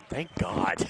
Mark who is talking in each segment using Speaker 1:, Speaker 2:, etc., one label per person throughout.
Speaker 1: Thank God.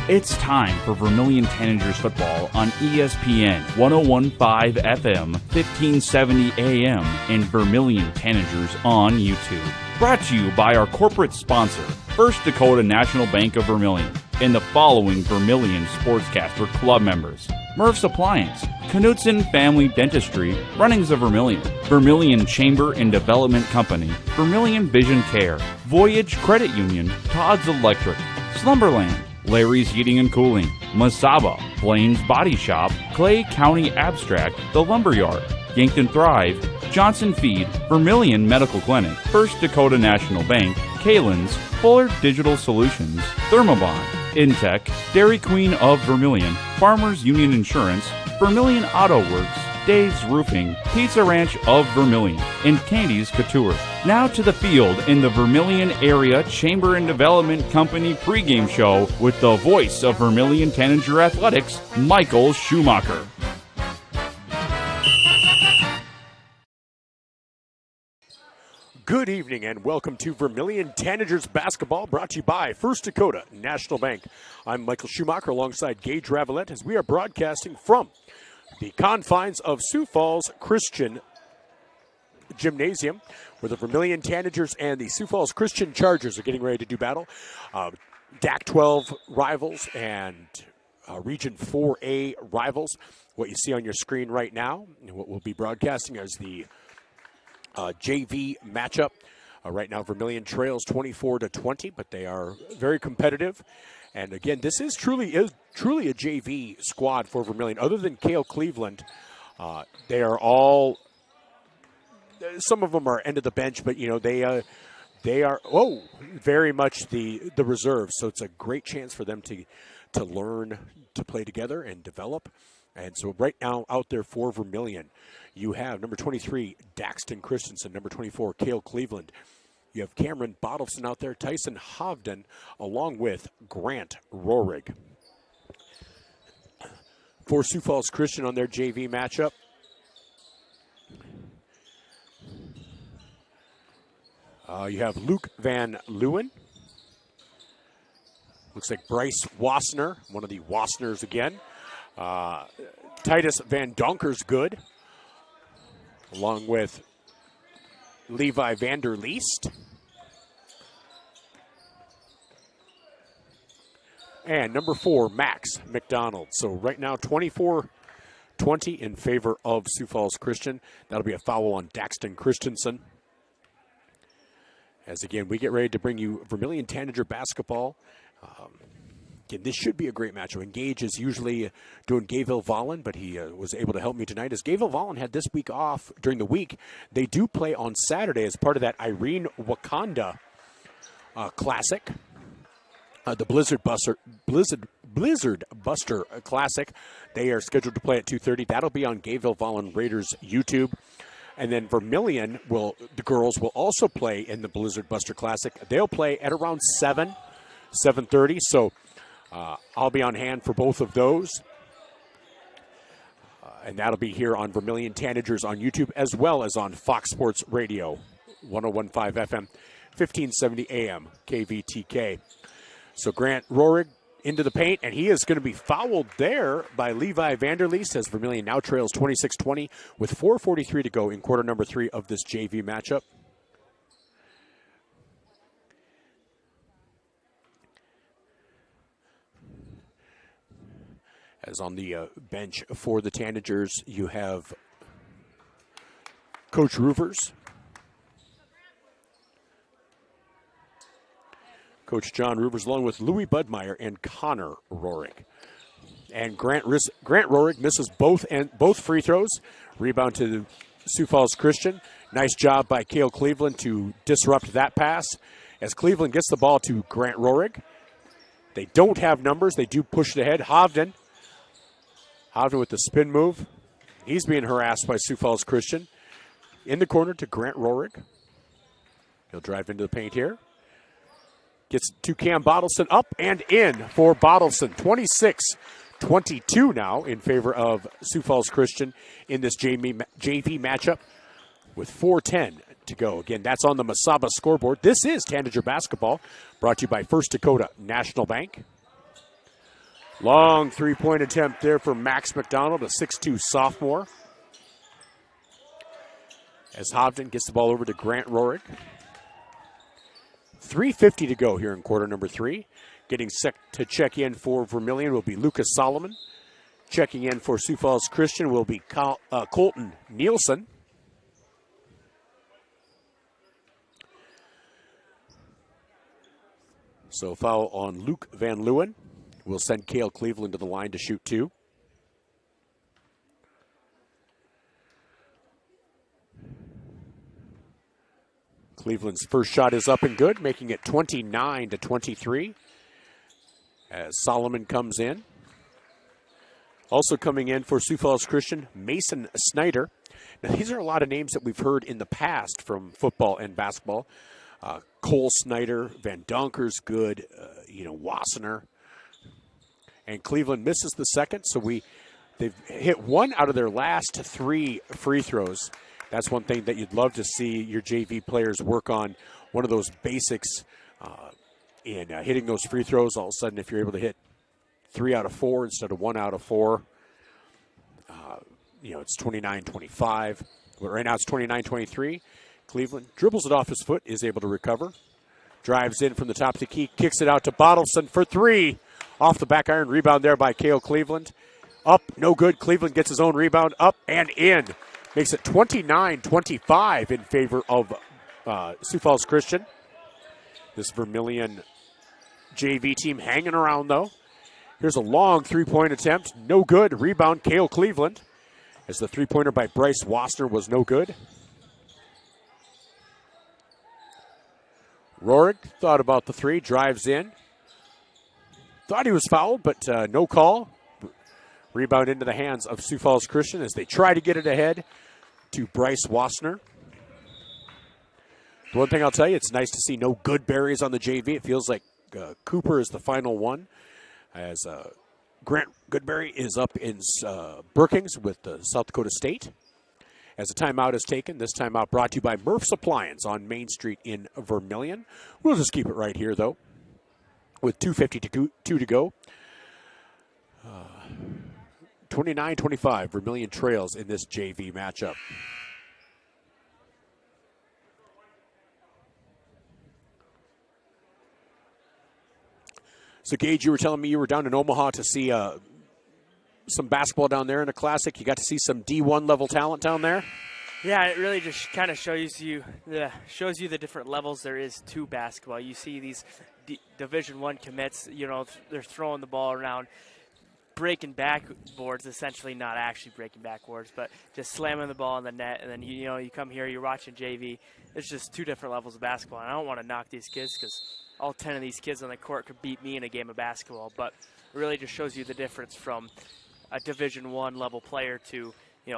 Speaker 2: It's time for Vermillion Tanagers football on ESPN 101.5 FM, 1570 AM, and Vermillion Tanagers on YouTube. Brought to you by our corporate sponsor, First Dakota National Bank of Vermillion, and the following Vermillion Sportscaster Club members: Murph's Appliance, Knutson Family Dentistry, Runnings of Vermillion, Vermillion Chamber and Development Company, Vermillion Vision Care, Voyage Credit Union, Todd's Electric, Slumberland, Larry's Heating and Cooling, Masaba, Blaine's Body Shop, Clay County Abstract, The Lumberyard, Yankton Thrive, Johnson Feed, Vermillion Medical Clinic, First Dakota National Bank, Kalen's, Fuller Digital Solutions, Thermobond, Intech, Dairy Queen of Vermillion, Farmers Union Insurance, Vermillion Auto Works, Dave's Roofing, Pizza Ranch of Vermillion, and Candy's Couture. Now to the field in the Vermillion Area Chamber and Development Company pregame show with the voice of Vermillion Tanager Athletics, Michael Schumacher.
Speaker 1: Good evening and welcome to Vermillion Tanagers basketball, brought to you by First Dakota National Bank. I'm Michael Schumacher alongside Gage Ravellette as we are broadcasting from the confines of Sioux Falls Christian Gymnasium, where the Vermillion Tanagers and the Sioux Falls Christian Chargers are getting ready to do battle. DAC 12 rivals and Region 4A rivals. What you see on your screen right now, and what we'll be broadcasting is the JV matchup. Right now, Vermillion trails 24-20, but they are very competitive. And again, this is truly a JV squad for Vermillion. Other than Cale Cleveland, they are all. Some of them are end of the bench, but you know they are very much the reserve. So it's a great chance for them to learn to play together and develop. And so right now out there for Vermillion, you have number 23, Daxton Christensen, number 24, Cale Cleveland. You have Cameron Bottleson out there, Tyson Hovden, along with Grant Rohrig. For Sioux Falls Christian on their JV matchup, you have Luke Van Leeuwen. Looks like Bryce Wassner, one of the Wassners again. Titus Van Donkersgood, along with Levi Vanderleest. And number 4, Max McDonald. So right now, 24-20 in favor of Sioux Falls Christian. That'll be a foul on Daxton Christensen. As again, we get ready to bring you Vermillion Tanager basketball. Again, this should be a great matchup. And Gage is usually doing Gayville-Vollen, but he was able to help me tonight. As Gayville-Vollen had this week off during the week, they do play on Saturday as part of that Irene Wakanda Classic. The Blizzard Buster Classic. They are scheduled to play at 2:30. That'll be on Gayville-Vollen Raiders YouTube. And then Vermillion the girls will also play in the Blizzard Buster Classic. They'll play at around 7:30. So I'll be on hand for both of those. And that'll be here on Vermillion Tanagers on YouTube, as well as on Fox Sports Radio, 101.5 FM, 1570 AM, KVTK. So Grant Rohrig into the paint, and he is going to be fouled there by Levi Vanderleest, as Vermillion now trails 26-20 with 4:43 to go in quarter number 3 of this JV matchup. As on the bench for the Tanagers, you have Coach Roofers, Coach John Roofers, along with Louis Budmeyer and Connor Rohrig. And Grant Rohrig misses both free throws. Rebound to Sioux Falls Christian. Nice job by Cale Cleveland to disrupt that pass. As Cleveland gets the ball to Grant Rohrig, they don't have numbers. They do push it ahead. Hovden with the spin move. He's being harassed by Sioux Falls Christian. In the corner to Grant Rohrig. He'll drive into the paint here. Gets to Cam Bottleson, up and in for Bottleson. 26-22 now in favor of Sioux Falls Christian in this JV matchup with 4:10 to go. Again, that's on the Masaba scoreboard. This is Tanager basketball, brought to you by First Dakota National Bank. Long three-point attempt there for Max McDonald, a 6'2 sophomore. As Hovden gets the ball over to Grant Rohrig. 3:50 to go here in quarter number 3. Getting set to check in for Vermillion will be Lucas Solomon. Checking in for Sioux Falls Christian will be Colton Nielsen. So foul on Luke Van Leeuwen. We'll send Cale Cleveland to the line to shoot 2. Cleveland's first shot is up and good, making it 29-23 as Solomon comes in. Also coming in for Sioux Falls Christian, Mason Snyder. Now, these are a lot of names that we've heard in the past from football and basketball. Cole Snyder, Van Donker's good, Wassenaar. And Cleveland misses the second, so they've hit 1 out of their last 3 free throws. That's one thing that you'd love to see your JV players work on, one of those basics in hitting those free throws. All of a sudden, if you're able to hit 3 out of 4 instead of 1 out of 4, it's 29-25. But right now it's 29-23. Cleveland dribbles it off his foot, is able to recover. Drives in from the top of the key, kicks it out to Bottleson for 3. Off the back iron, rebound there by Cale Cleveland. Up, no good. Cleveland gets his own rebound, up and in. Makes it 29-25 in favor of Sioux Falls Christian. This Vermillion JV team hanging around, though. Here's a long three-point attempt. No good. Rebound, Cale Cleveland. As the three-pointer by Bryce Wassner was no good. Rohrig thought about the 3, drives in. Thought he was fouled, but no call. Rebound into the hands of Sioux Falls Christian as they try to get it ahead to Bryce Wassner. The one thing I'll tell you, it's nice to see no Goodberries on the JV. It feels like Cooper is the final one, as Grant Goodberry is up in Brookings with South Dakota State. As a timeout is taken, this timeout brought to you by Murph's Appliance on Main Street in Vermillion. We'll just keep it right here, though, with 2:52 to go. 29-25, Vermillion trails in this JV matchup. So, Gage, you were telling me you were down in Omaha to see some basketball down there in a classic. You got to see some D1 level talent down there?
Speaker 3: Yeah, it really just kind of shows you the different levels there is to basketball. You see these Division I commits, they're throwing the ball around, breaking backboards, essentially not actually breaking backboards, but just slamming the ball in the net. And then, you come here, you're watching JV. It's just 2 different levels of basketball. And I don't want to knock these kids because all 10 of these kids on the court could beat me in a game of basketball. But it really just shows you the difference from a Division I level player to,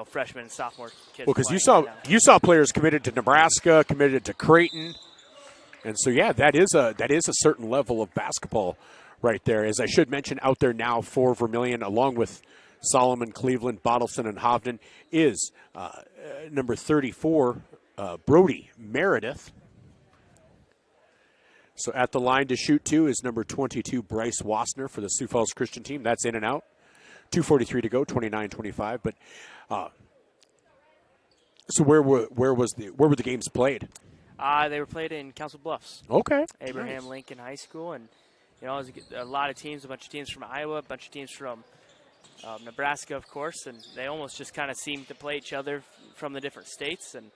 Speaker 3: freshman and sophomore kids.
Speaker 1: Well, because you saw players committed to Nebraska, committed to Creighton. And so, yeah, that is a certain level of basketball right there. As I should mention, out there now for Vermillion, along with Solomon, Cleveland, Bottleson, and Hovden, is number 34, Brody Meredith. So at the line to shoot 2 is number 22, Bryce Wassner for the Sioux Falls Christian team. That's in and out. 2:43 to go, 29-25. But so where were the games played?
Speaker 3: They were played in Council Bluffs.
Speaker 1: Okay.
Speaker 3: Abraham
Speaker 1: Nice.
Speaker 3: Lincoln High School, and it was a lot of teams, a bunch of teams from Iowa, a bunch of teams from Nebraska, of course, and they almost just kind of seemed to play each other from the different states. And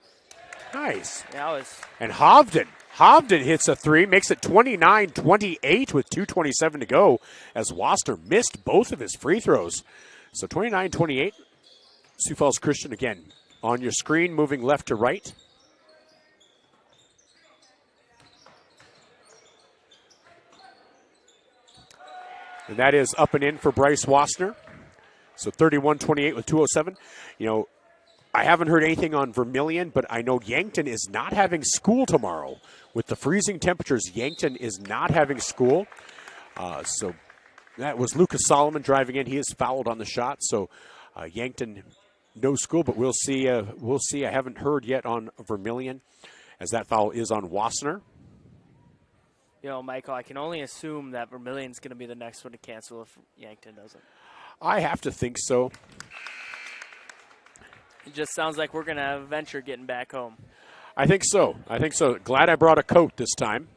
Speaker 1: Nice.
Speaker 3: yeah,
Speaker 1: And Hovden hits a 3, makes it 29-28 with 2:27 to go as Wassner missed both of his free throws. So 29-28, Sioux Falls Christian again on your screen, moving left to right. And that is up and in for Bryce Wassner. So 31-28 with 2:07. I haven't heard anything on Vermillion, but I know Yankton is not having school tomorrow. With the freezing temperatures, Yankton is not having school. So that was Lucas Solomon driving in. He is fouled on the shot. So Yankton, no school, but we'll see. We'll see. I haven't heard yet on Vermillion, as that foul is on Wassner.
Speaker 3: You know, Michael, I can only assume that Vermillion's going to be the next one to cancel if Yankton doesn't.
Speaker 1: I have to think so.
Speaker 3: It just sounds like we're going to venture getting back home.
Speaker 1: I think so. Glad I brought a coat this time.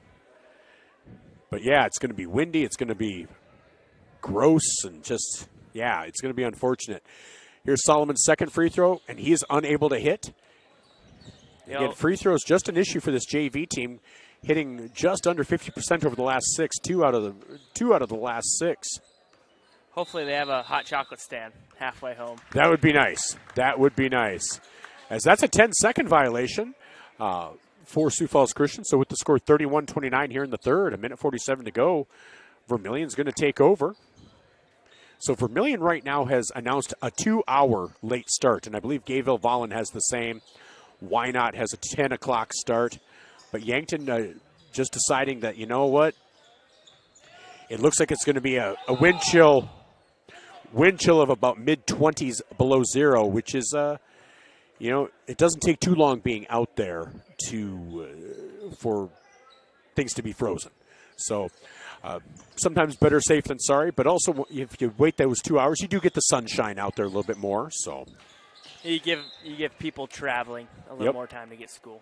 Speaker 1: But, yeah, it's going to be windy. It's going to be gross and just, yeah, it's going to be unfortunate. Here's Solomon's second free throw, and he is unable to hit. Again, free throws just an issue for this JV team, hitting just under 50% over the last six, two out of the last six.
Speaker 3: Hopefully they have a hot chocolate stand halfway home.
Speaker 1: That would be nice. That would be nice. As that's a 10-second violation for Sioux Falls Christian. So with the score 31-29 here in the third, 1:47 to go, Vermillion's going to take over. So Vermillion right now has announced a 2-hour late start, and I believe Gayville-Vollen has the same. Wynot has a 10 o'clock start. But Yankton just deciding that, you know what, it looks like it's going to be a wind chill of about mid-20s below zero, which is, you know, it doesn't take too long being out there for things to be frozen. So sometimes better safe than sorry, but also if you wait those 2 hours, you do get the sunshine out there a little bit more. So
Speaker 3: you give people traveling a little more time to get school.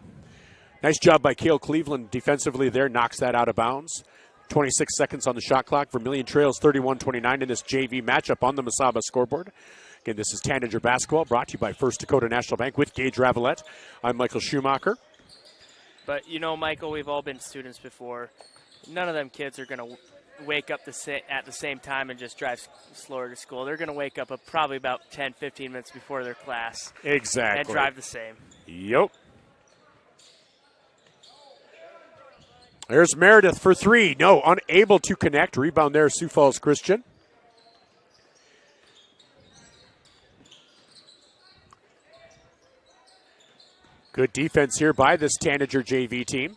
Speaker 1: Nice job by Cale Cleveland defensively there, knocks that out of bounds. 26 seconds on the shot clock. Vermillion trails 31-29 in this JV matchup on the Mesaba scoreboard. Again, this is Tanager Basketball, brought to you by First Dakota National Bank with Gage Ravellette. I'm Michael Schumacher.
Speaker 3: But, you know, Michael, we've all been students before. None of them kids are going to wake up at the same time and just drive slower to school. They're going to wake up probably about 10, 15 minutes before their class.
Speaker 1: Exactly.
Speaker 3: And drive the same.
Speaker 1: Yep. There's Meredith for three. No, unable to connect. Rebound there, Sioux Falls Christian. Good defense here by this Tanager JV team.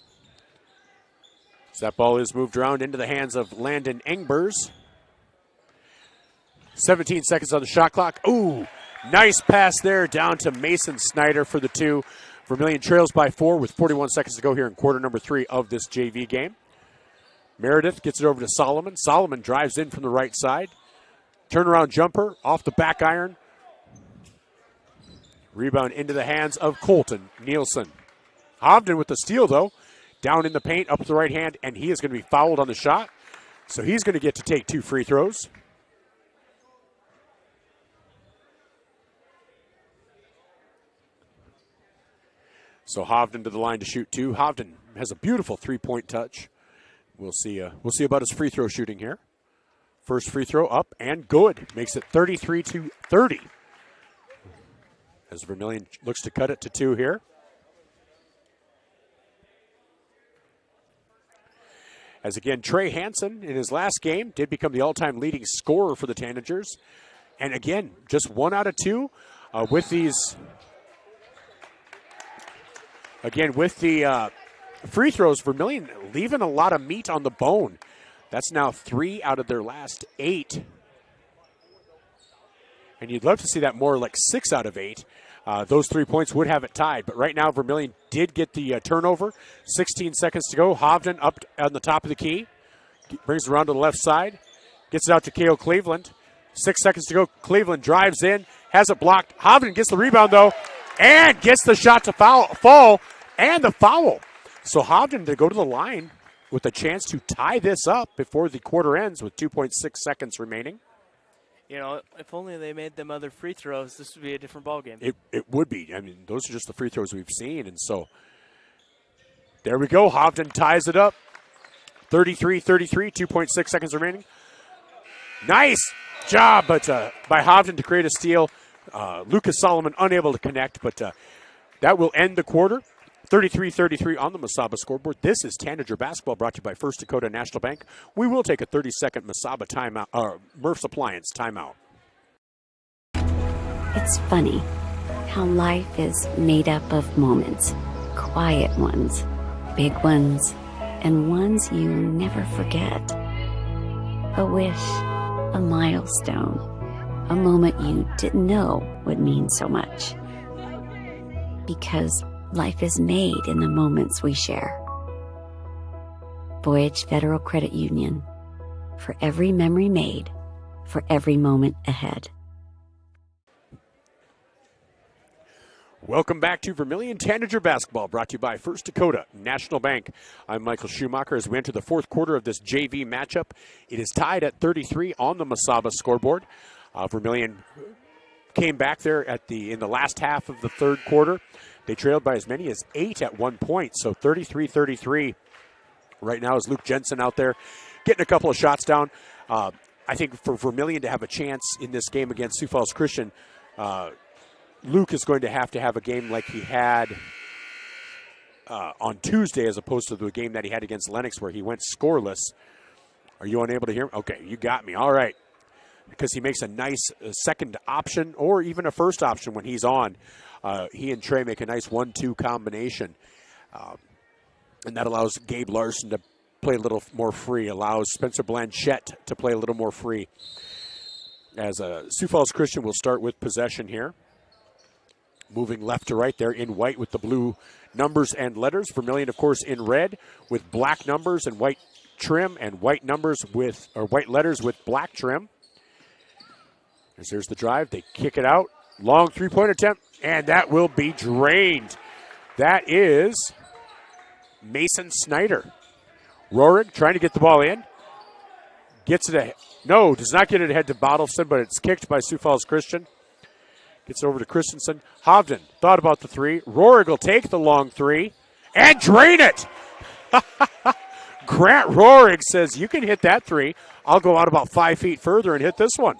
Speaker 1: So that ball is moved around into the hands of Landon Engbers. 17 seconds on the shot clock. Ooh, nice pass there down to Mason Snyder for the two. Vermillion trails by 4 with 41 seconds to go here in quarter number 3 of this JV game. Meredith gets it over to Solomon. Solomon drives in from the right side. Turnaround jumper off the back iron. Rebound into the hands of Colton Nielsen. Hovden with the steal, though. Down in the paint, up to the right hand, and he is going to be fouled on the shot. So he's going to get to take 2 free throws. So Hovden to the line to shoot 2. Hovden has a beautiful three-point touch. We'll see about his free throw shooting here. First free throw up and good. Makes it 33-30. As Vermillion looks to cut it to 2 here. As again, Trey Hansen in his last game did become the all-time leading scorer for the Tanagers. And again, just 1 out of 2 with these. Again, with the free throws, Vermillion leaving a lot of meat on the bone. That's now 3 out of their last 8. And you'd love to see that more like 6 out of 8. Those 3 points would have it tied. But right now, Vermillion did get the turnover. 16 seconds to go. Hovden up on the top of the key. Brings it around to the left side. Gets it out to Cale Cleveland. 6 seconds to go. Cleveland drives in. Has it blocked. Hovden gets the rebound, though. And gets the shot to fall. And the foul. So Hovden to go to the line with a chance to tie this up before the quarter ends with 2.6 seconds remaining.
Speaker 3: You know, if only they made them other free throws, this would be a different ballgame.
Speaker 1: It would be. I mean, those are just the free throws we've seen. And so there we go. Hovden ties it up. 33-33, 2.6 seconds remaining. Nice job by Hovden to create a steal. Lucas Solomon unable to connect, but that will end the quarter. 33-33 on the Mesaba scoreboard. This is Tanager Basketball, brought to you by First Dakota National Bank. We will take a 30-second Mesaba timeout, Murph's Appliance timeout.
Speaker 4: It's funny how life is made up of moments, quiet ones, big ones, and ones you never forget. A wish, a milestone, a moment you didn't know would mean so much. Because life is made in the moments we share. Voyage Federal Credit Union. For every memory made, for every moment ahead.
Speaker 1: Welcome back to Vermillion Tanager Basketball, brought to you by First Dakota National Bank. I'm Michael Schumacher as we enter the fourth quarter of this JV matchup. It is tied at 33 on the Masaba scoreboard. Vermillion came back there in the last half of the third quarter. They trailed by as many as 8 at one point, so 33-33. Right now is Luke Jensen out there getting a couple of shots down. I think for Vermillion to have a chance in this game against Sioux Falls Christian, Luke is going to have a game like he had on Tuesday, as opposed to the game that he had against Lennox where he went scoreless. Are you unable to hear me? Okay, you got me. All right. Because he makes a nice second option or even a first option when he's on. He and Trey make a nice 1-2 combination. And that allows Gabe Larson to play a little more free, allows Spencer Blanchette to play a little more free. As Sioux Falls Christian will start with possession here. Moving left to right there in white with the blue numbers and letters. Vermillion, of course, in red with black numbers and white trim, and white letters with black trim. As there's the drive. They kick it out. Long three-point attempt, and that will be drained. That is Mason Snyder. Rohrig trying to get the ball in. Gets it ahead. No, does not get it ahead to Bottleson, but it's kicked by Sioux Falls Christian. Gets over to Christensen. Hovden thought about the three. Rohrig will take the long three and drain it. Grant Rohrig says, you can hit that three. I'll go out about 5 feet further and hit this one.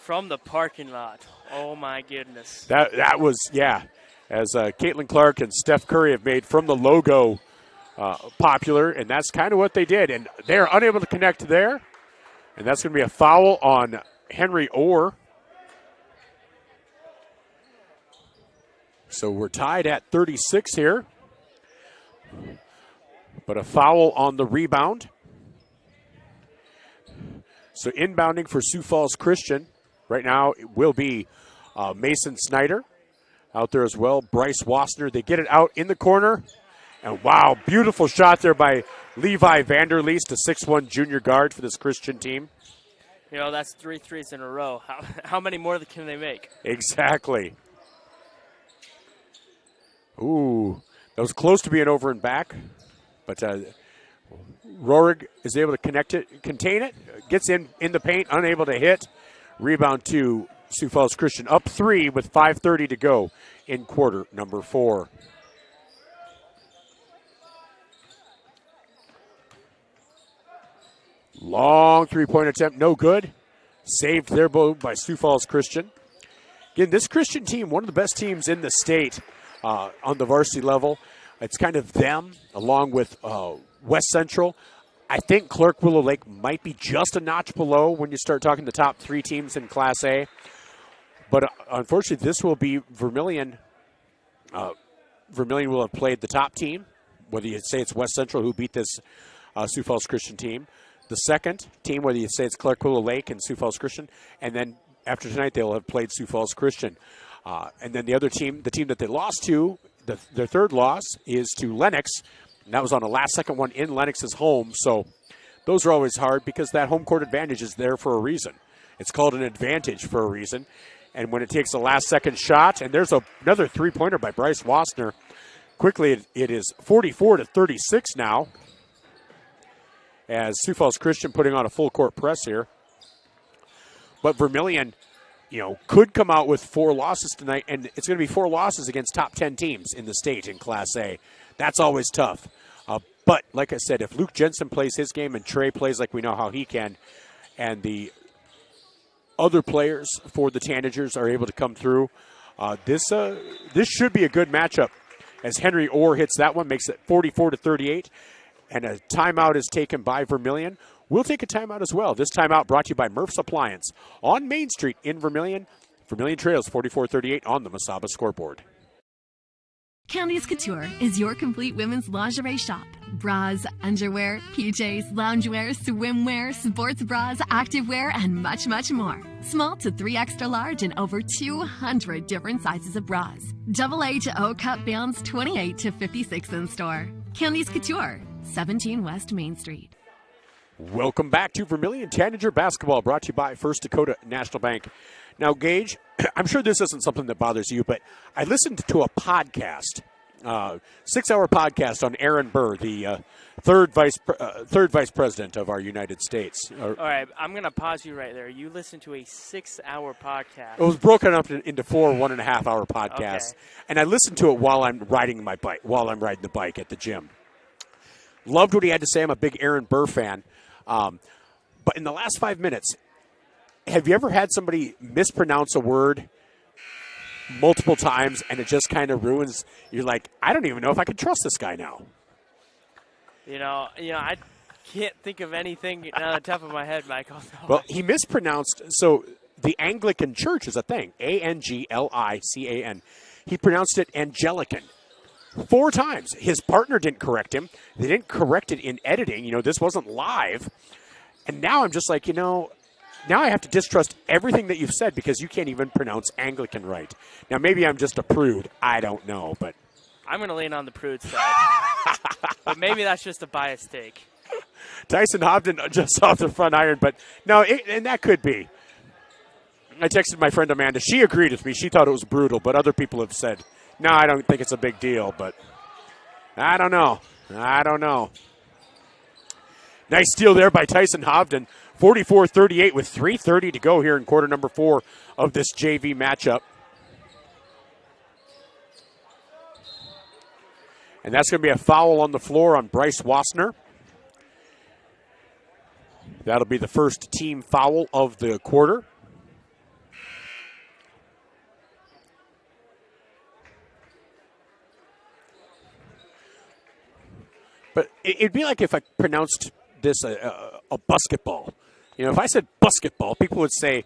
Speaker 3: From the parking lot. Oh, my goodness.
Speaker 1: That was, yeah. As Caitlin Clark and Steph Curry have made from the logo popular, and that's kind of what they did. And they're unable to connect there. And that's going to be a foul on Henry Orr. So we're tied at 36 here. But a foul on the rebound. So inbounding for Sioux Falls Christian right now it will be Mason Snyder out there as well. Bryce Wassner. They get it out in the corner. And wow, beautiful shot there by Levi Vanderleest, a 6'1 junior guard for this Christian team.
Speaker 3: You know, that's 3 threes in a row. How many more can they make?
Speaker 1: Exactly. Ooh, that was close to being over and back. But Rohrig is able to contain it, gets in the paint, unable to hit. Rebound to Sioux Falls Christian, up 3 with 5:30 to go in quarter number 4. Long three-point attempt, no good. Saved there by Sioux Falls Christian. Again, this Christian team, one of the best teams in the state on the varsity level. It's kind of them, along with West Central. I think Clark Willow Lake might be just a notch below when you start talking the top 3 teams in Class A. But unfortunately, this will be Vermillion. Vermillion will have played the top team, whether you say it's West Central who beat this Sioux Falls Christian team. The second team, whether you say it's Clark Willow Lake and Sioux Falls Christian, and then after tonight they'll have played Sioux Falls Christian. And then the other team, the team that they lost to, their third loss is to Lennox, and that was on a last-second one in Lennox's home. So those are always hard because that home court advantage is there for a reason. It's called an advantage for a reason. And when it takes a last-second shot, and there's another three-pointer by Bryce Wassner. Quickly, it is 44-36 now, as Sioux Falls Christian putting on a full-court press here. But Vermillion, could come out with 4 losses tonight, and it's going to be 4 losses against top 10 teams in the state in Class A. That's always tough. But, like I said, if Luke Jensen plays his game and Trey plays like we know how he can, and the other players for the Tanagers are able to come through, this should be a good matchup. As Henry Orr hits that one, makes it 44-38, and a timeout is taken by Vermillion. We'll take a timeout as well. This timeout brought to you by Murph's Appliance on Main Street in Vermillion. Vermillion trails 44-38 on the Mesaba scoreboard.
Speaker 5: Candice Couture is your complete women's lingerie shop. Bras, underwear, PJs, loungewear, swimwear, sports bras, activewear, and much, much more. Small to 3 extra large and over 200 different sizes of bras. AA to O cup bands 28 to 56 in store. Candice Couture, 17 West Main Street.
Speaker 1: Welcome back to Vermillion Tanager basketball, brought to you by First Dakota National Bank. Now, Gage, I'm sure this isn't something that bothers you, but I listened to a podcast, 6-hour podcast on Aaron Burr, the third vice president of our United States.
Speaker 3: All right, I'm going to pause you right there. You listened to a 6-hour podcast.
Speaker 1: It was broken up into 4 1.5-hour podcasts, and I listened to it while I'm riding my bike, while I'm riding the bike at the gym. Loved what he had to say. I'm a big Aaron Burr fan. But in the last 5 minutes, have you ever had somebody mispronounce a word multiple times and it just kind of ruins? You're like, I don't even know if I can trust this guy now.
Speaker 3: You know, I can't think of anything on the top of my head, Michael. No.
Speaker 1: Well, he mispronounced. So the Anglican Church is a thing. Anglican. He pronounced it Anglican 4 times. His partner didn't correct him. They didn't correct it in editing. This wasn't live. And now I'm just like, now I have to distrust everything that you've said because you can't even pronounce Anglican right. Now, maybe I'm just a prude. I don't know, but
Speaker 3: I'm going to lean on the prude side. But maybe that's just a biased take.
Speaker 1: Tyson Hobden just off the front iron, but no, and that could be. I texted my friend Amanda. She agreed with me. She thought it was brutal, but other people have said, no, I don't think it's a big deal, but I don't know. Nice steal there by Tyson Hobden. 44-38 with 3:30 to go here in quarter number 4 of this JV matchup. And that's going to be a foul on the floor on Bryce Wassner. That'll be the first team foul of the quarter. But it'd be like if I pronounced this a basketball. If I said basketball, people would say,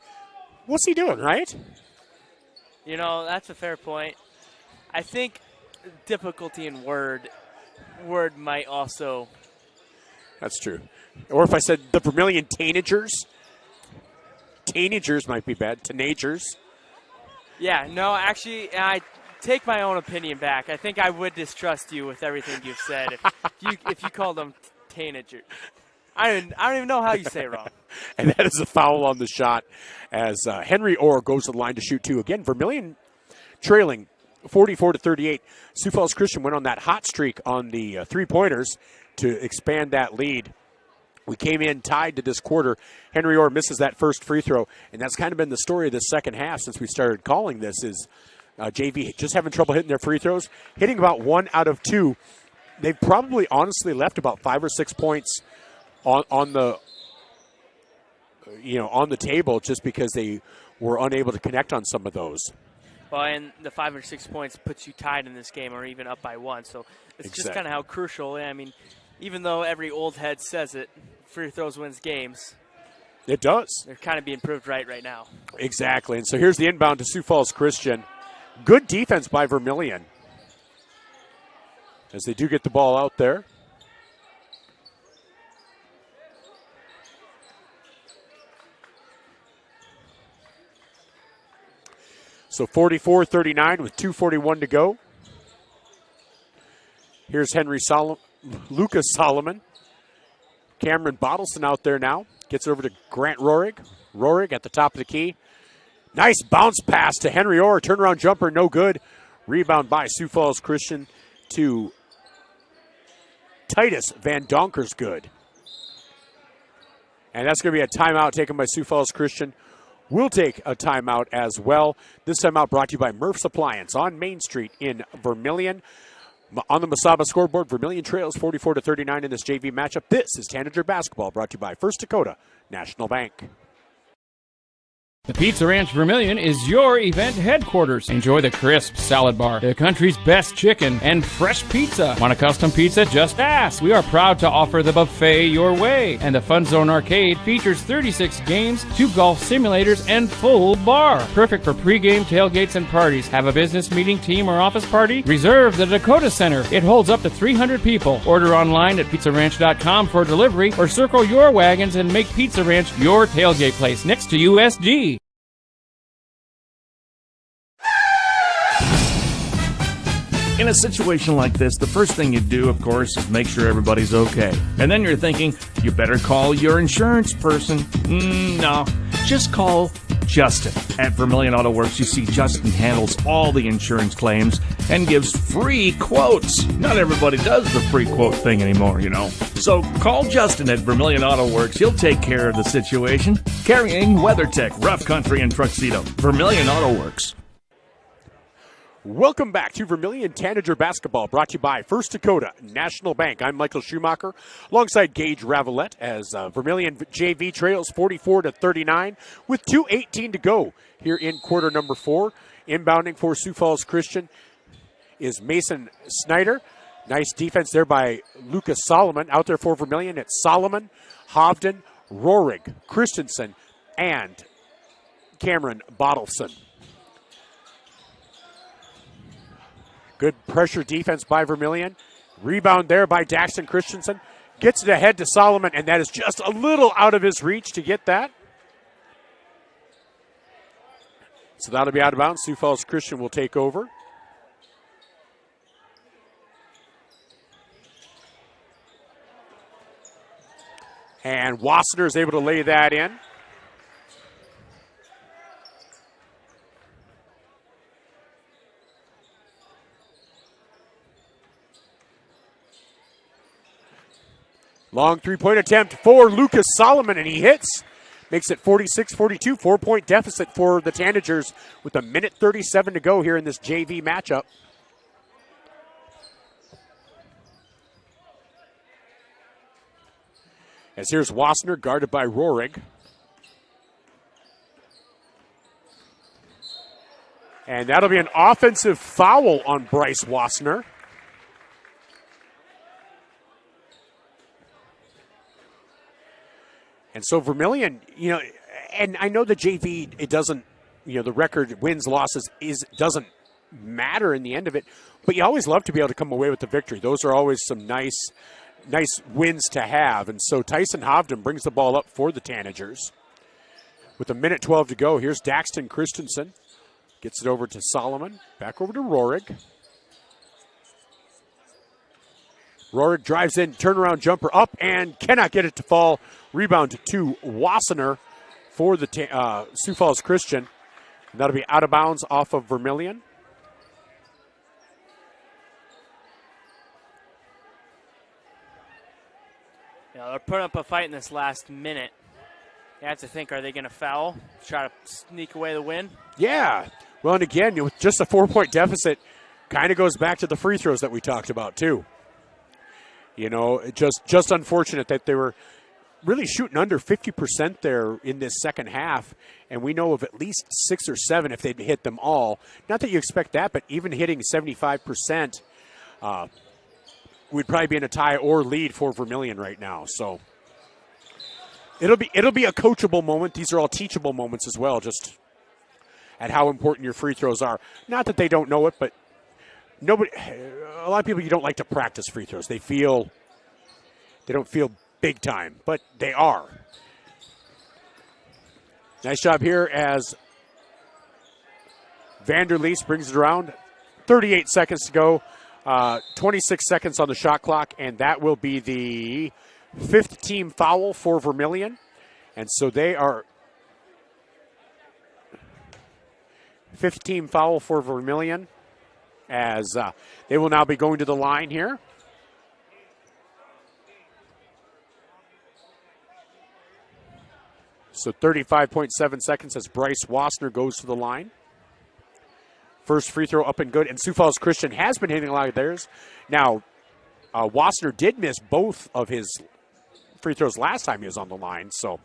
Speaker 1: what's he doing, right?
Speaker 3: That's a fair point. I think difficulty in word might also.
Speaker 1: That's true. Or if I said the Vermillion Tanagers. Tanagers might be bad. Tanagers.
Speaker 3: Yeah, no, actually, I take my own opinion back. I think I would distrust you with everything you've said if you called them Tanagers. I don't even know how you say it wrong.
Speaker 1: And that is a foul on the shot as Henry Orr goes to the line to shoot 2. Again, Vermillion trailing 44-38. Sioux Falls Christian went on that hot streak on the three-pointers to expand that lead. We came in tied to this quarter. Henry Orr misses that first free throw, and that's kind of been the story of the second half since we started calling this is JV just having trouble hitting their free throws, hitting about 1 out of 2. They've probably honestly left about 5 or 6 points on the table just because they were unable to connect on some of those.
Speaker 3: Well, and the 5 or 6 points puts you tied in this game or even up by 1. So it's just kind of how crucial. I mean, even though every old head says it, free throws wins games.
Speaker 1: It does.
Speaker 3: They're kind of being proved right now.
Speaker 1: Exactly. And so here's the inbound to Sioux Falls Christian. Good defense by Vermillion as they do get the ball out there. So 44-39 with 2:41 to go. Here's Lucas Solomon. Cameron Bottleson out there now. Gets over to Grant Rohrig. Rohrig at the top of the key. Nice bounce pass to Henry Orr. Turnaround jumper, no good. Rebound by Sioux Falls Christian to Titus Van Donkers, good. And that's going to be a timeout taken by Sioux Falls Christian. We'll take a timeout as well. This timeout brought to you by Murph's Appliance on Main Street in Vermillion. On the Mesaba scoreboard, Vermillion trails 44-39 in this JV matchup. This is Tanager basketball brought to you by First Dakota National Bank.
Speaker 6: The Pizza Ranch Vermillion is your event headquarters. Enjoy the crisp salad bar, the country's best chicken, and fresh pizza. Want a custom pizza? Just ask. We are proud to offer the buffet your way. And the Fun Zone Arcade features 36 games, 2 golf simulators, and full bar. Perfect for pregame tailgates and parties. Have a business meeting, team, or office party? Reserve the Dakota Center. It holds up to 300 people. Order online at pizzaranch.com for delivery, or circle your wagons and make Pizza Ranch your tailgate place next to USG.
Speaker 2: In a situation like this, the first thing you do, of course, is make sure everybody's okay. And then you're thinking, you better call your insurance person. No, just call Justin. At Vermillion Auto Works, you see Justin handles all the insurance claims and gives free quotes. Not everybody does the free quote thing anymore, you know. So call Justin at Vermillion Auto Works. He'll take care of the situation. Carrying WeatherTech, Rough Country, and Tuxedo. Vermillion Auto Works.
Speaker 1: Welcome back to Vermillion Tanager Basketball, brought to you by First Dakota National Bank. I'm Michael Schumacher, alongside Gage Ravellette, as Vermillion JV trails 44-39 with 2:18 to go here in quarter number 4. Inbounding for Sioux Falls Christian is Mason Snyder. Nice defense there by Lucas Solomon. Out there for Vermillion, it's Solomon, Hovden, Rohrig, Christensen, and Cameron Bottleson. Good pressure defense by Vermillion. Rebound there by Daxton Christensen. Gets it ahead to Solomon, and that is just a little out of his reach to get that. So that'll be out of bounds. Sioux Falls Christian will take over. And Wassenaar is able to lay that in. Long three-point attempt for Lucas Solomon, and he hits. Makes it 46-42, 4-point deficit for the Tanagers with 1:37 to go here in this JV matchup. As here's Wassenaar, guarded by Rohrig. And that'll be an offensive foul on Bryce Wassenaar. And so Vermillion, you know, and I know the JV, it doesn't, you know, the record wins, losses doesn't matter in the end of it, but you always love to be able to come away with the victory. Those are always some nice wins to have. And so Tyson Hovden brings the ball up for the Tanagers. With 1:12 to go, here's Daxton Christensen. Gets it over to Solomon. Back over to Rohrig. Rohrig drives in, turnaround jumper up, and cannot get it to fall. Rebound to Wassenaar for the Sioux Falls Christian. And that'll be out of bounds off of Vermillion.
Speaker 3: Yeah, they're putting up a fight in this last minute. You have to think, are they going to foul? Try to sneak away the win?
Speaker 1: Yeah. Well, and again, with just a 4-point deficit, kind of goes back to the free throws that we talked about, too. You know, just unfortunate that they were really shooting under 50% there in this second half, and we know of at least 6 or 7 if they'd hit them all. Not that you expect that, but even hitting 75%, we'd probably be in a tie or lead for Vermillion right now. So it'll be a coachable moment. These are all teachable moments as well, just at how important your free throws are. Not that they don't know it, but a lot of people, you don't like to practice free throws. They don't feel big time, but they are. Nice job here as Vanderleest brings it around. 38 seconds to go. 26 seconds on the shot clock, and that will be the 5th team foul for Vermillion. And so they are 5th team foul for Vermillion, as they will now be going to the line here. So 35.7 seconds as Bryce Wassenaar goes to the line. First free throw up and good, and Sioux Falls Christian has been hitting a lot of theirs. Now, Wassenaar did miss both of his free throws last time he was on the line, so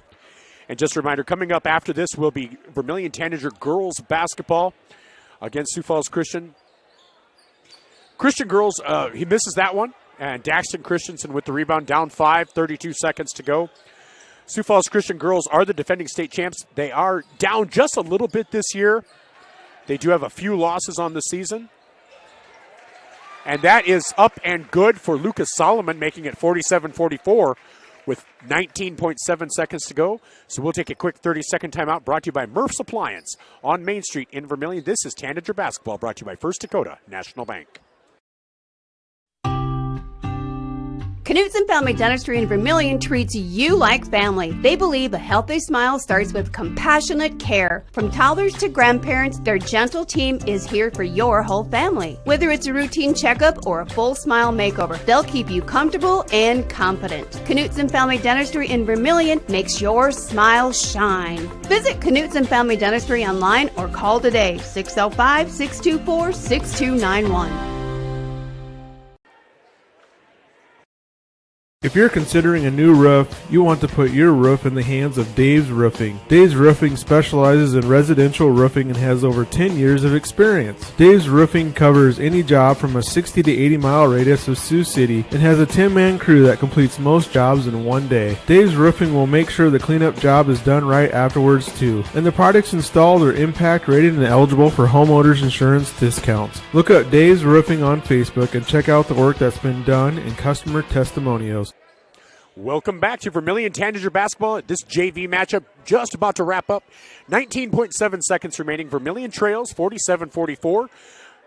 Speaker 1: And just a reminder, coming up after this will be Vermillion Tanager girls basketball against Sioux Falls Christian. Christian girls, he misses that one. And Daxton Christensen with the rebound, down 5, 32 seconds to go. Sioux Falls Christian girls are the defending state champs. They are down just a little bit this year. They do have a few losses on the season. And that is up and good for Lucas Solomon, making it 47-44 with 19.7 seconds to go. So we'll take a quick 30-second timeout, brought to you by Murph's Appliance on Main Street in Vermillion. This is Tanager Basketball, brought to you by First Dakota National Bank.
Speaker 7: Knutson Family Dentistry in Vermillion treats you like family. They believe a healthy smile starts with compassionate care. From toddlers to grandparents, their gentle team is here for your whole family. Whether it's a routine checkup or a full smile makeover, they'll keep you comfortable and confident. Knutson Family Dentistry in Vermillion makes your smile shine. Visit Knutson Family Dentistry online or call today, 605-624-6291.
Speaker 8: If you're considering a new roof, you want to put your roof in the hands of Dave's Roofing. Dave's Roofing specializes in residential roofing and has over 10 years of experience. Dave's Roofing covers any job from a 60 to 80 mile radius of Sioux City and has a 10-man crew that completes most jobs in one day. Dave's Roofing will make sure the cleanup job is done right afterwards too. And the products installed are impact rated and eligible for homeowners insurance discounts. Look up Dave's Roofing on Facebook and check out the work that's been done and customer testimonials.
Speaker 1: Welcome back to Vermillion Tanager Basketball. This JV matchup just about to wrap up. 19.7 seconds remaining. Vermillion trails 47-44.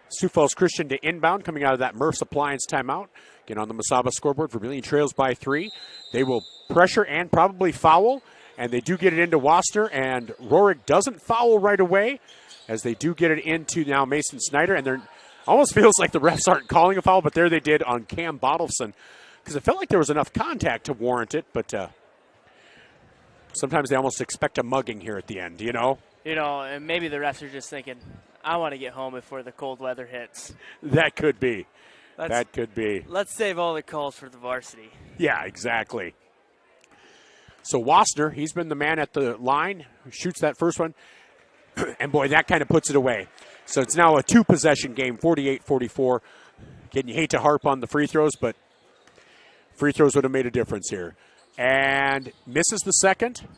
Speaker 1: Sioux Falls Christian to inbound coming out of that Murph's Appliance timeout. Again, on the Masaba scoreboard, Vermillion trails by 3. They will pressure and probably foul, and they do get it into Wasner, and Rorik doesn't foul right away as they do get it into now Mason Snyder, and they're almost feels like the refs aren't calling a foul, but there they did on Cam Bottleson, because it felt like there was enough contact to warrant it, but sometimes they almost expect a mugging here at the end, you know?
Speaker 3: You know, and maybe the refs are just thinking, I want to get home before the cold weather hits.
Speaker 1: That could be. That could be.
Speaker 3: Let's save all the calls for the varsity.
Speaker 1: Yeah, exactly. So Wasner, he's been the man at the line, who shoots that first one, and boy, that kind of puts it away. So it's now a two-possession game, 48-44. Again, you hate to harp on the free throws, but free throws would have made a difference here. And misses the second.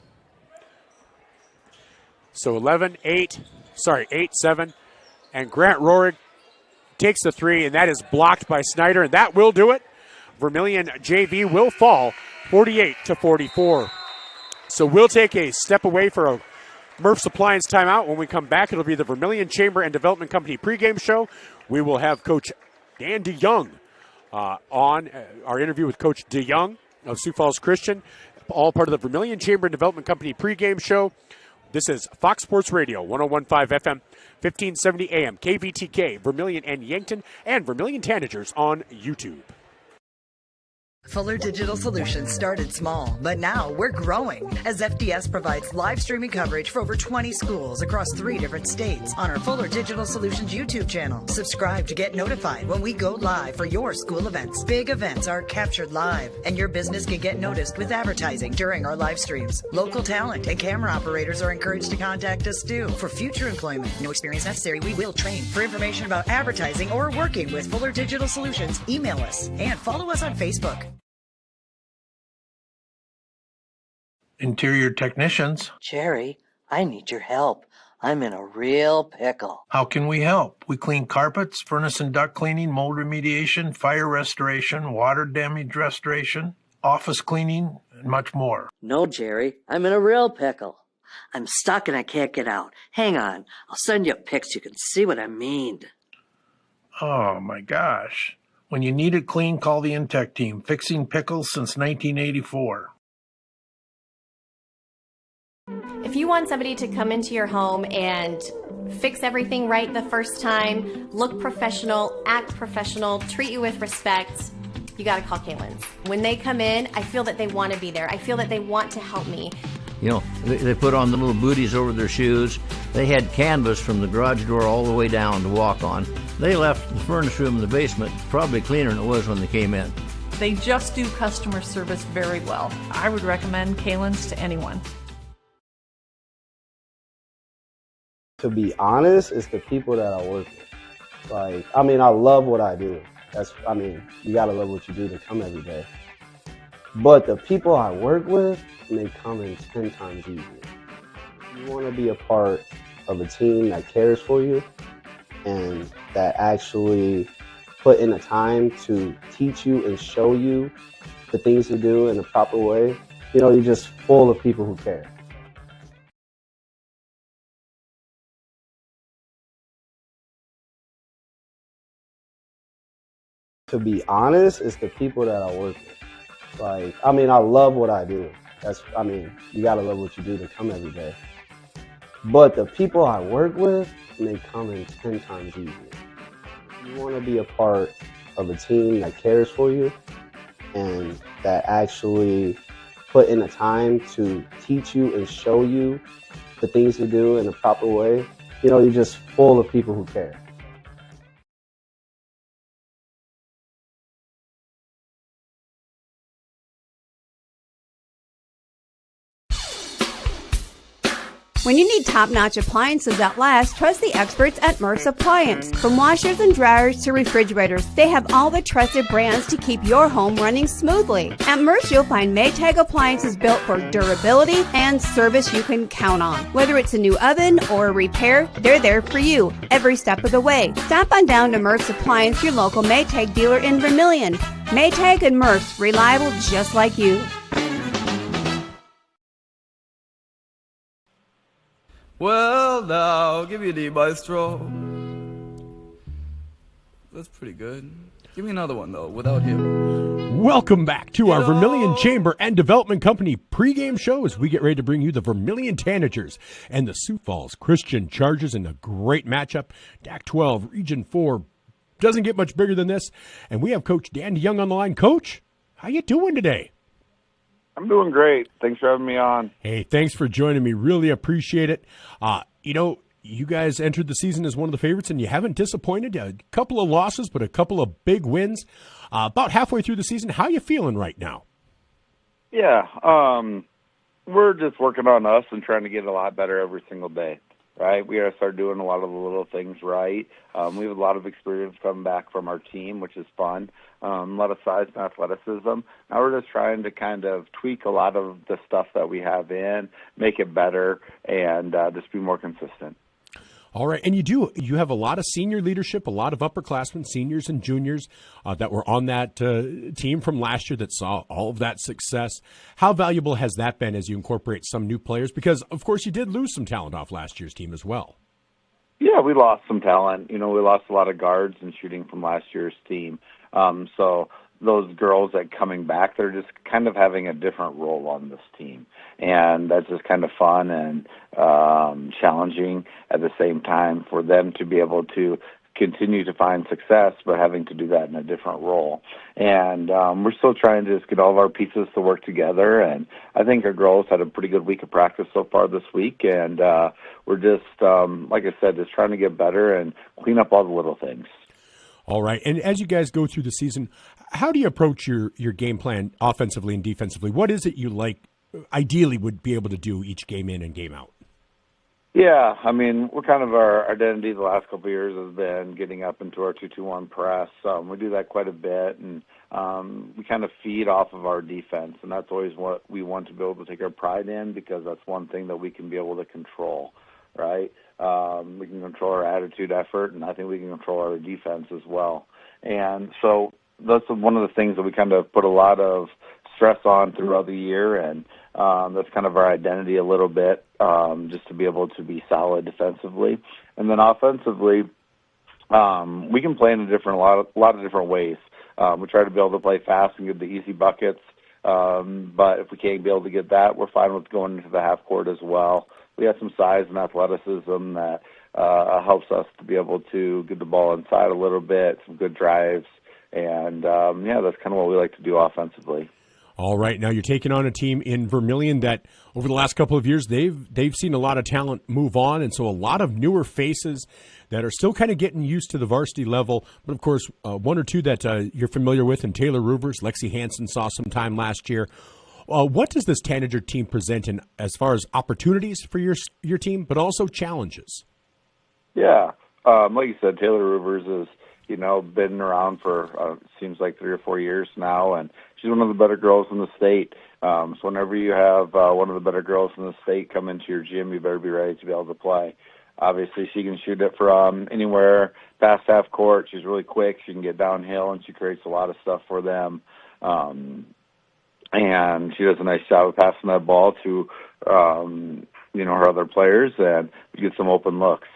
Speaker 1: So 8-7. And Grant Rorik takes the three, and that is blocked by Snyder, and that will do it. Vermillion JV will fall 48-44. So we'll take a step away for a Murph's Appliance timeout. When we come back, it'll be the Vermillion Chamber and Development Company pregame show. We will have Coach Dan DeYoung on our interview with Coach DeYoung of Sioux Falls Christian, all part of the Vermillion Chamber and Development Company pregame show. This is Fox Sports Radio, 101.5 FM, 1570 AM, KVTK, Vermillion and Yankton, and Vermillion Tanagers on YouTube.
Speaker 9: Fuller Digital Solutions started small, but now we're growing as FDS provides live streaming coverage for over 20 schools across 3 different states on our Fuller Digital Solutions YouTube channel. Subscribe to get notified when we go live for your school events. Big events are captured live, and your business can get noticed with advertising during our live streams. Local talent and camera operators are encouraged to contact us too. For future employment, no experience necessary, we will train. For information about advertising or working with Fuller Digital Solutions, email us and follow us on Facebook.
Speaker 10: Interior technicians.
Speaker 11: Jerry, I need your help. I'm in a real pickle.
Speaker 10: How can we help? We clean carpets, furnace and duct cleaning, mold remediation, fire restoration, water damage restoration, office cleaning, and much more.
Speaker 11: No, Jerry, I'm in a real pickle. I'm stuck and I can't get out. Hang on, I'll send you pics. You can see what I mean.
Speaker 10: Oh, my gosh. When you need it clean, call the Intech team. Fixing pickles since 1984.
Speaker 12: If you want somebody to come into your home and fix everything right the first time, look professional, act professional, treat you with respect, you got to call Kaylin's. When they come in, I feel that they want to be there. I feel that they want to help me.
Speaker 13: You know, they put on the little booties over their shoes. They had canvas from the garage door all the way down to walk on. They left the furnace room in the basement probably cleaner than it was when they came in.
Speaker 14: They just do customer service very well. I would recommend Kaylin's to anyone. To be honest, it's the people that I work with. Like, I mean, I love what I do. You gotta love what you do to come every day. But the people I work with make coming 10 times easier. You want to be a part of a team that cares for you and that actually put in the time to teach you and show you the things to do in a proper way. You know, you're just full of people who care. To be honest, it's the people that I work with. Like, I mean, I love what I do. You gotta love what you do to come every day. But the people I work with make coming 10 times easier. You want to be a part of a team that cares for you and that actually put in the time to teach you and show you the things to do in a proper way. You know, you're just full of people who care.
Speaker 7: When you need top-notch appliances that last, trust the experts at Murph's Appliance. From washers and dryers to refrigerators, they have all the trusted brands to keep your home running smoothly. At Murph's, you'll find Maytag appliances built for durability and service you can count on. Whether it's a new oven or a repair, they're there for you every step of the way. Stop on down to Murph's Appliance, your local Maytag dealer in Vermillion. Maytag and Murph's, reliable just like you.
Speaker 15: Well, now, give me a D, maestro. That's pretty good. Give me another one, though, without him.
Speaker 1: Welcome back to our Vermillion Chamber and Development Company pregame show as we get ready to bring you the Vermillion Tanagers and the Sioux Falls Christian Chargers in a great matchup. DAC 12, Region 4. Doesn't get much bigger than this. And we have Coach Dan Young on the line. Coach, how you doing today?
Speaker 16: I'm doing great. Thanks for having me on.
Speaker 1: Hey, thanks for joining me. Really appreciate it. You guys entered the season as one of the favorites, and you haven't disappointed. A couple of losses, but a couple of big wins. About halfway through the season, how are you feeling right now?
Speaker 16: Yeah, we're just working on us and trying to get a lot better every single day, right? We got to start doing a lot of the little things right. We have a lot of experience coming back from our team, which is fun. A lot of size and athleticism. Now we're just trying to kind of tweak a lot of the stuff that we have in, make it better, and just be more consistent.
Speaker 1: All right, and you have a lot of senior leadership, a lot of upperclassmen, seniors and juniors that were on that team from last year that saw all of that success. How valuable has that been as you incorporate some new players? Because, of course, you did lose some talent off last year's team as well.
Speaker 16: Yeah, we lost some talent. We lost a lot of guards and shooting from last year's team. So those girls that coming back, they're just kind of having a different role on this team. And that's just kind of fun and challenging at the same time for them to be able to continue to find success, but having to do that in a different role. And we're still trying to just get all of our pieces to work together. And I think our girls had a pretty good week of practice so far this week. And we're just, like I said, just trying to get better and clean up all the little things.
Speaker 1: All right. And as you guys go through the season, how do you approach your game plan offensively and defensively? What is it you ideally would be able to do each game in and game out?
Speaker 16: Yeah, we're kind of our identity the last couple of years has been getting up into our 2-2-1 press. We do that quite a bit, and we kind of feed off of our defense, and that's always what we want to be able to take our pride in because that's one thing that we can be able to control, right? We can control our attitude, effort, and I think we can control our defense as well. And so that's one of the things that we kind of put a lot of stress on throughout the year, and that's kind of our identity a little bit, just to be able to be solid defensively. And then offensively, we can play in a lot of different ways. We try to be able to play fast and get the easy buckets, but if we can't be able to get that, we're fine with going into the half court as well. We have some size and athleticism that helps us to be able to get the ball inside a little bit, some good drives, and that's kind of what we like to do offensively.
Speaker 1: All right, now you're taking on a team in Vermillion that over the last couple of years they've seen a lot of talent move on, and so a lot of newer faces that are still kind of getting used to the varsity level. But of course, one or two that you're familiar with, and Taylor Ruvers, Lexi Hansen saw some time last year. What does this Tanager team present in as far as opportunities for your team, but also challenges?
Speaker 16: Yeah. Like you said, Taylor Rivers is, been around for, seems like 3 or 4 years now, and she's one of the better girls in the state. So whenever you have one of the better girls in the state come into your gym, you better be ready to be able to play. Obviously, she can shoot it from anywhere past half court. She's really quick. She can get downhill, and she creates a lot of stuff for them. And she does a nice job of passing that ball to, her other players, and you get some open looks.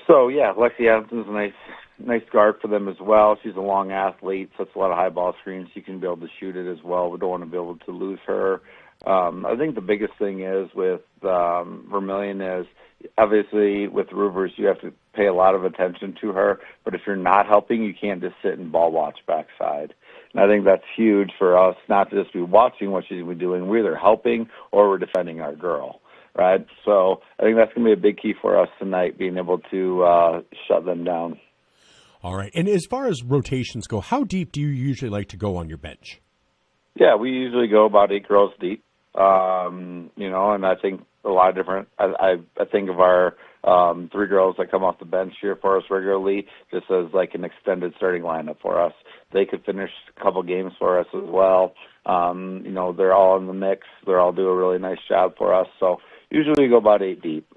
Speaker 16: So, yeah, Lexi Adamson's a nice guard for them as well. She's a long athlete, sets a lot of high ball screens. She can be able to shoot it as well. We don't want to be able to lose her. I think the biggest thing is with Vermillion is, obviously, with Rivers, you have to pay a lot of attention to her. But if you're not helping, you can't just sit and ball watch backside. And I think that's huge for us, not to just be watching what she's doing. We're either helping or we're defending our girl, right? So I think that's going to be a big key for us tonight, being able to shut them down.
Speaker 1: All right. And as far as rotations go, how deep do you usually like to go on your bench?
Speaker 16: Yeah, we usually go about 8 girls deep. And I think a lot of different. I think of our 3 girls that come off the bench here for us regularly, just as like an extended starting lineup for us. They could finish a couple games for us as well. They're all in the mix. They're all do a really nice job for us. So usually we go about 8 deep.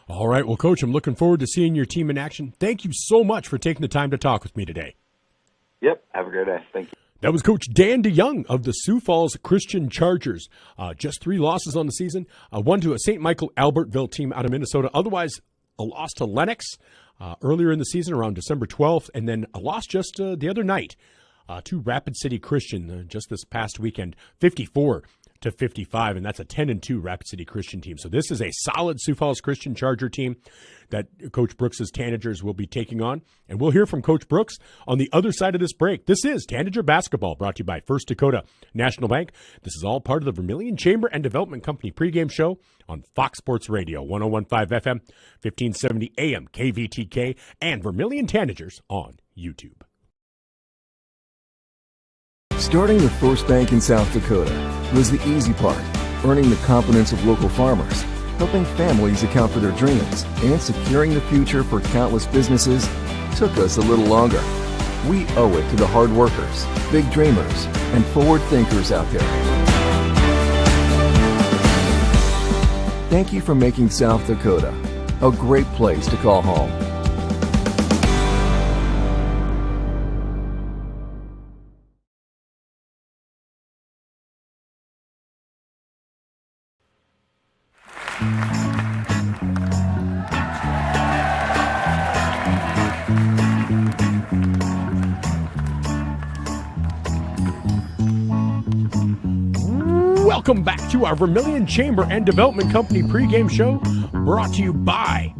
Speaker 1: All right. Well, Coach, I'm looking forward to seeing your team in action. Thank you so much for taking the time to talk with me today.
Speaker 16: Yep. Have a great day. Thank you.
Speaker 1: That was Coach Dan DeYoung of the Sioux Falls Christian Chargers. Just 3 losses on the season. One to a St. Michael Albertville team out of Minnesota. Otherwise, a loss to Lennox earlier in the season around December 12th. And then a loss just the other night to Rapid City Christian just this past weekend, 54-55. And that's a 10-2 Rapid City Christian team. So this is a solid Sioux Falls Christian Charger team that Coach Brooks' Tanagers will be taking on. And we'll hear from Coach Brooks on the other side of this break. This is Tanager Basketball, brought to you by First Dakota National Bank. This is all part of the Vermillion Chamber and Development Company pregame show on Fox Sports Radio, 101.5 FM, 1570 AM, KVTK, and Vermillion Tanagers on YouTube.
Speaker 17: Starting the first bank in South Dakota was the easy part, earning the confidence of local farmers, helping families account for their dreams, and securing the future for countless businesses took us a little longer. We owe it to the hard workers, big dreamers, and forward thinkers out there. Thank you for making South Dakota a great place to call home.
Speaker 1: Welcome back to our Vermillion Chamber and Development Company pregame show, brought to you by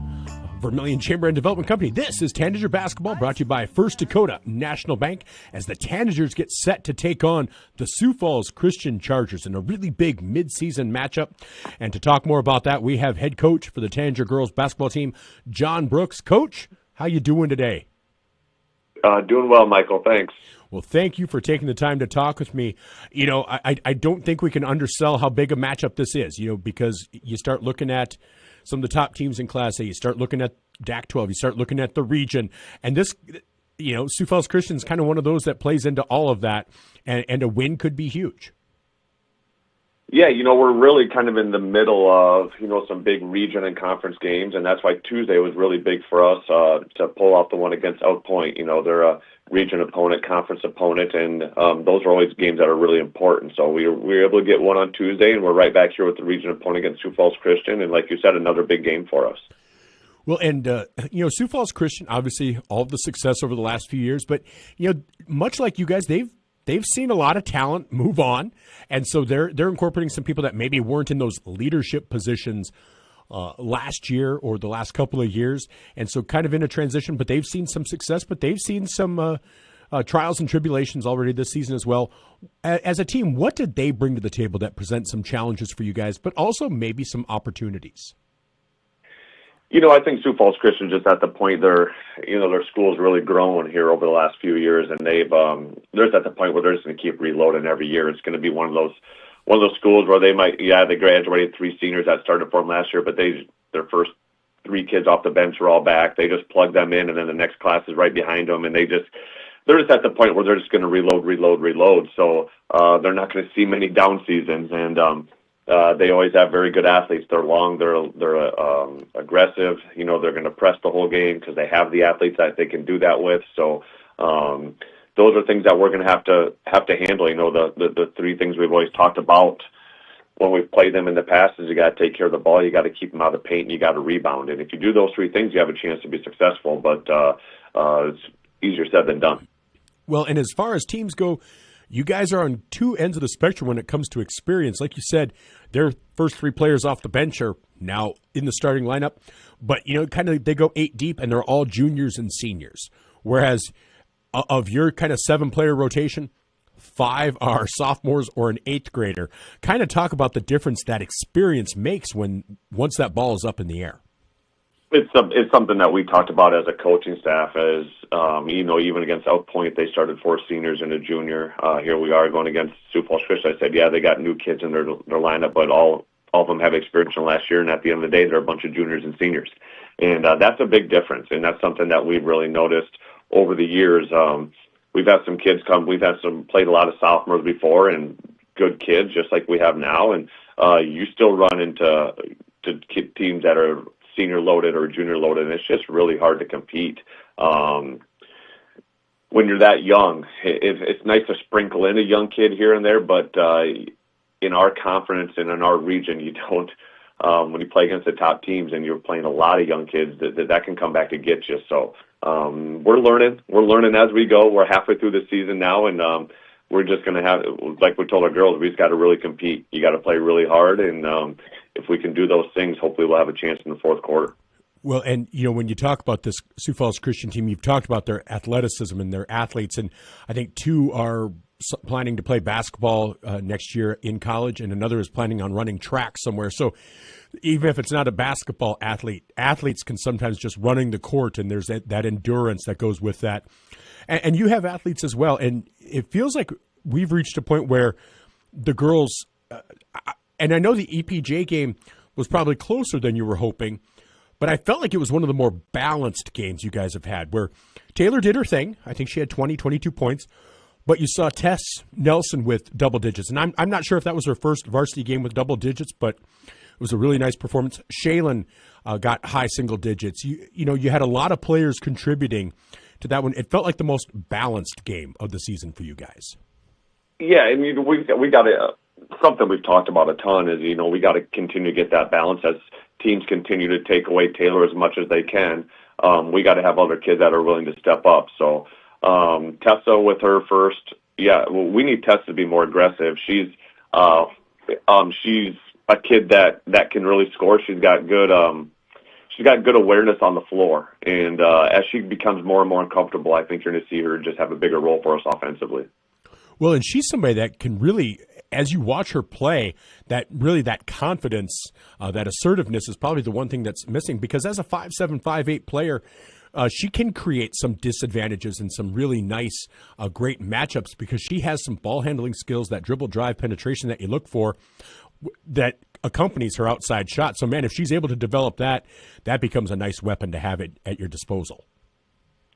Speaker 1: Vermillion Chamber and Development Company. This is Tanager Basketball, brought to you by First Dakota National Bank, as the Tanagers get set to take on the Sioux Falls Christian Chargers in a really big midseason matchup. And to talk more about that, we have head coach for the Tanager girls basketball team, John Brooks. Coach, how you doing today?
Speaker 18: Doing well, Michael. Thanks.
Speaker 1: Well, thank you for taking the time to talk with me. I don't think we can undersell how big a matchup this is, because you start looking at some of the top teams in Class A. You start looking at DAC 12. You start looking at the region. And this, Sioux Falls Christian is kind of one of those that plays into all of that, and a win could be huge.
Speaker 18: Yeah, we're really kind of in the middle of, some big region and conference games, and that's why Tuesday was really big for us to pull out the one against Outpoint. They're a region opponent, conference opponent, and those are always games that are really important. So we were able to get one on Tuesday, and we're right back here with the region opponent against Sioux Falls Christian, and like you said, another big game for us.
Speaker 1: Well, and, Sioux Falls Christian, obviously all of the success over the last few years, but, much like you guys, they've seen a lot of talent move on, and so they're incorporating some people that maybe weren't in those leadership positions last year or the last couple of years, and so kind of in a transition, but they've seen some success, but they've seen some trials and tribulations already this season as well. As a team, what did they bring to the table that presents some challenges for you guys, but also maybe some opportunities?
Speaker 18: I think Sioux Falls Christian just at the point their school's really grown here over the last few years, and they're just at the point where they're just going to keep reloading every year. It's going to be one of those schools where they graduated 3 seniors that started for them last year, but their first 3 kids off the bench are all back. They just plug them in, and then the next class is right behind them, and they're just at the point where they're just going to reload. So they're not going to see many down seasons, and they always have very good athletes. They're long, they're aggressive. You know, they're going to press the whole game because they have the athletes that they can do that with. So those are things that we're going to have to handle. You know, the 3 things we've always talked about when we've played them in the past is you got to take care of the ball, you got to keep them out of the paint, and you got to rebound. And if you do those 3 things, you have a chance to be successful. But it's easier said than done.
Speaker 1: Well, and as far as teams go, you guys are on 2 ends of the spectrum when it comes to experience. Like you said, their first 3 players off the bench are now in the starting lineup. But, you know, kind of they go 8 deep, and they're all juniors and seniors. Whereas of your kind of 7-player rotation, 5 are sophomores or an 8th grader. Kind of talk about the difference that experience makes once that ball is up in the air.
Speaker 18: It's something that we talked about as a coaching staff. As you know, even against South Point, they started 4 seniors and a junior. Here we are going against Sioux Falls Christian. I said, yeah, they got new kids in their lineup, but all of them have experience from last year. And at the end of the day, they're a bunch of juniors and seniors, and that's a big difference. And that's something that we've really noticed over the years. We've had some kids come. We've had some played a lot of sophomores before, and good kids, just like we have now. And you still run into teams that are senior loaded or junior loaded, and it's just really hard to compete. When you're that young, it's nice to sprinkle in a young kid here and there, but in our conference and in our region, you don't. When you play against the top teams and you're playing a lot of young kids, that can come back to get you. So we're learning as we go. We're halfway through the season now, and we're just going to have, like we told our girls, we just got to really compete. You got to play really hard, and if we can do those things, hopefully we'll have a chance in the 4th quarter.
Speaker 1: Well, and, you know, when you talk about this Sioux Falls Christian team, you've talked about their athleticism and their athletes, and I think 2 are planning to play basketball next year in college, and another is planning on running track somewhere. So even if it's not a basketball athlete, athletes can sometimes just running the court, and there's that endurance that goes with that. And you have athletes as well, and it feels like we've reached a point where the girls and I know the EPJ game was probably closer than you were hoping, but I felt like it was one of the more balanced games you guys have had, where Taylor did her thing. I think she had 22 points, but you saw Tess Nelson with double digits. And I'm not sure if that was her first varsity game with double digits, but it was a really nice performance. Shaylin got high single digits. You know, you had a lot of players contributing to that one. It felt like the most balanced game of the season for you guys.
Speaker 18: Yeah, I mean, we got to something we've talked about a ton is, you know, we got to continue to get that balance as teams continue to take away Taylor as much as they can. We got to have other kids that are willing to step up. So Tessa with her first, we need Tessa to be more aggressive. She's a kid that can really score. She's got good awareness on the floor, and as she becomes more and more uncomfortable, I think you're going to see her just have a bigger role for us offensively.
Speaker 1: Well, and she's somebody that can really, as you watch her play, that confidence, that assertiveness is probably the one thing that's missing, because as a 5'7", 5'8" player, she can create some disadvantages and some really nice, great matchups, because she has some ball handling skills, that dribble drive penetration that you look for, that accompanies her outside shot. So, man, if she's able to develop that becomes a nice weapon to have at your disposal.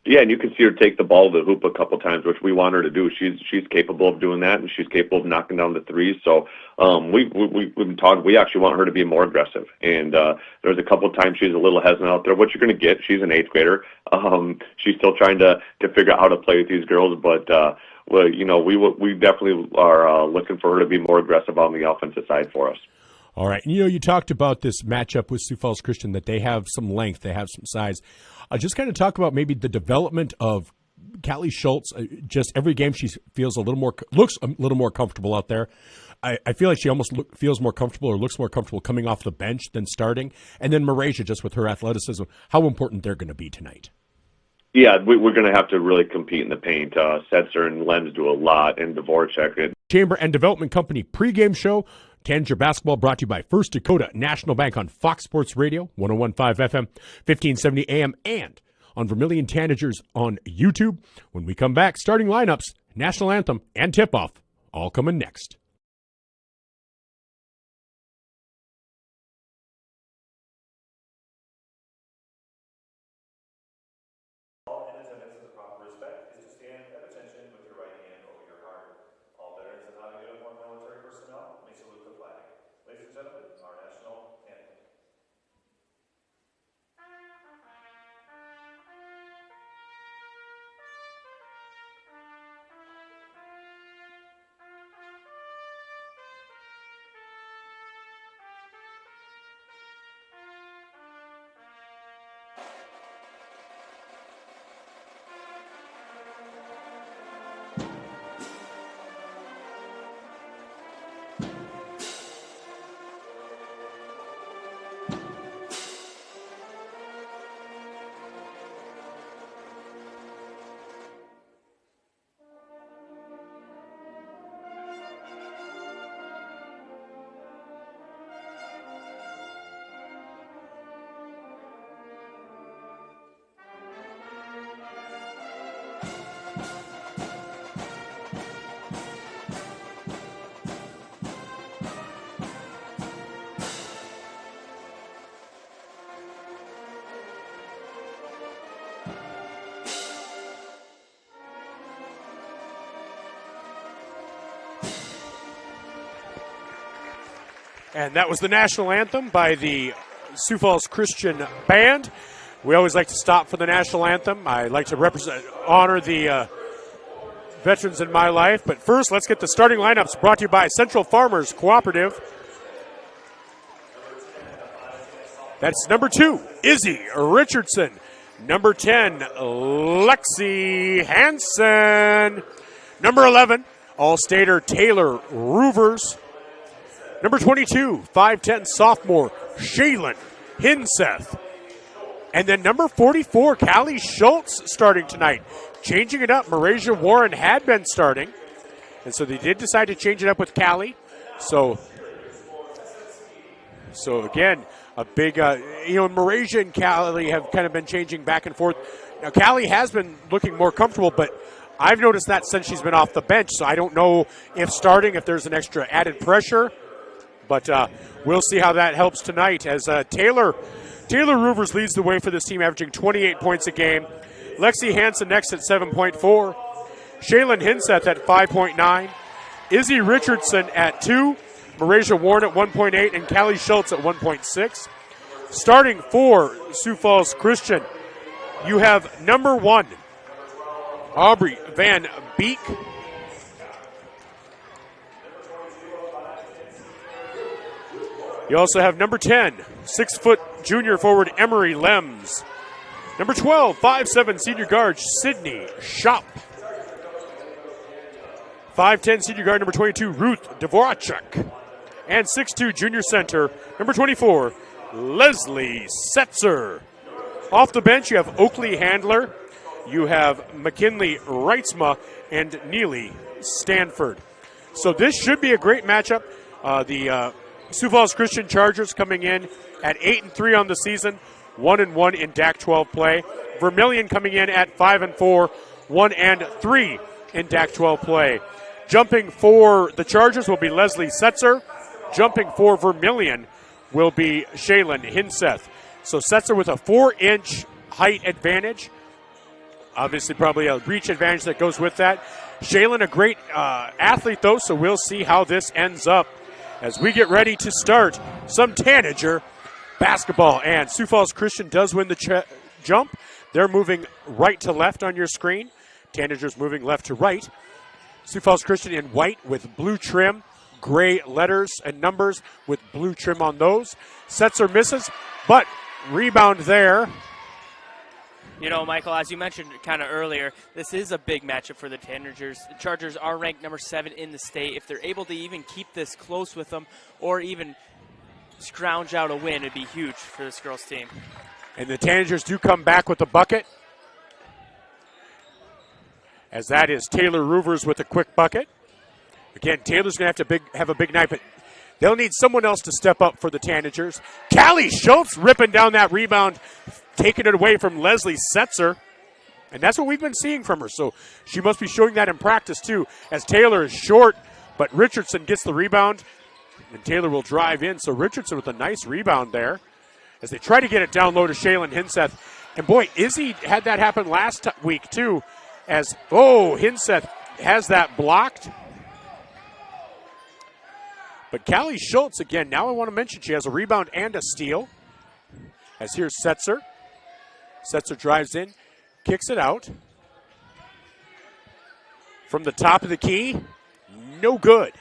Speaker 18: Yeah, and you can see her take the ball to the hoop a couple times, which we want her to do. She's capable of doing that, and she's capable of knocking down the threes. So we've been talking. We actually want her to be more aggressive. And there's a couple of times she's a little hesitant out there. What you're going to get, she's an 8th grader. She's still trying to figure out how to play with these girls. But well, you know, we definitely are looking for her to be more aggressive on the offensive side for us.
Speaker 1: All right. And, you know, you talked about this matchup with Sioux Falls Christian, that they have some length, they have some size. Just kind of talk about maybe the development of Callie Schultz. Just every game she looks a little more comfortable out there. I feel like she almost feels more comfortable or looks more comfortable coming off the bench than starting. And then Marasia, just with her athleticism, how important they're going to be tonight.
Speaker 18: Yeah, we're going to have to really compete in the paint. Setzer and Lenz do a lot, and Dvorak.
Speaker 1: Chamber and Development Company pregame show. Tanager basketball brought to you by First Dakota National Bank on Fox Sports Radio, 101.5 FM, 1570 AM, and on Vermillion Tanagers on YouTube. When we come back, starting lineups, national anthem, and tip-off, all coming next. And that was the national anthem by the Sioux Falls Christian Band. We always like to stop for the national anthem. I like to honor the veterans in my life. But first, let's get the starting lineups brought to you by Central Farmers Cooperative. That's number 2, Izzy Richardson. Number 10, Lexi Hansen. Number 11, All-Stater Taylor Roovers. Number 22, 5'10 sophomore, Shaylin Hinseth. And then number 44, Callie Schultz starting tonight. Changing it up, Marasia Warren had been starting. And so they did decide to change it up with Callie. So again, a big, Marasia and Callie have kind of been changing back and forth. Now, Callie has been looking more comfortable, but I've noticed that since she's been off the bench. So I don't know if there's an extra added pressure. But we'll see how that helps tonight as Taylor Roovers leads the way for this team, averaging 28 points a game. Lexi Hansen next at 7.4. Shaylin Hinseth at 5.9. Izzy Richardson at 2. Marasia Warren at 1.8. And Callie Schultz at 1.6. Starting for Sioux Falls Christian, you have number 1, Aubrey Van Beek. You also have number 10, 6-foot junior forward Emery Lems. Number 12, 5'7 senior guard Sydney Shop. 5'10 senior guard number 22, Ruth Dvorachuk. And 6'2 junior center, number 24, Leslie Setzer. Off the bench, you have Oakley Handler. You have McKinley Reitzma and Neely Stanford. So this should be a great matchup. The Sioux Falls Christian Chargers coming in at 8-3 on the season, 1-1 in DAC 12 play. Vermillion coming in at 5-4, 1-3 in DAC 12 play. Jumping for the Chargers will be Leslie Setzer. Jumping for Vermillion will be Shaylin Hinseth. So Setzer with a 4-inch height advantage. Obviously probably a reach advantage that goes with that. Shaylin, a great athlete though, so we'll see how this ends up as we get ready to start some Tanager basketball. And Sioux Falls Christian does win the jump. They're moving right to left on your screen. Tanager's moving left to right. Sioux Falls Christian in white with blue trim, gray letters and numbers with blue trim on those. Setzer misses, but rebound there.
Speaker 3: You know, Michael, as you mentioned kind of earlier, this is a big matchup for the Tanagers. The Chargers are ranked number 7 in the state. If they're able to even keep this close with them or even scrounge out a win, it'd be huge for this girls' team.
Speaker 1: And the Tanagers do come back with a bucket, as that is Taylor Roovers with a quick bucket. Again, Taylor's going to have a big night, but they'll need someone else to step up for the Tanagers. Callie Schultz ripping down that rebound, taking it away from Leslie Setzer. And that's what we've been seeing from her. So she must be showing that in practice too, as Taylor is short, but Richardson gets the rebound, and Taylor will drive in. So Richardson with a nice rebound there as they try to get it down low to Shaylin Hinseth. And boy, Izzy had that happen last week too, as, Hinseth has that blocked. But Callie Schultz, again, now I want to mention she has a rebound and a steal. As here's Setzer. Setzer drives in, kicks it out. From the top of the key, no good.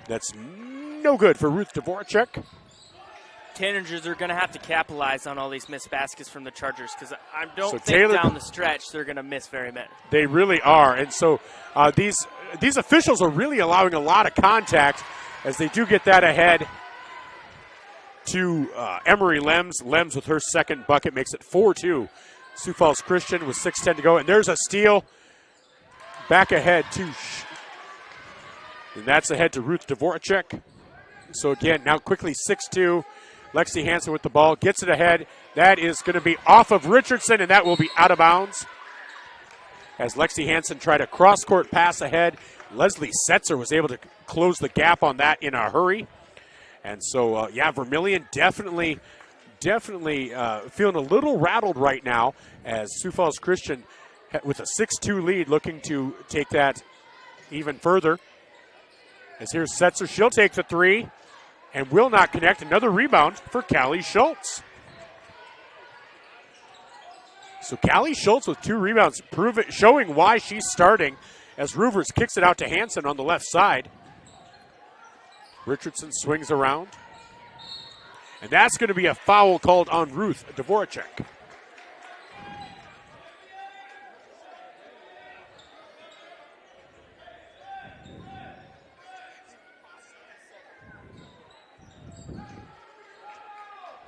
Speaker 1: That's no good for Ruth Dvorachuk.
Speaker 3: Tanagers are going to have to capitalize on all these missed baskets from the Chargers because I don't think down the stretch they're going to miss very many.
Speaker 1: They really are. And so these officials are really allowing a lot of contact as they do get that ahead to Emery Lems. Lems with her second bucket makes it 4-2. Sioux Falls Christian with 6:10 to go. And there's a steal back ahead to and that's ahead to Ruth Dvorachuk. So again, now quickly 6-2. Lexi Hansen with the ball, gets it ahead. That is going to be off of Richardson, and that will be out of bounds. As Lexi Hansen tried a cross-court pass ahead, Leslie Setzer was able to close the gap on that in a hurry. And so, Vermillion definitely feeling a little rattled right now as Sioux Falls Christian with a 6-2 lead looking to take that even further. As here's Setzer, she'll take the three. and will not connect. Another rebound for Callie Schultz. So Callie Schultz with 2 rebounds, showing why she's starting as Roovers kicks it out to Hansen on the left side. Richardson swings around. And that's going to be a foul called on Ruth Dvoracek.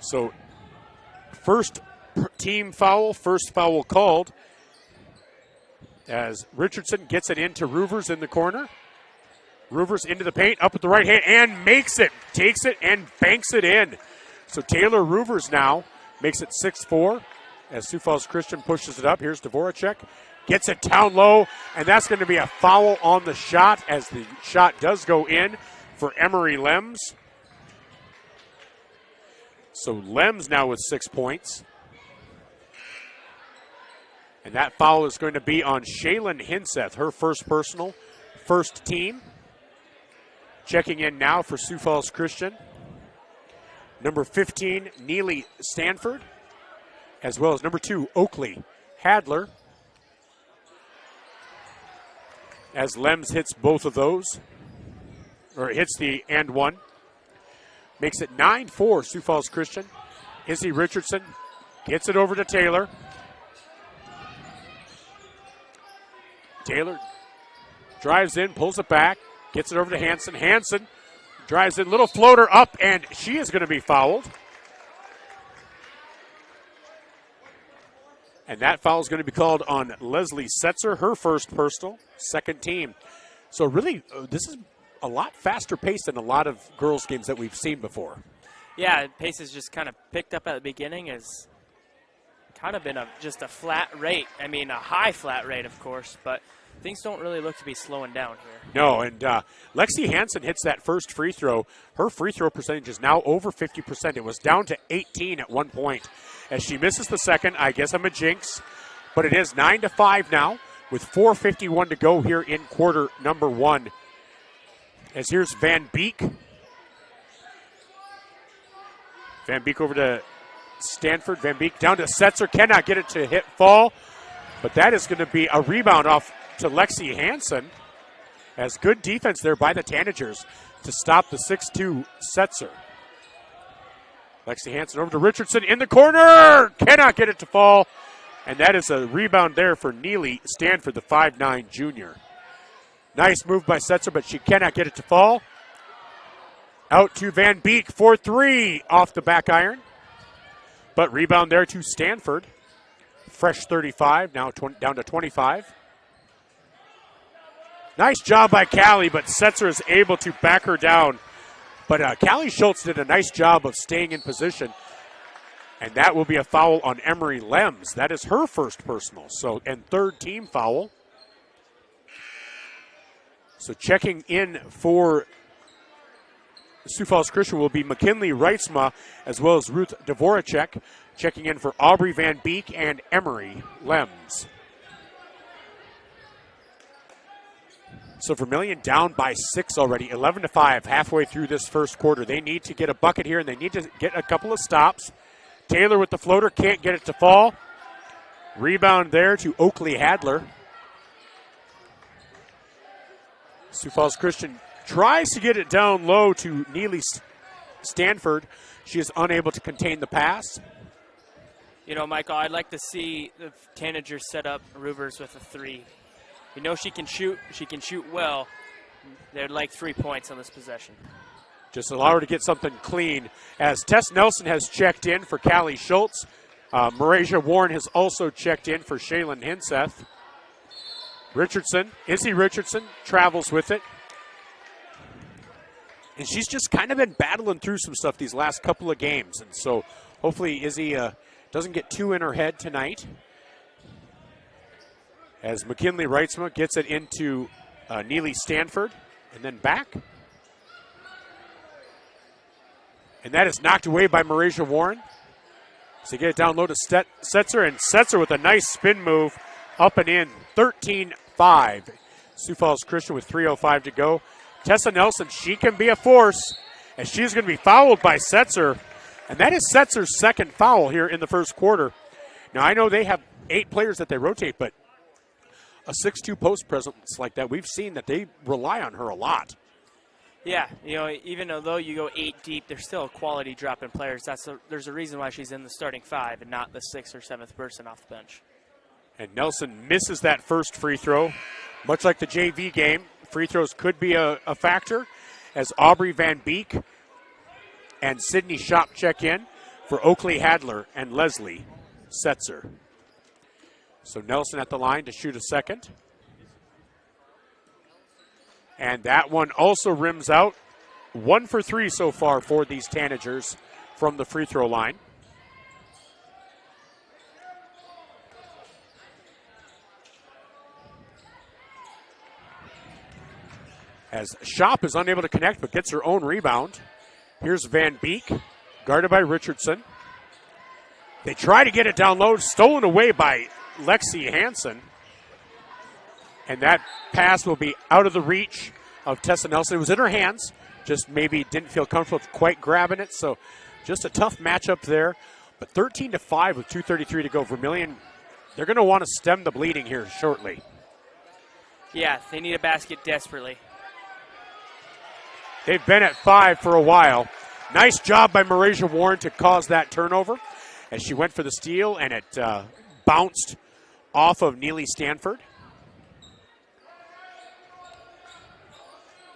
Speaker 1: So first team foul, first foul called as Richardson gets it into Roovers in the corner. Roovers into the paint, up at the right hand, and makes it. Takes it and banks it in. So Taylor Roovers now makes it 6-4 as Sioux Falls Christian pushes it up. Here's Dvoracek. Gets it down low, and that's going to be a foul on the shot as the shot does go in for Emery Lems. So Lems now with 6 points. And that foul is going to be on Shaylin Hinseth, her first personal, first team. Checking in now for Sioux Falls Christian. Number 15, Neely Stanford, as well as number 2, Oakley Hadler. As Lems hits both of those, or hits the and one. Makes it 9-4 Sioux Falls Christian. Izzy Richardson gets it over to Taylor. Taylor drives in, pulls it back, gets it over to Hansen. Hansen drives in, little floater up, and she is going to be fouled. And that foul is going to be called on Leslie Setzer, her first personal, second team. So really, this is a lot faster pace than a lot of girls' games that we've seen before.
Speaker 3: Yeah, pace has just kind of picked up at the beginning. Has kind of been just a flat rate. I mean, a high flat rate, of course, but things don't really look to be slowing down here.
Speaker 1: No, and Lexi Hansen hits that first free throw. Her free throw percentage is now over 50%. It was down to 18 at one point. As she misses the second, I guess I'm a jinx, but it is 9-5 now with 4:51 to go here in quarter number 1. As here's Van Beek. Van Beek over to Stanford. Van Beek down to Setzer. Cannot get it to hit fall, but that is going to be a rebound off to Lexi Hansen. As good defense there by the Tanagers to stop the 6'2 Setzer. Lexi Hansen over to Richardson in the corner. Cannot get it to fall. And that is a rebound there for Neely Stanford, the 5'9 junior. Nice move by Setzer, but she cannot get it to fall. Out to Van Beek for 3 off the back iron. But rebound there to Stanford. Fresh 35, now down to 25. Nice job by Callie, but Setzer is able to back her down. But Callie Schultz did a nice job of staying in position. And that will be a foul on Emery Lems. That is her first personal. So, and third team foul. So checking in for Sioux Falls Christian will be McKinley Reitzma as well as Ruth Dvoracek. Checking in for Aubrey Van Beek and Emery Lems. So Vermillion down by 6 already, 11-5, halfway through this first quarter. They need to get a bucket here, and they need to get a couple of stops. Taylor with the floater, can't get it to fall. Rebound there to Oakley Hadler. Sioux Falls Christian tries to get it down low to Neely Stanford. She is unable to contain the pass.
Speaker 3: You know, Michael, I'd like to see the Tanagers set up Roovers with a 3. We know she can shoot. She can shoot well. They'd like 3 points on this possession.
Speaker 1: Just allow her to get something clean. As Tess Nelson has checked in for Callie Schultz. Marasia Warren has also checked in for Shaylin Hinseth. Richardson, Izzy Richardson, travels with it. And she's just kind of been battling through some stuff these last couple of games. And so hopefully Izzy doesn't get too in her head tonight. As McKinley Reitzma gets it into Neely Stanford and then back. And that is knocked away by Marasia Warren. So get it down low to Setzer, and Setzer with a nice spin move up and in. 13-5. Sioux Falls Christian with 3:05 to go. Tessa Nelson, she can be a force And she's going to be fouled by Setzer. And that is Setzer's second foul here in the first quarter. Now, I know they have 8 players that they rotate, but a 6'2" post presence like that, we've seen that they rely on her a lot.
Speaker 3: Yeah, even though you go 8 deep, there's still a quality drop in players. There's a reason why she's in the starting 5 and not the 6th or 7th person off the bench.
Speaker 1: And Nelson misses that first free throw. Much like the JV game, free throws could be a factor as Aubrey Van Beek and Sydney Shop check in for Oakley Hadler and Leslie Setzer. So Nelson at the line to shoot a second. And that one also rims out. 1 for 3 so far for these Tanagers from the free throw line. As Shop is unable to connect but gets her own rebound. Here's Van Beek, guarded by Richardson. They try to get it down low, stolen away by Lexi Hansen. And that pass will be out of the reach of Tessa Nelson. It was in her hands, just maybe didn't feel comfortable quite grabbing it. So just a tough matchup there. But 13-5 with 2:33 to go. Vermillion, they're going to want to stem the bleeding here shortly.
Speaker 3: Yeah, they need a basket desperately.
Speaker 1: They've been at 5 for a while. Nice job by Marasia Warren to cause that turnover as she went for the steal, and it bounced off of Neely Stanford.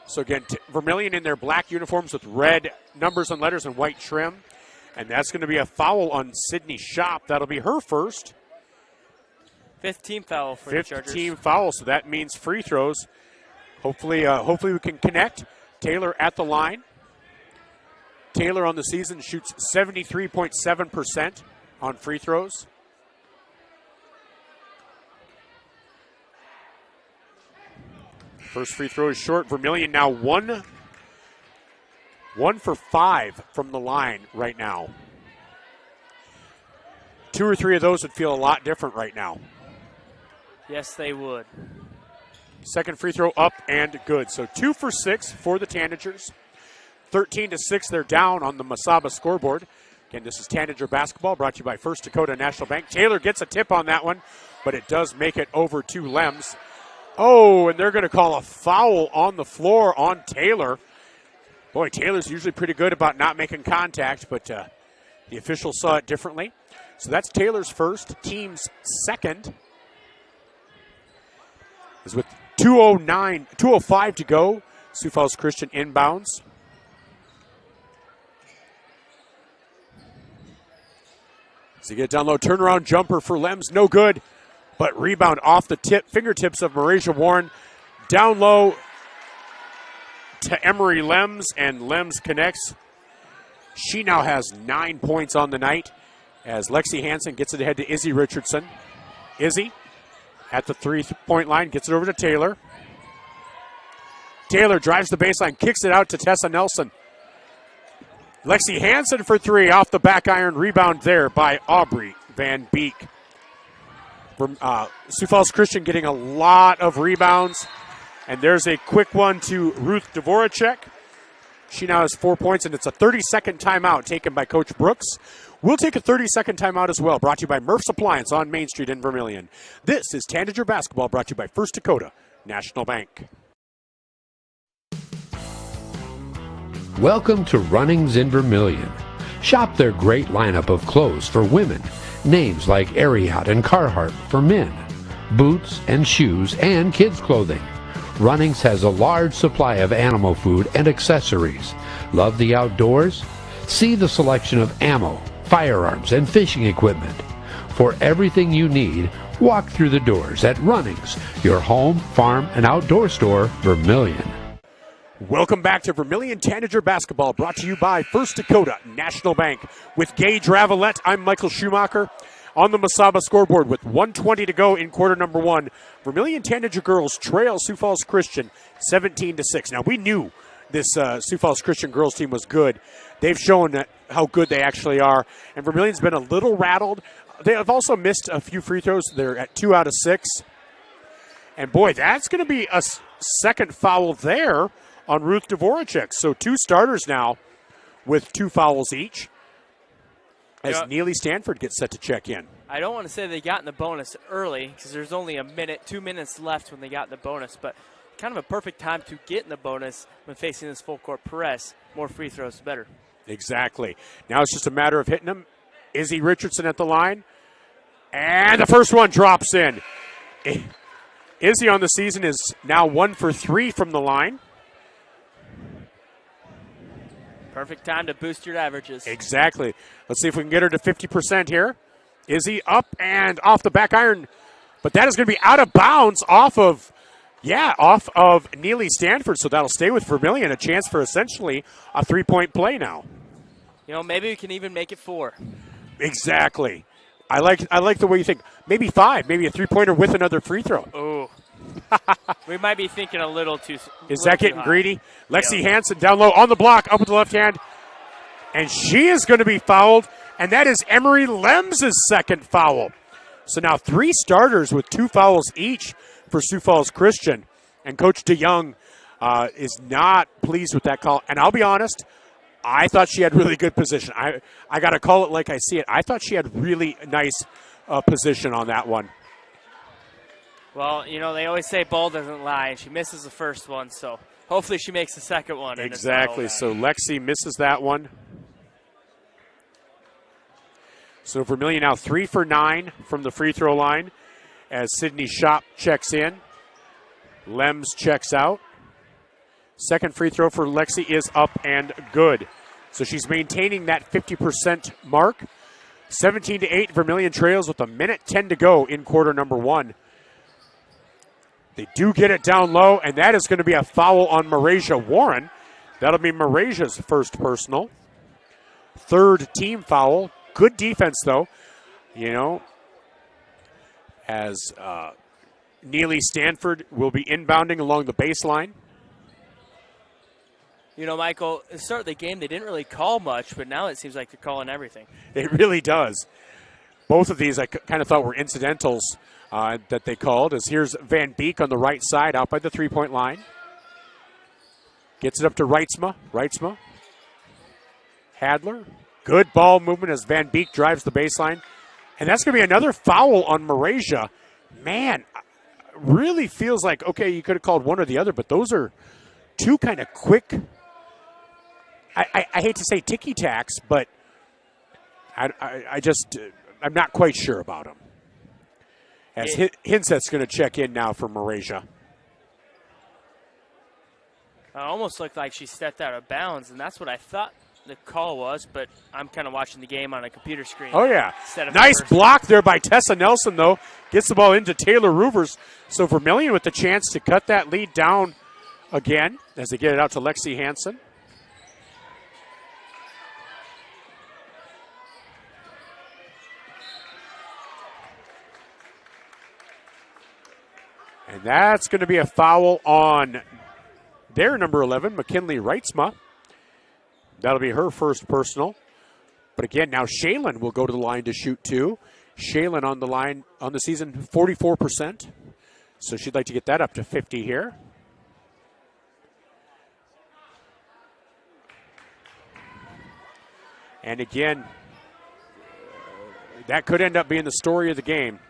Speaker 1: So again, Vermillion in their black uniforms with red numbers and letters and white trim. And that's going to be a foul on Sydney Shop. That'll be her first.
Speaker 3: 5th team foul for the Chargers.
Speaker 1: 5th team foul, so that means free throws. Hopefully we can connect. Taylor at the line. Taylor on the season shoots 73.7% on free throws. First free throw is short. Vermillion now 1 for 5 from the line right now. 2 or 3 of those would feel a lot different right now.
Speaker 3: Yes, they would.
Speaker 1: Second free throw up and good. So 2 for 6 for the Tanagers. 13-6, they're down on the Masaba scoreboard. Again, this is Tanager basketball brought to you by First Dakota National Bank. Taylor gets a tip on that one, but it does make it over to Lems. Oh, and they're going to call a foul on the floor on Taylor. Boy, Taylor's usually pretty good about not making contact, but the officials saw it differently. So that's Taylor's first, team's second. Is with 2:05 to go. Sioux Falls Christian inbounds. So you get down low, turnaround jumper for Lems, no good. But rebound off the fingertips of Marasia Warren. Down low to Emery Lems, and Lems connects. She now has 9 points on the night as Lexi Hansen gets it ahead to Izzy Richardson. Izzy at the 3-point line, gets it over to Taylor. Taylor drives the baseline, kicks it out to Tessa Nelson. Lexi Hansen for 3 off the back iron. Rebound there by Aubrey Van Beek. Sioux Falls Christian getting a lot of rebounds. And there's a quick one to Ruth Dvoracek. She now has 4 points, and it's a 30-second timeout taken by Coach Brooks. We'll take a 30-second timeout as well, brought to you by Murph's Appliance on Main Street in Vermillion. This is Tanager Basketball, brought to you by First Dakota National Bank.
Speaker 19: Welcome to Runnings in Vermillion. Shop their great lineup of clothes for women. Names like Ariat and Carhartt for men. Boots and shoes and kids' clothing. Runnings has a large supply of animal food and accessories. Love the outdoors? See the selection of ammo, firearms, and fishing equipment. For everything you need, walk through the doors at Runnings, your home, farm, and outdoor store, Vermillion.
Speaker 1: Welcome back to Vermillion Tanager Basketball, brought to you by First Dakota National Bank. With Gage Ravellette, I'm Michael Schumacher. On the Masaba scoreboard with 1:20 to go in quarter number 1, Vermillion Tanager girls trail Sioux Falls Christian 17-6. Now, we knew this Sioux Falls Christian girls team was good. They've shown how good they actually are, and Vermillion's been a little rattled. They have also missed a few free throws. They're at 2 out of 6. And, boy, that's going to be a second foul there on Ruth Dvoracek. So 2 starters now with 2 fouls each as
Speaker 3: Yeah.
Speaker 1: Neely Stanford gets set to check in.
Speaker 3: I don't want to say they got in the bonus early because there's only 2 minutes left when they got in the bonus, but kind of a perfect time to get in the bonus when facing this full court press. More free throws, the better.
Speaker 1: Exactly. Now it's just a matter of hitting them. Izzy Richardson at the line. And the first one drops in. Izzy on the season is now 1 for 3 from the line.
Speaker 3: Perfect time to boost your averages.
Speaker 1: Exactly. Let's see if we can get her to 50% here. Izzy up and off the back iron. But that is going to be out of bounds off of Neely Stanford. So that'll stay with Vermillion. A chance for essentially a 3-point play now.
Speaker 3: You know, maybe we can even make it 4.
Speaker 1: Exactly. I like the way you think. Maybe 5. Maybe a 3-pointer with another free throw.
Speaker 3: Oh. We might be thinking a little too.
Speaker 1: Is that getting greedy? Lexi Hansen down low on the block, up with the left hand. And she is going to be fouled. And that is Emery Lems' second foul. So now 3 starters with 2 fouls each for Sioux Falls Christian. And Coach DeYoung is not pleased with that call. And I'll be honest, I thought she had really good position. I got to call it like I see it. I thought she had really nice position on that one.
Speaker 3: Well, you know, they always say ball doesn't lie, and she misses the first one, so hopefully she makes the second one.
Speaker 1: Exactly. So Lexi misses that one. So Vermillion now 3 for 9 from the free throw line as Sydney Shop checks in. Lems checks out. Second free throw for Lexi is up and good. So she's maintaining that 50% mark. 17-8, Vermillion trails with 1:10 to go in quarter number 1. They do get it down low, and that is going to be a foul on Marasia Warren. That'll be Marasia's first personal. 3rd team foul. Good defense, though. You know, as Neely Stanford will be inbounding along the baseline.
Speaker 3: You know, Michael, at the start of the game, they didn't really call much, but now it seems like they're calling everything.
Speaker 1: It really does. Both of these I kind of thought were incidentals that they called. As here's Van Beek on the right side out by the 3-point line. Gets it up to Reitzma. Hadler. Good ball movement as Van Beek drives the baseline. And that's going to be another foul on Marasia. Man, really feels like, okay, you could have called one or the other, but those are 2 kind of quick, I hate to say ticky-tacks, but I'm not quite sure about them. As Hinset's going to check in now for Marasia.
Speaker 3: It almost looked like she stepped out of bounds, and that's what I thought the call was, but I'm kind of watching the game on a computer screen.
Speaker 1: Oh, yeah. Nice block there by Tessa Nelson, though. Gets the ball into Taylor Roovers. So Vermillion with the chance to cut that lead down again as they get it out to Lexi Hansen. And that's going to be a foul on their number 11, McKinley Reitzma. That'll be her first personal. But again, now Shaylin will go to the line to shoot 2. Shaylin on the line on the season, 44%. So she'd like to get that up to 50 here. And again, that could end up being the story of the game.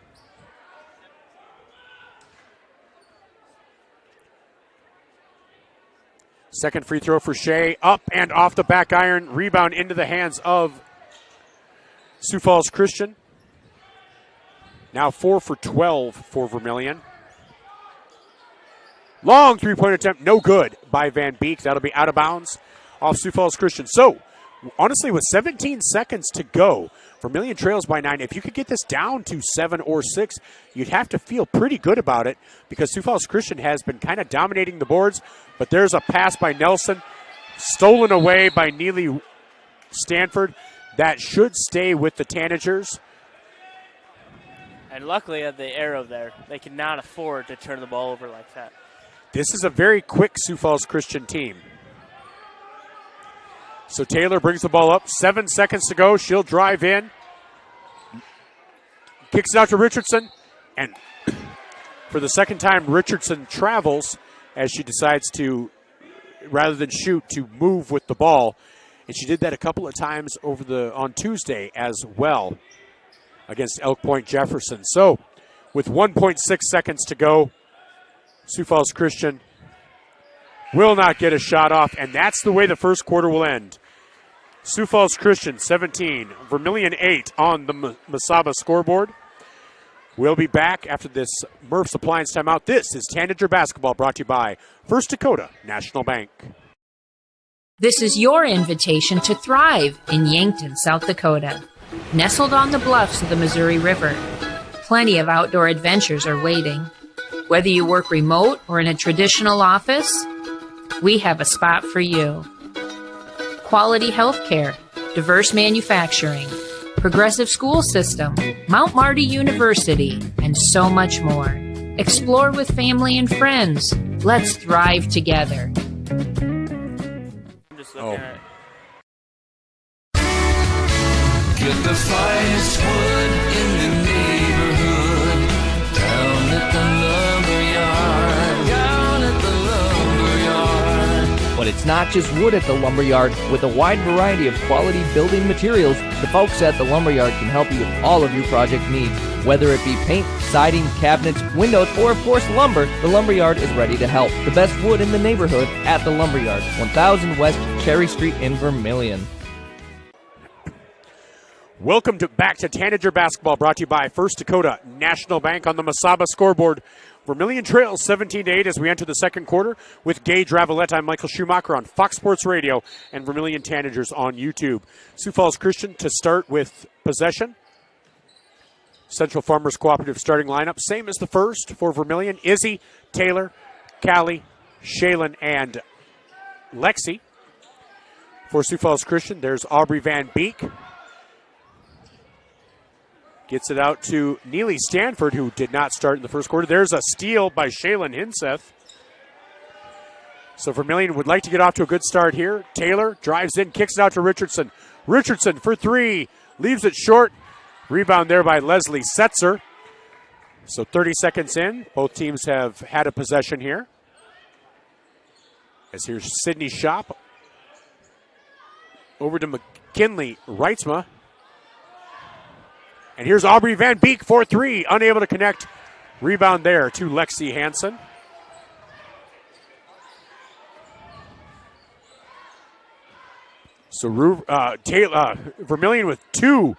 Speaker 1: Second free throw for Shea, up and off the back iron, rebound into the hands of Sioux Falls Christian. Now 4 for 12 for Vermillion. Long 3-point attempt, no good by Van Beek. That'll be out of bounds off Sioux Falls Christian. So, honestly, with 17 seconds to go, Vermillion trails by 9. If you could get this down to 7 or 6, you'd have to feel pretty good about it because Sioux Falls Christian has been kind of dominating the boards. But there's a pass by Nelson, stolen away by Neely Stanford. That should stay with the Tanagers.
Speaker 3: And luckily at the arrow there, they cannot afford to turn the ball over like that.
Speaker 1: This is a very quick Sioux Falls Christian team. So Taylor brings the ball up. 7 seconds to go. She'll drive in. Kicks it out to Richardson. And for the second time, Richardson travels as she decides to, rather than shoot, to move with the ball. And she did that a couple of times on Tuesday as well against Elk Point Jefferson. So with 1.6 seconds to go, Sioux Falls Christian will not get a shot off, and that's the way the first quarter will end. Sioux Falls Christian 17, Vermillion 8 on the Mesaba scoreboard. We'll be back after this Murph's Appliance timeout. This is Tanager Basketball, brought to you by First Dakota National Bank.
Speaker 20: This is your invitation to thrive in Yankton, South Dakota. Nestled on the bluffs of the Missouri River, plenty of outdoor adventures are waiting. Whether you work remote or in a traditional office, we have a spot for you. Quality health care, diverse manufacturing, progressive school system, Mount Marty University, and so much more. Explore with family and friends. Let's thrive together.
Speaker 3: I'm just looking at it.
Speaker 21: Get the finest wood in the neighborhood. Down at the lumberyard. Down at the lumberyard.
Speaker 22: But it's not just wood at the lumberyard. With a wide variety of quality building materials, the folks at the lumberyard can help you with all of your project needs. Whether it be paint, siding, cabinets, windows, or of course lumber, the lumberyard is ready to help. The best wood in the neighborhood at the lumberyard, 1000 West Cherry Street in Vermillion.
Speaker 1: Welcome back to Tanager Basketball, brought to you by First Dakota National Bank on the Mesaba scoreboard. Vermillion trails 17-8 as we enter the second quarter with Gage Ravellette. I'm Michael Schumacher on Fox Sports Radio and Vermillion Tanagers on YouTube. Sioux Falls Christian to start with possession. Central Farmers Cooperative starting lineup, same as the first for Vermillion. Izzy, Taylor, Callie, Shaylin, and Lexi. For Sioux Falls Christian, there's Aubrey Van Beek. Gets it out to Neely Stanford, who did not start in the first quarter. There's a steal by Shaylin Hinseth. So Vermillion would like to get off to a good start here. Taylor drives in, kicks it out to Richardson. Richardson for three, leaves it short. Rebound there by Leslie Setzer. So 30 seconds in, both teams have had a possession here. As here's Sydney Shop. Over to McKinley Reitzma. And here's Aubrey Van Beek for three, unable to connect. Rebound there to Lexi Hansen. So Taylor, Vermillion with two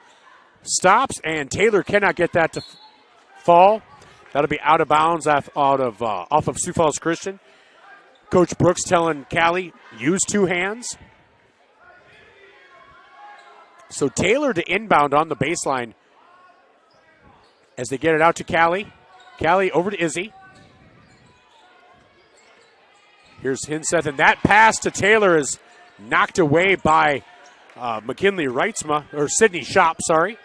Speaker 1: stops, and Taylor cannot get that to fall. That'll be out of bounds off of Sioux Falls Christian. Coach Brooks telling Callie, use two hands. So Taylor to inbound on the baseline as they get it out to Callie. Callie over to Izzy. Here's Hinseth, and that pass to Taylor is knocked away by McKinley Reitzma, or Sydney Shop, sorry.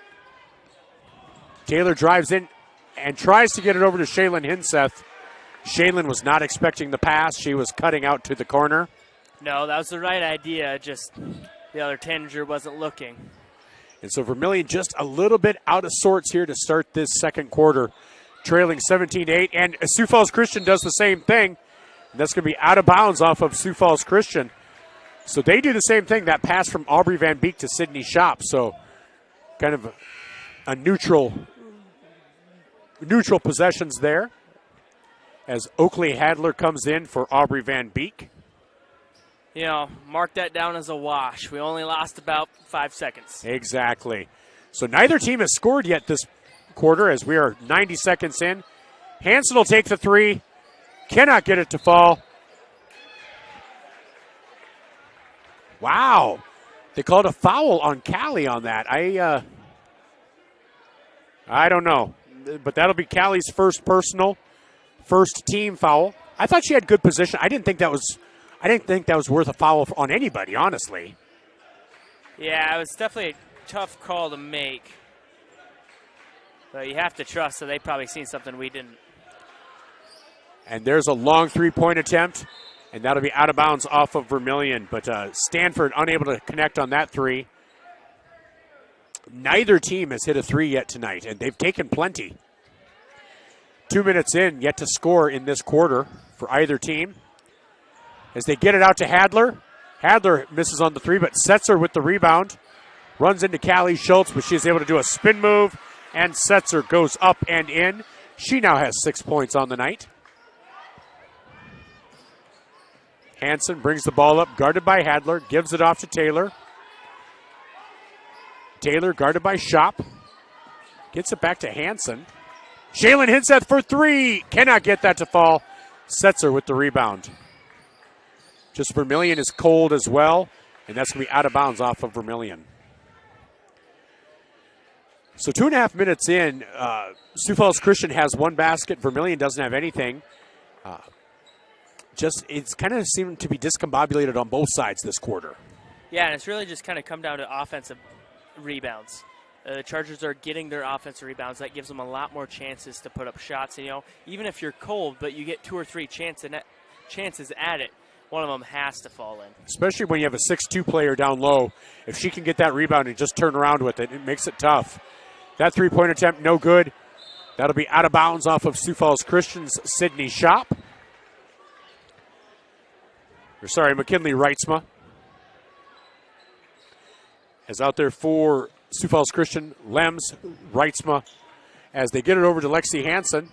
Speaker 1: Taylor drives in and tries to get it over to Shaylin Hinseth. Shaylin was not expecting the pass. She was cutting out to the corner.
Speaker 3: No, that was the right idea, just the other Tanager wasn't looking.
Speaker 1: And so Vermillion just a little bit out of sorts here to start this second quarter, trailing 17-8. And Sioux Falls Christian does the same thing. And that's going to be out of bounds off of Sioux Falls Christian. So they do the same thing, that pass from Aubrey Van Beek to Sydney Shop. So kind of a neutral possessions there as Oakley Hadler comes in for Aubrey Van Beek.
Speaker 3: You know, mark that down as a wash. We only lost about 5 seconds.
Speaker 1: Exactly. So neither team has scored yet this quarter as we are 90 seconds in. Hansen will take the three. Cannot get it to fall. Wow. They called a foul on Callie on that. I don't know. But that'll be Callie's first team foul. I thought she had good position. I didn't think that was worth a foul on anybody, honestly.
Speaker 3: Yeah, it was definitely a tough call to make. But you have to trust that they probably seen something we didn't.
Speaker 1: And there's a long three-point attempt, and that'll be out of bounds off of Vermillion. But Stanford unable to connect on that three. Neither team has hit a three yet tonight, and they've taken plenty. 2 minutes in, yet to score in this quarter for either team. As they get it out to Hadler. Hadler misses on the three, but Setzer with the rebound. Runs into Callie Schultz, but she's able to do a spin move, and Setzer goes up and in. She now has 6 points on the night. Hanson brings the ball up, guarded by Hadler, gives it off to Taylor. Taylor guarded by Shop. Gets it back to Hanson. Shaylin Hinseth for three. Cannot get that to fall. Setzer with the rebound. Just Vermillion is cold as well, and that's going to be out of bounds off of Vermillion. So 2.5 minutes in, Sioux Falls Christian has one basket. Vermillion doesn't have anything. It's kind of seemed to be discombobulated on both sides this quarter.
Speaker 3: Yeah, and it's really just kind of come down to offensive rebounds. The Chargers are getting their offensive rebounds. That gives them a lot more chances to put up shots. And, even if you're cold, but you get 2 or 3 chances at it, one of them has to fall in.
Speaker 1: Especially when you have a 6'2 player down low. If she can get that rebound and just turn around with it, it makes it tough. That three-point attempt, no good. That'll be out of bounds off of Sioux Falls Christian's Sydney Shop. McKinley Reitzma. Is out there for Sioux Falls Christian. Lems, Reitzma, as they get it over to Lexi Hansen.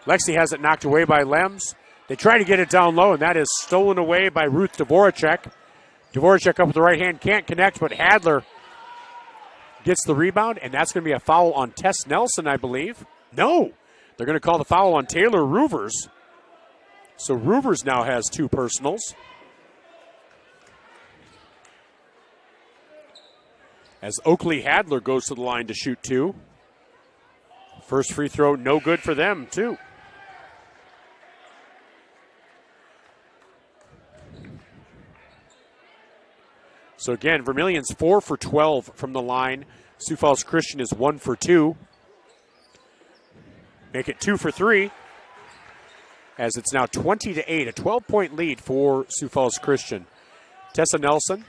Speaker 1: Lexi has it knocked away by Lems. They try to get it down low, and that is stolen away by Ruth Dvoracek. Dvoracek up with the right hand, can't connect, but Hadler gets the rebound, and that's going to be a foul on Tess Nelson, I believe. No, they're going to call the foul on Taylor Roovers. So Roovers now has 2 personals. As Oakley Hadler goes to the line to shoot 2. First free throw, no good for them, too. So again, Vermillion's 4 for 12 from the line. Sioux Falls Christian is 1 for 2. Make it 2 for 3. As it's now 20-8, a 12-point lead for Sioux Falls Christian. Tessa Nelson.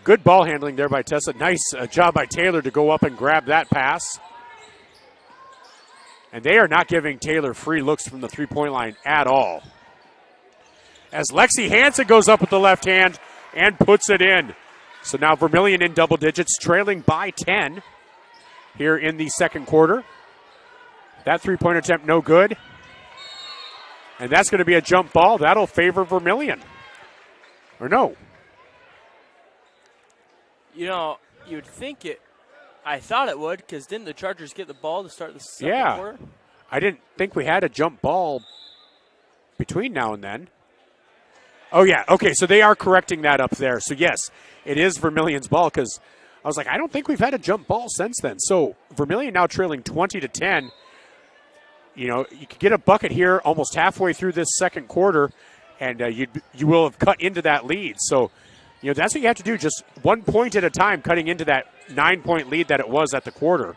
Speaker 1: Good ball handling there by Tessa. Nice job by Taylor to go up and grab that pass. And they are not giving Taylor free looks from the three-point line at all. As Lexi Hansen goes up with the left hand and puts it in. So now Vermillion in double digits, trailing by 10 here in the second quarter. That three-point attempt no good. And that's going to be a jump ball. That'll favor Vermillion. Or no.
Speaker 3: You'd think it. I thought it would, because didn't the Chargers get the ball to start the second quarter?
Speaker 1: I didn't think we had a jump ball between now and then. Oh, yeah. Okay, so they are correcting that up there. So, yes, it is Vermillion's ball, because I was like, I don't think we've had a jump ball since then. So, Vermillion now trailing 20-10. You could get a bucket here almost halfway through this second quarter, and you will have cut into that lead. So, that's what you have to do, just 1 point at a time, cutting into that 9-point lead that it was at the quarter.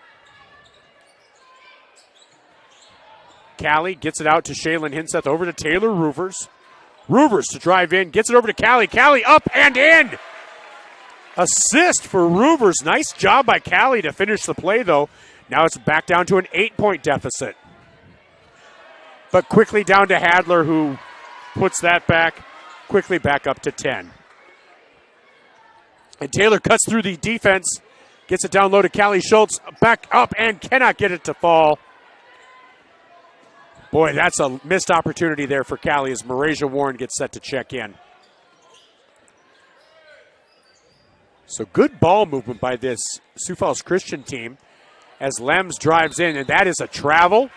Speaker 1: Callie gets it out to Shaylin Hinseth, over to Taylor Roovers. Roovers to drive in, gets it over to Callie. Callie up and in! Assist for Roovers. Nice job by Callie to finish the play, though. Now it's back down to an 8-point deficit. But quickly down to Hadler, who puts that back, quickly back up to 10. And Taylor cuts through the defense, gets it down low to Callie Schultz, back up and cannot get it to fall. Boy, that's a missed opportunity there for Callie as Marasia Warren gets set to check in. So good ball movement by this Sioux Falls Christian team as Lems drives in, and that is a travel.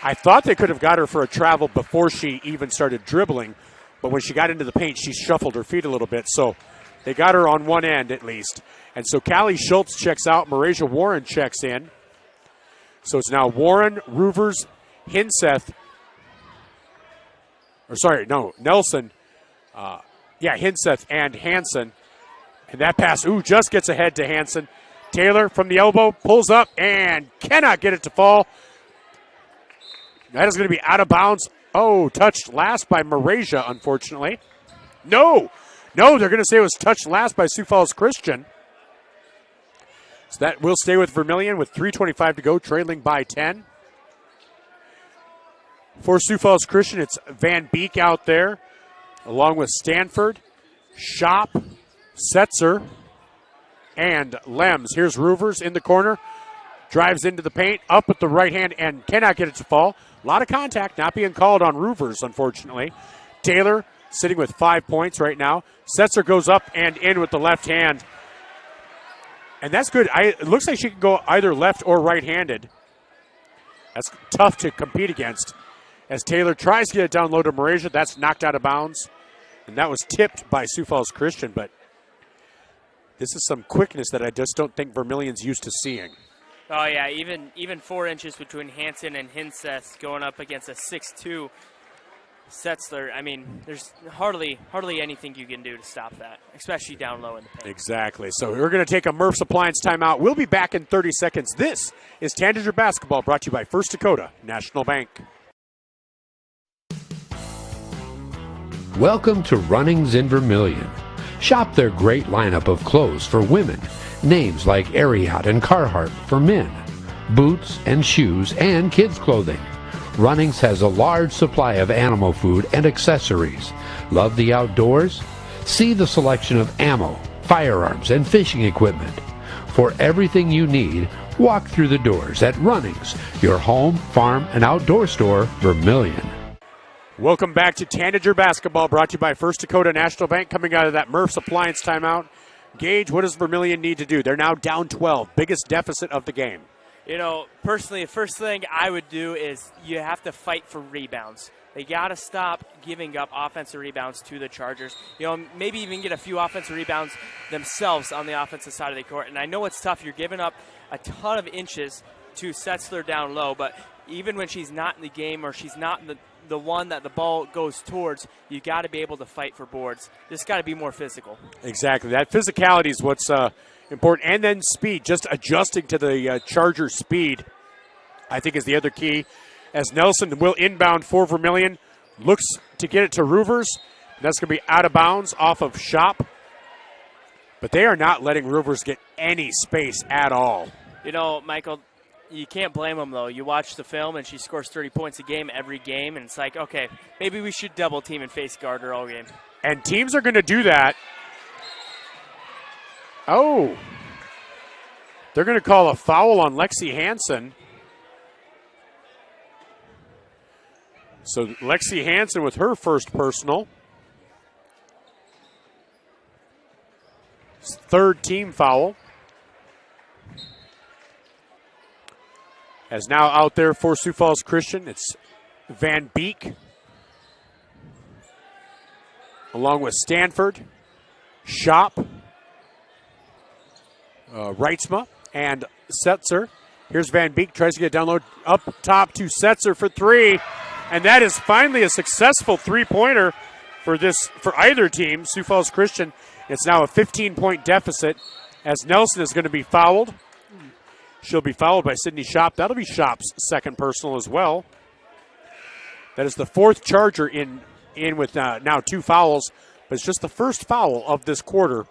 Speaker 1: I thought they could have got her for a travel before she even started dribbling, but when she got into the paint, she shuffled her feet a little bit, so they got her on one end at least. And so Callie Schultz checks out, Marasia Warren checks in. So it's now Warren, Roovers, Hinseth, Nelson. Hinseth and Hansen. And that pass, just gets ahead to Hansen. Taylor from the elbow, pulls up and cannot get it to fall. That is going to be out of bounds. Touched last by Marasia, unfortunately. No, they're going to say it was touched last by Sioux Falls Christian. So that will stay with Vermillion with 3:25 to go, trailing by 10. For Sioux Falls Christian, it's Van Beek out there, along with Stanford, Shop, Setzer, and Lems. Here's Roovers in the corner. Drives into the paint, up with the right hand, and cannot get it to fall. A lot of contact not being called on Roovers, unfortunately. Taylor sitting with 5 points right now. Setzer goes up and in with the left hand. And that's good. It looks like she can go either left or right-handed. That's tough to compete against. As Taylor tries to get it down low to Morasia, that's knocked out of bounds. And that was tipped by Sioux Falls Christian, but this is some quickness that I just don't think Vermillion's used to seeing.
Speaker 3: Oh, yeah, even 4 inches between Hansen and Hinseth going up against a 6'2" Setzler. I mean, there's hardly anything you can do to stop that, especially down low in the paint.
Speaker 1: Exactly. So we're going to take a Murph's Appliance timeout. We'll be back in 30 seconds. This is Tanager Basketball, brought to you by First Dakota National Bank.
Speaker 19: Welcome to Runnings in Vermillion. Shop their great lineup of clothes for women. Names like Ariat and Carhartt for men. Boots and shoes and kids' clothing. Runnings has a large supply of animal food and accessories. Love the outdoors? See the selection of ammo, firearms, and fishing equipment. For everything you need, walk through the doors at Runnings, your home, farm, and outdoor store, Vermillion.
Speaker 1: Welcome back to Tanager Basketball, brought to you by First Dakota National Bank, coming out of that Murph's Appliance timeout. Gage, what does Vermillion need to do? They're now down 12, biggest deficit of the game.
Speaker 3: You know, personally, the first thing I would do is you have to fight for rebounds. They got to stop giving up offensive rebounds to the Chargers. You know, maybe even get a few offensive rebounds themselves on the offensive side of the court. And I know it's tough. You're giving up a ton of inches to Setzler down low, but even when she's not in the game or she's not in the one that the ball goes towards, you got to be able to fight for boards. Just got to be more physical.
Speaker 1: Exactly. That physicality is what's important. And then speed, just adjusting to the Charger speed, I think is the other key. As Nelson will inbound for Vermillion, looks to get it to Roovers. That's going to be out of bounds off of Shop. But they are not letting Roovers get any space at all.
Speaker 3: You know, Michael, you can't blame them, though. You watch the film, and she scores 30 points a game every game, and it's like, okay, maybe we should double team and face guard her all game.
Speaker 1: And teams are going to do that. Oh. They're going to call a foul on Lexi Hansen. So Lexi Hansen with her first personal. Third team foul. As now out there for Sioux Falls Christian, it's Van Beek. Along with Stanford, Shop, Reitzma, and Setzer. Here's Van Beek, tries to get down low, up top to Setzer for three. And that is finally a successful three-pointer for either team. Sioux Falls Christian, it's now a 15-point deficit as Nelson is going to be fouled. She'll be fouled by Sydney Shop. That'll be Shop's second personal as well. That is the fourth Charger in with now 2 fouls, but it's just the first foul of this quarter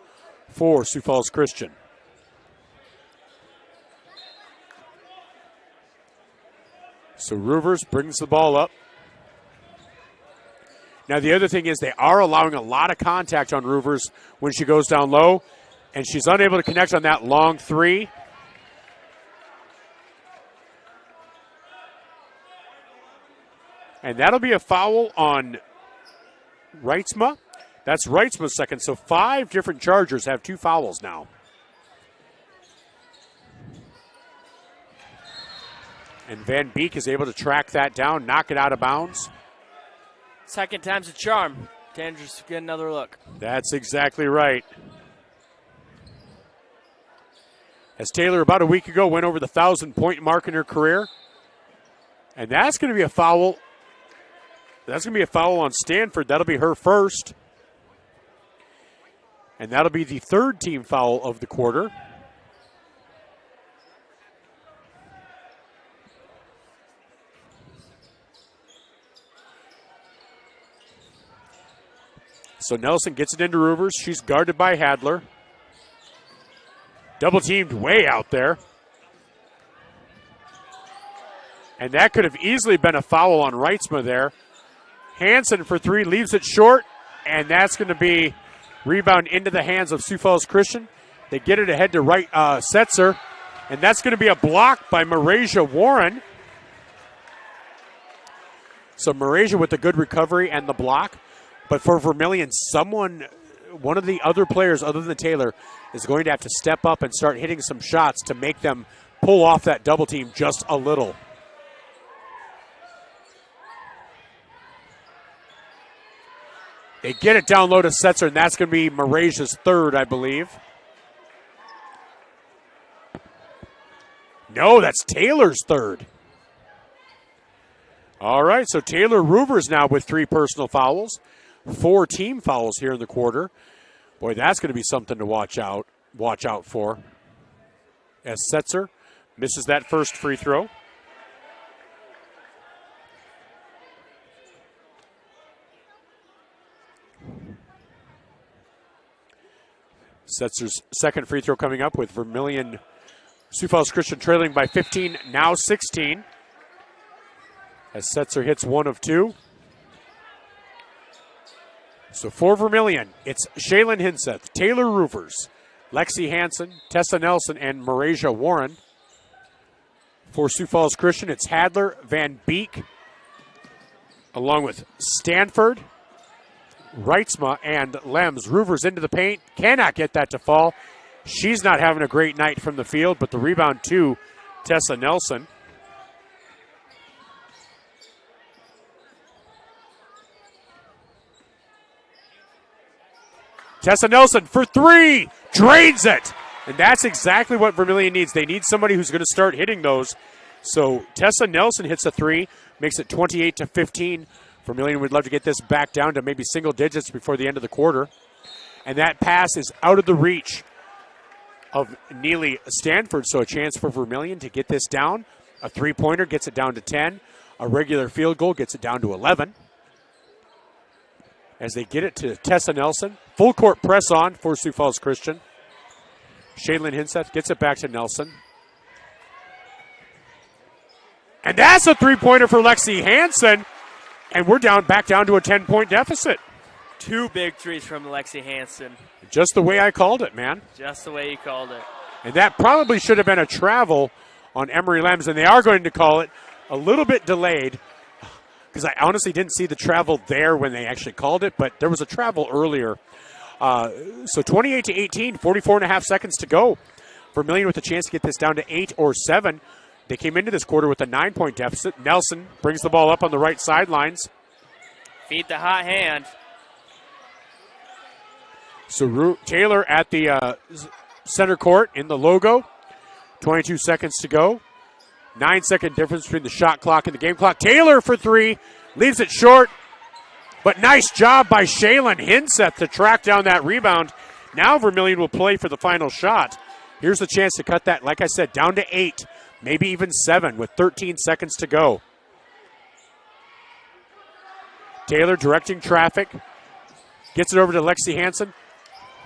Speaker 1: for Sioux Falls Christian. So Roovers brings the ball up. Now the other thing is they are allowing a lot of contact on Roovers when she goes down low, and she's unable to connect on that long three. And that'll be a foul on Reitzma. That's Reitzma's second. So 5 different Chargers have 2 fouls now. And Van Beek is able to track that down, knock it out of bounds.
Speaker 3: Second time's a charm. Tanagers get another look.
Speaker 1: That's exactly right. As Taylor about a week ago went over the 1,000-point mark in her career. And that's going to be a foul. That's going to be a foul on Stanford. That'll be her first. And that'll be the third team foul of the quarter. So Nelson gets it into Roovers. She's guarded by Hadler. Double teamed way out there. And that could have easily been a foul on Reitzma there. Hansen for 3 leaves it short, and that's going to be Rebound into the hands of Sioux Falls Christian. They get it ahead to right Setzer, and that's going to be a block by Marasia Warren. So Marasia with the good recovery and the block. But for Vermillion, one of the other players other than Taylor is going to have to step up and start hitting some shots to make them pull off that double team just a little. They get it down low to Setzer, and that's going to be Marasia's third, I believe. No, that's Taylor's third. All right, so Taylor Roovers now with 3 personal fouls, 4 team fouls here in the quarter. Boy, that's going to be something to watch out for. As Setzer misses that first free throw. Setzer's second free throw coming up with Vermillion Sioux Falls Christian trailing by 15, now 16. As Setzer hits 1 of 2. So for Vermillion, it's Shaylin Hinseth, Taylor Roovers, Lexi Hansen, Tessa Nelson, and Marasia Warren. For Sioux Falls Christian, it's Hadler, Van Beek, along with Stanford, Reitzma, and Lems. Roovers into the paint, cannot get that to fall. She's not having a great night from the field, but the rebound to Tessa Nelson. Tessa Nelson for 3, drains it. And that's exactly what Vermillion needs. They need somebody who's going to start hitting those. So Tessa Nelson hits a 3, makes it 28-15. Vermillion would love to get this back down to maybe single digits before the end of the quarter. And that pass is out of the reach of Neely Stanford, so a chance for Vermillion to get this down. A 3-pointer gets it down to 10. A regular field goal gets it down to 11. As they get it to Tessa Nelson. Full court press on for Sioux Falls Christian. Shaylin Hinseth gets it back to Nelson. And that's a 3-pointer for Lexi Hansen. And we're back down to a 10-point deficit.
Speaker 3: 2 big threes from Lexi Hansen.
Speaker 1: Just the way I called it, man.
Speaker 3: Just the way you called it.
Speaker 1: And that probably should have been a travel on Emery Lems, and they are going to call it a little bit delayed because I honestly didn't see the travel there when they actually called it, but there was a travel earlier. So 28-18, 44.5 seconds to go. Vermillion with a chance to get this down to 8 or 7. They came into this quarter with a 9-point deficit. Nelson brings the ball up on the right sidelines.
Speaker 3: Feet the hot hand.
Speaker 1: So Taylor at the center court in the logo. 22 seconds to go. 9-second difference between the shot clock and the game clock. Taylor for 3. Leaves it short. But nice job by Shaylin Hinseth to track down that rebound. Now Vermillion will play for the final shot. Here's the chance to cut that, like I said, down to 8. Maybe even 7 with 13 seconds to go. Taylor directing traffic. Gets it over to Lexi Hansen.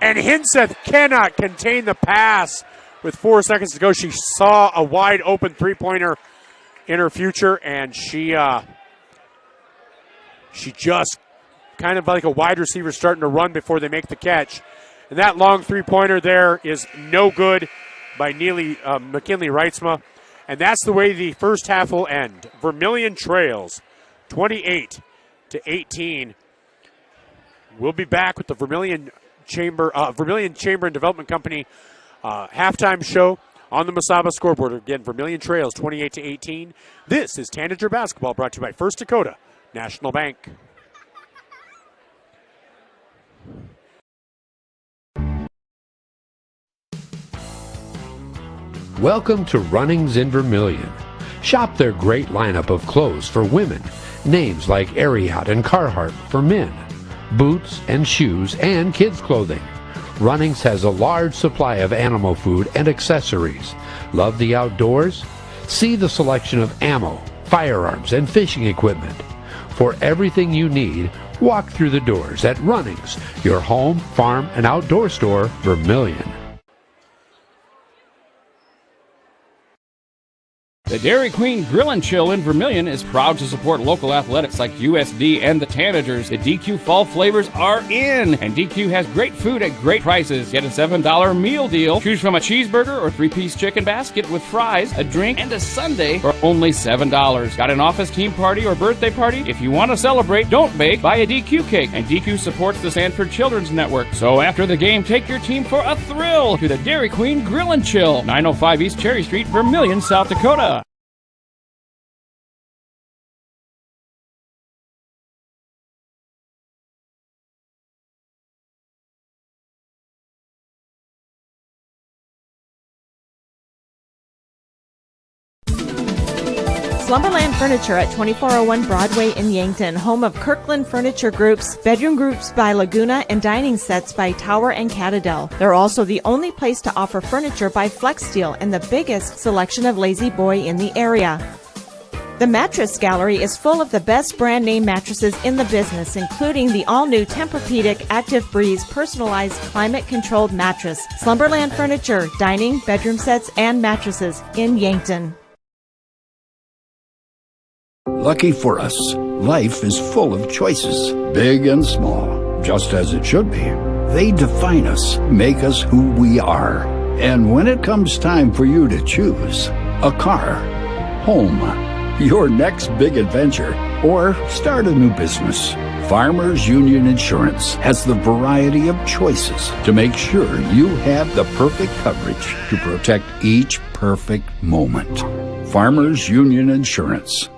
Speaker 1: And Hinseth cannot contain the pass with 4 seconds to go. She saw a wide open 3-pointer in her future, and she just kind of like a wide receiver starting to run before they make the catch. And that long 3-pointer there is no good by McKinley Reitzma. And that's the way the first half will end. Vermillion trails 28-18. We'll be back with the Vermillion Chamber and Development Company halftime show on the Masaba scoreboard. Again, Vermillion trails 28-18. This is Tanager Basketball, brought to you by First Dakota National Bank.
Speaker 19: Welcome to Runnings in Vermillion. Shop their great lineup of clothes for women. Names like Ariat and Carhartt for men. Boots and shoes and kids clothing. Runnings has a large supply of animal food and accessories. Love the outdoors? See the selection of ammo, firearms, and fishing equipment. For everything you need, walk through the doors at Runnings, your home, farm, and outdoor store, Vermillion.
Speaker 6: The Dairy Queen Grill and Chill in Vermillion is proud to support local athletics like USD and the Tanagers. The DQ fall flavors are in, and DQ has great food at great prices. Get a $7 meal deal. Choose from a cheeseburger or 3-piece chicken basket with fries, a drink, and a sundae for only $7. Got an office team party or birthday party? If you want to celebrate, don't bake, buy a DQ cake. And DQ supports the Sanford Children's Network. So after the game, take your team for a thrill to the Dairy Queen Grill and Chill, 905 East Cherry Street, Vermillion, South Dakota.
Speaker 4: Slumberland Furniture at 2401 Broadway in Yankton, home of Kirkland Furniture Groups, bedroom groups by Laguna, and dining sets by Tower and Catadel. They're also the only place to offer furniture by Flex Steel and the biggest selection of Lazy Boy in the area. The Mattress Gallery is full of the best brand name mattresses in the business, including the all-new Tempur-Pedic Active Breeze personalized climate-controlled mattress. Slumberland Furniture, dining, bedroom sets, and mattresses in Yankton.
Speaker 5: Lucky for us, life is full of choices, big and small, just as it should be. They define us, make us who we are. And when it comes time for you to choose a car, home, your next big adventure, or start a new business, Farmers Union Insurance has the variety of choices to make sure you have the perfect coverage to protect each perfect moment. Farmers Union Insurance.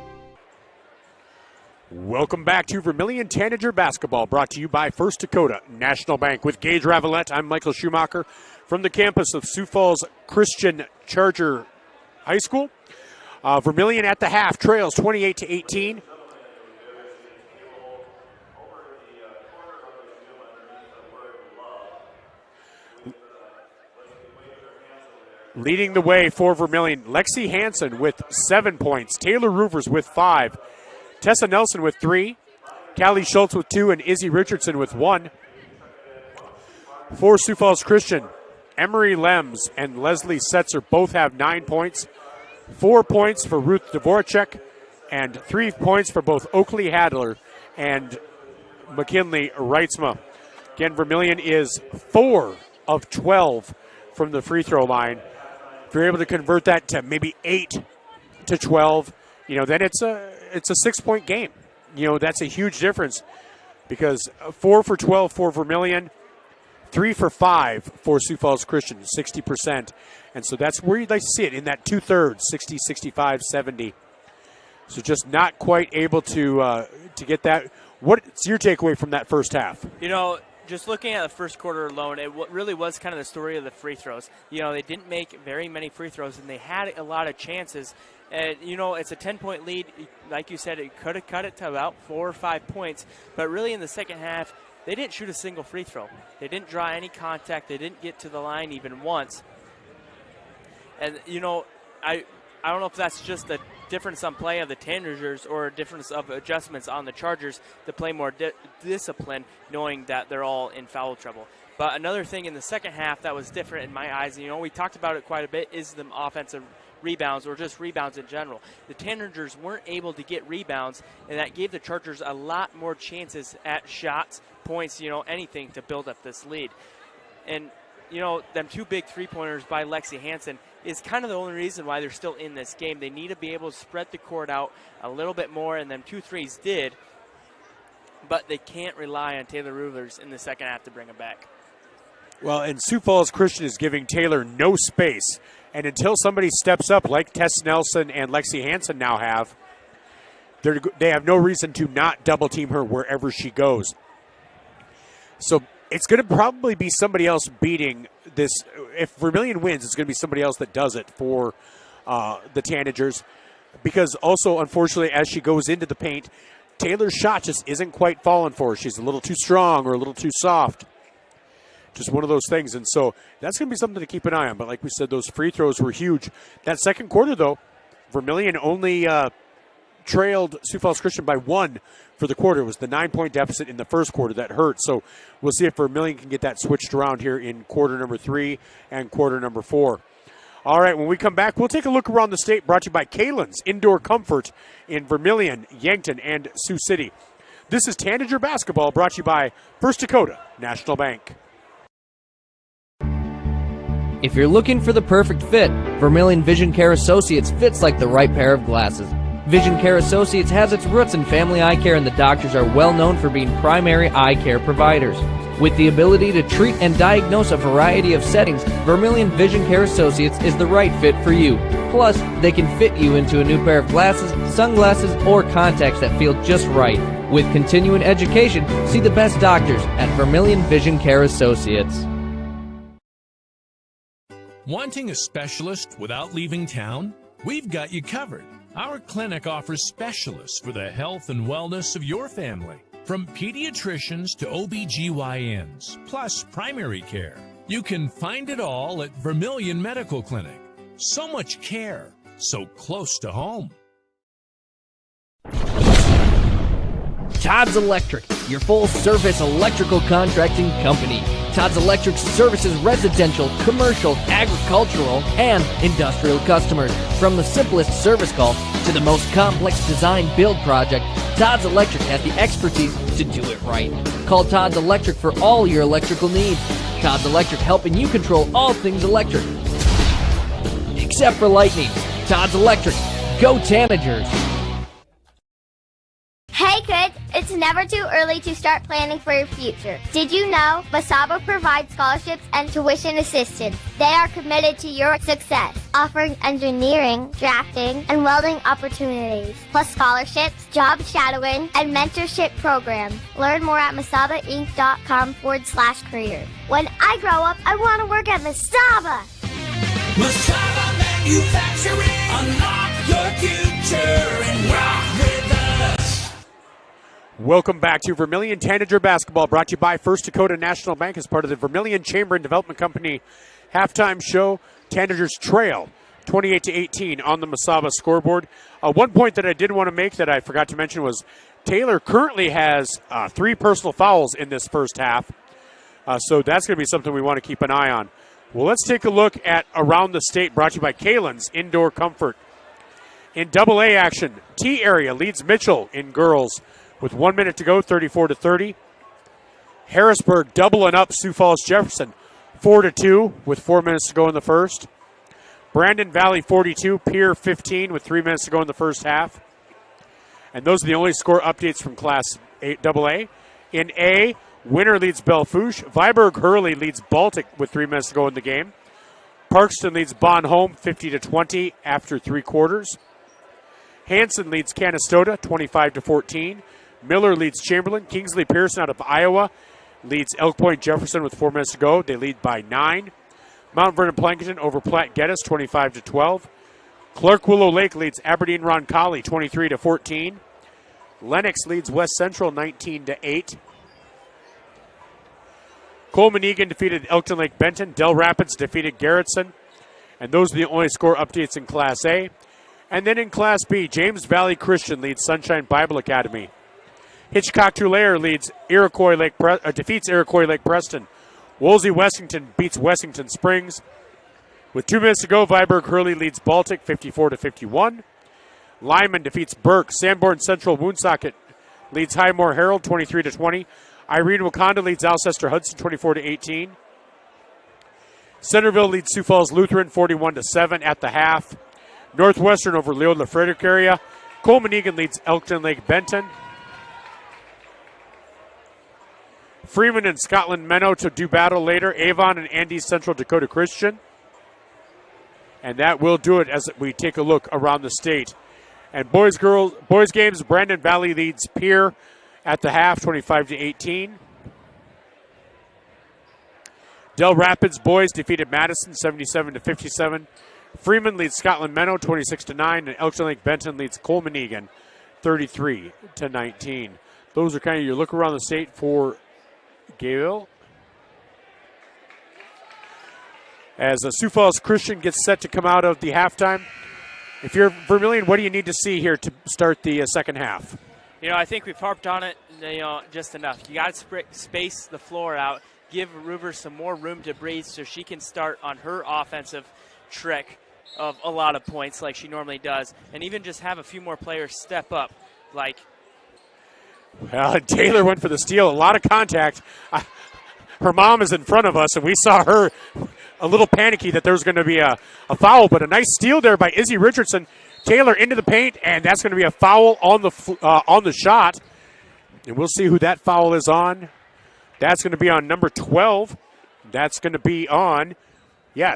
Speaker 1: Welcome back to Vermillion Tanager Basketball, brought to you by First Dakota National Bank. With Gage Ravellette, I'm Michael Schumacher from the campus of Sioux Falls Christian Charger High School. Vermillion at the half trails 28-18. Leading the way for Vermillion, Lexi Hansen with 7 points, Taylor Roovers with 5, Tessa Nelson with 3, Callie Schultz with 2, and Izzy Richardson with 1. For Sioux Falls Christian, Emery Lems and Leslie Setzer both have 9 points. 4 points for Ruth Dvoracek, and 3 points for both Oakley Hadler and McKinley Reitzma. Again, Vermillion is 4 of 12 from the free throw line. If you're able to convert that to maybe 8 to 12, then it's a 6-point game. That's a huge difference, because 4 for 12 for Vermillion, 3 for 5 for Sioux Falls Christian, 60%. And so that's where you'd like to see it, in that two-thirds, 60, 65, 70. So just not quite able to get that. What's your takeaway from that first half?
Speaker 3: Just looking at the first quarter alone, it really was kind of the story of the free throws. They didn't make very many free throws, and they had a lot of chances. And, it's a 10-point lead. Like you said, it could have cut it to about 4 or 5 points. But really in the second half, they didn't shoot a single free throw. They didn't draw any contact. They didn't get to the line even once. And, I don't know if that's just the difference on play of the Tanagers or a difference of adjustments on the Chargers to play more disciplined, knowing that they're all in foul trouble. But another thing in the second half that was different in my eyes, we talked about it quite a bit, is the offensive rebounds, or just rebounds in general. The Tanagers weren't able to get rebounds, and that gave the Chargers a lot more chances at shots, points, anything to build up this lead. And, them 2 big three-pointers by Lexi Hansen is kind of the only reason why they're still in this game. They need to be able to spread the court out a little bit more, and them 2 threes did, but they can't rely on Taylor Roovers in the second half to bring them back.
Speaker 1: Well, and Sioux Falls Christian is giving Taylor no space. And until somebody steps up, like Tess Nelson and Lexi Hansen now have, they have no reason to not double-team her wherever she goes. So it's going to probably be somebody else beating this. If Vermillion wins, it's going to be somebody else that does it for the Tanagers. Because also, unfortunately, as she goes into the paint, Taylor's shot just isn't quite falling for her. She's a little too strong or a little too soft. Just one of those things. And so that's going to be something to keep an eye on. But like we said, those free throws were huge. That second quarter, though, Vermillion only trailed Sioux Falls Christian by 1 for the quarter. It was the 9-point deficit in the first quarter that hurt. So we'll see if Vermillion can get that switched around here in quarter number 3 and quarter number 4. All right, when we come back, we'll take a look around the state, brought to you by Kalen's Indoor Comfort in Vermillion, Yankton, and Sioux City. This is Tanager Basketball, brought to you by First Dakota National Bank.
Speaker 22: If you're looking for the perfect fit, Vermillion Vision Care Associates fits like the right pair of glasses. Vision Care Associates has its roots in family eye care, and the doctors are well known for being primary eye care providers. With the ability to treat and diagnose a variety of settings, Vermillion Vision Care Associates is the right fit for you. Plus, they can fit you into a new pair of glasses, sunglasses, or contacts that feel just right. With continuing education, see the best doctors at Vermillion Vision Care Associates.
Speaker 2: Wanting a specialist without leaving town? We've got you covered. Our clinic offers specialists for the health and wellness of your family. From pediatricians to OBGYNs, plus primary care. You can find it all at Vermillion Medical Clinic. So much care, so close to home.
Speaker 22: Todd's Electric, your full-service electrical contracting company. Todd's Electric services residential, commercial, agricultural, and industrial customers. From the simplest service call to the most complex design build project, Todd's Electric has the expertise to do it right. Call Todd's Electric for all your electrical needs. Todd's Electric, helping you control all things electric. Except for lightning. Todd's Electric. Go Tanagers!
Speaker 8: Hey kids, it's never too early to start planning for your future. Did you know Masaba provides scholarships and tuition assistance? They are committed to your success, offering engineering, drafting, and welding opportunities, plus scholarships, job shadowing, and mentorship programs. Learn more at masabainc.com/career. When I grow up, I want to work at Masaba.
Speaker 21: Masaba Manufacturing. Unlock your future and rock with us.
Speaker 1: Welcome back to Vermillion Tanager Basketball, brought to you by First Dakota National Bank as part of the Vermillion Chamber and Development Company halftime show. Tanagers trail 28-18 on the Masaba scoreboard. One point that I did want to make that I forgot to mention was Taylor currently has 3 personal fouls in this first half. So that's going to be something we want to keep an eye on. Well, let's take a look at Around the State, brought to you by Kalen's Indoor Comfort. In AA action, T area leads Mitchell in girls with 1 minute to go, 34-30. Harrisburg doubling up Sioux Falls Jefferson, 4-2 with 4 minutes to go in the first. Brandon Valley 42, Pierre 15 with 3 minutes to go in the first half. And those are the only score updates from Class AA. In A, Winter leads Belfouche. Viborg Hurley leads Baltic with 3 minutes to go in the game. Parkston leads Bon Home 50-20 after 3 quarters. Hanson leads Canastota 25-14. Miller leads Chamberlain. Kingsley Pearson out of Iowa leads Elk Point Jefferson with 4 minutes to go. They lead by 9. Mount Vernon Plankinton over Platte Geddes 25-12. Clark Willow Lake leads Aberdeen Roncalli 23-14. Lennox leads West Central 19-8. Coleman Egan defeated Elkton Lake Benton. Del Rapids defeated Garrettson. And those are the only score updates in Class A. And then in Class B, James Valley Christian leads Sunshine Bible Academy. Hitchcock-Tulare leads defeats Iroquois Lake Preston. Wolsey Wessington beats Wessington Springs. With 2 minutes to go, Viborg Hurley leads Baltic 54-51. Lyman defeats Burke. Sanborn Central Woonsocket leads Highmore Herald 23-20. Irene Wakanda leads Alcester Hudson 24-18. Centerville leads Sioux Falls Lutheran 41-7 at the half. Northwestern over Leola Frederick area. Coleman Egan leads Elkton Lake Benton. Freeman and Scotland Menno to do battle later. Avon and Andes Central Dakota Christian. And that will do it as we take a look around the state. And boys games, Brandon Valley leads Pierre at the half, 25-18. Del Rapids boys defeated Madison 77-57. Freeman leads Scotland Menno 26-9, and Elkton Lake Benton leads Coleman Egan 33-19. Those are kind of your look around the state for Gale. As Sioux Falls Christian gets set to come out of the halftime. If you're Vermillion, what do you need to see here to start the second half?
Speaker 3: You know, I think we've harped on it, just enough. You got to space the floor out, give Ruber some more room to breathe so she can start on her offensive trick of a lot of points like she normally does, and even just have a few more players step up. Like,
Speaker 1: well, Taylor went for the steal. A lot of contact. Her mom is in front of us, and we saw her a little panicky that there was going to be a foul, but a nice steal there by Izzy Richardson. Taylor into the paint, and that's going to be a foul on the shot. And we'll see who that foul is on. That's going to be on number 12. That's going to be on,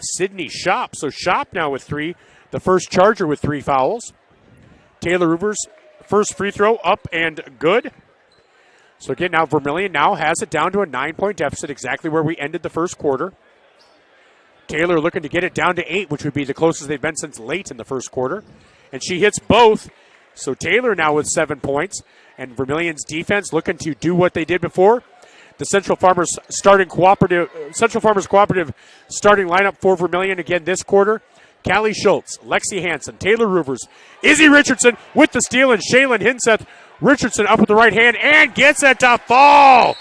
Speaker 1: Sydney Shop. So Shop now with 3. The first Charger with 3 fouls. Taylor Rivers, first free throw up and good. So again, now Vermillion now has it down to a 9-point deficit, exactly where we ended the first quarter. Taylor looking to get it down to 8, which would be the closest they've been since late in the first quarter. And she hits both. So Taylor now with 7 points. And Vermillion's defense looking to do what they did before. The Central Farmers Cooperative starting lineup for Vermillion again this quarter. Callie Schultz, Lexi Hansen, Taylor Rivers, Izzy Richardson with the steal, and Shaylin Hinseth. Richardson up with the right hand and gets it to fall.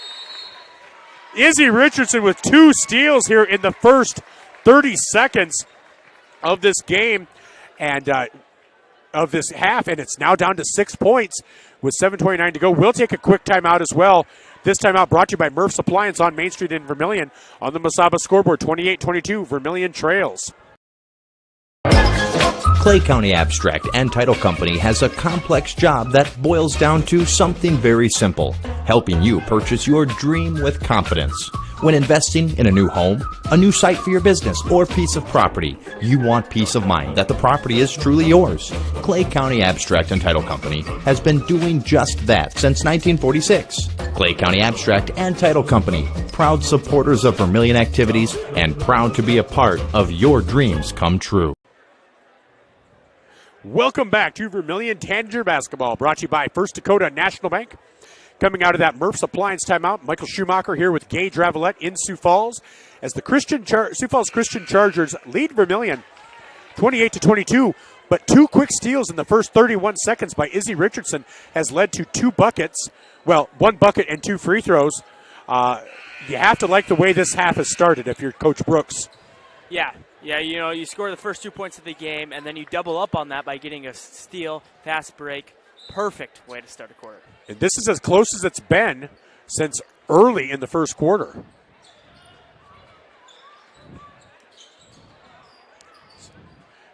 Speaker 1: Izzy Richardson with 2 steals here in the first 30 seconds of this game and of this half, and it's now down to 6 points with 7:29 to go. We'll take a quick timeout as well. This timeout brought to you by Murph's Appliance on Main Street in Vermillion. On the Masaba scoreboard, 28-22, Vermillion trails.
Speaker 9: Clay County Abstract and Title Company has a complex job that boils down to something very simple: helping you purchase your dream with confidence. When investing in a new home, a new site for your business, or piece of property, you want peace of mind that the property is truly yours. Clay County Abstract and Title Company has been doing just that since 1946. Clay County Abstract and Title Company, proud supporters of Vermillion activities and proud to be a part of your dreams come true.
Speaker 1: Welcome back to Vermillion Tanager basketball, brought to you by First Dakota National Bank. Coming out of that Murph's Appliance timeout, Michael Schumacher here with Gage Ravellette in Sioux Falls as the Sioux Falls Christian Chargers lead Vermillion 28-22. But 2 quick steals in the first 31 seconds by Izzy Richardson has led to 2 buckets. Well, 1 bucket and 2 free throws. You have to like the way this half has started if you're Coach Brooks.
Speaker 3: Yeah, you score the first 2 points of the game, and then you double up on that by getting a steal, fast break. Perfect way to start a quarter.
Speaker 1: And this is as close as it's been since early in the first quarter.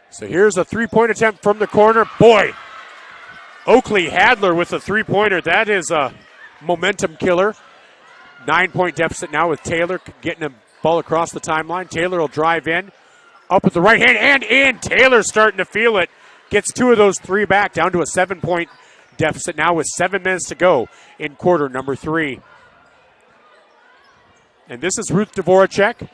Speaker 1: So here's a 3-point attempt from the corner. Boy, Oakley Hadler with a 3-pointer. That is a momentum killer. 9-point deficit now with Taylor getting a ball across the timeline. Taylor will drive in, up with the right hand and in. Taylor's starting to feel it. Gets 2 of those 3 back, down to a 7-point deficit now with 7 minutes to go in quarter number 3. And this is Ruth Dvoracek.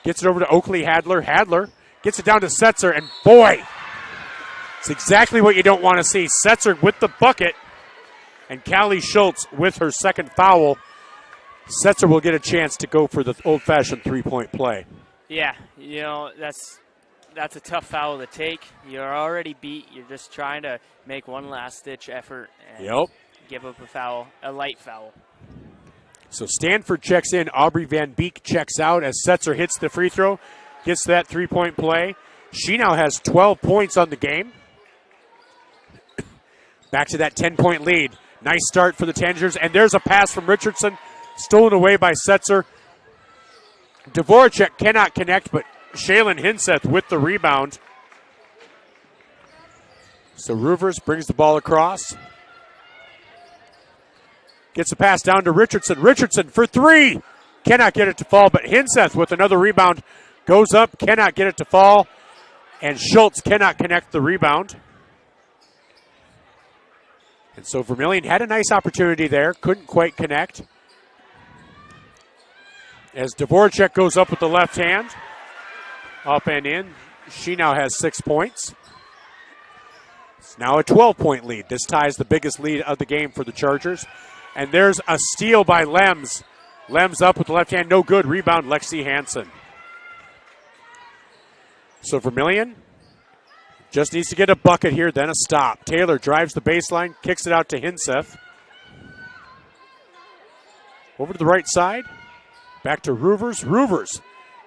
Speaker 1: Gets it over to Oakley Hadler. Hadler gets it down to Setzer, and boy, it's exactly what you don't want to see. Setzer with the bucket, and Callie Schultz with her second foul. Setzer will get a chance to go for the old-fashioned 3-point play.
Speaker 3: Yeah, that's a tough foul to take. You're already beat. You're just trying to make one last-ditch effort and give up a light foul.
Speaker 1: So Stanford checks in. Aubrey Van Beek checks out as Setzer hits the free throw, gets that 3-point play. She now has 12 points on the game. Back to that 10-point lead. Nice start for the Tanagers, and there's a pass from Richardson, stolen away by Setzer. Dvoracek cannot connect, but Shaylin Hinseth with the rebound. So Rivers brings the ball across. Gets a pass down to Richardson. Richardson for 3. Cannot get it to fall, but Hinseth with another rebound goes up, cannot get it to fall, and Schultz cannot connect the rebound. And so Vermillion had a nice opportunity there, couldn't quite connect. As Dvoracek goes up with the left hand, up and in. She now has 6 points. It's now a 12-point lead. This ties the biggest lead of the game for the Chargers. And there's a steal by Lems. Lems up with the left hand, no good. Rebound, Lexi Hansen. So Vermillion just needs to get a bucket here, then a stop. Taylor drives the baseline, kicks it out to Hinseth. Over to the right side. Back to Rivers. Rivers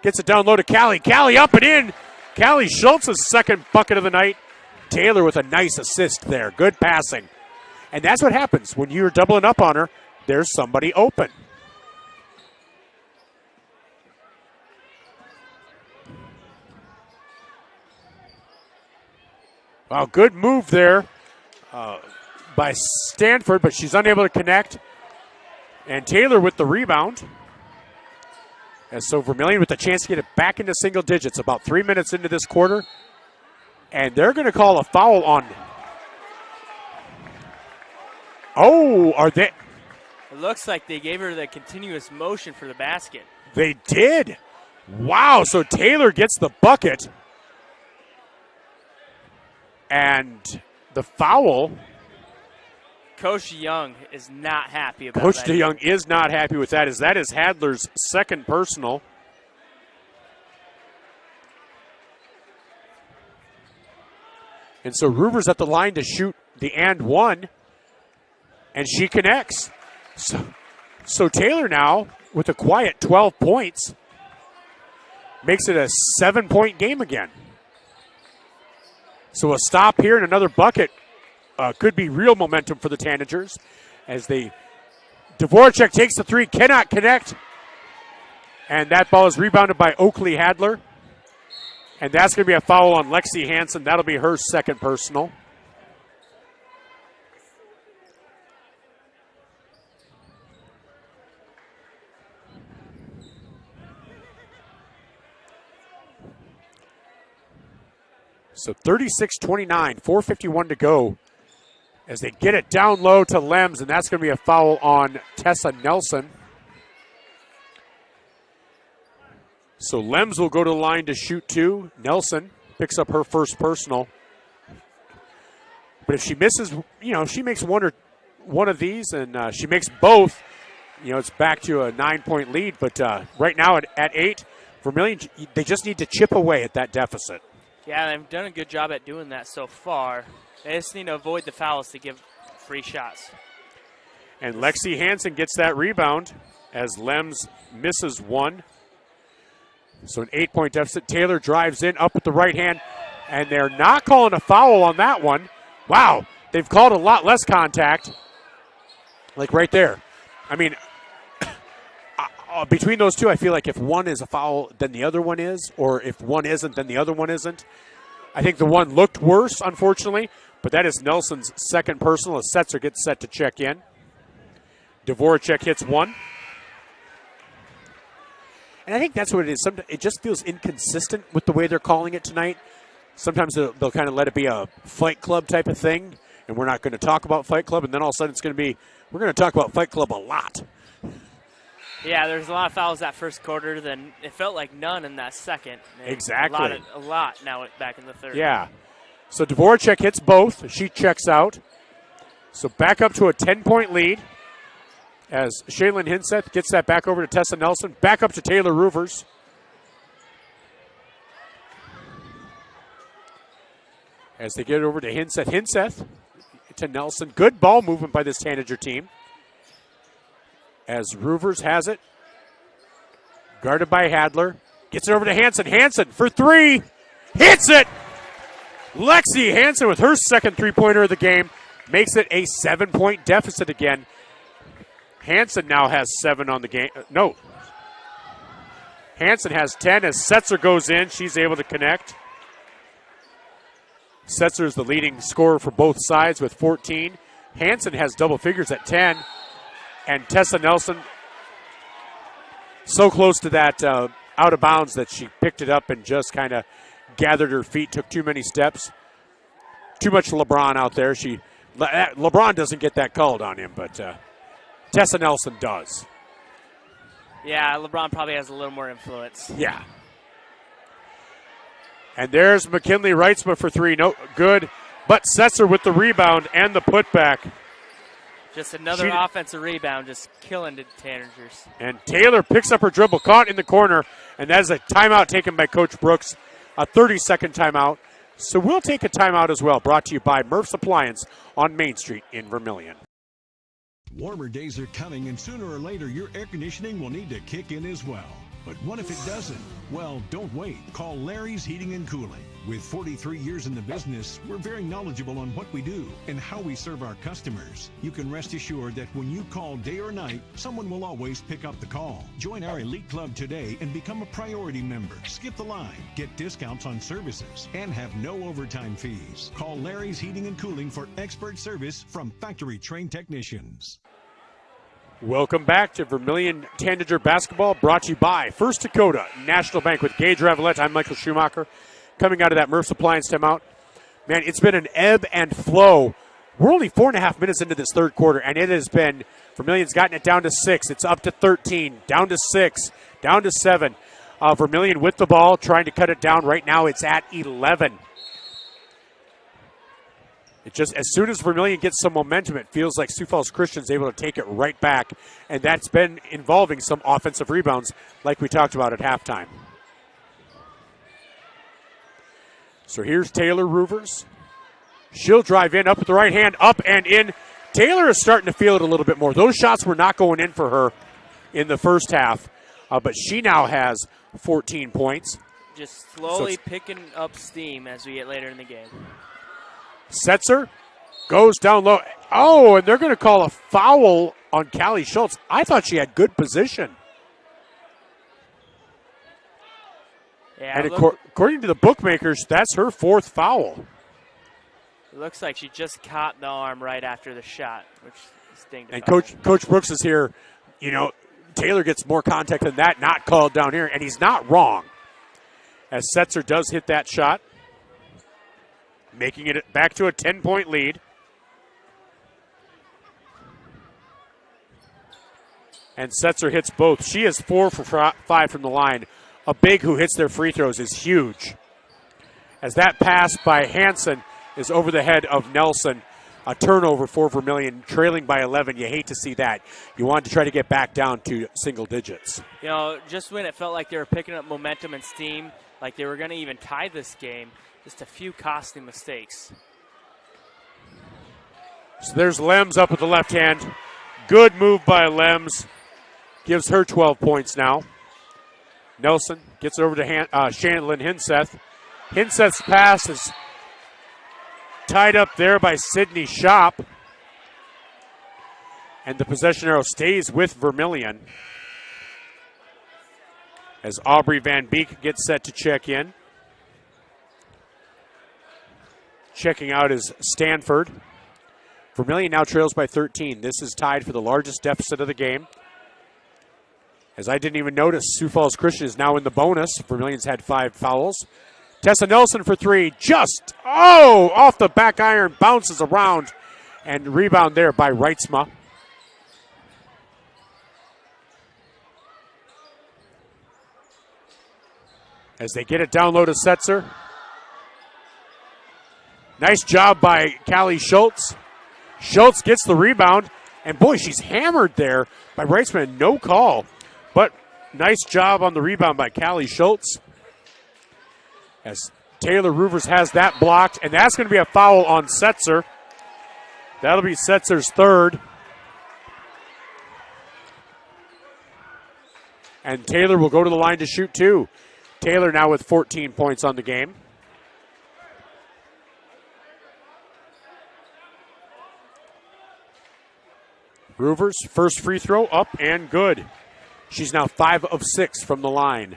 Speaker 1: Gets it down low to Callie. Callie up and in. Callie Schultz's second bucket of the night. Taylor with a nice assist there. Good passing. And that's what happens when you're doubling up on her. There's somebody open. Wow, good move there by Stanford, but she's unable to connect. And Taylor with the rebound. And so Vermillion with the chance to get it back into single digits about 3 minutes into this quarter. And they're going to call a foul on. Oh, are they?
Speaker 3: It looks like they gave her the continuous motion for the basket.
Speaker 1: They did. Wow, so Taylor gets the bucket. And the foul.
Speaker 3: Coach Young is not happy about
Speaker 1: Coach
Speaker 3: that.
Speaker 1: DeYoung is not happy with that, as that is Hadler's second personal. And so Ruber's at the line to shoot the and one, and she connects. So Taylor now, with a quiet 12 points, makes it a 7-point game again. So a stop here and another bucket could be real momentum for the Tanagers as Dvorak takes the three, cannot connect. And that ball is rebounded by Oakley Hadler. And that's going to be a foul on Lexi Hansen. That'll be her second personal. So 36-29, 4:51 to go as they get it down low to Lems, and that's going to be a foul on Tessa Nelson. So Lems will go to the line to shoot two. Nelson picks up her first personal. But if she misses, if she makes one of these and she makes both, it's back to a 9-point lead. But right now at 8, Vermillion, they just need to chip away at that deficit.
Speaker 3: Yeah, they've done a good job at doing that so far. They just need to avoid the fouls to give free shots.
Speaker 1: And Lexi Hansen gets that rebound as Lems misses one. So an 8-point deficit. Taylor drives in, up with the right hand, and they're not calling a foul on that one. Wow, they've called a lot less contact. Like right there. I mean, between those two, I feel like if one is a foul, then the other one is, or if one isn't, then the other one isn't. I think the one looked worse, unfortunately, but that is Nelson's second personal as Setzer gets set to check in. Dvorak hits one. And I think that's what it is. It just feels inconsistent with the way they're calling it tonight. Sometimes they'll kind of let it be a Fight Club type of thing, and we're not going to talk about Fight Club, and then all of a sudden it's going to be, we're going to talk about Fight Club a lot.
Speaker 3: Yeah, there's a lot of fouls that first quarter, then it felt like none in that second.
Speaker 1: Exactly.
Speaker 3: A lot now back in the third.
Speaker 1: Yeah. So Dvorak hits both. She checks out. So back up to a 10-point lead as Shaylin Hinseth gets that back over to Tessa Nelson. Back up to Taylor Ruvers. As they get it over to Hinseth. Hinseth to Nelson. Good ball movement by this Tanager team. As Ruvers has it. Guarded by Hadler. Gets it over to Hansen. Hansen for three. Hits it! Lexi Hansen with her second three-pointer of the game. Makes it a 7-point deficit again. Hansen now has 7 on the game. No. Hansen has 10 as Setzer goes in. She's able to connect. Setzer is the leading scorer for both sides with 14. Hansen has double figures at 10. And Tessa Nelson so close to that out of bounds that she picked it up and just kind of gathered her feet, took too many steps. Too much LeBron out there. LeBron doesn't get that called on him, but Tessa Nelson does.
Speaker 3: Yeah, LeBron probably has a little more influence.
Speaker 1: Yeah. And there's McKinley Reitzma for three. No good. But Setzer with the rebound and the putback.
Speaker 3: Just another offensive rebound, just killing the Tanagers.
Speaker 1: And Taylor picks up her dribble, caught in the corner, and that is a timeout taken by Coach Brooks, a 30-second timeout. So we'll take a timeout as well, brought to you by Murph's Appliance on Main Street in Vermillion.
Speaker 10: Warmer days are coming, and sooner or later your air conditioning will need to kick in as well. But what if it doesn't? Well, don't wait. Call Larry's Heating and Cooling. With 43 years in the business, we're very knowledgeable on what we do and how we serve our customers. You can rest assured that when you call day or night, someone will always pick up the call. Join our elite club today and become a priority member. Skip the line, get discounts on services, and have no overtime fees. Call Larry's Heating and Cooling for expert service from factory-trained technicians.
Speaker 1: Welcome back to Vermillion Tanager Basketball, brought to you by First Dakota National Bank with Gage Ravellette. I'm Michael Schumacher, coming out of that Murph's Appliance timeout. Man, it's been an ebb and flow. We're only 4.5 minutes into this third quarter, and it has been, Vermillion's gotten it down to 6. It's up to 13, down to 6, down to 7. Vermillion with the ball, trying to cut it down. Right now it's at 11. It just, as soon as Vermillion gets some momentum, it feels like Sioux Falls Christian's able to take it right back, and that's been involving some offensive rebounds like we talked about at halftime. So here's Taylor Roovers. She'll drive in, up with the right hand, up and in. Taylor is starting to feel it a little bit more. Those shots were not going in for her in the first half, but she now has 14 points.
Speaker 3: Just slowly picking up steam as we get later in the game.
Speaker 1: Setzer goes down low. Oh, and they're going to call a foul on Callie Schultz. I thought she had good position.
Speaker 3: Yeah,
Speaker 1: and according to the bookmakers, that's her fourth foul.
Speaker 3: It looks like she just caught the arm right after the shot, which stinged.
Speaker 1: And Coach Brooks is here. You know, Taylor gets more contact than that, not called down here, and he's not wrong. As Setzer does hit that shot, making it back to a 10-point lead. And Setzer hits both. She is 4 for 5 from the line. A big who hits their free throws is huge. As that pass by Hansen is over the head of Nelson. A turnover for Vermillion, trailing by 11. You hate to see that. You want to try to get back down to single digits.
Speaker 3: You know, just when it felt like they were picking up momentum and steam, like they were going to even tie this game, just a few costly mistakes.
Speaker 1: So there's Lems up with the left hand. Good move by Lems. Gives her 12 points now. Nelson gets it over to Shanlin Hinseth. Hinseth's pass is tied up there by Sydney Shop. And the possession arrow stays with Vermillion. As Aubrey Van Beek gets set to check in. Checking out is Stanford. Vermillion now trails by 13. This is tied for the largest deficit of the game. As I didn't even notice, Sioux Falls Christian is now in the bonus. Vermillion's had 5 fouls. Tessa Nelson for 3. Just, off the back iron, bounces around. And rebound there by Reitzma. As they get it down low to Setzer. Nice job by Callie Schultz. Schultz gets the rebound. And boy, she's hammered there by Reitzman. No call. But nice job on the rebound by Callie Schultz. As Taylor Roovers has that blocked. And that's going to be a foul on Setzer. That'll be Setzer's third. And Taylor will go to the line to shoot 2. Taylor now with 14 points on the game. Roovers, first free throw up and good. She's now 5 of 6 from the line.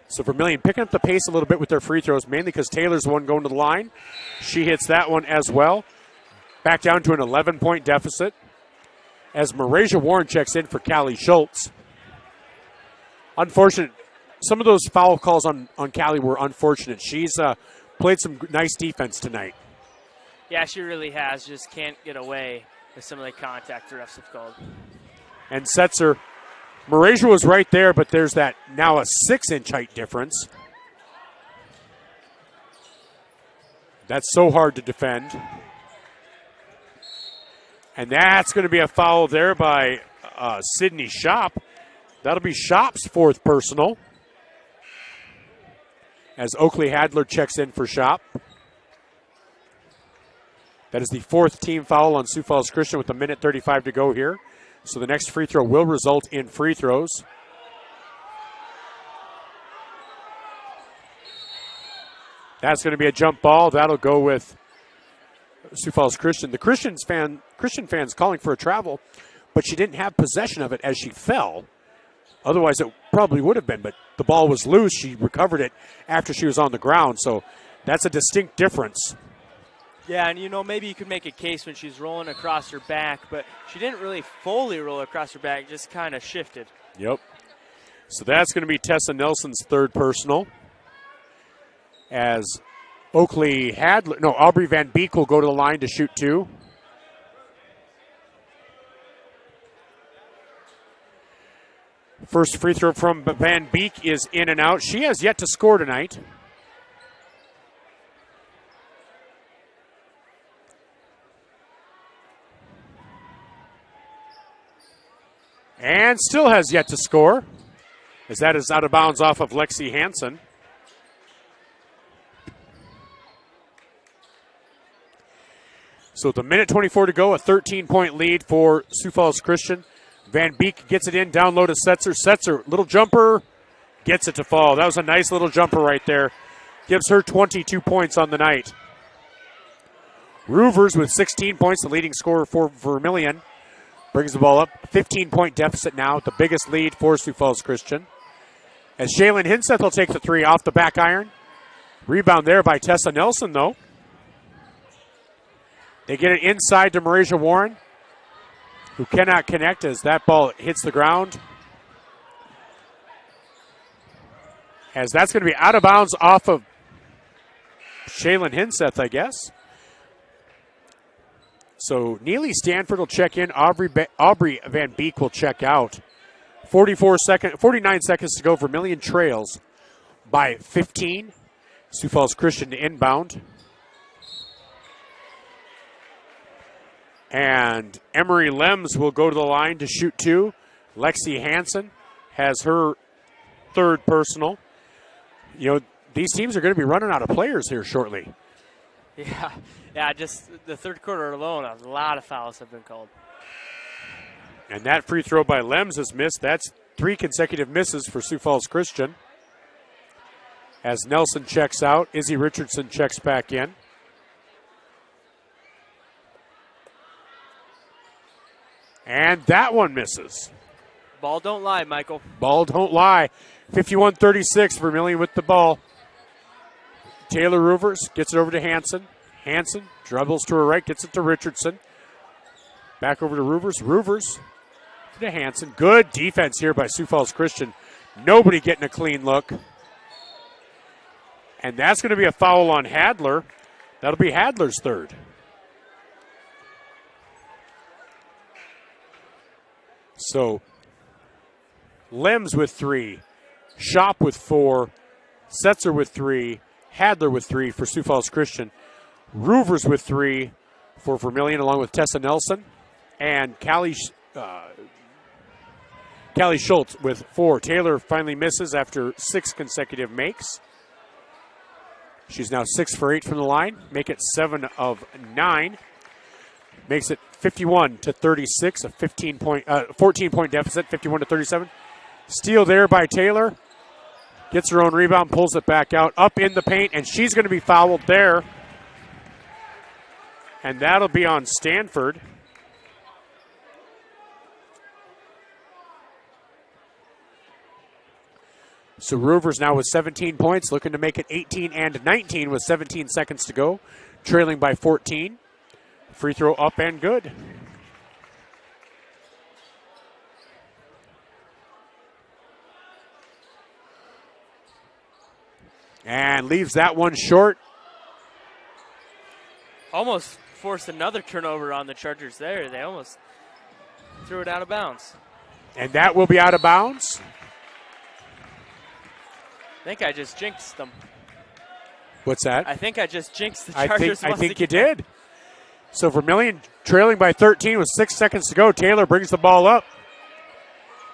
Speaker 1: So Vermillion picking up the pace a little bit with their free throws, mainly because Taylor's the one going to the line. She hits that one as well. Back down to an 11-point deficit. As Marasia Warren checks in for Callie Schultz. Unfortunate. Some of those foul calls on Callie were unfortunate. She's played some nice defense tonight.
Speaker 3: Yeah, she really has. Just can't get away with some of the contact the refs have called.
Speaker 1: And Setzer, Marasia was right there, but there's that now a 6-inch height difference. That's so hard to defend. And that's going to be a foul there by Sydney Shop. That'll be Shop's 4th personal. As Oakley Hadler checks in for Shop. That is the 4th team foul on Sioux Falls Christian with 1:35 to go here. So the next free throw will result in free throws. That's going to be a jump ball. That'll go with Sioux Falls Christian. The Christian fans calling for a travel, but she didn't have possession of it as she fell. Otherwise, it probably would have been, but the ball was loose. She recovered it after she was on the ground, so that's a distinct difference.
Speaker 3: Yeah, and maybe you could make a case when she's rolling across her back, but she didn't really fully roll across her back, just kind of shifted.
Speaker 1: Yep. So that's going to be Tessa Nelson's third personal. As Aubrey Van Beek will go to the line to shoot 2. First free throw from Van Beek is in and out. She has yet to score tonight. And still has yet to score, as that is out of bounds off of Lexi Hansen. So with a minute 24 to go, a 13-point lead for Sioux Falls Christian. Van Beek gets it in, down low to Setzer. Setzer, little jumper, gets it to fall. That was a nice little jumper right there. Gives her 22 points on the night. Roovers with 16 points, the leading scorer for Vermillion. Brings the ball up. 15-point deficit now, the biggest lead for Sioux Falls Christian. As Shaylin Hinseth will take the 3 off the back iron. Rebound there by Tessa Nelson, though. They get it inside to Marasia Warren, who cannot connect as that ball hits the ground. As that's going to be out of bounds off of Shaylin Hinseth, I guess. So Neely Stanford will check in. Aubrey Van Beek will check out. 49 seconds to go. Vermillion trails by 15. Sioux Falls Christian to inbound. And Emery Lems will go to the line to shoot 2. Lexi Hansen has her third personal. These teams are going to be running out of players here shortly.
Speaker 3: Yeah, just the third quarter alone, a lot of fouls have been called.
Speaker 1: And that free throw by Lems is missed. That's 3 consecutive misses for Sioux Falls Christian. As Nelson checks out, Izzy Richardson checks back in. And that one misses.
Speaker 3: Ball don't lie, Michael.
Speaker 1: Ball don't lie. 51-36, Vermillion with the ball. Taylor Roovers gets it over to Hansen. Hansen dribbles to her right, gets it to Richardson. Back over to Roovers. Roovers to Hansen. Good defense here by Sioux Falls Christian. Nobody getting a clean look. And that's going to be a foul on Hadler. That'll be Hadler's third. So, Lems with 3, Shop with 4, Setzer with 3, Hadler with 3 for Sioux Falls Christian. Roovers with 3 for Vermillion, along with Tessa Nelson. And Callie Schultz with 4. Taylor finally misses after 6 consecutive makes. She's now 6 for 8 from the line. Make it 7 of 9. Makes it 51-36, a 14-point deficit, 51-37. Steal there by Taylor. Gets her own rebound, pulls it back out, up in the paint, and she's going to be fouled there. And that'll be on Stanford. So Roovers now with 17 points, looking to make it 18 and 19 with 17 seconds to go, trailing by 14. Free throw up and good. And leaves that one short.
Speaker 3: Almost forced another turnover on the Chargers there. They almost threw it out of bounds.
Speaker 1: And that will be out of bounds.
Speaker 3: I think I just jinxed them.
Speaker 1: What's that?
Speaker 3: I think I just jinxed the Chargers.
Speaker 1: I think you did. So Vermillion trailing by 13 with 6 seconds to go. Taylor brings the ball up.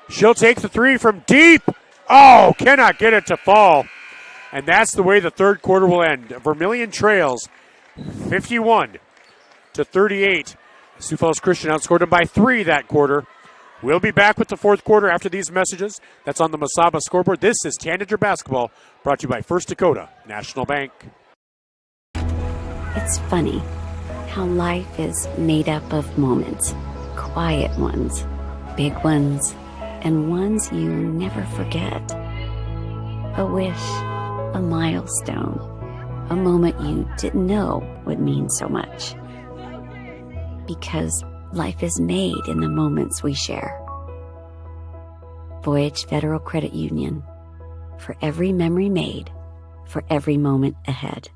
Speaker 1: She'll take the 3 from deep. Oh, cannot get it to fall. And that's the way the third quarter will end. Vermillion trails 51-38. Sioux Falls Christian outscored them by 3 that quarter. We'll be back with the fourth quarter after these messages. That's on the Masaba scoreboard. This is Tanager Basketball, brought to you by First Dakota National Bank.
Speaker 11: It's funny how life is made up of moments, quiet ones, big ones, and ones you never forget. A wish, a milestone, a moment you didn't know would mean so much. Because life is made in the moments we share. Voyage Federal Credit Union. For every memory made, for every moment ahead.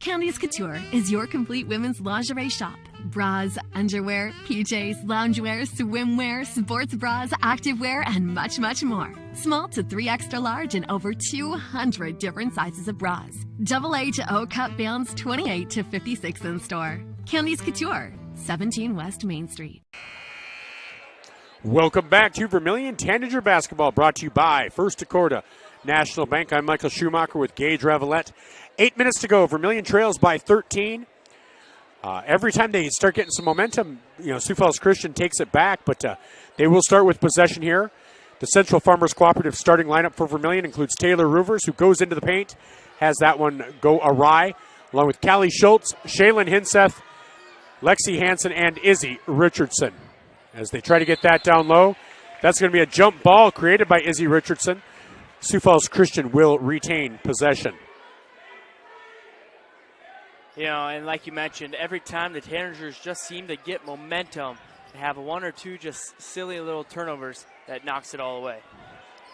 Speaker 12: Candice Couture is your complete women's lingerie shop. Bras, underwear, PJs, loungewear, swimwear, sports bras, activewear, and much, much more. Small to 3 extra large and over 200 different sizes of bras. AA to O cup bands 28 to 56 in store. Candice Couture, 17 West Main Street.
Speaker 1: Welcome back to Vermillion Tanager Basketball, brought to you by First Dakota National Bank. I'm Michael Schumacher with Gage Ravellette. 8 minutes to go. Vermillion trails by 13. Every time they start getting some momentum, Sioux Falls Christian takes it back, but they will start with possession here. The Central Farmers Cooperative starting lineup for Vermillion includes Taylor Roovers, who goes into the paint, has that one go awry, along with Callie Schultz, Shaylin Hinseth, Lexi Hansen, and Izzy Richardson. As they try to get that down low, that's going to be a jump ball created by Izzy Richardson. Sioux Falls Christian will retain possession.
Speaker 3: And like you mentioned, every time the Tanagers just seem to get momentum, they have one or two just silly little turnovers that knocks it all away.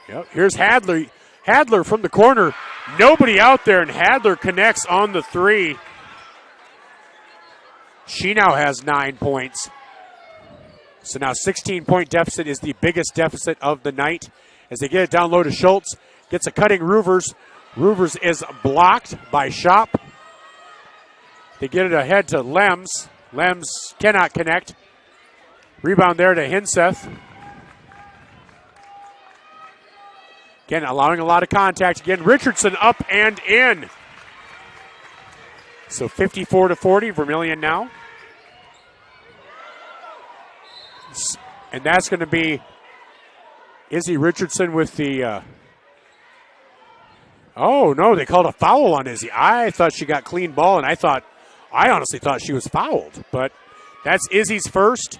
Speaker 1: Yep. Here's Hadler. Hadler from the corner. Nobody out there, and Hadler connects on the three. She now has 9 points. So now 16-point deficit is the biggest deficit of the night. As they get it down low to Schultz, gets a cutting Roovers. Roovers is blocked by Shop. They get it ahead to Lems. Lems cannot connect. Rebound there to Hinseth. Again, allowing a lot of contact. Again, Richardson up and in. So 54-40, Vermillion now. And that's going to be Izzy Richardson with the... oh, no, they called a foul on Izzy. I thought she got clean ball, and I honestly thought she was fouled. But that's Izzy's first.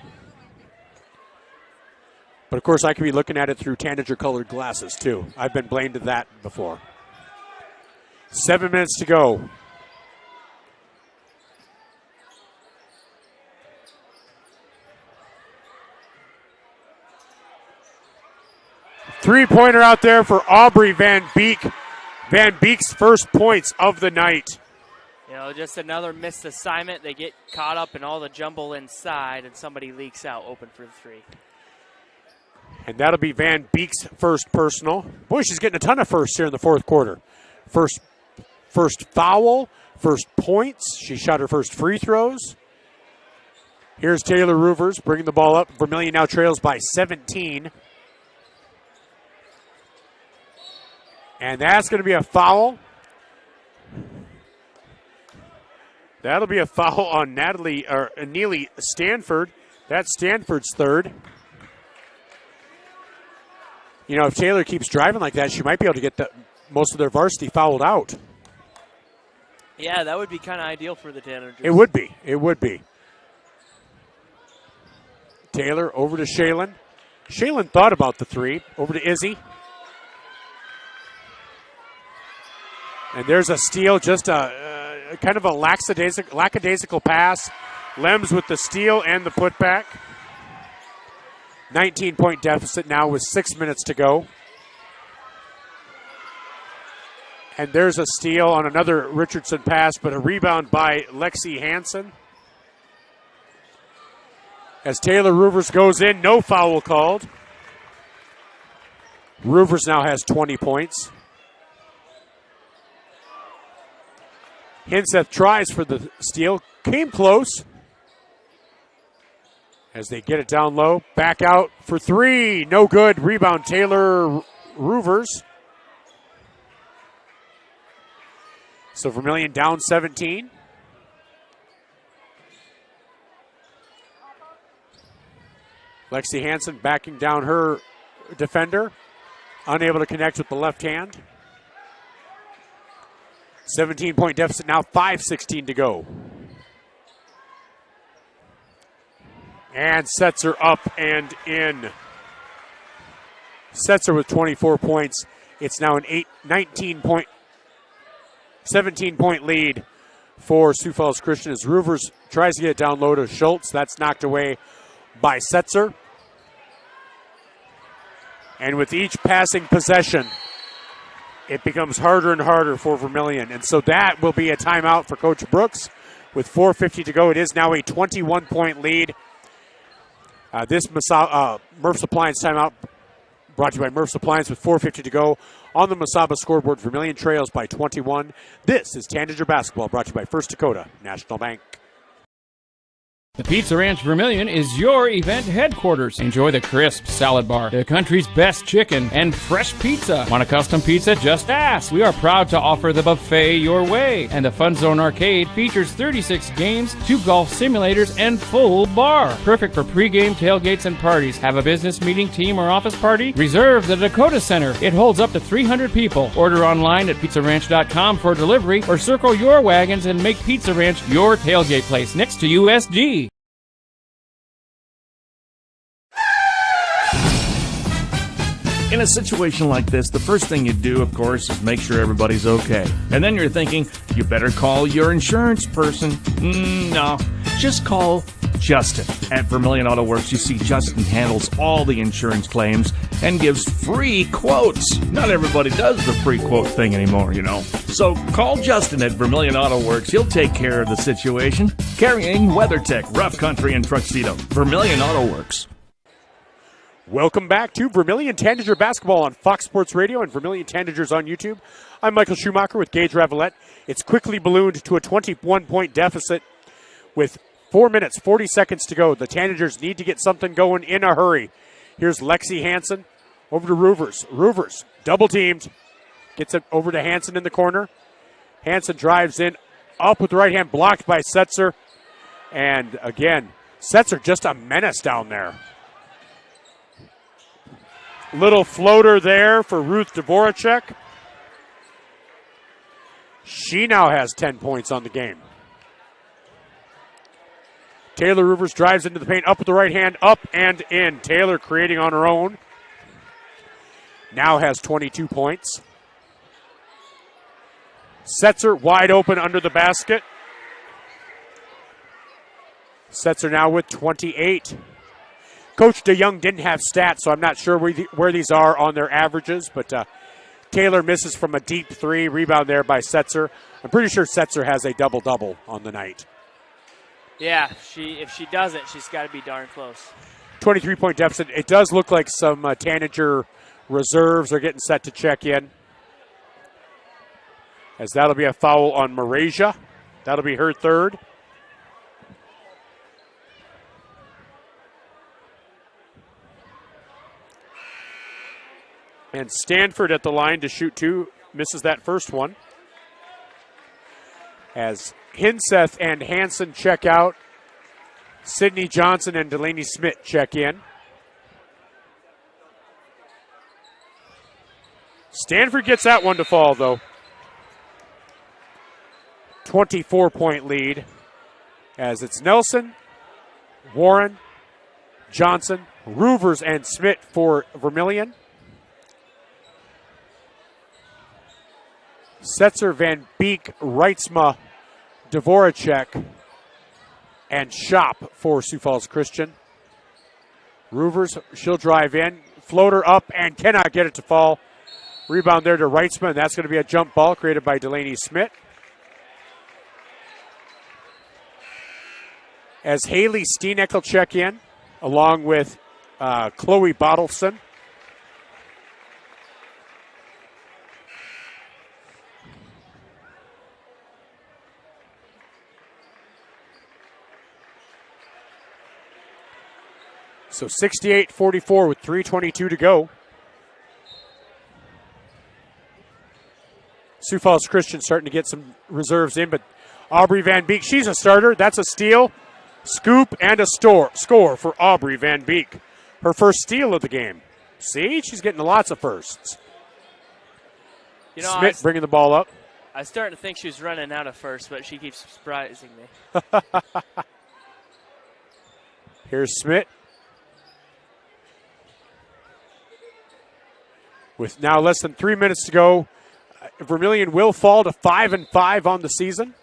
Speaker 1: But, of course, I could be looking at it through Tanager-colored glasses, too. I've been blamed to that before. 7 minutes to go. Three-pointer out there for Aubrey Van Beek. Van Beek's first points of the night.
Speaker 3: Just another missed assignment. They get caught up in all the jumble inside, and somebody leaks out open for the three.
Speaker 1: And that'll be Van Beek's first personal. Boy, she's getting a ton of firsts here in the fourth quarter. First foul, first points. She shot her first free throws. Here's Taylor Roovers bringing the ball up. Vermillion now trails by 17. And that's going to be a foul. That'll be a foul on Neely Stanford. That's Stanford's third. If Taylor keeps driving like that, she might be able to get most of their varsity fouled out.
Speaker 3: Yeah, that would be kind of ideal for the Tanagers.
Speaker 1: It would be. It would be. Taylor over to Shaylin. Shaylin thought about the three. Over to Izzy. And there's a steal, just a kind of a lackadaisical pass. Lems with the steal and the putback. 19-point deficit now with 6 minutes to go. And there's a steal on another Richardson pass, but a rebound by Lexi Hansen. As Taylor Roovers goes in, no foul called. Roovers now has 20 points. Hinseth tries for the steal. Came close. As they get it down low. Back out for three. No good. Rebound Taylor Roovers. So Vermillion down 17. Lexi Hansen backing down her defender. Unable to connect with the left hand. 17-point deficit now, 5:16 to go. And Setzer up and in. Setzer with 24 points. It's now an 17-point lead for Sioux Falls Christian as Roovers tries to get it down low to Schultz. That's knocked away by Setzer. And with each passing possession, it becomes harder and harder for Vermillion. And so that will be a timeout for Coach Brooks with 4:50 to go. It is now a 21-point lead. This Murph's Appliance timeout brought to you by Murph's Appliance with 4:50 to go on the Mesaba scoreboard. Vermillion trails by 21. This is Tanager Basketball brought to you by First Dakota National Bank.
Speaker 6: The Pizza Ranch Vermillion is your event headquarters. Enjoy the crisp salad bar, the country's best chicken, and fresh pizza. Want a custom pizza? Just ask. We are proud to offer the buffet your way. And the Fun Zone Arcade features 36 games, 2 golf simulators, and full bar. Perfect for pregame tailgates and parties. Have a business meeting, team, or office party? Reserve the Dakota Center. It holds up to 300 people. Order online at pizzaranch.com for delivery, or circle your wagons and make Pizza Ranch your tailgate place next to USG.
Speaker 13: In a situation like this, the first thing you do, of course, is make sure everybody's okay. And then you're thinking, you better call your insurance person. No, just call Justin. At Vermillion Auto Works, you see Justin handles all the insurance claims and gives free quotes. Not everybody does the free quote thing anymore, you know. So call Justin at Vermillion Auto Works. He'll take care of the situation. Carrying WeatherTech, Rough Country, and Tuxedo. Vermillion Auto Works.
Speaker 1: Welcome back to Vermillion Tanager Basketball on Fox Sports Radio and Vermillion Tanagers on YouTube. I'm Michael Schumacher with Gage Ravellette. It's quickly ballooned to a 21-point deficit with 4 minutes, 40 seconds to go. The Tanagers need to get something going in a hurry. Here's Lexi Hansen over to Roovers. Roovers double-teamed. Gets it over to Hansen in the corner. Hansen drives in, up with the right hand, blocked by Setzer. And again, Setzer just a menace down there. Little floater there for Ruth Dvoracek. She now has 10 points on the game. Taylor Roovers drives into the paint, up with the right hand, up and in. Taylor creating on her own. Now has 22 points. Setzer wide open under the basket. Setzer now with 28. Coach DeYoung didn't have stats, so I'm not sure where these are on their averages, but Taylor misses from a deep three. Rebound there by Setzer. I'm pretty sure Setzer has a double-double on the night.
Speaker 3: Yeah, if she doesn't, she's got to be darn close.
Speaker 1: 23-point deficit. It does look like some Tanager reserves are getting set to check in, as that'll be a foul on Marasia. That'll be her third. And Stanford at the line to shoot two. Misses that first one. As Hinseth and Hansen check out, Sydney Johnson and Delaney Smith check in. Stanford gets that one to fall, though. 24-point lead as it's Nelson, Warren, Johnson, Roovers, and Smith for Vermillion. Setzer, Van Beek, Reitzma, Dvoracek, and Shop for Sioux Falls Christian. Roovers, she'll drive in. Floater up and cannot get it to fall. Rebound there to Reitzma, and that's going to be a jump ball created by Delaney Smith. As Haley Steeneck will check in, along with Chloe Bottleson. So 68-44 with 3:22 to go. Sioux Falls Christian starting to get some reserves in, but Aubrey Van Beek, she's a starter. That's a steal, scoop, and a score for Aubrey Van Beek. Her first steal of the game. See, she's getting lots of firsts.
Speaker 3: You know,
Speaker 1: Smith bringing the ball up.
Speaker 3: I was starting to think she was running out of first, but she keeps surprising me.
Speaker 1: Here's Smith. With now less than 3 minutes to go, Vermillion will fall to 5-5 on the season.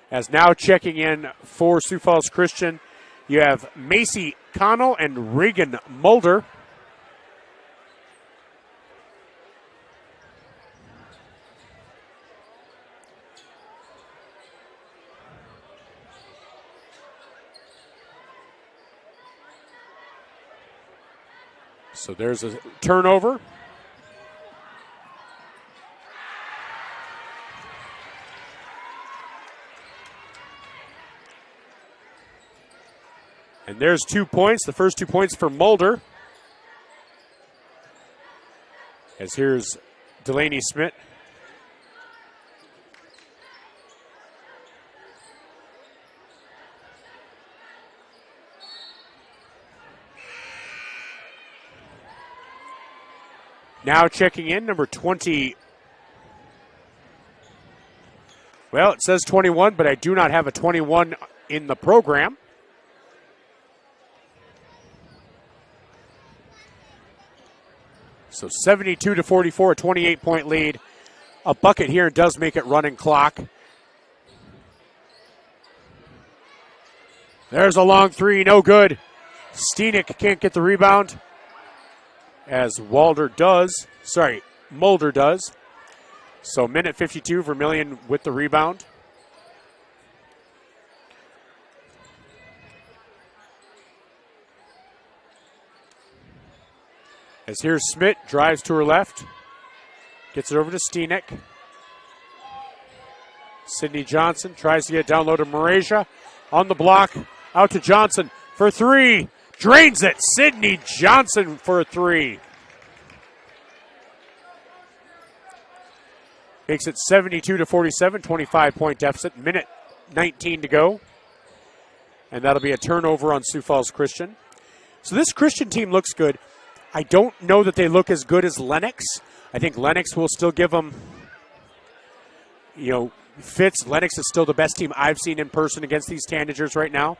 Speaker 1: As now checking in for Sioux Falls Christian, you have Macy Connell and Regan Mulder. So there's a turnover. And there's 2 points. The first 2 points for Mulder. As here's Delaney Smith. Now checking in, number 20. Well, it says 21, but I do not have a 21 in the program. So 72-44, a 28-point lead. A bucket here does make it running clock. There's a long three, no good. Steenek can't get the rebound. As Mulder does. So minute 52, Vermillion with the rebound. As here's Smith, drives to her left. Gets it over to Steenek. Sydney Johnson tries to get down low to Marasia. On the block, out to Johnson for three. Drains it. Sydney Johnson for a three. Makes it 72-47, 25-point deficit. Minute 19 to go. And that'll be a turnover on Sioux Falls Christian. So this Christian team looks good. I don't know that they look as good as Lennox. I think Lennox will still give them, fits. Lennox is still the best team I've seen in person against these Tanagers right now.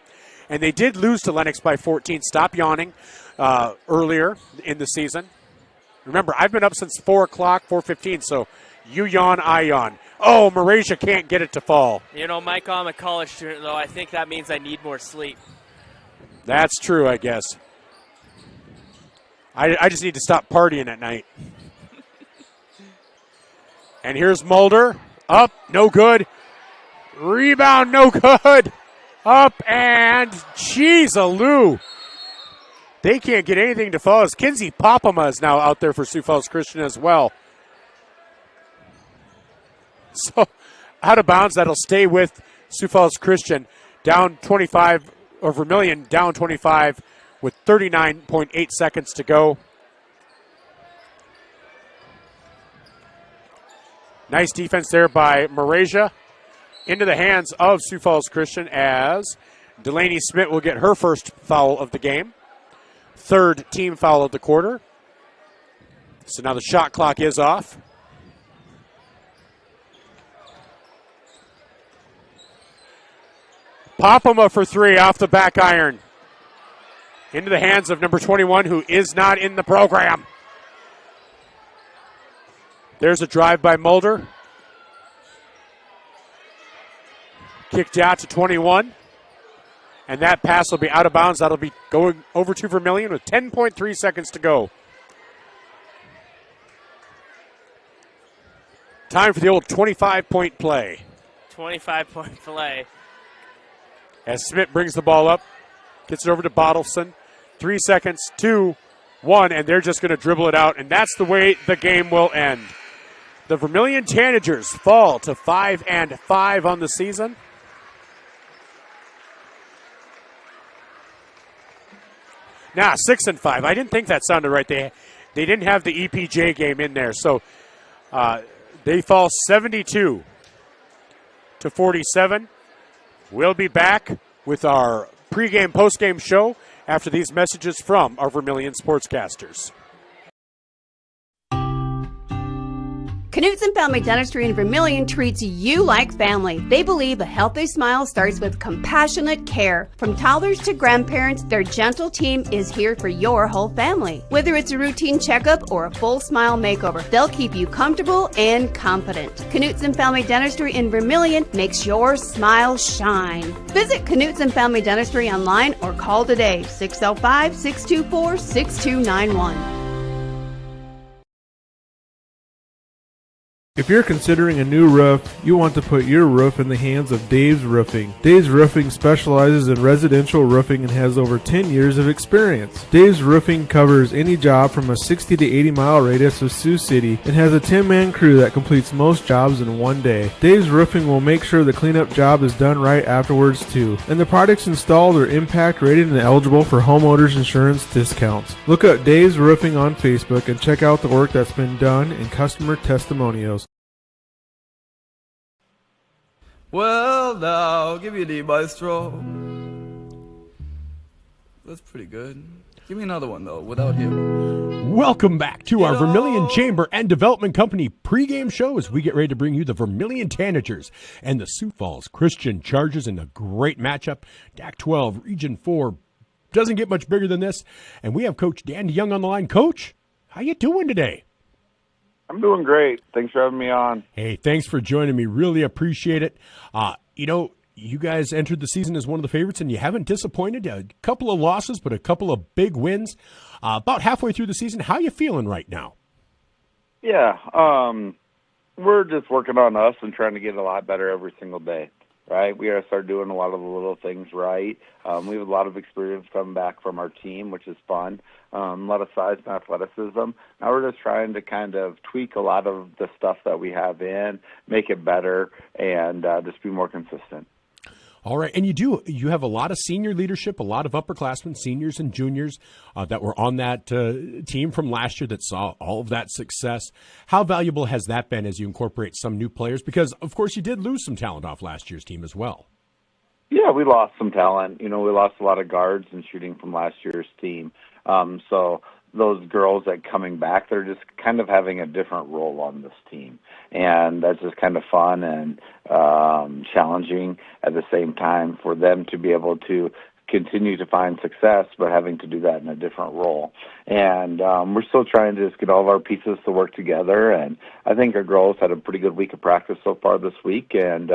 Speaker 1: And they did lose to Lennox by 14. Stop yawning earlier in the season. Remember, I've been up since 4 o'clock, 4:15, so you yawn, I yawn. Oh, Marasia can't get it to fall.
Speaker 3: Mike, I'm a college student, though. I think that means I need more sleep.
Speaker 1: That's true, I guess. I just need to stop partying at night. And here's Mulder. Up, no good. Rebound, no good. Up, and jeez-a-loo. They can't get anything to fall. As Kinsey Popama is now out there for Sioux Falls Christian as well. So, out of bounds, that'll stay with Sioux Falls Christian. Down 25, or Vermillion down 25 with 39.8 seconds to go. Nice defense there by Marasia. Into the hands of Sioux Falls Christian as Delaney Smith will get her first foul of the game. Third team foul of the quarter. So now the shot clock is off. Popama for three off the back iron. Into the hands of number 21, who is not in the program. There's a drive by Mulder. Kicked out to 21. And that pass will be out of bounds. That'll be going over to Vermillion with 10.3 seconds to go. Time for the old 25-point play.
Speaker 3: 25-point play.
Speaker 1: As Smith brings the ball up, gets it over to Bottleson. 3 seconds, 2, 1, and they're just going to dribble it out, and that's the way the game will end. The Vermillion Tanagers fall to 5-5 on the season. Now 6-5. I didn't think that sounded right. They didn't have the EPJ game in there, so they fall 72-47. We'll be back with our pregame, postgame show after these messages from our Vermillion sportscasters.
Speaker 7: Knutson Family Dentistry in Vermillion treats you like family. They believe a healthy smile starts with compassionate care. From toddlers to grandparents, their gentle team is here for your whole family. Whether it's a routine checkup or a full smile makeover, they'll keep you comfortable and confident. Knutson Family Dentistry in Vermillion makes your smile shine. Visit Knutson Family Dentistry online or call today, 605-624-6291.
Speaker 14: If you're considering a new roof, you want to put your roof in the hands of Dave's Roofing. Dave's Roofing specializes in residential roofing and has over 10 years of experience. Dave's Roofing covers any job from a 60 to 80 mile radius of Sioux City and has a 10-man crew that completes most jobs in one day. Dave's Roofing will make sure the cleanup job is done right afterwards too. And the products installed are impact rated and eligible for homeowners insurance discounts. Look up Dave's Roofing on Facebook and check out the work that's been done and customer testimonials.
Speaker 15: Well, now, I'll give you the maestro. That's pretty good. Give me another one, though, without him.
Speaker 1: Welcome back to our Vermillion Chamber and Development Company pregame show as we get ready to bring you the Vermillion Tanagers and the Sioux Falls Christian Chargers in a great matchup. DAC 12, Region 4 doesn't get much bigger than this. And we have Coach Dan Young on the line. Coach, how you doing today?
Speaker 16: I'm doing great. Thanks for having me on.
Speaker 1: Hey, thanks for joining me. Really appreciate it. You guys entered the season as one of the favorites, and you haven't disappointed. A couple of losses, but a couple of big wins. About halfway through the season, how are you feeling right now?
Speaker 16: Yeah, we're just working on us and trying to get a lot better every single day, right? We got to start doing a lot of the little things right. We have a lot of experience coming back from our team, which is fun. A lot of size and athleticism. Now we're just trying to kind of tweak a lot of the stuff that we have in, make it better, and just be more consistent.
Speaker 1: All right, and you have a lot of senior leadership, a lot of upperclassmen, seniors and juniors that were on that team from last year that saw all of that success. How valuable has that been as you incorporate some new players? Because, of course, you did lose some talent off last year's team as well.
Speaker 16: Yeah, we lost some talent. We lost a lot of guards and shooting from last year's team. So those girls that coming back, they're just kind of having a different role on this team. And that's just kind of fun and challenging at the same time for them to be able to continue to find success, but having to do that in a different role. And we're still trying to just get all of our pieces to work together. And I think our girls had a pretty good week of practice so far this week. And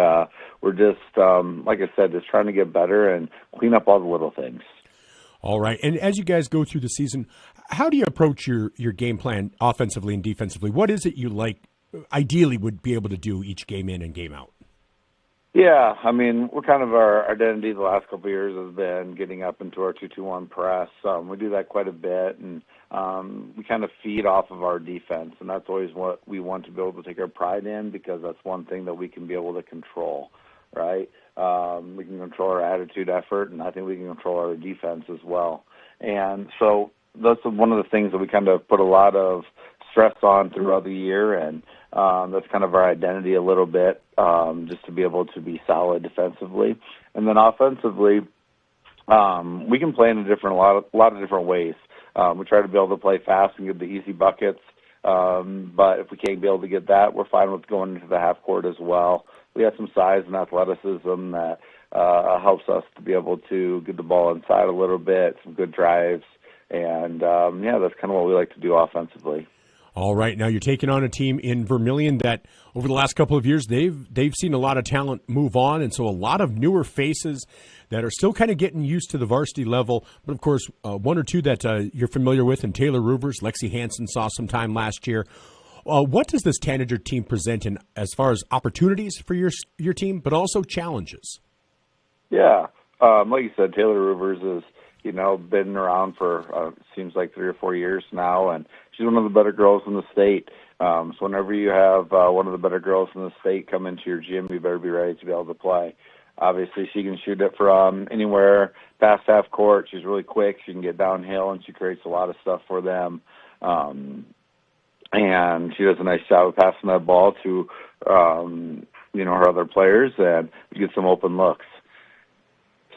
Speaker 16: we're just, like I said, just trying to get better and clean up all the little things.
Speaker 1: All right. And as you guys go through the season, how do you approach your game plan offensively and defensively? What is it you ideally would be able to do each game in and game out?
Speaker 16: Yeah, we're kind of our identity the last couple of years has been getting up into our 2-2-1 press. We do that quite a bit, and we kind of feed off of our defense, and that's always what we want to be able to take our pride in because that's one thing that we can be able to control, right? We can control our attitude, effort, and I think we can control our defense as well. And so that's one of the things that we kind of put a lot of stress on throughout the year, and that's kind of our identity a little bit, just to be able to be solid defensively. And then offensively, we can play in a lot of different ways. We try to be able to play fast and get the easy buckets, but if we can't be able to get that, we're fine with going into the half court as well. We have some size and athleticism that helps us to be able to get the ball inside a little bit, some good drives, and that's kind of what we like to do offensively.
Speaker 1: All right, now you're taking on a team in Vermillion that over the last couple of years they've seen a lot of talent move on, and so a lot of newer faces that are still kind of getting used to the varsity level. But of course, one or two that you're familiar with, and Taylor Ruvers, Lexi Hansen saw some time last year. What does this Tanager team present in as far as opportunities for your team, but also challenges?
Speaker 16: Yeah, like you said, Taylor Ruvers is been around for seems like 3 or 4 years now, and she's one of the better girls in the state. So whenever you have one of the better girls in the state come into your gym, you better be ready to be able to play. Obviously, she can shoot it from anywhere past half court. She's really quick. She can get downhill, and she creates a lot of stuff for them. And she does a nice job of passing that ball to, her other players and get some open looks.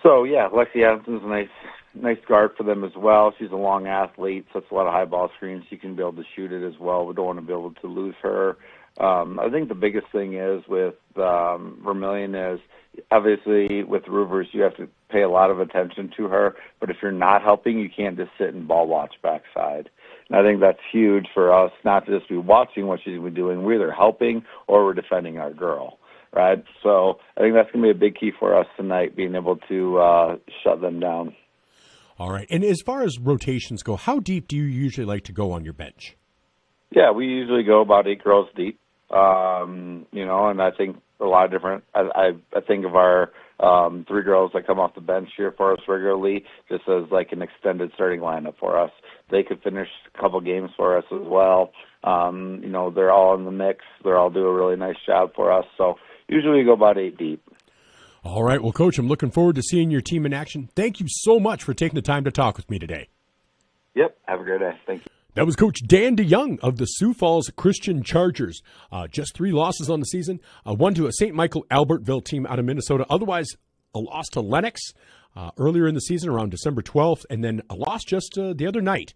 Speaker 16: So, yeah, Lexi Hansen's a nice guard for them as well. She's a long athlete, so it's a lot of high ball screens. She can be able to shoot it as well. We don't want to be able to lose her. I think the biggest thing is with Vermillion is, obviously with Ruvers, you have to pay a lot of attention to her, but if you're not helping, you can't just sit and ball watch backside. And I think that's huge for us, not to just be watching what she's been doing. We're either helping or we're defending our girl, right? So I think that's going to be a big key for us tonight, being able to shut them down.
Speaker 1: All right. And as far as rotations go, how deep do you usually like to go on your bench?
Speaker 16: Yeah, we usually go about 8 girls deep. And I think a lot of different. I think of our 3 girls that come off the bench here for us regularly, just as like an extended starting lineup for us. They could finish a couple games for us as well. They're all in the mix. They're all do a really nice job for us. So usually we go about 8 deep.
Speaker 1: All right. Well, Coach, I'm looking forward to seeing your team in action. Thank you so much for taking the time to talk with me today.
Speaker 16: Yep. Have a great day. Thank you.
Speaker 1: That was Coach Dan DeYoung of the Sioux Falls Christian Chargers. Just 3 losses on the season. One to a St. Michael Albertville team out of Minnesota. Otherwise, a loss to Lennox earlier in the season around December 12th. And then a loss just the other night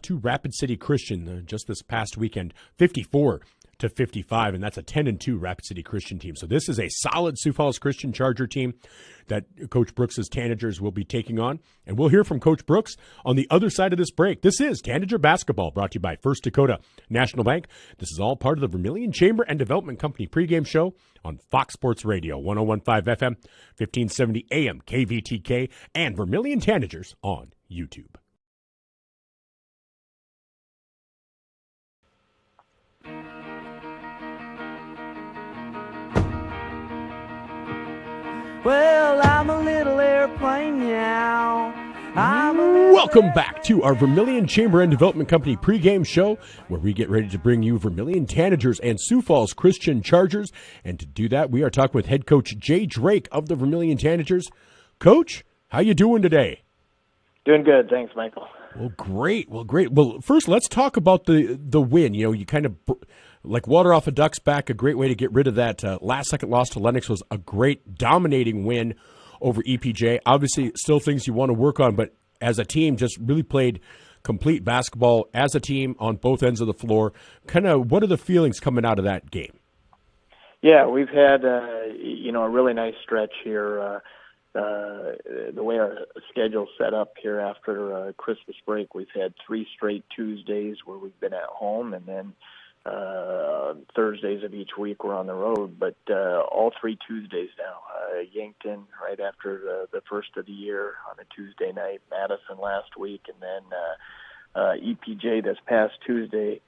Speaker 1: to Rapid City Christian just this past weekend, 54-55. And that's a 10-2 Rapid City Christian team. So this is a solid Sioux Falls Christian Charger team that Coach Brooks' Tanagers will be taking on. And we'll hear from Coach Brooks on the other side of this break. This is Tanager Basketball, brought to you by First Dakota National Bank. This is all part of the Vermillion Chamber and Development Company pregame show on Fox Sports Radio, 101.5 FM, 1570 AM, KVTK, and Vermillion Tanagers on YouTube.
Speaker 17: Well, I'm a little airplane now.
Speaker 1: Welcome back to our Vermillion Chamber and Development Company pregame show, where we get ready to bring you Vermillion Tanagers and Sioux Falls Christian Chargers. And to do that, we are talking with head coach Jay Drake of the Vermillion Tanagers. Coach, how you doing today?
Speaker 18: Doing good, thanks, Michael.
Speaker 1: Well, great. Well, first, let's talk about the win. You kind of like water off a duck's back. A great way to get rid of that last-second loss to Lennox was a great, dominating win over EPJ. Obviously, still things you want to work on, but as a team, just really played complete basketball as a team on both ends of the floor. Kind of, what are the feelings coming out of that game?
Speaker 18: Yeah, we've had a really nice stretch here. The way our schedule's set up here after Christmas break, we've had 3 straight Tuesdays where we've been at home, and then Thursdays of each week we're on the road. But all 3 Tuesdays now. Yankton right after the first of the year on a Tuesday night, Madison last week, and then EPJ this past Tuesday.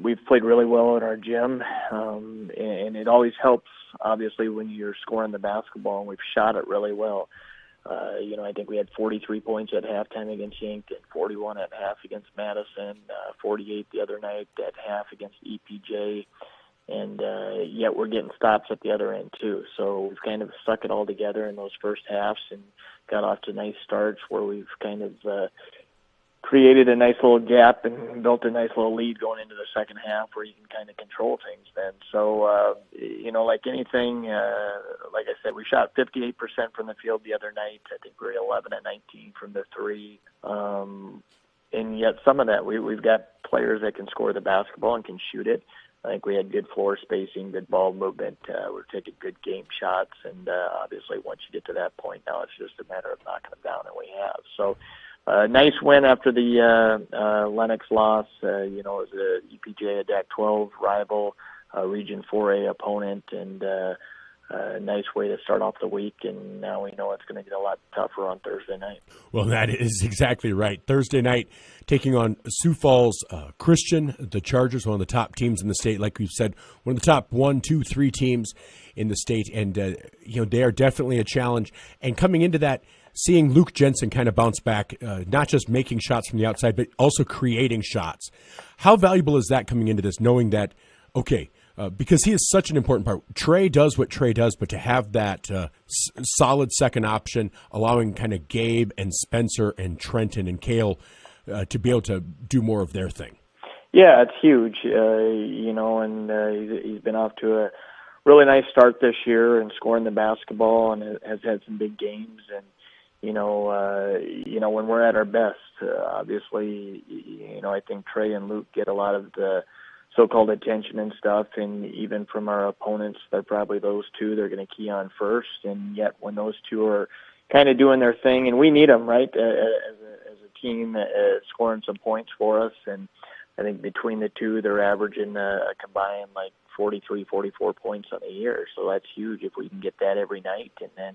Speaker 18: We've played really well in our gym, and it always helps, obviously, when you're scoring the basketball, and we've shot it really well. I think we had 43 points at halftime against Yankton, 41 at half against Madison, 48 the other night at half against EPJ, and yet we're getting stops at the other end, too. So we've kind of stuck it all together in those first halves and got off to nice starts where we've kind of created a nice little gap and built a nice little lead going into the second half where you can kind of control things then. So, like anything, like I said, we shot 58% from the field the other night. I think we were 11 and 19 from the 3. And yet some of that, we've got players that can score the basketball and can shoot it. I think we had good floor spacing, good ball movement. We're taking good game shots. And obviously once you get to that point, now it's just a matter of knocking them down, and we have. So, nice win after the Lennox loss. It was a EPJ, a DAC 12 rival, Region 4A opponent, and a nice way to start off the week. And now we know it's going to get a lot tougher on Thursday night.
Speaker 1: Well, that is exactly right. Thursday night, taking on Sioux Falls Christian, the Chargers, one of the top teams in the state. Like we've said, one of the top 1, 2, 3 teams in the state, and they are definitely a challenge. And coming into that, seeing Luke Jensen kind of bounce back, not just making shots from the outside, but also creating shots. How valuable is that coming into this, knowing that, because he is such an important part. Trey does what Trey does, but to have that solid second option, allowing kind of Gabe and Spencer and Trenton and Kale to be able to do more of their thing.
Speaker 18: Yeah, it's huge, and he's been off to a really nice start this year and scoring the basketball and has had some big games. And when we're at our best, obviously, I think Trey and Luke get a lot of the so-called attention and stuff, and even from our opponents, they're probably those two they're going to key on first. And yet when those two are kind of doing their thing, and we need them, right, as a team, scoring some points for us. And I think between the two, they're averaging a combined like 43, 44 points on the year. So that's huge if we can get that every night. And then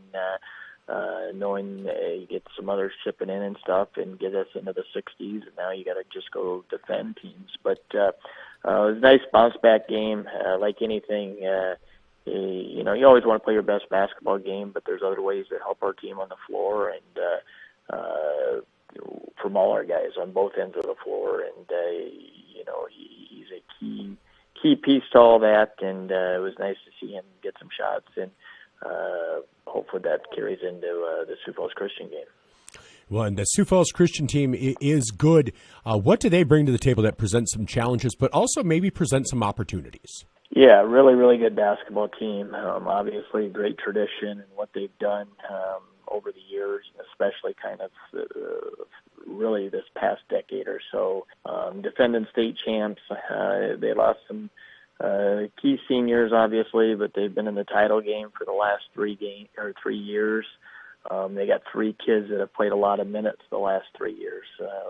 Speaker 18: knowing you get some others chipping in and stuff and get us into the 60s, and now you got to just go defend teams. But it was a nice bounce-back game. Like anything, you know, you always want to play your best basketball game, but there's other ways to help our team on the floor, and from all our guys on both ends of the floor. And, you know, he's a key piece to all that, and it was nice to see him get some shots, and hopefully that carries into the Sioux Falls Christian game.
Speaker 1: Well, and the Sioux Falls Christian team is good. What do they bring to the table that presents some challenges, but also maybe present some opportunities?
Speaker 18: Yeah, really, really good basketball team. Obviously, great tradition and what they've done over the years, especially kind of really this past decade or so. Defending state champs, they lost some key seniors, obviously, but they've been in the title game for the last 3 years. They got 3 kids that have played a lot of minutes the last 3 years,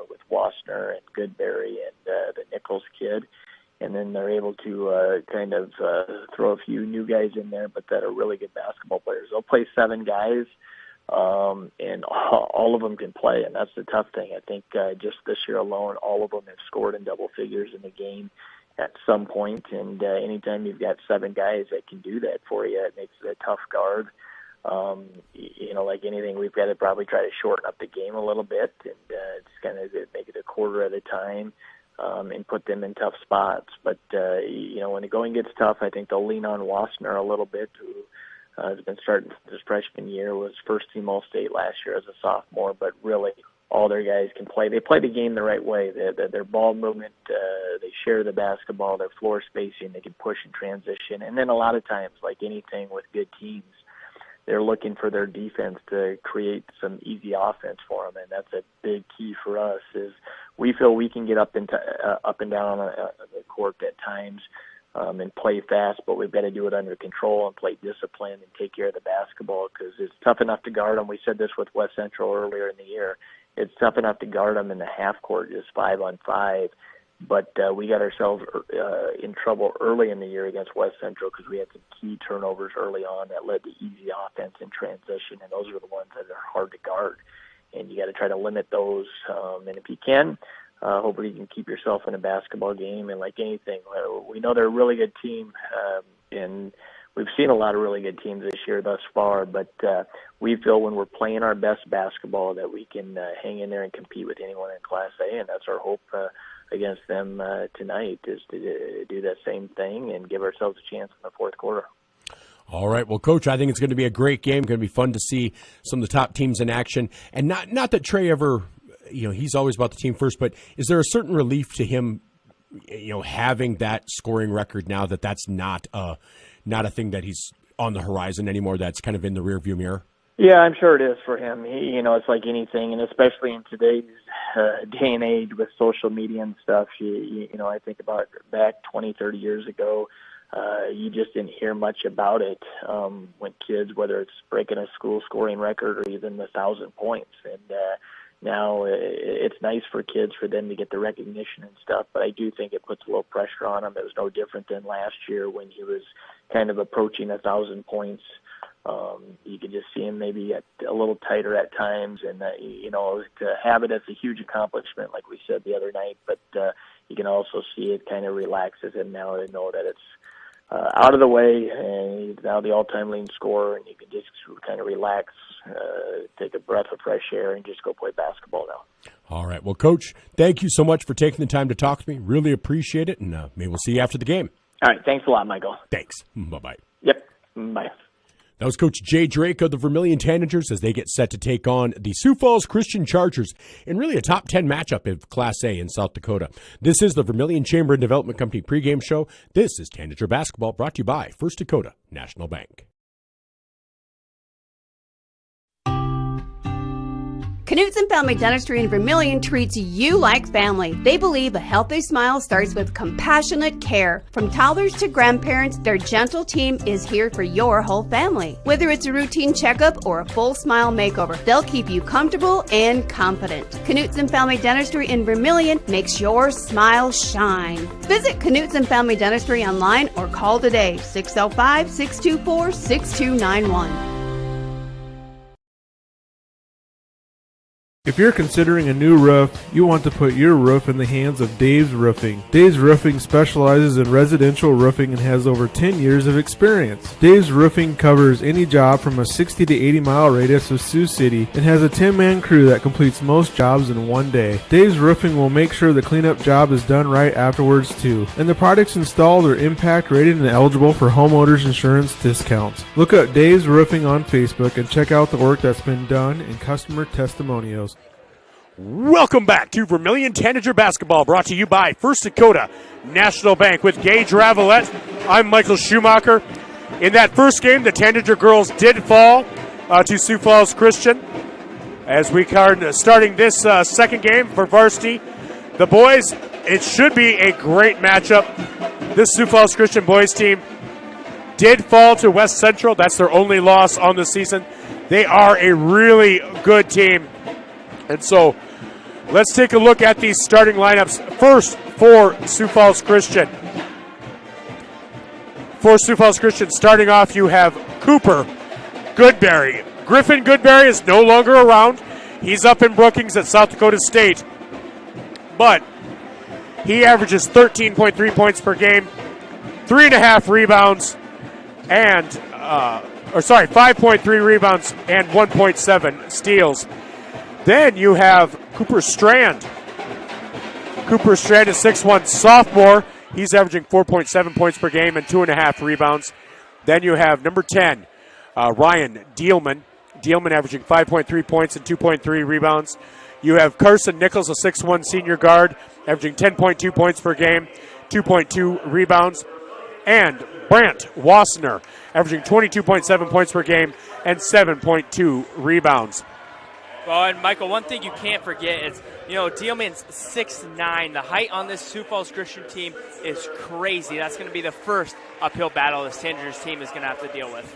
Speaker 18: with Wassner and Goodberry and the Nichols kid. And then they're able to kind of throw a few new guys in there, but that are really good basketball players. They'll play 7 guys, and all of them can play, and that's the tough thing. I think just this year alone, all of them have scored in double figures in the game at some point, and anytime you've got 7 guys that can do that for you, it makes it a tough guard. You know, like anything, we've got to probably try to shorten up the game a little bit and just kind of make it a quarter at a time, and put them in tough spots. But, you know, when the going gets tough, I think they'll lean on Wassner a little bit, who has been starting this freshman year, was first-team All-State last year as a sophomore, but really all their guys can play. They play the game the right way. Their ball movement, they share the basketball, their floor spacing, they can push and transition. And then a lot of times, like anything with good teams, they're looking for their defense to create some easy offense for them, and that's a big key for us. Is we feel we can get up and down on the court at times and play fast, but we've got to do it under control and play discipline and take care of the basketball, because it's tough enough to guard them. We said this with West Central earlier in the year. It's tough enough to guard them in the half court, just 5-on-5. But we got ourselves in trouble early in the year against West Central because we had some key turnovers early on that led to easy offense and transition, and those are the ones that are hard to guard. And you got to try to limit those. And if you can, hopefully you can keep yourself in a basketball game. And like anything, we know they're a really good team, and we've seen a lot of really good teams this year thus far, but we feel when we're playing our best basketball that we can hang in there and compete with anyone in Class A, and that's our hope against them tonight, is to do that same thing and give ourselves a chance in the fourth quarter.
Speaker 1: All right. Well, Coach, I think it's going to be a great game. Going to be fun to see some of the top teams in action. And not that Trey ever, you know, he's always about the team first, but is there a certain relief to him, you know, having that scoring record now that that's not a thing that he's on the horizon anymore, that's kind of in the rearview mirror?
Speaker 18: Yeah, I'm sure it is for him. You know, it's like anything, and especially in today's day and age with social media and stuff, you know, I think about back 20, 30 years ago, you just didn't hear much about it when kids, whether it's breaking a school scoring record or even 1,000 points. And now it's nice for kids, for them to get the recognition and stuff, but I do think it puts a little pressure on him. It was no different than last year when he was kind of approaching 1,000 points. You could just see him maybe a little tighter at times, and you know, to have it as a huge accomplishment, like we said the other night. But you can also see it kind of relaxes him now to know that it's out of the way, and he's now the all-time leading scorer, and you can just kind of relax, take a breath of fresh air, and just go play basketball now.
Speaker 1: All right. Well, Coach, thank you so much for taking the time to talk to me. Really appreciate it, and maybe we'll see you after the game.
Speaker 18: All right. Thanks a lot, Michael.
Speaker 1: Thanks. Bye-bye.
Speaker 18: Yep. Bye.
Speaker 1: That was Coach Jay Drake of the Vermillion Tanagers as they get set to take on the Sioux Falls Christian Chargers in really a top 10 matchup of Class A in South Dakota. This is the Vermillion Chamber and Development Company pregame show. This is Tanager Basketball, brought to you by First Dakota National Bank.
Speaker 7: Knutson Family Dentistry in Vermillion treats you like family. They believe a healthy smile starts with compassionate care. From toddlers to grandparents, their gentle team is here for your whole family. Whether it's a routine checkup or a full smile makeover, they'll keep you comfortable and confident. Knutson Family Dentistry in Vermillion makes your smile shine. Visit Knutson Family Dentistry online or call today, 605-624-6291.
Speaker 14: If you're considering a new roof, you want to put your roof in the hands of Dave's Roofing. Dave's Roofing specializes in residential roofing and has over 10 years of experience. Dave's Roofing covers any job from a 60 to 80 mile radius of Sioux City and has a 10-man crew that completes most jobs in one day. Dave's Roofing will make sure the cleanup job is done right afterwards too. And the products installed are impact rated and eligible for homeowners insurance discounts. Look up Dave's Roofing on Facebook and check out the work that's been done and customer testimonials.
Speaker 1: Welcome back to Vermillion Tanager Basketball, brought to you by First Dakota National Bank with Gage Ravellette. I'm Michael Schumacher. In that first game, the Tanager girls did fall to Sioux Falls Christian. As we are starting this second game for varsity, the boys, it should be a great matchup. This Sioux Falls Christian boys team did fall to West Central. That's their only loss on the season. They are a really good team. And so let's take a look at these starting lineups. First, for Sioux Falls Christian. For Sioux Falls Christian, starting off, you have Cooper Goodberry. Griffin Goodberry is no longer around. He's up in Brookings at South Dakota State. But he averages 13.3 points per game, 3.5 rebounds, and 5.3 rebounds and 1.7 steals. Then you have Cooper Strand. Cooper Strand is 6'1", sophomore. He's averaging 4.7 points per game and 2.5 rebounds. Then you have number 10, Ryan Dielman. Dielman averaging 5.3 points and 2.3 rebounds. You have Carson Nichols, a 6'1" senior guard, averaging 10.2 points per game, 2.2 rebounds. And Brant Wassner, averaging 22.7 points per game and 7.2 rebounds.
Speaker 3: Well, and Michael, one thing you can't forget is, Dielman's 6'9". The height on this Sioux Falls Christian team is crazy. That's going to be the first uphill battle this Tanagers team is going to have to deal with.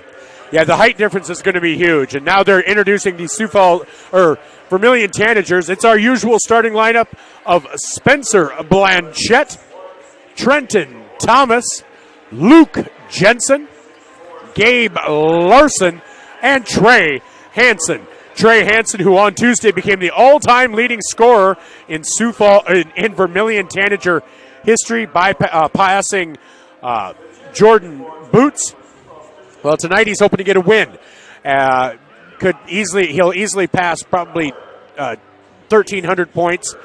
Speaker 1: Yeah, the height difference is going to be huge. And now they're introducing the Vermillion Tanagers. It's our usual starting lineup of Spencer Blanchette, Trenton Thomas, Luke Jensen, Gabe Larson, and Trey Hansen. Trey Hansen, who on Tuesday became the all-time leading scorer in in Vermillion Tanager history by passing Jordan Boots. Well, tonight he's hoping to get a win. He'll easily pass probably 1,300 points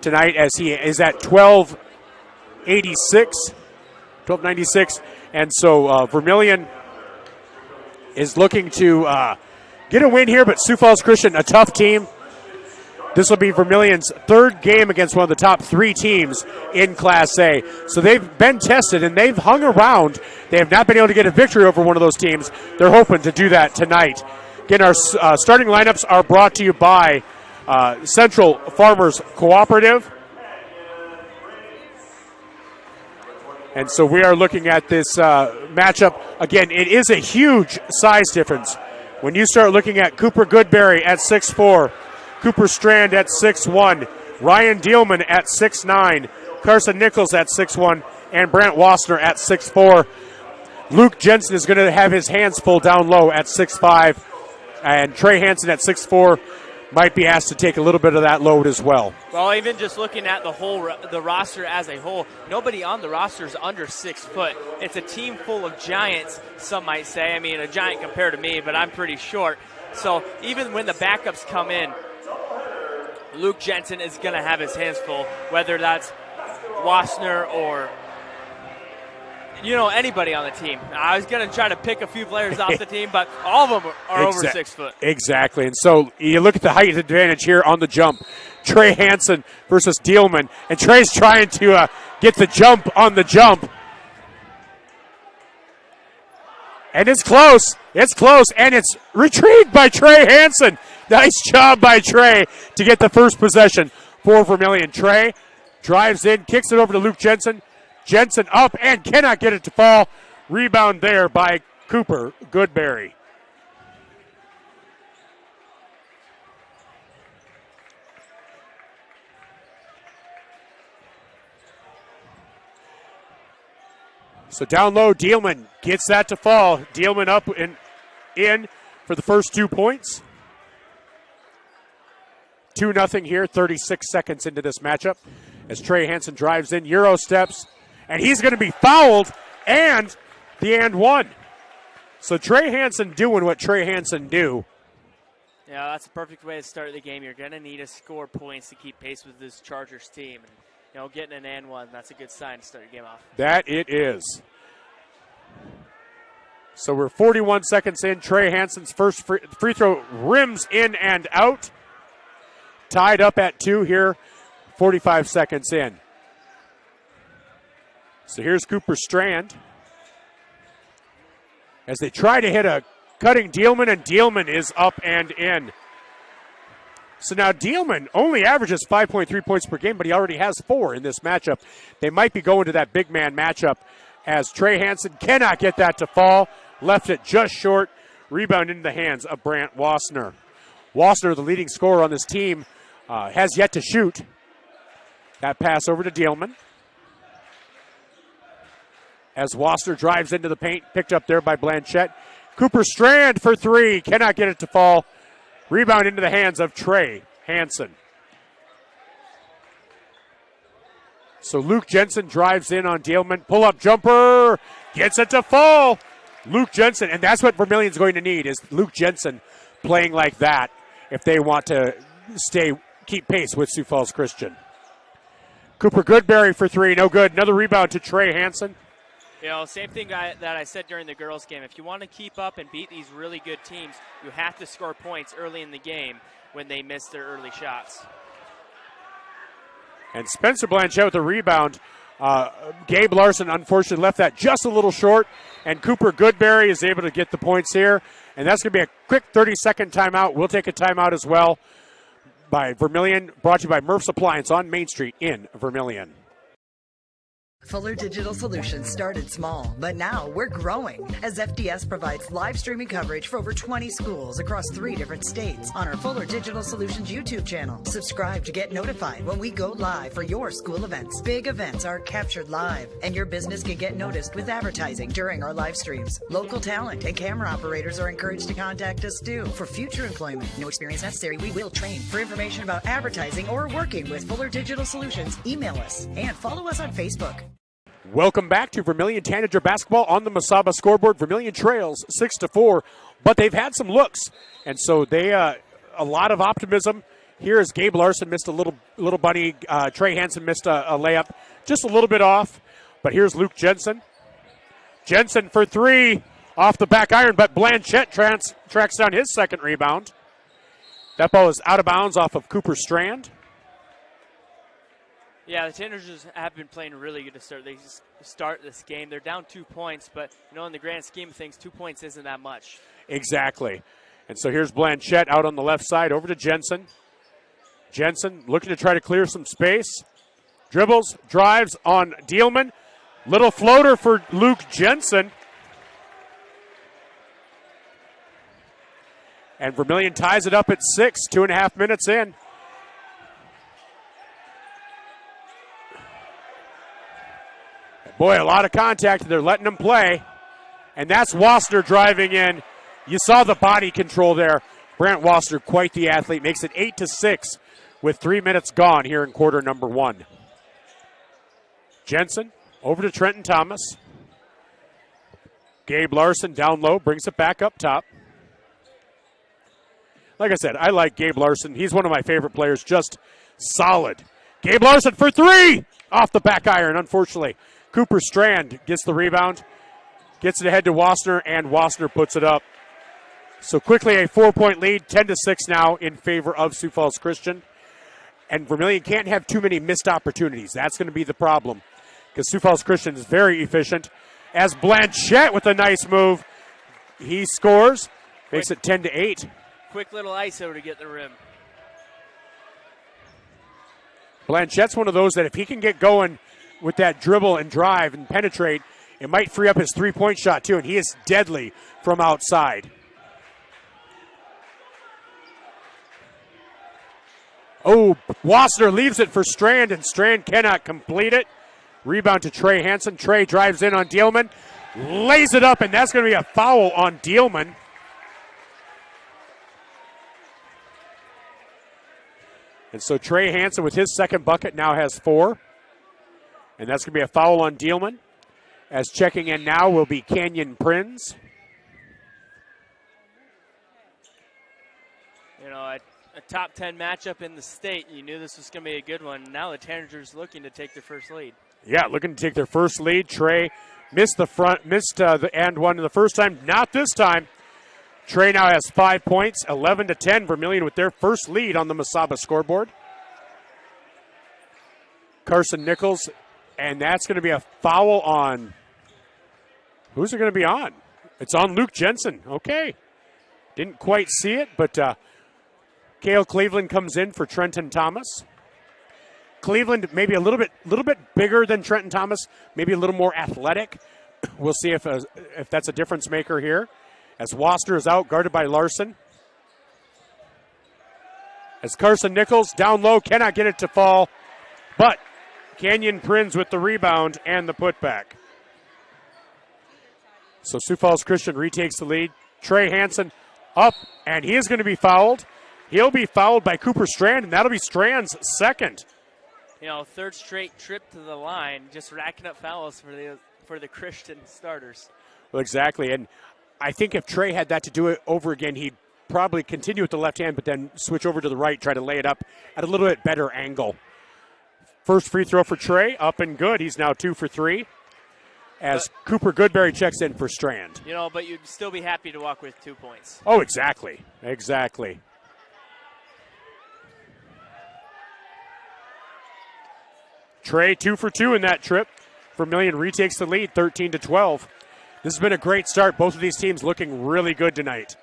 Speaker 1: tonight, as he is at 1296, and so Vermillion is looking to get a win here, but Sioux Falls Christian, a tough team. This will be Vermillion's third game against one of the top 3 teams in Class A. So they've been tested, and they've hung around. They have not been able to get a victory over one of those teams. They're hoping to do that tonight. Again, our starting lineups are brought to you by Central Farmers Cooperative. And so we are looking at this matchup. Again, it is a huge size difference. When you start looking at Cooper Goodberry at 6'4", Cooper Strand at 6'1", Ryan Dielman at 6'9", Carson Nichols at 6'1", and Brant Wassner at 6'4". Luke Jensen is going to have his hands full down low at 6'5", and Trey Hansen at 6'4", might be asked to take a little bit of that load as well.
Speaker 3: Well, even just looking at the roster as a whole, nobody on the roster is under 6 foot. It's a team full of giants, some might say. I mean, a giant compared to me, but I'm pretty short. So even when the backups come in, Luke Jensen is going to have his hands full, whether that's Wassner or anybody on the team. I was going to try to pick a few players off the team, but all of them are over 6 foot.
Speaker 1: Exactly. And so you look at the height advantage here on the jump. Trey Hansen versus Dielman. And Trey's trying to get the jump on the jump. And it's close. It's close. And it's retrieved by Trey Hansen. Nice job by Trey to get the first possession for Vermillion. Trey drives in, kicks it over to Luke Jensen. Jensen up and cannot get it to fall. Rebound there by Cooper Goodberry. So down low, Dealman gets that to fall. Dealman up and in for the first 2 points. 2-0 here, 36 seconds into this matchup. As Trey Hansen drives in, Euro steps, and he's going to be fouled, and the and one. So Trey Hansen doing what Trey Hansen do.
Speaker 3: Yeah, that's a perfect way to start the game. You're going to need to score points to keep pace with this Chargers team. And, getting an and one, that's a good sign to start your game off.
Speaker 1: That it is. So we're 41 seconds in. Trey Hansen's first free throw rims in and out. Tied up at 2 here, 45 seconds in. So here's Cooper Strand as they try to hit a cutting Dealman, and Dealman is up and in. So now Dealman only averages 5.3 points per game, but he already has 4 in this matchup. They might be going to that big man matchup as Trey Hansen cannot get that to fall. Left it just short. Rebound into the hands of Brant Wassner. Wassner, the leading scorer on this team, has yet to shoot. That pass over to Dealman. As Wassner drives into the paint, picked up there by Blanchette. Cooper Strand for 3, cannot get it to fall. Rebound into the hands of Trey Hansen. So Luke Jensen drives in on Dealman. Pull-up jumper, gets it to fall. Luke Jensen, and that's what Vermillion's going to need, is Luke Jensen playing like that if they want to keep pace with Sioux Falls Christian. Cooper Goodberry for 3, no good. Another rebound to Trey Hansen.
Speaker 3: Same thing that I said during the girls' game. If you want to keep up and beat these really good teams, you have to score points early in the game when they miss their early shots.
Speaker 1: And Spencer Blanchette with a rebound. Gabe Larson unfortunately left that just a little short, and Cooper Goodberry is able to get the points here. And that's going to be a quick 30-second timeout. We'll take a timeout as well by Vermillion, brought to you by Murph's Appliance on Main Street in Vermillion.
Speaker 19: Fuller Digital Solutions started small, but now we're growing as FDS provides live streaming coverage for over 20 schools across 3 different states on our Fuller Digital Solutions YouTube channel. Subscribe to get notified when we go live for your school events. Big events are captured live, and your business can get noticed with advertising during our live streams. Local talent and camera operators are encouraged to contact us too for future employment. No experience necessary. We will train. For information about advertising or working with Fuller Digital Solutions, email us and follow us on Facebook.
Speaker 1: Welcome back to Vermillion Tanager basketball on the Mesaba scoreboard. Vermillion trails 6-4, but they've had some looks, and so they a lot of optimism. Here as Gabe Larson missed a little bunny. Trey Hansen missed a layup, just a little bit off. But here's Luke Jensen. Jensen for 3 off the back iron, but Blanchette tracks down his second rebound. That ball is out of bounds off of Cooper Strand.
Speaker 3: Yeah, the Tanagers have been playing really good to start this game. They're down 2 points, but in the grand scheme of things, 2 points isn't that much.
Speaker 1: Exactly. And so here's Blanchette out on the left side over to Jensen. Jensen looking to try to clear some space. Dribbles, drives on Dealman. Little floater for Luke Jensen. And Vermillion ties it up at 6, 2.5 minutes in. Boy, a lot of contact. They're letting him play. And that's Wassner driving in. You saw the body control there. Brant Wassner, quite the athlete, makes it 8-6 with 3 minutes gone here in quarter number 1. Jensen over to Trenton Thomas. Gabe Larson down low, brings it back up top. Like I said, I like Gabe Larson. He's one of my favorite players, just solid. Gabe Larson for 3! Off the back iron, unfortunately. Cooper Strand gets the rebound, gets it ahead to Wassner, and Wassner puts it up. So quickly a 4-point lead, 10-6 now in favor of Sioux Falls Christian. And Vermillion can't have too many missed opportunities. That's going to be the problem because Sioux Falls Christian is very efficient. As Blanchette with a nice move, he scores, makes it 10-8.
Speaker 3: quick little ISO to get the rim.
Speaker 1: Blanchette's one of those that if he can get going with that dribble and drive and penetrate, it might free up his three-point shot too, and he is deadly from outside. Oh, Wassner leaves it for Strand, and Strand cannot complete it. Rebound to Trey Hansen. Trey drives in on Dielman, lays it up, and that's going to be a foul on Dielman. And so Trey Hansen with his second bucket now has 4. And that's going to be a foul on Dielman. As checking in now will be Canyon Prinz.
Speaker 3: You know, a top 10 matchup in the state. You knew this was going to be a good one. Now the Tanagers looking to take their first lead.
Speaker 1: Yeah, looking to take their first lead. Trey missed the and one the first time. Not this time. Trey now has 5 points, 11-10. Vermillion with their first lead on the Mesaba scoreboard. Carson Nichols, and that's going to be a foul on. Who's it going to be on? It's on Luke Jensen. Okay. Didn't quite see it, but Cale Cleveland comes in for Trenton Thomas. Cleveland maybe a little bit bigger than Trenton Thomas, maybe a little more athletic. We'll see if that's a difference maker here. As Wassner is out, guarded by Larson. As Carson Nichols down low, cannot get it to fall, but Canyon Prinz with the rebound and the putback. So Sioux Falls Christian retakes the lead. Trey Hansen up, and he is going to be fouled. He'll be fouled by Cooper Strand, and that'll be Strand's second.
Speaker 3: You know, third straight trip to the line, just racking up fouls for the Christian starters.
Speaker 1: Well, exactly, and I think if Trey had that to do it over again, he'd probably continue with the left hand, but then switch over to the right, try to lay it up at a little bit better angle. First free throw for Trey, up and good. He's now 2 for 3. As Cooper Goodberry checks in for Strand.
Speaker 3: You know, but you'd still be happy to walk with 2 points.
Speaker 1: Oh, exactly. Exactly. Trey 2 for 2 in that trip. Vermillion retakes the lead, 13-12. This has been a great start. Both of these teams looking really good tonight.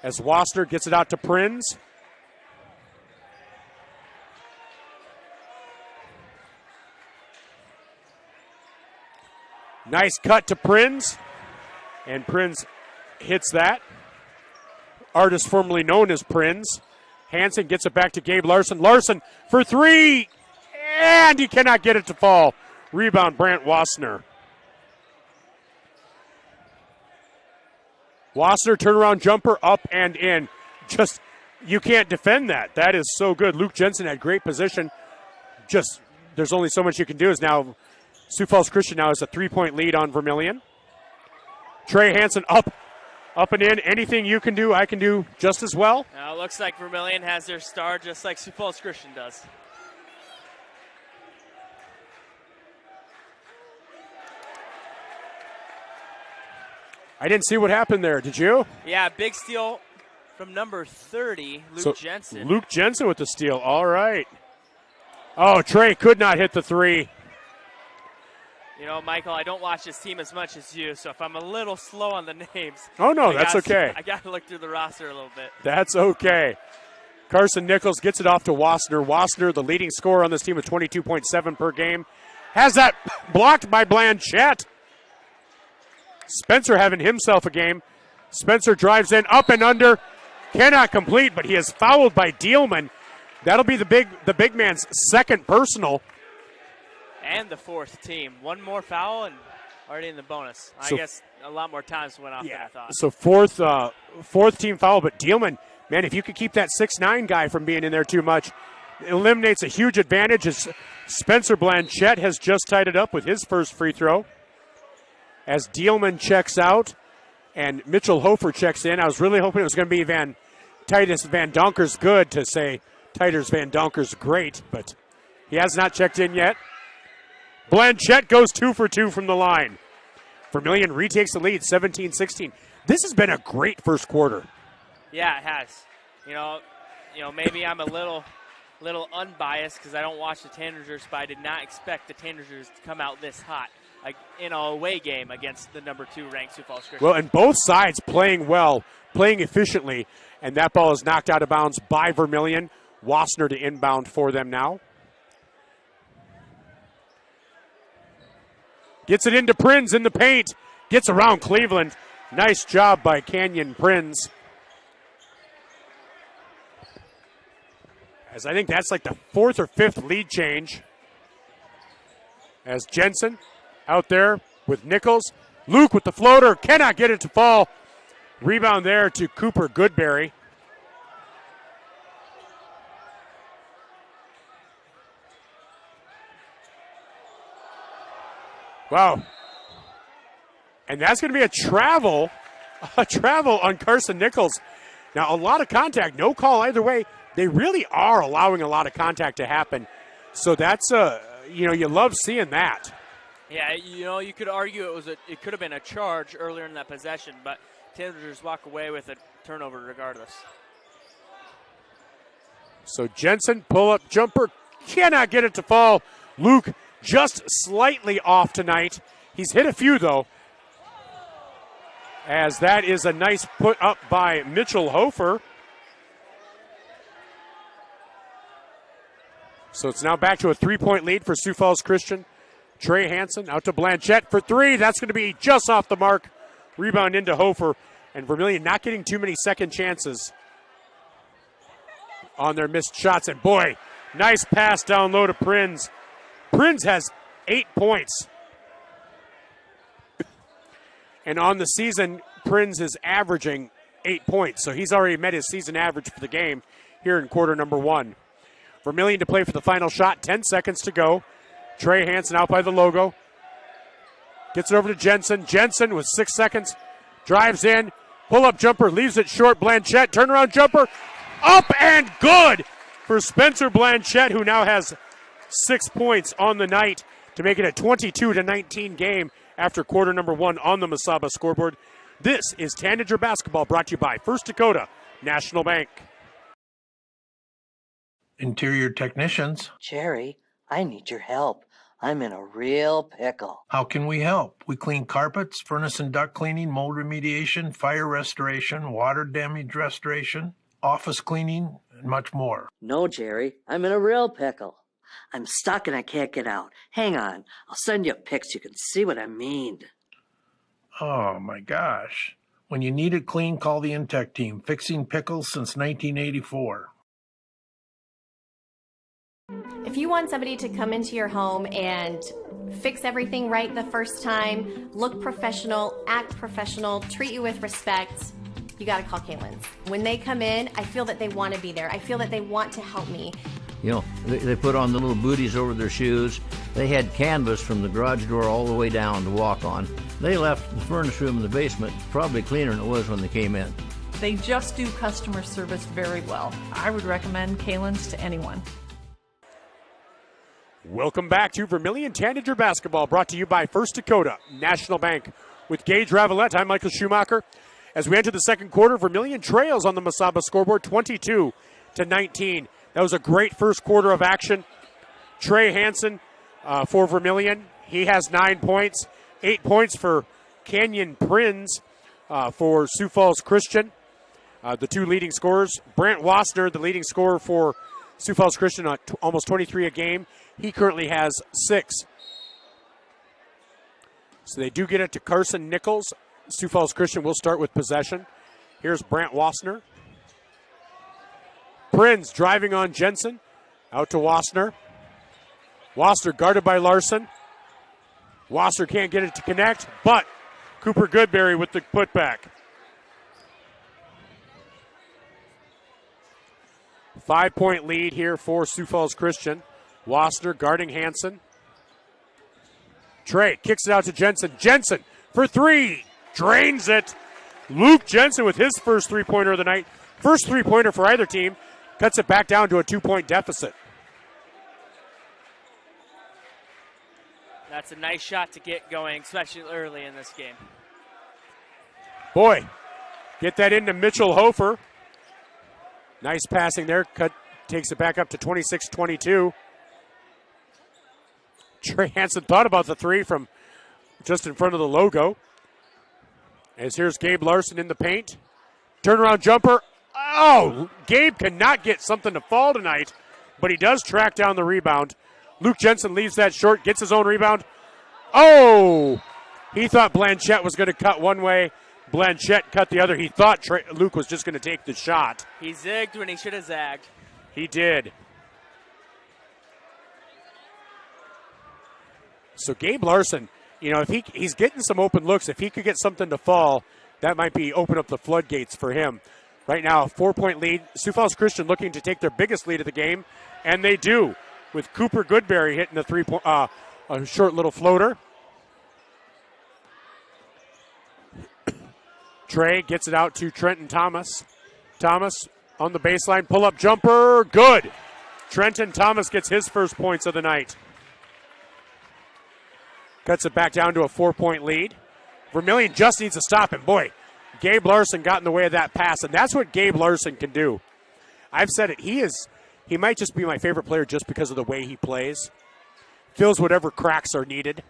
Speaker 1: As Wassner gets it out to Prinz. Nice cut to Prinz. And Prinz hits that. Artist formerly known as Prinz. Hansen gets it back to Gabe Larson. Larson for 3. And he cannot get it to fall. Rebound, Brant Wassner. Wassner turnaround jumper up and in. Just, you can't defend that. That is so good. Luke Jensen had great position. Just, there's only so much you can do. Is now Sioux Falls Christian now has a 3-point lead on Vermillion. Trey Hansen up and in. Anything you can do, I can do just as well.
Speaker 3: Now it looks like Vermillion has their star just like Sioux Falls Christian does.
Speaker 1: I didn't see what happened there. Did you?
Speaker 3: Yeah, big steal from number 30, Luke Jensen.
Speaker 1: Luke Jensen with the steal. All right. Oh, Trey could not hit the 3.
Speaker 3: You know, Michael, I don't watch this team as much as you, so if I'm a little slow on the names.
Speaker 1: Oh, no, that's okay.
Speaker 3: I got to look through the roster a little bit.
Speaker 1: That's okay. Carson Nichols gets it off to Wassner. Wassner, the leading scorer on this team with 22.7 per game. Has that blocked by Blanchette. Spencer having himself a game. Spencer drives in, up and under. Cannot complete, but he is fouled by Dielman. That'll be the big man's second personal.
Speaker 3: And the 4th team. One more foul and already in the bonus. I guess a lot more times went off than I thought.
Speaker 1: So fourth team foul, but Dielman, man, if you could keep that 6'9" guy from being in there too much, it eliminates a huge advantage as Spencer Blanchette has just tied it up with his first free throw. As Dielman checks out and Mitchell Hofer checks in. I was really hoping it was going to be Titus Van Donker's good to say Titus Van Donker's great, but he has not checked in yet. Blanchette goes 2 for 2 from the line. Vermillion retakes the lead, 17-16. This has been a great first quarter.
Speaker 3: Yeah, it has. You know, maybe I'm a little unbiased because I don't watch the Tanagers, but I did not expect the Tanagers to come out this hot. in an away game against the number 2 ranked Sioux Falls Christian.
Speaker 1: Well, and both sides playing well, playing efficiently, and that ball is knocked out of bounds by Vermillion. Wassner to inbound for them now. Gets it into Prinz in the paint. Gets around Cleveland. Nice job by Canyon Prinz. As I think that's like the 4th or 5th lead change. As Jensen out there with Nichols. Luke with the floater. Cannot get it to fall. Rebound there to Cooper Goodberry. Wow. And that's going to be a travel on Carson Nichols. Now, a lot of contact, no call either way. They really are allowing a lot of contact to happen. So that's, you love seeing that.
Speaker 3: Yeah, you could argue it could have been a charge earlier in that possession, but Tanagers walk away with a turnover regardless.
Speaker 1: So Jensen, pull-up jumper, cannot get it to fall. Luke just slightly off tonight. He's hit a few, though, as that is a nice put up by Mitchell Hofer. So it's now back to a 3-point lead for Sioux Falls Christian. Trey Hansen out to Blanchette for 3. That's going to be just off the mark. Rebound into Hofer. And Vermillion not getting too many second chances on their missed shots. And boy, nice pass down low to Prinz. Prinz has 8 points. And on the season, Prinz is averaging 8 points. So he's already met his season average for the game here in quarter number 1. Vermillion to play for the final shot. 10 seconds to go. Trey Hansen out by the logo. Gets it over to Jensen. Jensen with 6 seconds. Drives in. Pull-up jumper. Leaves it short. Blanchette. Turnaround jumper. Up and good for Spencer Blanchette, who now has 6 points on the night to make it a 22-19 game after quarter number 1 on the Mesaba scoreboard. This is Tanager Basketball, brought to you by First Dakota National Bank.
Speaker 4: Interior technicians.
Speaker 20: Jerry, I need your help. I'm in a real pickle.
Speaker 4: How can we help? We clean carpets, furnace and duct cleaning, mold remediation, fire restoration, water damage restoration, office cleaning, and much more.
Speaker 20: No, Jerry, I'm in a real pickle. I'm stuck and I can't get out. Hang on, I'll send you pics. You can see what I mean.
Speaker 4: Oh, my gosh. When you need it clean, call the Intech team. Fixing pickles since 1984.
Speaker 23: If you want somebody to come into your home and fix everything right the first time, look professional, act professional, treat you with respect, you got to call Kaylin's. When they come in, I feel that they want to be there. I feel that they want to help me.
Speaker 24: You know, they put on the little booties over their shoes. They had canvas from the garage door all the way down to walk on. They left the furnace room in the basement probably cleaner than it was when they came in.
Speaker 25: They just do customer service very well. I would recommend Kaylin's to anyone.
Speaker 1: Welcome back to Vermillion Tanager Basketball, brought to you by First Dakota National Bank. With Gage Ravellette, I'm Michael Schumacher. As we enter the second quarter, Vermillion trails on the Mesaba scoreboard 22-19. That was a great first quarter of action. Trey Hansen for Vermillion. He has 9 points. 8 points for Canyon Prinz for Sioux Falls Christian. The two leading scorers. Brant Wassner, the leading scorer for Sioux Falls Christian, almost 23 a game. He currently has 6. So they do get it to Carson Nichols. Sioux Falls Christian will start with possession. Here's Brant Wassner. Prinz driving on Jensen. Out to Wassner. Wassner guarded by Larson. Wassner can't get it to connect, but Cooper Goodberry with the putback. 5-point lead here for Sioux Falls Christian. Wassner guarding Hansen. Trey kicks it out to Jensen. Jensen for 3. Drains it. Luke Jensen with his first three-pointer of the night. First three-pointer for either team. Cuts it back down to a 2-point deficit.
Speaker 3: That's a nice shot to get going, especially early in this game.
Speaker 1: Boy, get that into Mitchell Hofer. Nice passing there. Takes it back up to 26-22. Trey Hansen thought about the 3 from just in front of the logo. As here's Gabe Larson in the paint. Turnaround jumper. Oh, Gabe cannot get something to fall tonight, but he does track down the rebound. Luke Jensen leaves that short, gets his own rebound. Oh, he thought Blanchette was going to cut one way. Blanchette cut the other. He thought Luke was just going to take the shot.
Speaker 3: He zigged when he should have zagged.
Speaker 1: He did. So Gabe Larson, you know, if he's getting some open looks, if he could get something to fall, that might be open up the floodgates for him. Right now, a 4-point lead. Sioux Falls Christian looking to take their biggest lead of the game, and they do, with Cooper Goodberry hitting a a short little floater. Trey gets it out to Trenton Thomas. Thomas on the baseline, pull-up jumper, good. Trenton Thomas gets his first points of the night. Cuts it back down to a 4-point lead. Vermillion just needs to stop him. Boy, Gabe Larson got in the way of that pass, and that's what Gabe Larson can do. I've said it. He might just be my favorite player just because of the way he plays. Fills whatever cracks are needed.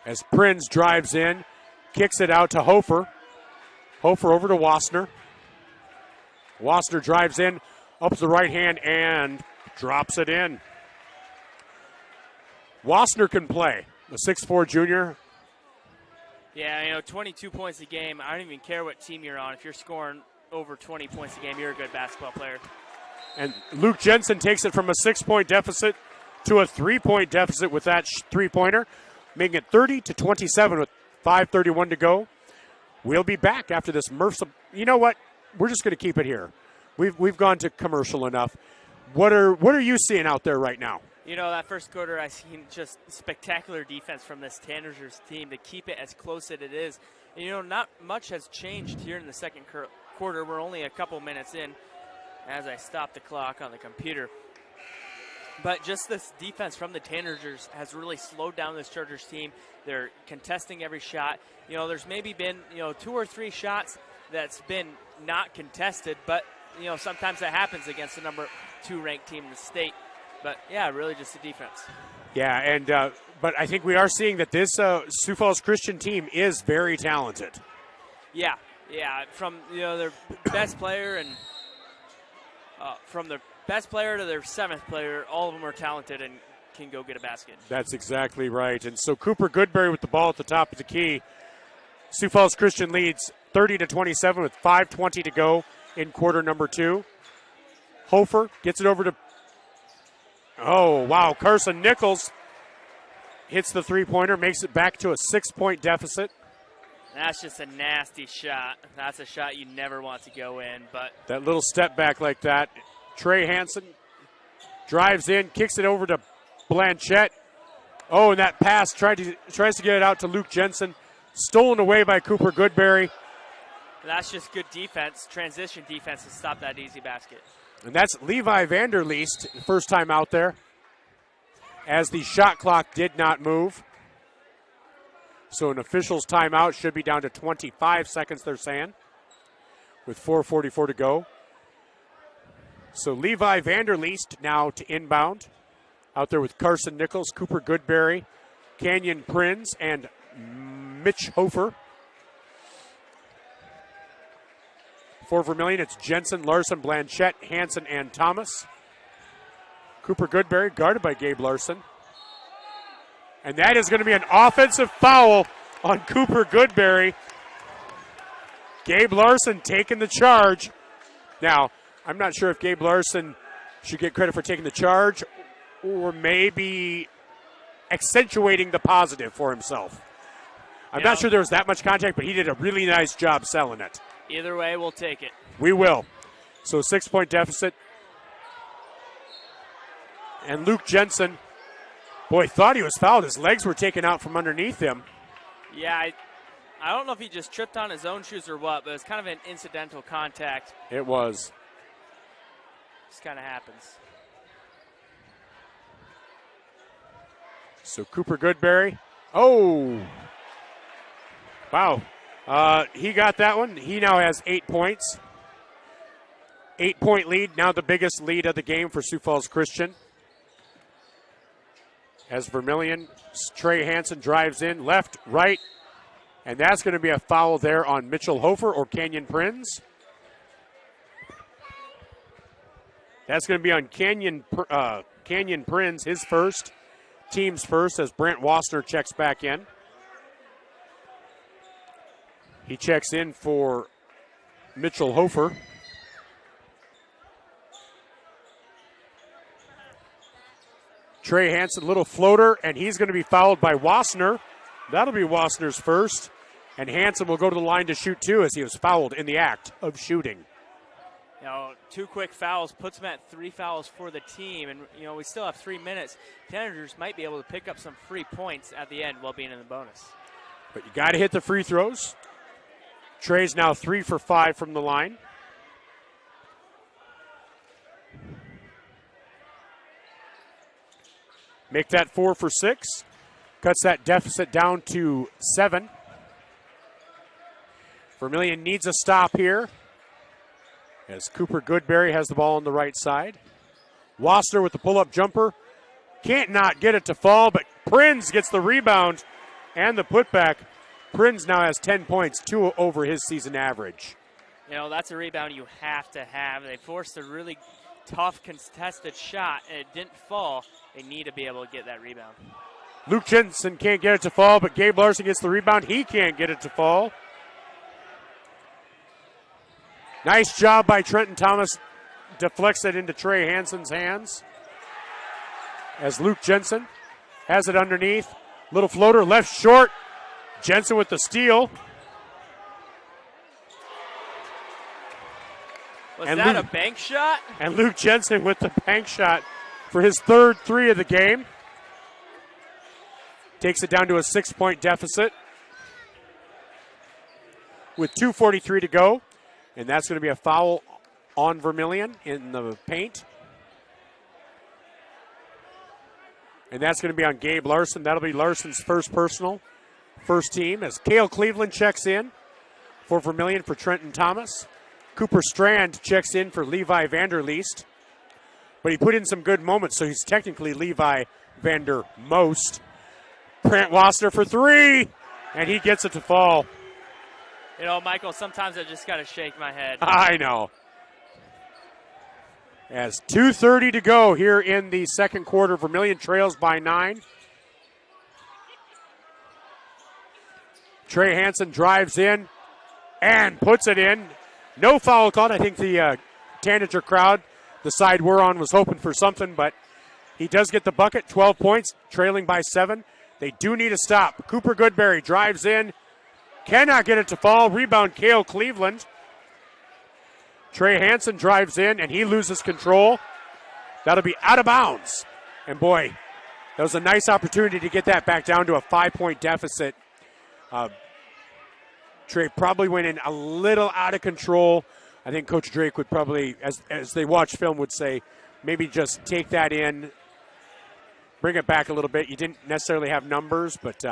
Speaker 1: As Prinz drives in, kicks it out to Hofer. Hofer over to Wassner. Wassner drives in, up to the right hand, and drops it in. Wassner can play. The 6'4 junior.
Speaker 3: Yeah, 22 points a game. I don't even care what team you're on. If you're scoring over 20 points a game, you're a good basketball player.
Speaker 1: And Luke Jensen takes it from a 6-point deficit to a 3-point deficit with that three-pointer, making it 30-27 with 5:31 to go. We'll be back after this. Murph's. You know what? We're just going to keep it here. We've gone to commercial enough. What are you seeing out there right now?
Speaker 3: That first quarter, I seen just spectacular defense from this Tanagers team to keep it as close as it is. And, not much has changed here in the second quarter. We're only a couple minutes in as I stop the clock on the computer. But just this defense from the Tanagers has really slowed down this Chargers team. They're contesting every shot. There's maybe been, 2 or 3 shots that's been not contested, but, sometimes that happens against the number 2 ranked team in the state. But, yeah, really just the defense.
Speaker 1: Yeah, and but I think we are seeing that this Sioux Falls Christian team is very talented.
Speaker 3: Yeah, from their best player and from their best player to their 7th player, all of them are talented and can go get a basket.
Speaker 1: That's exactly right. And so Cooper Goodberry with the ball at the top of the key. Sioux Falls Christian leads 30-27 with 5:20 to go in quarter number 2. Hofer gets it over to, Carson Nichols hits the three-pointer, makes it back to a 6-point deficit.
Speaker 3: That's just a nasty shot. That's a shot you never want to go in. But
Speaker 1: that little step back like that. Trey Hansen drives in, kicks it over to Blanchette. Oh, and that pass tries to get it out to Luke Jensen. Stolen away by Cooper Goodberry.
Speaker 3: That's just good defense, transition defense to stop that easy basket.
Speaker 1: And that's Levi Vanderleest, first time out there, as the shot clock did not move. So an official's timeout should be down to 25 seconds, they're saying, with 4:44 to go. So Levi Vanderleest now to inbound. Out there with Carson Nichols, Cooper Goodberry, Canyon Prinz, and Mitch Hofer. For Vermillion, it's Jensen, Larson, Blanchette, Hansen, and Thomas. Cooper Goodberry guarded by Gabe Larson. And that is going to be an offensive foul on Cooper Goodberry. Gabe Larson taking the charge. Now, I'm not sure if Gabe Larson should get credit for taking the charge or maybe accentuating the positive for himself. I'm not sure there was that much contact, but he did a really nice job selling it.
Speaker 3: Either way, we'll take it.
Speaker 1: We will. So 6-point deficit. And Luke Jensen, boy, thought he was fouled. His legs were taken out from underneath him.
Speaker 3: Yeah, I don't know if he just tripped on his own shoes or what, but it was kind of an incidental contact.
Speaker 1: It was.
Speaker 3: Just kind of happens.
Speaker 1: So Cooper Goodberry. Oh. Wow. He got that one. He now has 8 points. 8-point lead, now the biggest lead of the game for Sioux Falls Christian. As Vermillion, Trey Hansen drives in, left, right, and that's going to be a foul there on Mitchell Hofer or Canyon Prinz. That's going to be on Canyon Prinz, his first, team's first, as Brent Wassner checks back in. He checks in for Mitchell Hofer. Trey Hansen, little floater, and he's going to be fouled by Wassner. That'll be Wassner's first. And Hansen will go to the line to shoot two as he was fouled in the act of shooting.
Speaker 3: 2 quick fouls puts him at 3 fouls for the team. And, we still have 3 minutes. Tanagers might be able to pick up some free points at the end while being in the bonus.
Speaker 1: But you got to hit the free throws. Trey's now 3 for 5 from the line. Make that 4 for 6. Cuts that deficit down to 7. Vermillion needs a stop here as Cooper Goodberry has the ball on the right side. Wassner with the pull-up jumper. Can't not get it to fall, but Prinz gets the rebound and the putback. Prinz now has 10 points, 2 over his season average.
Speaker 3: That's a rebound you have to have. They forced a really tough contested shot, and it didn't fall. They need to be able to get that rebound.
Speaker 1: Luke Jensen can't get it to fall, but Gabe Larson gets the rebound. He can't get it to fall. Nice job by Trenton Thomas. Deflects it into Trey Hansen's hands. As Luke Jensen has it underneath. Little floater, left short. Jensen with the steal.
Speaker 3: Was that a bank shot?
Speaker 1: And Luke Jensen with the bank shot for his third 3 of the game. Takes it down to a 6-point deficit with 2:43 to go. And that's going to be a foul on Vermillion in the paint. And that's going to be on Gabe Larson. That'll be Larson's first personal, first team, as Cale Cleveland checks in for Vermillion for Trenton Thomas. Cooper Strand checks in for Levi Vanderleest. But he put in some good moments, so he's technically Levi Vandermost. Brent Wassner for 3, and he gets it to fall.
Speaker 3: Michael, sometimes I just got to shake my head.
Speaker 1: I know. As 2:30 to go here in the second quarter, Vermillion trails by 9. Trey Hansen drives in and puts it in. No foul called. I think the Tanager crowd, the side we're on, was hoping for something, but he does get the bucket. 12 points, trailing by 7. They do need a stop. Cooper Goodberry drives in. Cannot get it to fall. Rebound, Cale Cleveland. Trey Hansen drives in, and he loses control. That'll be out of bounds. And boy, that was a nice opportunity to get that back down to a 5-point deficit. Trey probably went in a little out of control. I think Coach Drake would probably, as they watch film, would say, maybe just take that in, bring it back a little bit. You didn't necessarily have numbers, but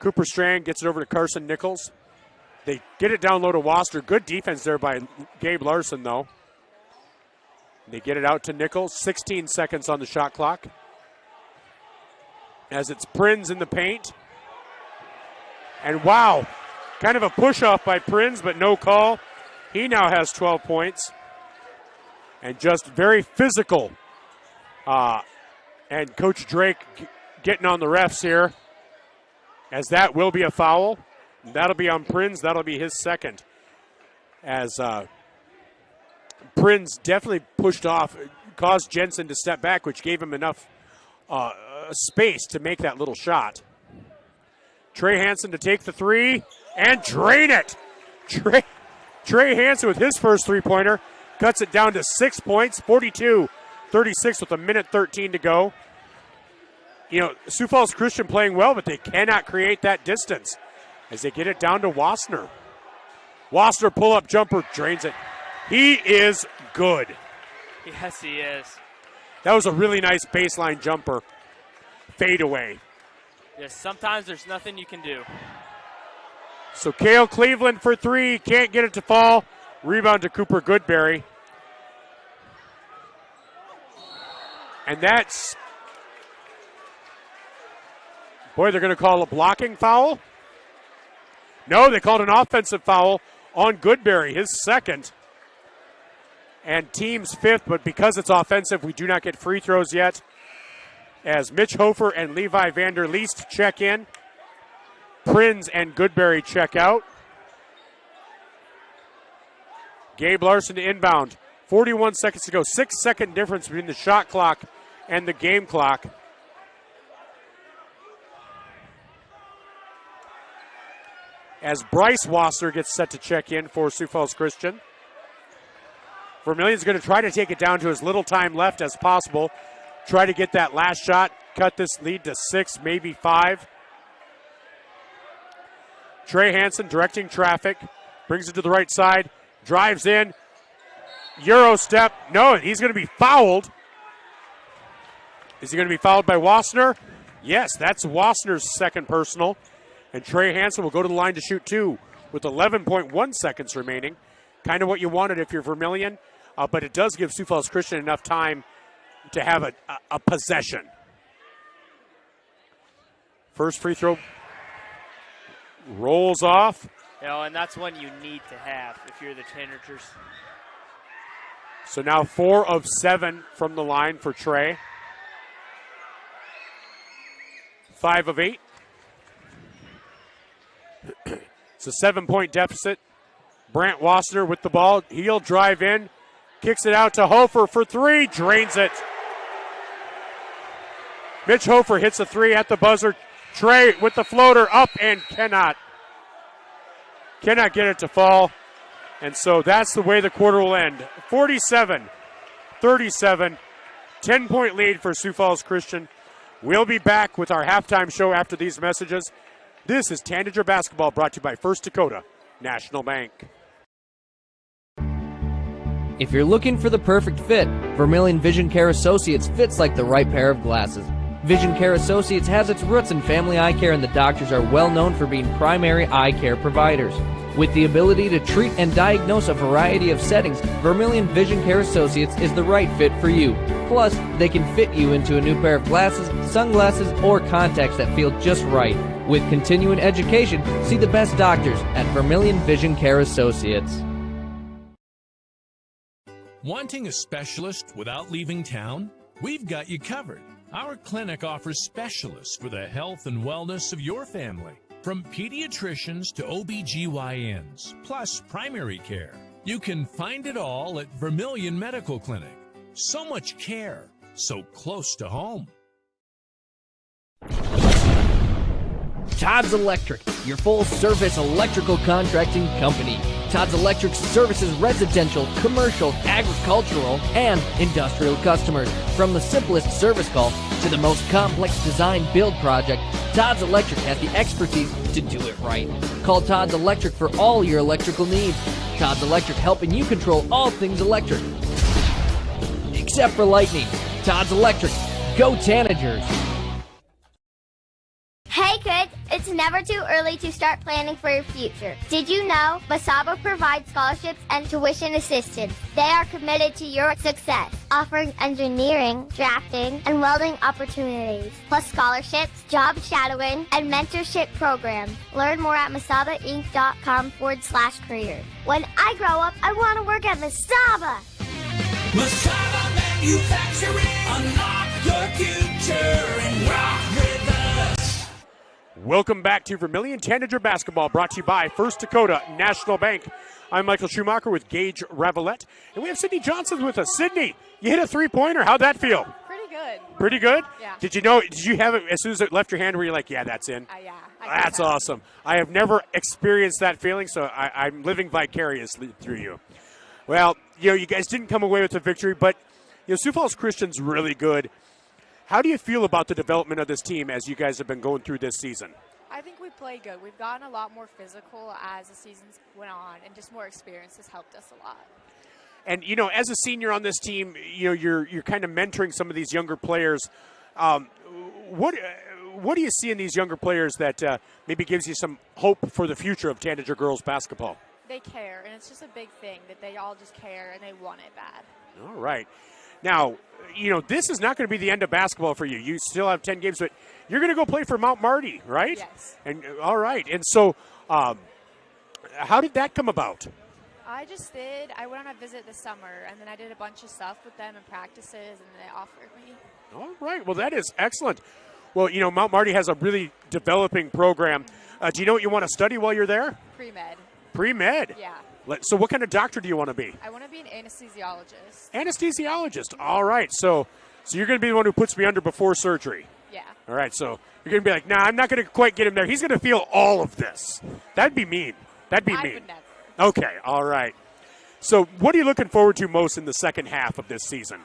Speaker 1: Cooper Strand gets it over to Carson Nichols. They get it down low to Wassner. Good defense there by Gabe Larson, though. They get it out to Nichols. 16 seconds on the shot clock. As it's Prinz in the paint. And wow, kind of a push-off by Prinz, but no call. He now has 12 points. And just very physical. And Coach Drake getting on the refs here, as that will be a foul. That'll be on Prinz. That'll be his second. As Prinz definitely pushed off, caused Jensen to step back, which gave him enough space to make that little shot. Trey Hansen to take the 3 and drain it. Trey Hansen with his first 3-pointer cuts it down to 6 points, 42-36 with 1:13 to go. Sioux Falls Christian playing well, but they cannot create that distance as they get it down to Wassner. Wassner pull-up jumper, drains it. He is good.
Speaker 3: Yes, he is.
Speaker 1: That was a really nice baseline jumper. Fade away.
Speaker 3: Yes, sometimes there's nothing you can do.
Speaker 1: So Cale Cleveland for 3, can't get it to fall. Rebound to Cooper Goodberry. And that's, boy, they're going to call a blocking foul. No, they called an offensive foul on Goodberry, his second. And team's fifth, but because it's offensive, we do not get free throws yet. As Mitch Hofer and Levi Vander Leest check in. Prinz and Goodberry check out. Gabe Larson to inbound. 41 seconds to go. 6-second difference between the shot clock and the game clock. As Bryce Wasser gets set to check in for Sioux Falls Christian. Vermillion's going to try to take it down to as little time left as possible. Try to get that last shot, cut this lead to 6, maybe 5. Trey Hansen directing traffic, brings it to the right side, drives in, Euro step. No, he's going to be fouled. Is he going to be fouled by Wassner? Yes, that's Wassner's second personal. And Trey Hansen will go to the line to shoot 2 with 11.1 seconds remaining. Kind of what you wanted if you're Vermillion, but it does give Sioux Falls Christian enough time to have a possession. First free throw rolls off.
Speaker 3: And that's one you need to have if you're the Tanagers.
Speaker 1: So now 4 of 7 from the line for Trey. 5 of 8. It's a 7-point deficit. Brant Wassner with the ball. He'll drive in. Kicks it out to Hofer for 3. Drains it. Mitch Hofer hits a 3 at the buzzer. Trey with the floater up and cannot get it to fall. And so that's the way the quarter will end. 47-37. 10-point lead for Sioux Falls Christian. We'll be back with our halftime show after these messages. This is Tanager Basketball, brought to you by First Dakota National Bank.
Speaker 2: If you're looking for the perfect fit, Vermillion Vision Care Associates fits like the right pair of glasses. Vision Care Associates has its roots in family eye care, and the doctors are well known for being primary eye care providers. With the ability to treat and diagnose a variety of settings, Vermillion Vision Care Associates is the right fit for you. Plus, they can fit you into a new pair of glasses, sunglasses, or contacts that feel just right. With continuing education, see the best doctors at Vermillion Vision Care Associates.
Speaker 5: Wanting a specialist without leaving town? We've got you covered. Our clinic offers specialists for the health and wellness of your family. From pediatricians to OBGYNs, plus primary care. You can find it all at Vermillion Medical Clinic. So much care, so close to home.
Speaker 2: Todd's Electric, your full-service electrical contracting company. Todd's Electric services residential, commercial, agricultural, and industrial customers. From the simplest service call to the most complex design build project, Todd's Electric has the expertise to do it right. Call Todd's Electric for all your electrical needs. Todd's Electric, helping you control all things electric. Except for lightning. Todd's Electric. Go Tanagers!
Speaker 8: Hey kids, it's never too early to start planning for your future. Did you know Masaba provides scholarships and tuition assistance? They are committed to your success, offering engineering, drafting, and welding opportunities, plus scholarships, job shadowing, and mentorship programs. Learn more at masabainc.com/career. When I grow up, I want to work at Masaba.
Speaker 21: Masaba Manufacturing, unlock your future and rock with us.
Speaker 1: Welcome back to Vermillion Tanager Basketball, brought to you by First Dakota National Bank. I'm Michael Schumacher with Gage Ravellette, and we have Sydney Johnson with us. Sydney, you hit a three-pointer. How'd that feel?
Speaker 22: Pretty good.
Speaker 1: Pretty good?
Speaker 22: Yeah.
Speaker 1: Did you have it as soon as it left your hand, were you like, yeah, that's in?
Speaker 22: Yeah.
Speaker 1: That's awesome. I have never experienced that feeling, so I'm living vicariously through you. Well, you guys didn't come away with a victory, but Sioux Falls Christian's really good. How do you feel about the development of this team as you guys have been going through this season?
Speaker 22: I think we played good. We've gotten a lot more physical as the seasons went on, and just more experience has helped us a lot.
Speaker 1: And, as a senior on this team, you're kind of mentoring some of these younger players. What do you see in these younger players that maybe gives you some hope for the future of Tanager girls basketball?
Speaker 22: They care, and it's just a big thing that they all just care and they want it bad.
Speaker 1: All right. Now, this is not going to be the end of basketball for you. You still have 10 games, but you're going to go play for Mount Marty, right?
Speaker 22: Yes.
Speaker 1: And all right. And so how did that come about?
Speaker 22: I just did. I went on a visit this summer, and then I did a bunch of stuff with them and practices, and they offered me.
Speaker 1: All right. Well, that is excellent. Well, Mount Marty has a really developing program. Do you know what you want to study while you're there?
Speaker 22: Pre-med.
Speaker 1: Pre-med?
Speaker 22: Yeah.
Speaker 1: So what kind of doctor do you want to be?
Speaker 22: I want to be an anesthesiologist.
Speaker 1: Anesthesiologist. All right. So you're going to be the one who puts me under before surgery.
Speaker 22: Yeah.
Speaker 1: All right. So you're going to be like, nah, I'm not going to quite get him there. He's going to feel all of this. That'd be mean. That'd be
Speaker 22: I
Speaker 1: mean.
Speaker 22: would never.
Speaker 1: Okay. All right. So what are you looking forward to most in the second half of this season?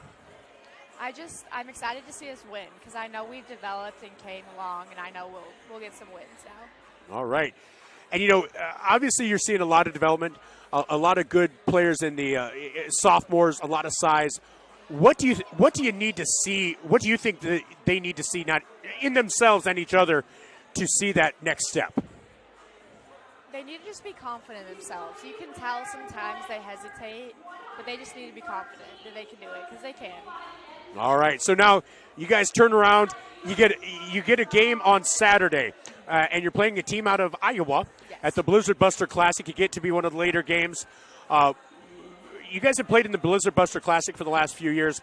Speaker 22: I'm excited to see us win because I know we've developed and came along, and I know we'll get some wins now.
Speaker 1: All right. And, obviously you're seeing a lot of development, a lot of good players in the sophomores, a lot of size. What do you need to see? What do you think that they need to see, not in themselves and each other, to see that next step?
Speaker 22: They need to just be confident in themselves. You can tell sometimes they hesitate, but they just need to be confident that they can do it because they can.
Speaker 1: All right. So now you guys turn around. You get a game on Saturday, and you're playing a team out of Iowa at the Blizzard Buster Classic. You get to be one of the later games. You guys have played in the Blizzard Buster Classic for the last few years.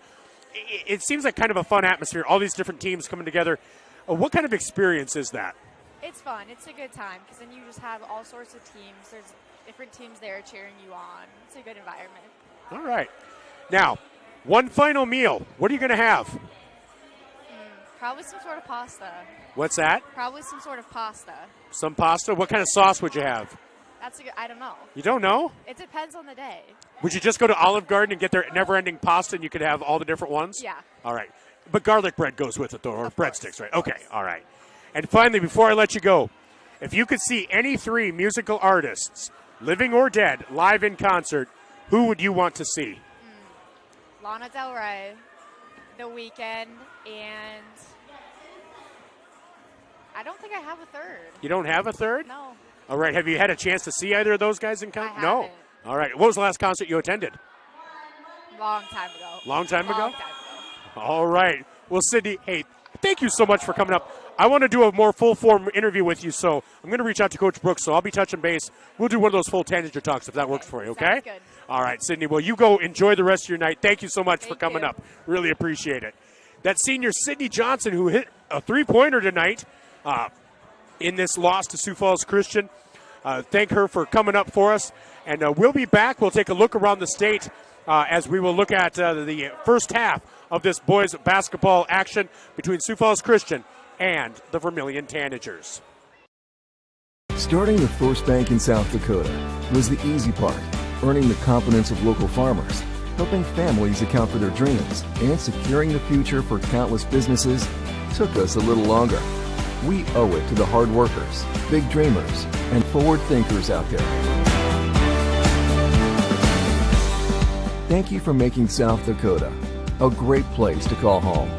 Speaker 1: It seems like kind of a fun atmosphere. All these different teams coming together. What kind of experience is that?
Speaker 22: It's fun. It's a good time because then you just have all sorts of teams. There's different teams there cheering you on. It's a good environment.
Speaker 1: All right. Now, one final meal. What are you going to have?
Speaker 22: Probably some sort of pasta.
Speaker 1: What's that?
Speaker 22: Probably some sort of pasta.
Speaker 1: Some pasta? What kind of sauce would you have?
Speaker 22: I don't know.
Speaker 1: You don't know?
Speaker 22: It depends on the day.
Speaker 1: Would you just go to Olive Garden and get their never-ending pasta and you could have all the different ones?
Speaker 22: Yeah.
Speaker 1: All right. But garlic bread goes with it, though, or breadsticks, right? Okay, all right. And finally, before I let you go, if you could see any three musical artists, living or dead, live in concert, who would you want to see?
Speaker 22: Lana Del Rey, The Weeknd, and I don't think I have a third.
Speaker 1: You don't have a third?
Speaker 22: No.
Speaker 1: All right. Have you had a chance to see either of those guys in concert?
Speaker 22: I
Speaker 1: No.
Speaker 22: haven't.
Speaker 1: All right. What was the last concert you attended?
Speaker 22: Long time ago.
Speaker 1: Long time ago?
Speaker 22: Long time ago.
Speaker 1: All right. Well, Sydney, hey, thank you so much for coming up. I want to do a more full-form interview with you, so I'm going to reach out to Coach Brooks, so I'll be touching base. We'll do one of those full Tanager talks if that works for you, okay?
Speaker 22: Sounds good.
Speaker 1: All right, Sydney. Well, you go enjoy the rest of your night. Thank you so much for coming up. Really appreciate it. That senior Sydney Johnson, who hit a three-pointer tonight in this loss to Sioux Falls Christian. Thank her for coming up for us. And we'll be back. We'll take a look around the state as we will look at the first half of this boys basketball action between Sioux Falls Christian and the Vermillion Tanagers.
Speaker 6: Starting the first bank in South Dakota was the easy part, earning the confidence of local farmers, helping families account for their dreams, and securing the future for countless businesses took us a little longer. We owe it to the hard workers, big dreamers, and forward thinkers out there. Thank you for making South Dakota a great place to call home.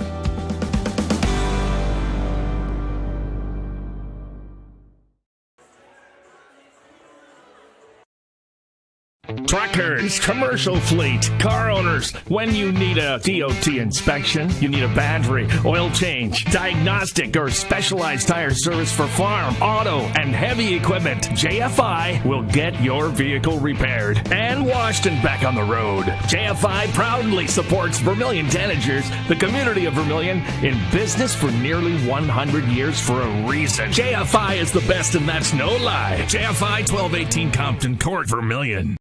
Speaker 13: Truckers, commercial fleet, car owners. When you need a DOT inspection, you need a battery, oil change, diagnostic, or specialized tire service for farm, auto, and heavy equipment, JFI will get your vehicle repaired and washed and back on the road. JFI proudly supports Vermillion Tanagers, the community of Vermillion, in business for nearly 100 years for a reason. JFI is the best, and that's no lie. JFI 1218 Compton Court, Vermillion.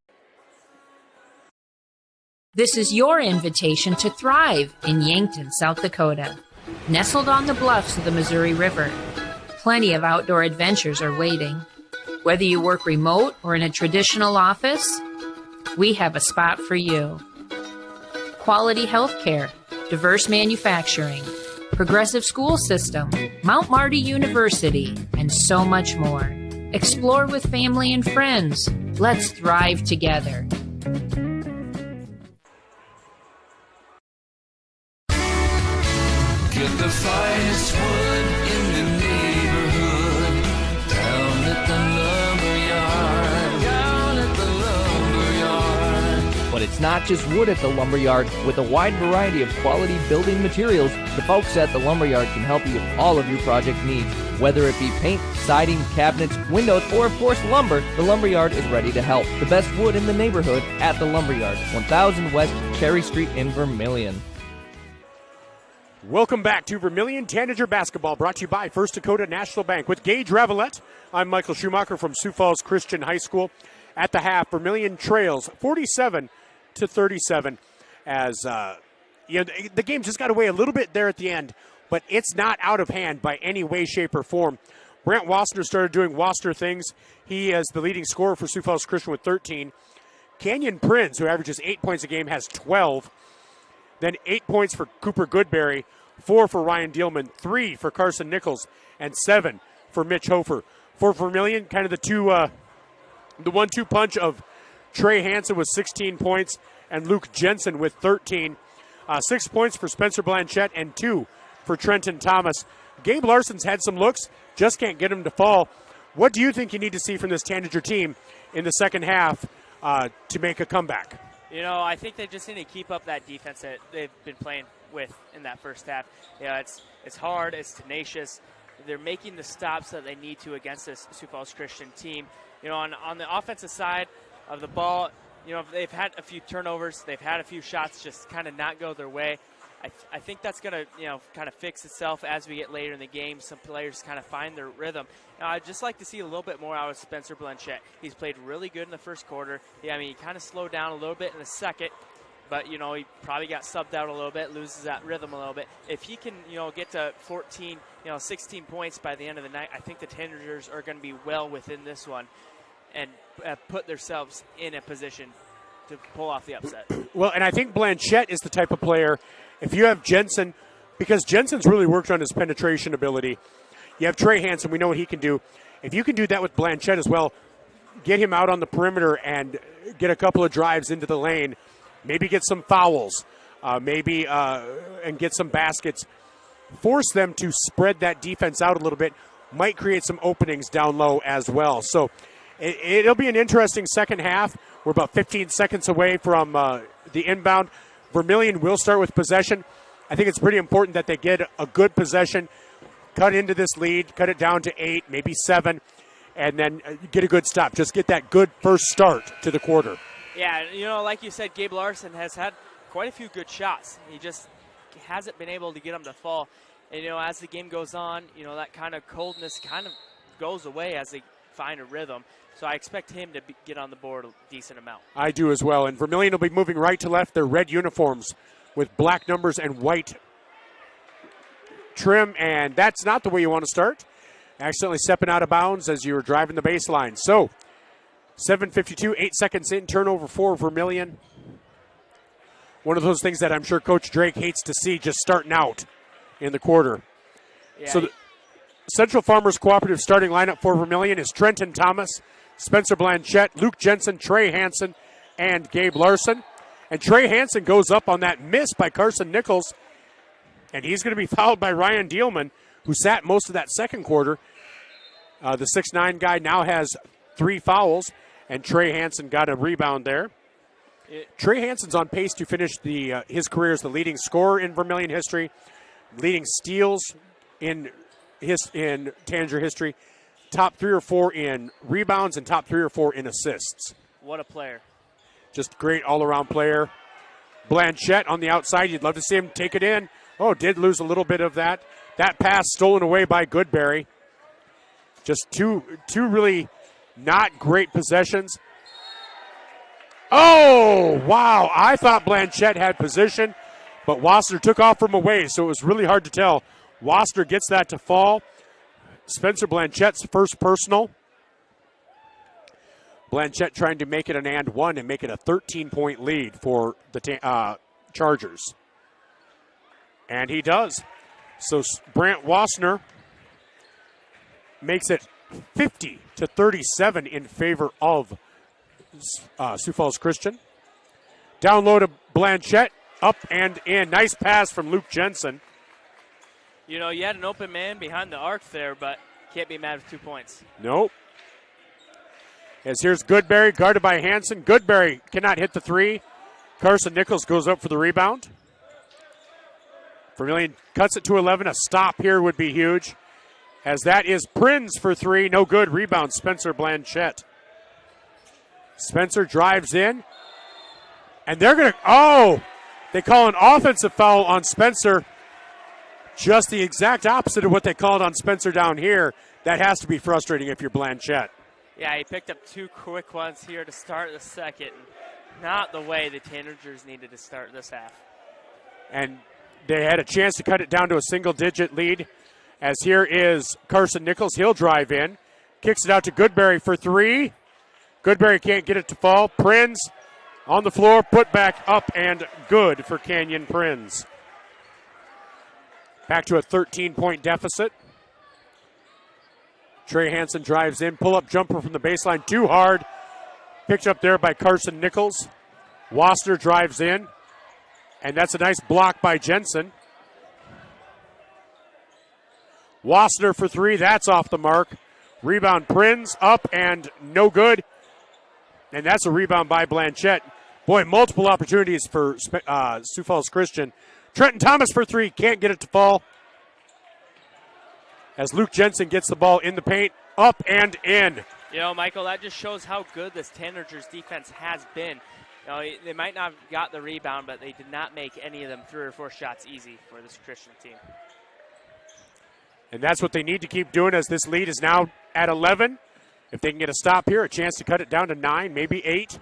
Speaker 9: This is your invitation to thrive in Yankton, South Dakota. Nestled on the bluffs of the Missouri River, plenty of outdoor adventures are waiting. Whether you work remote or in a traditional office, we have a spot for you. Quality health care, diverse manufacturing, progressive school system, Mount Marty University, and so much more. Explore with family and friends. Let's thrive together.
Speaker 21: Get the finest wood in the neighborhood. Down at the lumber yard. Down at the
Speaker 2: But it's not just wood at the Lumberyard. With a wide variety of quality building materials, the folks at the Lumberyard can help you with all of your project needs. Whether it be paint, siding, cabinets, windows, or of course lumber, the Lumberyard is ready to help. The best wood in the neighborhood at the Lumberyard, 1000 West Cherry Street in Vermillion.
Speaker 1: Welcome back to Vermillion Tanager Basketball, brought to you by First Dakota National Bank. With Gage Ravellette, I'm Michael Schumacher from Sioux Falls Christian High School. At the half, Vermillion trails 47-37 as the game just got away a little bit there at the end, but it's not out of hand by any way, shape, or form. Brant Wassner started doing Wassner things. He is the leading scorer for Sioux Falls Christian with 13. Kenyon Prinz, who averages 8 points a game, has 12. Then 8 points for Cooper Goodberry, 4 for Ryan Dielman, 3 for Carson Nichols, and 7 for Mitch Hofer. For Vermillion, kind of the 1-2 punch of Trey Hansen with 16 points and Luke Jensen with 13. 6 points for Spencer Blanchette and 2 for Trenton Thomas. Gabe Larson's had some looks, just can't get him to fall. What do you think you need to see from this Tanager team in the second half to make a comeback?
Speaker 3: I think they just need to keep up that defense that they've been playing with in that first half. It's hard, it's tenacious. They're making the stops that they need to against this Sioux Falls Christian team. On the offensive side of the ball, they've had a few turnovers. They've had a few shots just kind of not go their way. I think that's going to, kind of fix itself as we get later in the game. Some players kind of find their rhythm. I'd just like to see a little bit more out of Spencer Blanchette. He's played really good in the first quarter. He kind of slowed down a little bit in the second, but, he probably got subbed out a little bit, loses that rhythm a little bit. If he can, get to 14, 16 points by the end of the night, I think the Tanagers are going to be well within this one and put themselves in a position to pull off the upset.
Speaker 1: Well, and I think Blanchette is the type of player, if you have Jensen, because Jensen's really worked on his penetration ability. You have Trey Hansen, we know what he can do. If you can do that with Blanchette as well, get him out on the perimeter and get a couple of drives into the lane, maybe get some fouls, and get some baskets, force them to spread that defense out a little bit, might create some openings down low as well. So it'll be an interesting second half. We're about 15 seconds away from the inbound. Vermillion will start with possession. I think it's pretty important that they get a good possession, cut into this lead, cut it down to 8, maybe 7, and then get a good stop. Just get that good first start to the quarter.
Speaker 3: Yeah, like you said, Gabe Larson has had quite a few good shots. He just hasn't been able to get them to fall. And, as the game goes on, that kind of coldness kind of goes away as they find a rhythm. So I expect him to get on the board a decent amount.
Speaker 1: I do as well. And Vermillion will be moving right to left. Their red uniforms with black numbers and white trim. And that's not the way you want to start. Accidentally stepping out of bounds as you were driving the baseline. So 7:52, 8 seconds in, turnover for Vermillion. One of those things that I'm sure Coach Drake hates to see just starting out in the quarter.
Speaker 3: Yeah,
Speaker 1: so the Central Farmers Cooperative starting lineup for Vermillion is Trenton Thomas, Spencer Blanchette, Luke Jensen, Trey Hansen, and Gabe Larson. And Trey Hansen goes up on that miss by Carson Nichols, and he's going to be fouled by Ryan Dielman, who sat most of that second quarter. The 6'9" guy now has 3 fouls, and Trey Hansen got a rebound there. Trey Hansen's on pace to finish his career as the leading scorer in Vermillion history, leading steals in Tanager history, top 3 or 4 in rebounds, and top 3 or 4 in assists.
Speaker 3: What a player.
Speaker 1: Just great all-around player. Blanchette on the outside, you'd love to see him take it in. Oh, did lose a little bit of that. That pass stolen away by Goodberry. Just two really not great possessions. Oh, wow. I thought Blanchette had position, but Wassner took off from away, so it was really hard to tell. Wassner gets that to fall. Spencer Blanchette's first personal. Blanchette trying to make it an and one and make it a 13-point lead for the Chargers. And he does. So Brant Wassner makes it 50-37 in favor of Sioux Falls Christian. Down low to Blanchette, up and in. Nice pass from Luke Jensen.
Speaker 3: You had an open man behind the arc there, but can't be mad with 2 points.
Speaker 1: Nope. As here's Goodberry, guarded by Hansen. Goodberry cannot hit the 3. Carson Nichols goes up for the rebound. Vermillion cuts it to 11. A stop here would be huge, as that is Prinz for three. No good. Rebound, Spencer Blanchette. Spencer drives in, and they're going to, they call an offensive foul on Spencer. Just the exact opposite of what they called on Spencer down here. That has to be frustrating if you're Blanchette.
Speaker 3: Yeah, he picked up two quick ones here to start the second. Not the way the Tanagers needed to start this half.
Speaker 1: And they had a chance to cut it down to a single-digit lead, as here is Carson Nichols. He'll drive in, kicks it out to Goodberry for three. Goodberry can't get it to fall. Prinz on the floor, put back up and good for Canyon Prinz. Back to a 13-point deficit. Trey Hansen drives in, pull-up jumper from the baseline, too hard. Picked up there by Carson Nichols. Wasser drives in, and that's a nice block by Jensen. Wasser for three, that's off the mark. Rebound Prinz, up and no good. And that's a rebound by Blanchette. Boy, multiple opportunities for Sioux Falls Christian. Trenton Thomas for three, can't get it to fall. As Luke Jensen gets the ball in the paint, up and in.
Speaker 3: You know, Michael, that just shows how good this Tanagers defense has been. You know, they might not have got the rebound, but they did not make any of them 3 or 4 shots easy for this Christian team.
Speaker 1: And that's what they need to keep doing, as this lead is now at 11. If they can get a stop here, a chance to cut it down to 9, maybe 8.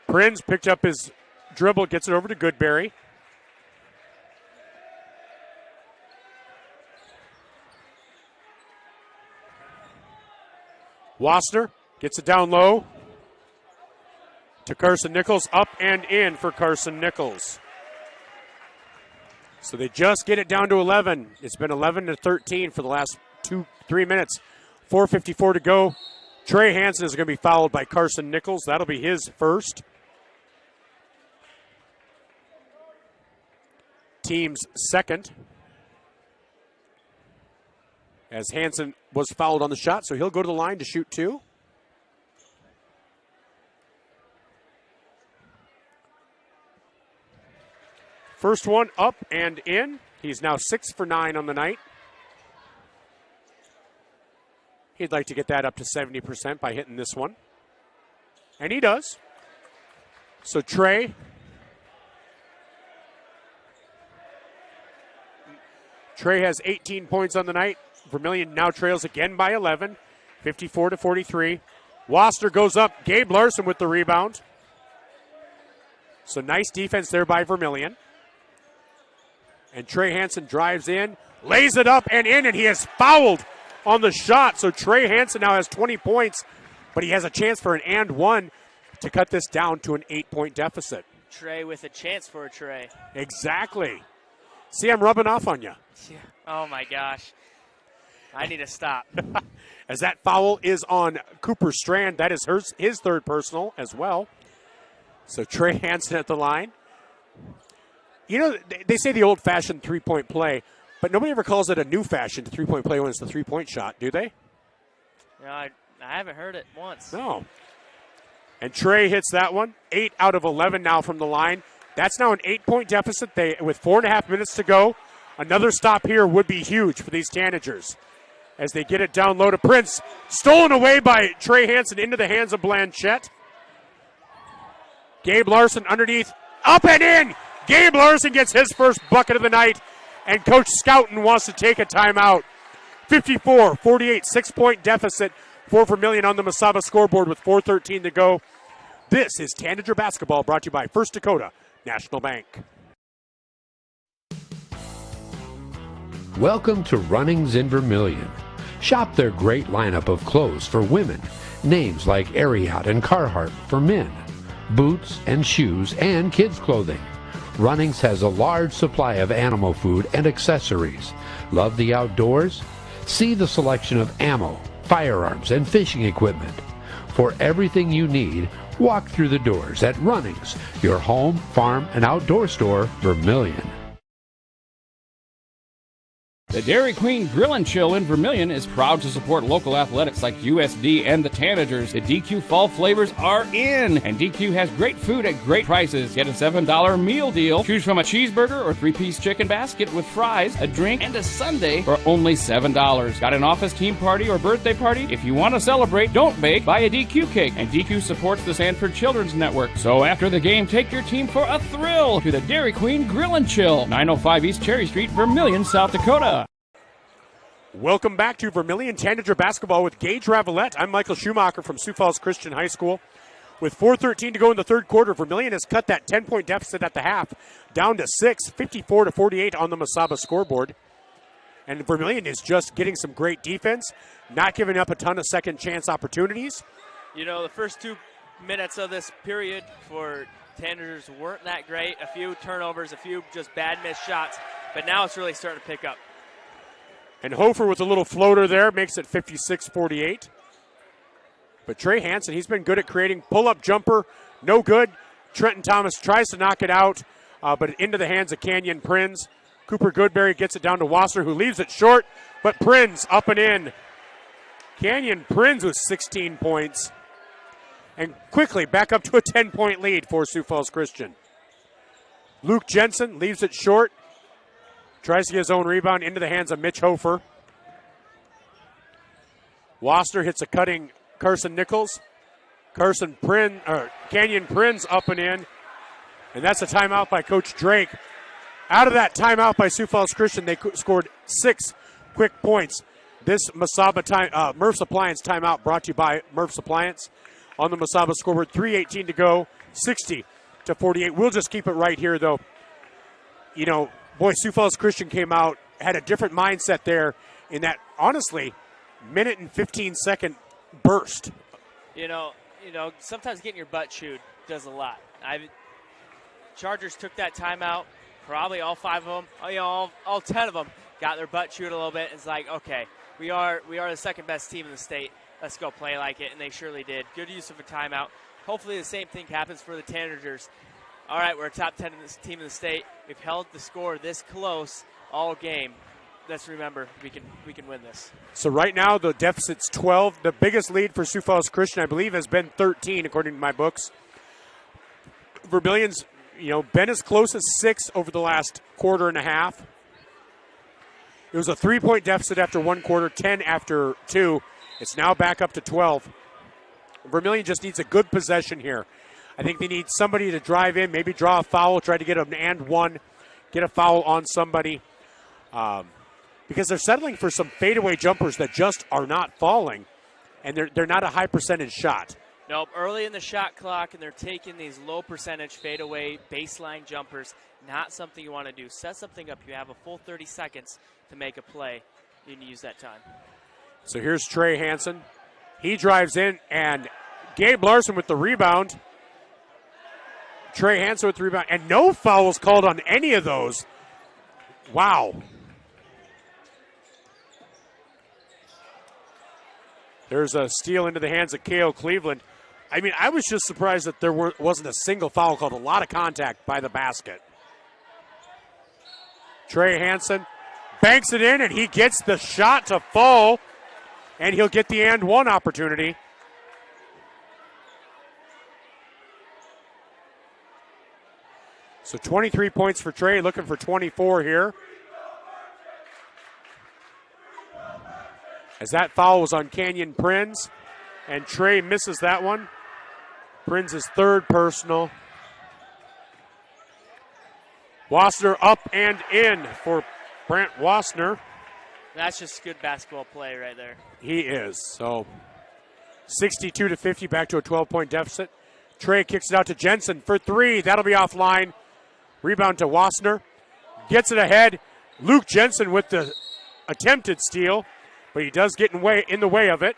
Speaker 1: Prinz picked up his dribble, gets it over to Goodberry. Wasser gets it down low to Carson Nichols, up and in for Carson Nichols. So they just get it down to 11. It's been 11-13 for the last 3 minutes. 4:54 to go. Trey Hansen is going to be fouled by Carson Nichols. That'll be his first. Team's second. As Hansen was fouled on the shot, so he'll go to the line to shoot 2. First one up and in. He's now 6 for 9 on the night. He'd like to get that up to 70% by hitting this one. And he does. So Trey has 18 points on the night. Vermillion now trails again by 11, 54-43. Wasser goes up. Gabe Larson with the rebound. So nice defense there by Vermillion. And Trey Hansen drives in, lays it up and in, and he is fouled on the shot. So Trey Hansen now has 20 points, but he has a chance for an and one to cut this down to an 8-point deficit.
Speaker 3: Trey with a chance for a tray.
Speaker 1: Exactly. See, I'm rubbing off on you.
Speaker 3: Yeah. Oh, my gosh. I need to stop.
Speaker 1: As that foul is on Cooper Strand. That is his third personal as well. So Trey Hansen at the line. You know, they say the old-fashioned three-point play, but nobody ever calls it a new-fashioned three-point play when it's the three-point shot, do they?
Speaker 3: No, I haven't heard it once.
Speaker 1: No. And Trey hits that one. 8 out of 11 now from the line. That's now an 8-point deficit. With 4.5 minutes to go, another stop here would be huge for these Tanagers. As they get it down low to Prinz. Stolen away by Trey Hansen into the hands of Blanchette. Gabe Larson underneath. Up and in! Gabe Larson gets his first bucket of the night, and Coach Scouten wants to take a timeout. 54-48, 6-point deficit for Vermillion on the Mesaba scoreboard with 4:13 to go. This is Tanager Basketball, brought to you by First Dakota National Bank.
Speaker 10: Welcome to Runnings in Vermillion. Shop their great lineup of clothes for women. Names like Ariat and Carhartt for men. Boots and shoes and kids' clothing. Runnings has a large supply of animal food and accessories. Love the outdoors? See the selection of ammo, firearms, and fishing equipment. For everything you need, walk through the doors at Runnings, your home, farm, and outdoor store, Vermillion.
Speaker 11: The Dairy Queen Grill and Chill in Vermillion is proud to support local athletics like USD and the Tanagers. The DQ fall flavors are in, and DQ has great food at great prices. Get a $7 meal deal. Choose from a cheeseburger or 3-piece chicken basket with fries, a drink, and a sundae for only $7. Got an office team party or birthday party? If you want to celebrate, don't bake, buy a DQ cake. And DQ supports the Sanford Children's Network. So after the game, take your team for a thrill to the Dairy Queen Grill and Chill, 905 East Cherry Street, Vermillion, South Dakota.
Speaker 1: Welcome back to Vermillion Tanager basketball with Gage Ravellette. I'm Michael Schumacher from Sioux Falls Christian High School. With 4:13 to go in the third quarter, Vermillion has cut that 10-point deficit at the half down to 6, 54-48 on the Mesaba scoreboard. And Vermillion is just getting some great defense, not giving up a ton of second chance opportunities.
Speaker 3: You know, the first 2 minutes of this period for Tanagers weren't that great. A few turnovers, a few just bad missed shots, but now it's really starting to pick up.
Speaker 1: And Hofer with a little floater there makes it 56-48. But Trey Hansen, he's been good at creating pull-up jumper, no good. Trenton Thomas tries to knock it out, but into the hands of Canyon Prinz. Cooper Goodberry gets it down to Wasser, who leaves it short, but Prinz up and in. Canyon Prinz with 16 points. And quickly back up to a 10-point lead for Sioux Falls Christian. Luke Jensen leaves it short. Tries to get his own rebound into the hands of Mitch Hofer. Wasser hits a cutting Carson Nichols. Canyon Prinz up and in. And that's a timeout by Coach Drake. Out of that timeout by Sioux Falls Christian, they scored 6 quick points. This Mesaba Murph's Appliance timeout brought to you by Murph's Appliance. On the Mesaba scoreboard, 3:18 to go, 60-48. We'll just keep it right here, though. You know, boy, Sioux Falls Christian came out, had a different mindset there in that, honestly, minute and 15-second burst.
Speaker 3: You know, sometimes getting your butt chewed does a lot. Chargers took that timeout. Probably all 5 of them, all 10 of them got their butt chewed a little bit. It's like, okay, we are the second best team in the state. Let's go play like it, and they surely did. Good use of a timeout. Hopefully the same thing happens for the Tanagers. All right, we're a top 10 team in the state. We've held the score this close all game. Let's remember, we can win this.
Speaker 1: So right now the deficit's 12. The biggest lead for Sioux Falls Christian, I believe, has been 13, according to my books. Vermillion's, been as close as 6 over the last quarter and a half. It was a 3-point deficit after 1 quarter, 10 after 2. It's now back up to 12. Vermillion just needs a good possession here. I think they need somebody to drive in, maybe draw a foul, try to get an and one, get a foul on somebody. Because they're settling for some fadeaway jumpers that just are not falling, and they're not a high percentage shot.
Speaker 3: Nope, early in the shot clock, and they're taking these low percentage fadeaway baseline jumpers. Not something you want to do. Set something up. You have a full 30 seconds to make a play. You need to use that time.
Speaker 1: So here's Trey Hansen. He drives in, and Gabe Larson with the rebound. Trey Hansen with the rebound, and no fouls called on any of those. Wow. There's a steal into the hands of K.O. Cleveland. I mean, I was just surprised that there wasn't a single foul called. A lot of contact by the basket. Trey Hansen banks it in, and he gets the shot to fall, and he'll get the and one opportunity. So 23 points for Trey, looking for 24 here. As that foul was on Canyon Prinz, and Trey misses that one. Prinz's third personal. Wassner up and in for Brant Wassner.
Speaker 3: That's just good basketball play right there.
Speaker 1: He is. So 62-50, back to a 12-point deficit. Trey kicks it out to Jensen for 3. That'll be offline. Rebound to Wassner. Gets it ahead. Luke Jensen with the attempted steal, but he does get in the way of it.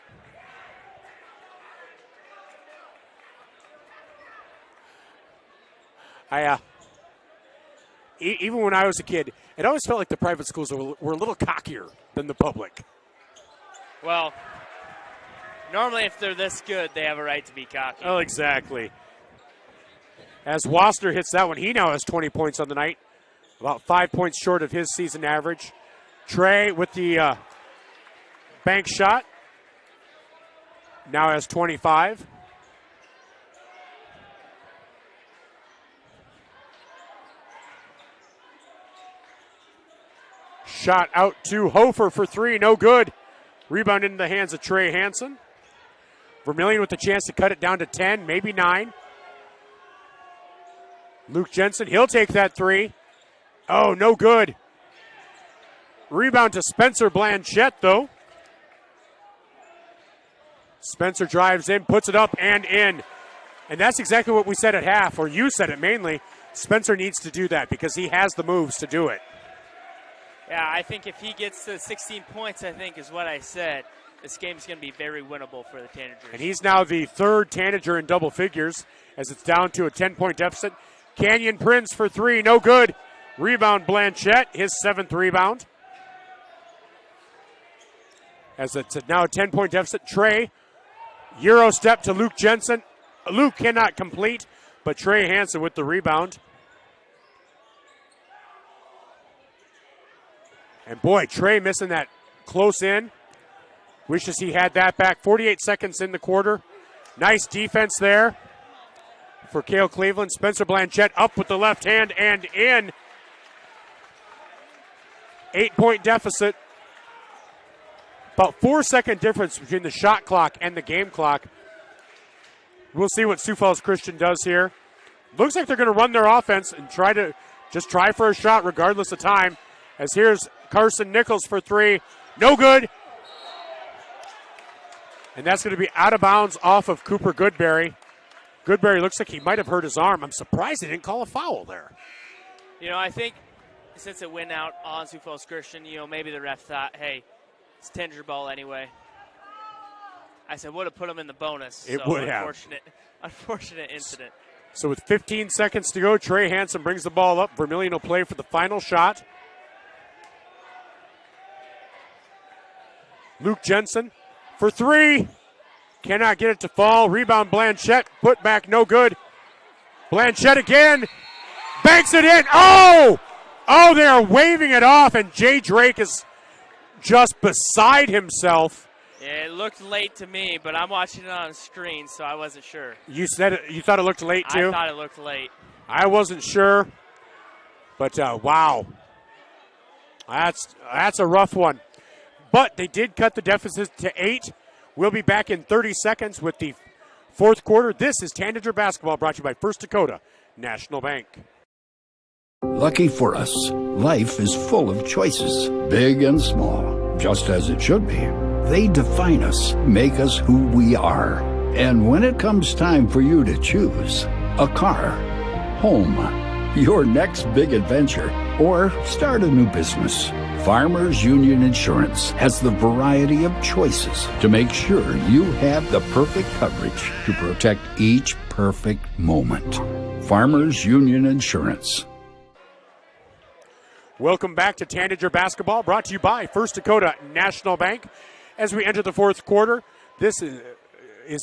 Speaker 1: Even when I was a kid, it always felt like the private schools were a little cockier than the public.
Speaker 3: Well, normally if they're this good, they have a right to be cocky.
Speaker 1: Oh, exactly. As Wassner hits that one, he now has 20 points on the night, about 5 points short of his season average. Trey with the bank shot. Now has 25. Shot out to Hofer for three, no good. Rebound into the hands of Trey Hansen. Vermillion with the chance to cut it down to 10, maybe 9. Luke Jensen, he'll take that three. Oh, no good. Rebound to Spencer Blanchette, though. Spencer drives in, puts it up and in. And that's exactly what we said at half, or you said it mainly. Spencer needs to do that because he has the moves to do it.
Speaker 3: Yeah, I think if he gets to 16 points, I think is what I said, this game's going to be very winnable for the Tanagers.
Speaker 1: And he's now the third Tanager in double figures as it's down to a 10-point deficit. Canyon Prince for three, no good. Rebound Blanchette, his 7th rebound. As it's now a 10-point deficit. Trey, Euro step to Luke Jensen. Luke cannot complete, but Trey Hansen with the rebound. And boy, Trey missing that close in. Wishes he had that back. 48 seconds in the quarter. Nice defense there for Cale Cleveland. Spencer Blanchette up with the left hand and in. 8-point deficit. About 4-second difference between the shot clock and the game clock. We'll see what Sioux Falls Christian does here. Looks like they're going to run their offense and try for a shot regardless of time. As here's Carson Nichols for three. No good. And that's going to be out of bounds off of Cooper Goodberry. Goodberry looks like he might have hurt his arm. I'm surprised he didn't call a foul there.
Speaker 3: You know, I think since it went out on Sioux Falls Christian, maybe the ref thought, hey, it's Tanager ball anyway. I said, would have put him in the bonus.
Speaker 1: It would have.
Speaker 3: Unfortunate incident.
Speaker 1: So with 15 seconds to go, Trey Hansen brings the ball up. Vermillion will play for the final shot. Luke Jensen for three. Cannot get it to fall. Rebound Blanchette. Put back, no good. Blanchette again. Banks it in. Oh! Oh, they are waving it off, and Jay Drake is just beside himself.
Speaker 3: Yeah, it looked late to me, but I'm watching it on the screen, so I wasn't sure.
Speaker 1: You said it. You thought it looked late, too?
Speaker 3: I thought it looked late.
Speaker 1: I wasn't sure, but wow. That's a rough one. But they did cut the deficit to 8. We'll be back in 30 seconds with the fourth quarter. This is Tanager Basketball, brought to you by First Dakota National Bank.
Speaker 12: Lucky for us, life is full of choices, big and small, just as it should be. They define us, make us who we are. And when it comes time for you to choose a car, home, your next big adventure, or start a new business, Farmers Union Insurance has the variety of choices to make sure you have the perfect coverage to protect each perfect moment. Farmers Union Insurance.
Speaker 1: Welcome back to Tanager Basketball, brought to you by First Dakota National Bank. As we enter the fourth quarter, this is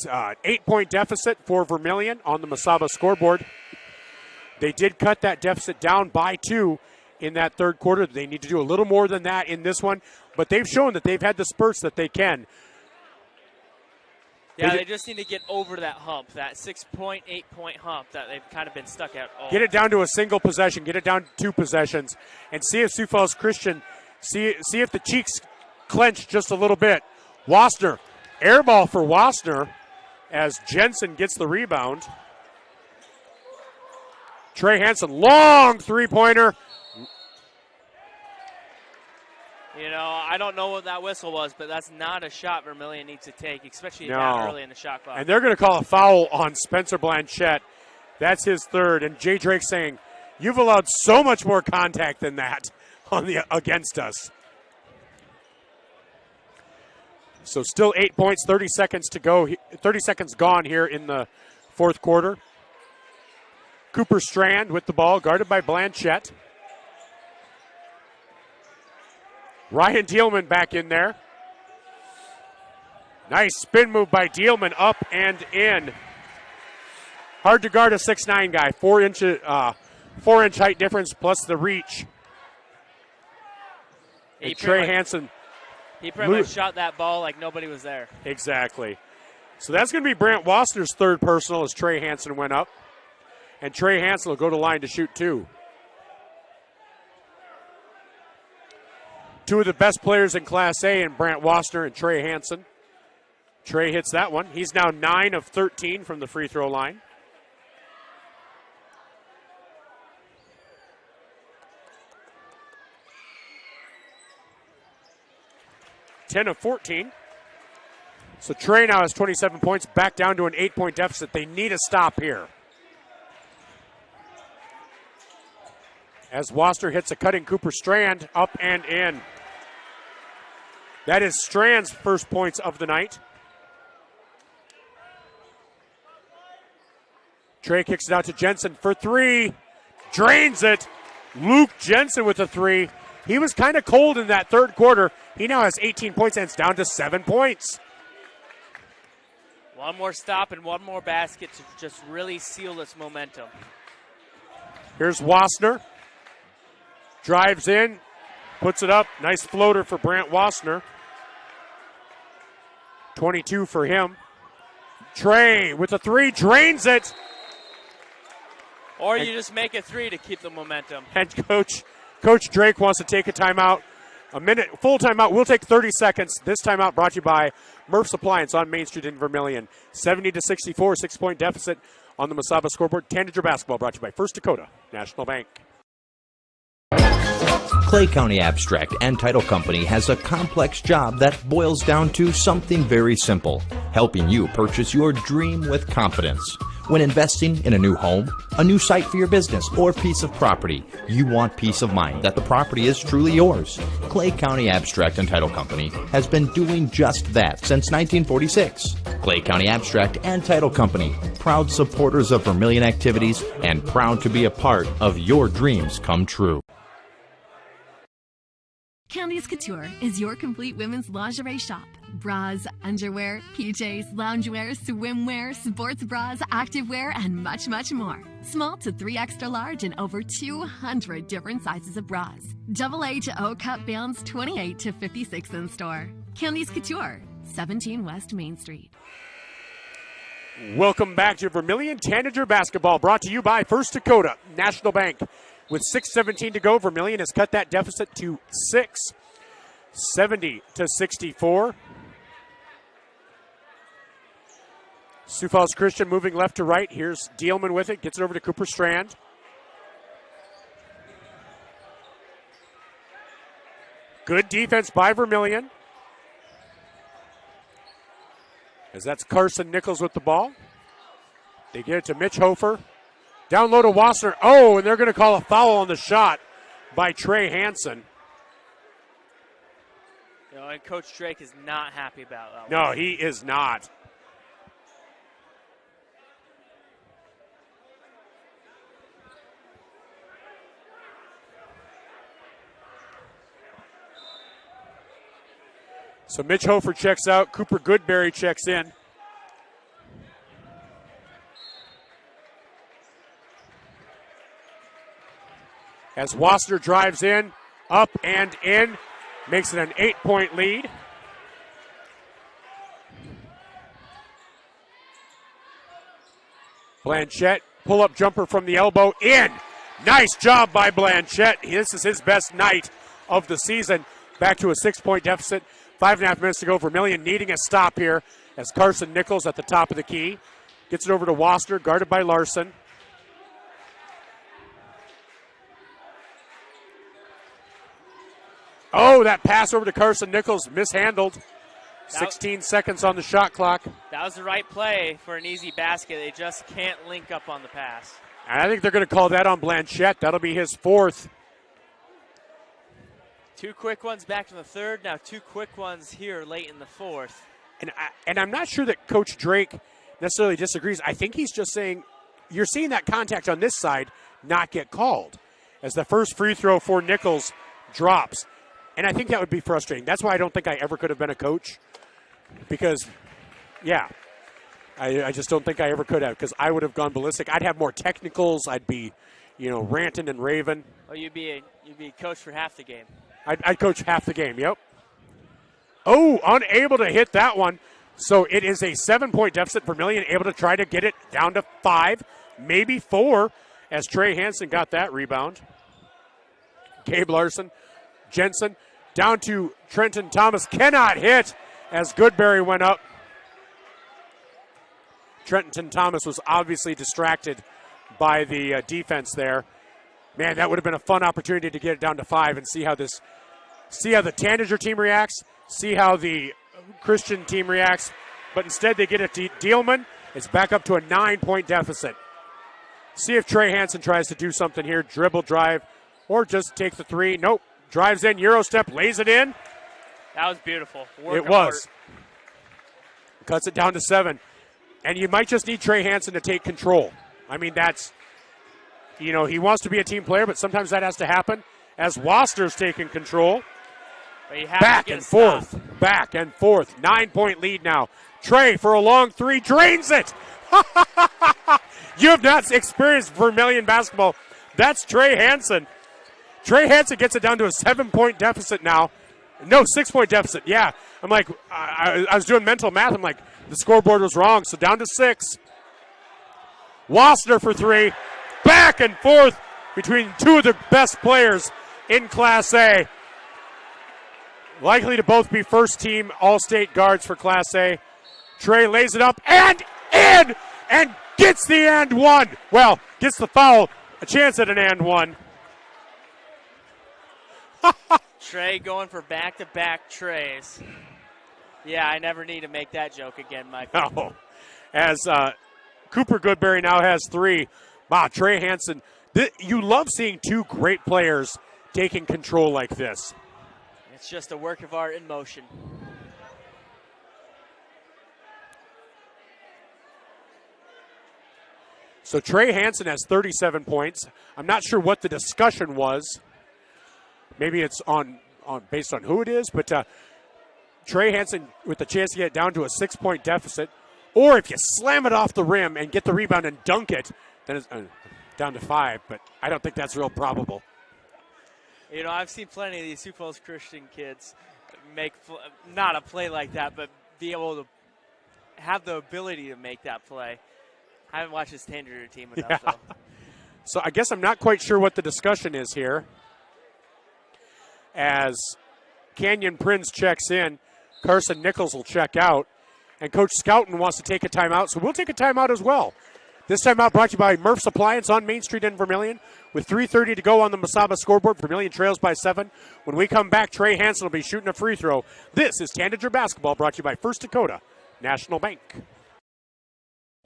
Speaker 1: an 8-point deficit for Vermillion on the Mesaba scoreboard. They did cut that deficit down by 2 in that third quarter. They need to do a little more than that in this one, but they've shown that they've had the spurts that they can.
Speaker 3: Yeah, they just need to get over that hump, that 6-point, 8-point hump that they've kind of been stuck at all.
Speaker 1: Get it down to a single possession, get it down to 2 possessions, and see if Sioux Falls Christian, see if the cheeks clench just a little bit. Wassner, air ball for Wassner as Jensen gets the rebound. Trey Hansen, long three-pointer.
Speaker 3: I don't know what that whistle was, but that's not a shot Vermillion needs to take, especially that early in the shot clock.
Speaker 1: And they're going to call a foul on Spencer Blanchette. That's his third. And Jay Drake saying, you've allowed so much more contact than that against us. So still 8 points, 30 seconds to go. 30 seconds gone here in the fourth quarter. Cooper Strand with the ball, guarded by Blanchette. Ryan Dielman back in there. Nice spin move by Dielman, up and in. Hard to guard a 6'9" guy. 4-inch height difference plus the reach. And Trey Hansen.
Speaker 3: He pretty much shot that ball like nobody was there.
Speaker 1: Exactly. So that's going to be Brant Wassner's third personal as Trey Hansen went up. And Trey Hansen will go to line to shoot 2. Two of the best players in Class A in Brant Wassner and Trey Hansen. Trey hits that one. He's now 9 of 13 from the free throw line. (10 of 14). So Trey now has 27 points, back down to an 8-point deficit. They need a stop here. As Wassner hits a cutting Cooper Strand, up and in. That is Strand's first points of the night. Trey kicks it out to Jensen for 3. Drains it. Luke Jensen with a 3. He was kind of cold in that third quarter. He now has 18 points and it's down to 7 points.
Speaker 3: One more stop and one more basket to just really seal this momentum.
Speaker 1: Here's Wassner. Drives in, puts it up. Nice floater for Brant Wassner. 22 for him. Trey with a 3, drains it.
Speaker 3: Or you just make a 3 to keep the momentum.
Speaker 1: And Coach Drake wants to take a timeout. A minute, full timeout. We'll take 30 seconds. This timeout brought to you by Murph's Appliance on Main Street in Vermillion. 70-64, 6-point deficit on the Mesaba scoreboard. Tanager basketball brought to you by First Dakota National Bank.
Speaker 7: Clay County Abstract and Title Company has a complex job that boils down to something very simple: helping you purchase your dream with confidence. When investing in a new home, a new site for your business, or piece of property, you want peace of mind that the property is truly yours. Clay County Abstract and Title Company has been doing just that since 1946. Clay County Abstract and Title Company, proud supporters of Vermillion activities and proud to be a part of your dreams come true.
Speaker 15: Candice Couture is your complete women's lingerie shop. Bras, underwear, PJs, loungewear, swimwear, sports bras, activewear, and much, much more. Small to 3 extra large and over 200 different sizes of bras. AA to O cup bands 28 to 56 in store. Candice Couture, 17 West Main Street.
Speaker 1: Welcome back to Vermillion Tanager basketball, brought to you by First Dakota National Bank. With 6:17 to go, Vermillion has cut that deficit to 6, 70-64. Sioux Falls Christian moving left to right. Here's Dielman with it, gets it over to Cooper Strand. Good defense by Vermillion. As that's Carson Nichols with the ball. They get it to Mitch Hofer. Down low to Wassner. Oh, and they're going to call a foul on the shot by Trey Hansen.
Speaker 3: You know, and Coach Drake is not happy about that.
Speaker 1: No, he is not. So Mitch Hofer checks out. Cooper Goodberry checks in. As Wassner drives in, up and in, makes it an 8-point lead. Blanchette, pull-up jumper from the elbow, in. Nice job by Blanchette. This is his best night of the season. Back to a 6-point deficit. 5.5 minutes to go. Vermillion needing a stop here as Carson Nichols at the top of the key. Gets it over to Wassner, guarded by Larson. Oh, that pass over to Carson Nichols, mishandled. 16 seconds on the shot clock.
Speaker 3: That was the right play for an easy basket. They just can't link up on the pass.
Speaker 1: And I think they're going to call that on Blanchette. That'll be his 4th.
Speaker 3: 2 quick ones back in the third. Now 2 quick ones here late in the 4th.
Speaker 1: And I'm not sure that Coach Drake necessarily disagrees. I think he's just saying you're seeing that contact on this side not get called as the first free throw for Nichols drops. And I think that would be frustrating. That's why I don't think I ever could have been a coach. Because, yeah, I just don't think I ever could have, because I would have gone ballistic. I'd have more technicals. I'd be, ranting and raving.
Speaker 3: Oh, you'd be coach for half the game.
Speaker 1: I'd coach half the game, yep. Oh, unable to hit that one. So it is a 7-point deficit. Vermillion able to try to get it down to 5, maybe 4, as Trey Hansen got that rebound. Gabe Larson, Jensen, down to Trenton Thomas. Cannot hit as Goodberry went up. Trenton Thomas was obviously distracted by the defense there. Man, that would have been a fun opportunity to get it down to 5 and see how the Tanager team reacts, see how the Christian team reacts. But instead they get it to Dealman. It's back up to a 9-point deficit. See if Trey Hansen tries to do something here, dribble, drive, or just take the 3. Nope. Drives in, Euro step, lays it in.
Speaker 3: That was beautiful.
Speaker 1: It was. Cuts it down to 7. And you might just need Trey Hansen to take control. I mean, that's, he wants to be a team player, but sometimes that has to happen. As Wasser's taking control. Back and forth. 9-point lead now. Trey for a long 3, drains it. You have not experienced Vermillion basketball. That's Trey Hansen. Trey Hansen gets it down to a 7-point deficit now. No, 6-point deficit. Yeah. I'm like, I was doing mental math. I'm like, the scoreboard was wrong. So down to 6. Wasser for 3. Back and forth between two of the best players in Class A. Likely to both be first-team All-State guards for Class A. Trey lays it up and in and gets the and one. Well, gets the foul. A chance at an and one.
Speaker 3: Trey going for back-to-back trays. Yeah, I never need to make that joke again, Mike.
Speaker 1: No. As Cooper Goodberry now has 3. Wow, Trey Hansen. You love seeing 2 great players taking control like this.
Speaker 3: It's just a work of art in motion.
Speaker 1: So Trey Hansen has 37 points. I'm not sure what the discussion was. Maybe it's on based on who it is, but Trey Hansen with the chance to get it down to a 6-point deficit. Or if you slam it off the rim and get the rebound and dunk it, then it's down to 5. But I don't think that's real probable.
Speaker 3: I've seen plenty of these Sioux Falls Christian kids make not a play like that, but be able to have the ability to make that play. I haven't watched this Tanager team enough, though.
Speaker 1: So I guess I'm not quite sure what the discussion is here. As Canyon Prince checks in, Carson Nichols will check out, and Coach Scouten wants to take a timeout, so we'll take a timeout as well. This timeout brought to you by Murph's Appliance on Main Street in Vermillion. With 3:30 to go on the Masaba scoreboard, Vermillion trails by 7. When we come back, Trey Hansen will be shooting a free throw. This is Tanager basketball brought to you by First Dakota National Bank.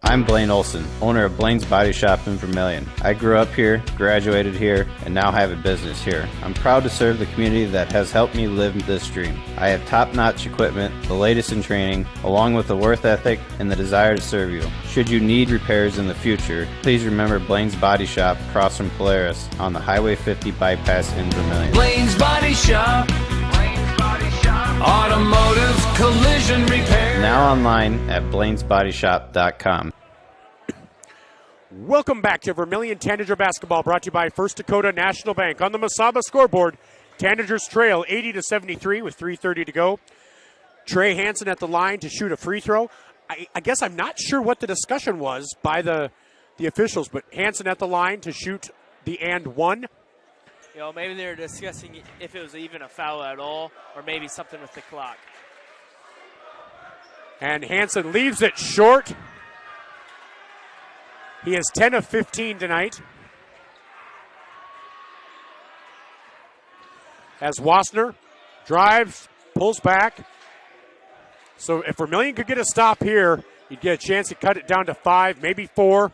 Speaker 14: I'm Blaine Olson, owner of Blaine's Body Shop in Vermillion. I grew up here, graduated here, and now have a business here. I'm proud to serve the community that has helped me live this dream. I have top-notch equipment, the latest in training, along with a work ethic and the desire to serve you. Should you need repairs in the future, please remember Blaine's Body Shop across from Polaris on the Highway 50 bypass in Vermillion.
Speaker 21: Blaine's Body Shop. Automotive collision repair.
Speaker 14: Now online at blainsbodyshop.com.
Speaker 1: Welcome back to Vermillion Tanager basketball brought to you by First Dakota National Bank. On the Masaba scoreboard, Tanagers trail 80-73 with 3:30 to go. Trey Hansen at the line to shoot a free throw. I guess I'm not sure what the discussion was by the officials, but Hansen at the line to shoot the and one.
Speaker 3: Maybe they were discussing if it was even a foul at all or maybe something with the clock.
Speaker 1: And Hansen leaves it short. He is 10 of 15 tonight. As Wasser drives, pulls back. So if Vermillion could get a stop here, you'd get a chance to cut it down to 5, maybe 4.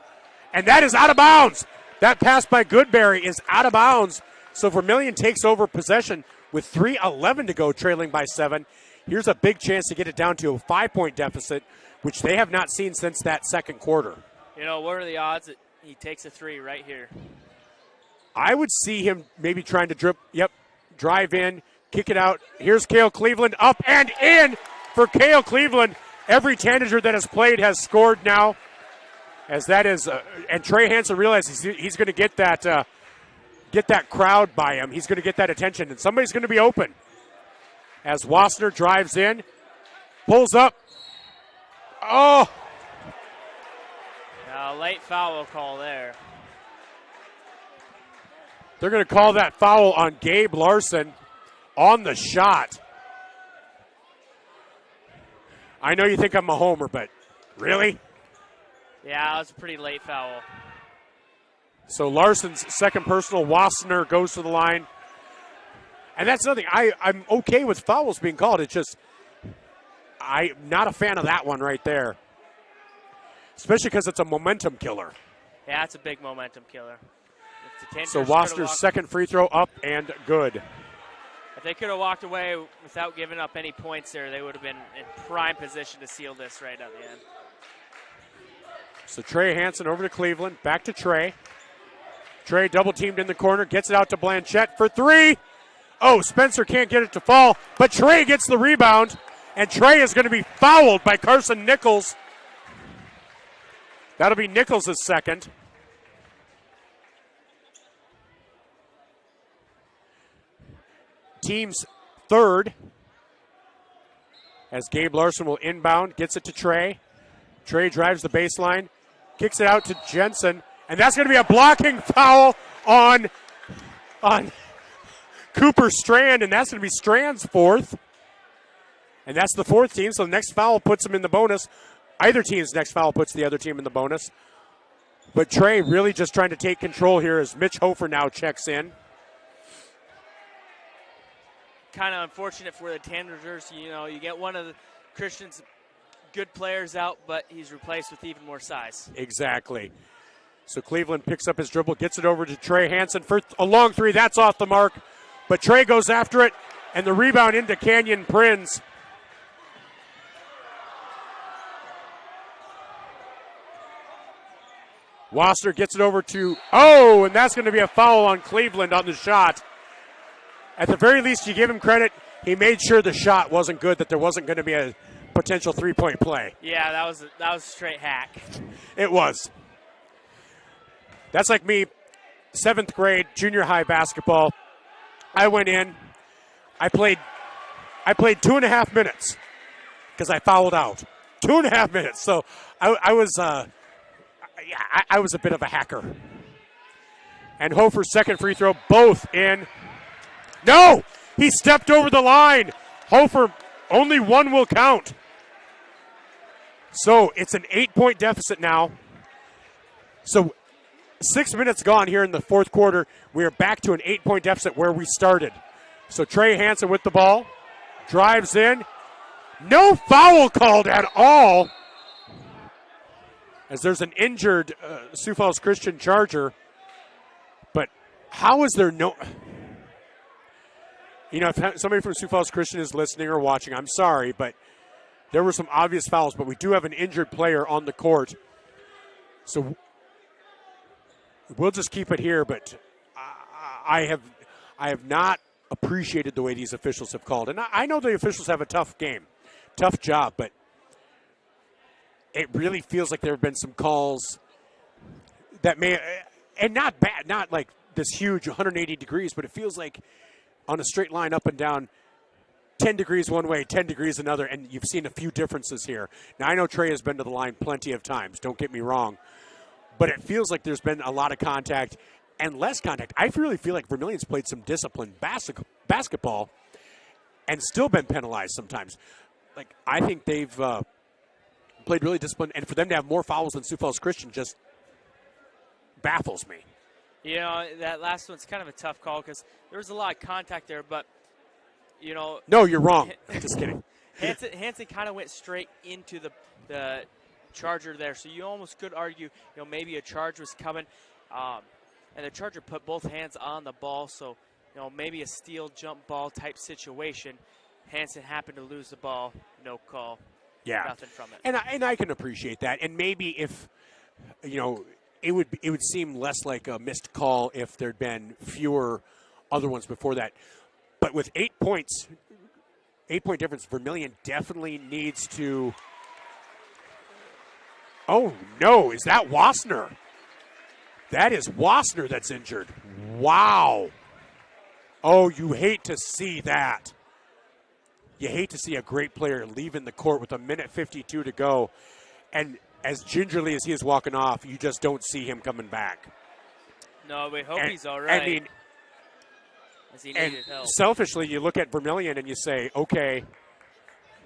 Speaker 1: And that is out of bounds. That pass by Goodberry is out of bounds. So Vermillion takes over possession with 3:11 to go, trailing by 7. Here's a big chance to get it down to a 5-point deficit, which they have not seen since that second quarter.
Speaker 3: What are the odds that he takes a 3 right here?
Speaker 1: I would see him maybe trying to drive in, kick it out. Here's Cale Cleveland, up and in for Cale Cleveland. Every Tanager that has played has scored now. As that is, and Trey Hansen realizes he's going to get that get that crowd by him. He's going to get that attention, and somebody's going to be open. As Wassner drives in, pulls up. Oh!
Speaker 3: Late foul call there.
Speaker 1: They're going to call that foul on Gabe Larson on the shot. I know you think I'm a homer, but really?
Speaker 3: Yeah, that was a pretty late foul.
Speaker 1: So Larson's second personal. Wassner goes to the line. And that's nothing. I'm okay with fouls being called. It's just I'm not a fan of that one right there. Especially because it's a momentum killer.
Speaker 3: Yeah, it's a big momentum killer.
Speaker 1: So Wassner's second free throw up and good.
Speaker 3: If they could have walked away without giving up any points there, they would have been in prime position to seal this right at the end.
Speaker 1: So Trey Hansen over to Cleveland. Back to Trey. Trey double teamed in the corner. Gets it out to Blanchette for three. Oh, Spencer can't get it to fall. But Trey gets the rebound. And Trey is going to be fouled by Carson Nichols. That'll be Nichols' second. Team's third. As Gabe Larson will inbound, gets it to Trey. Trey drives the baseline, kicks it out to Jensen, and that's going to be a blocking foul on Cooper Strand, and that's going to be Strand's fourth. And that's the fourth team, so the next foul puts them in the bonus. Either team's next foul puts the other team in the bonus. But Trey really just trying to take control here as Mitch Hofer now checks in.
Speaker 3: Kind of unfortunate for the Tanagers. You know, you get one of the Christian's good players out, but he's replaced with even more size.
Speaker 1: Exactly. So Cleveland picks up his dribble, gets it over to Trey Hansen for a long three. That's off the mark. But Trey goes after it, and the rebound into Canyon Prinz. Wassner gets it over to, and that's going to be a foul on Cleveland on the shot. At the very least, you give him credit. He made sure the shot wasn't good, that there wasn't going to be a potential three-point play.
Speaker 3: Yeah, that was a straight hack.
Speaker 1: It was. That's like me, 7th grade, junior high basketball. I went in. I played 2.5 minutes because I fouled out. 2.5 minutes. So I was a bit of a hacker. And Hofer's second free throw, both in. No! He stepped over the line. Hofer, only one will count. So it's an 8-point deficit now. So 6 minutes gone here in the fourth quarter. We are back to an 8-point deficit where we started. So Trey Hansen with the ball. Drives in. No foul called at all. As there's an injured Sioux Falls Christian Charger. But how is there no... You know, if somebody from Sioux Falls Christian is listening or watching, I'm sorry, but there were some obvious fouls. But we do have an injured player on the court. So we'll just keep it here. But I have not appreciated the way these officials have called. And I know the officials have a tough game, tough job, but it really feels like there have been some calls that may, and not bad, not like this huge 180 degrees, but it feels like on a straight line up and down, 10 degrees one way, 10 degrees another, and you've seen a few differences here. Now, I know Trey has been to the line plenty of times, don't get me wrong, but it feels like there's been a lot of contact and less contact. I really feel like Vermillion's played some disciplined basketball and still been penalized sometimes. Like, I think they've played really disciplined, and for them to have more fouls than Sioux Falls Christian just baffles me.
Speaker 3: You know, that last one's kind of a tough call because there was a lot of contact there, but, you know.
Speaker 1: No, you're wrong. Just kidding.
Speaker 3: Hansen kind of went straight into the Charger there, so you almost could argue, you know, maybe a charge was coming. And the Charger put both hands on the ball, so, you know, maybe a steal jump ball type situation. Hansen happened to lose the ball, no call.
Speaker 1: Yeah.
Speaker 3: Nothing from it.
Speaker 1: And I can appreciate that. And maybe if, you know, it would seem less like a missed call if there'd been fewer other ones before that. But with 8 points, 8-point difference, Vermillion definitely needs to. Oh no, is that Wassner? That is Wassner that's injured. Wow. Oh, you hate to see that. You hate to see a great player leaving the court with 1:52 to go. And as gingerly as he is walking off, you just don't see him coming back.
Speaker 3: No, we hope he's all right.
Speaker 1: I mean,
Speaker 3: as he
Speaker 1: and
Speaker 3: needed help.
Speaker 1: selfishly, you look at Vermillion and you say, okay,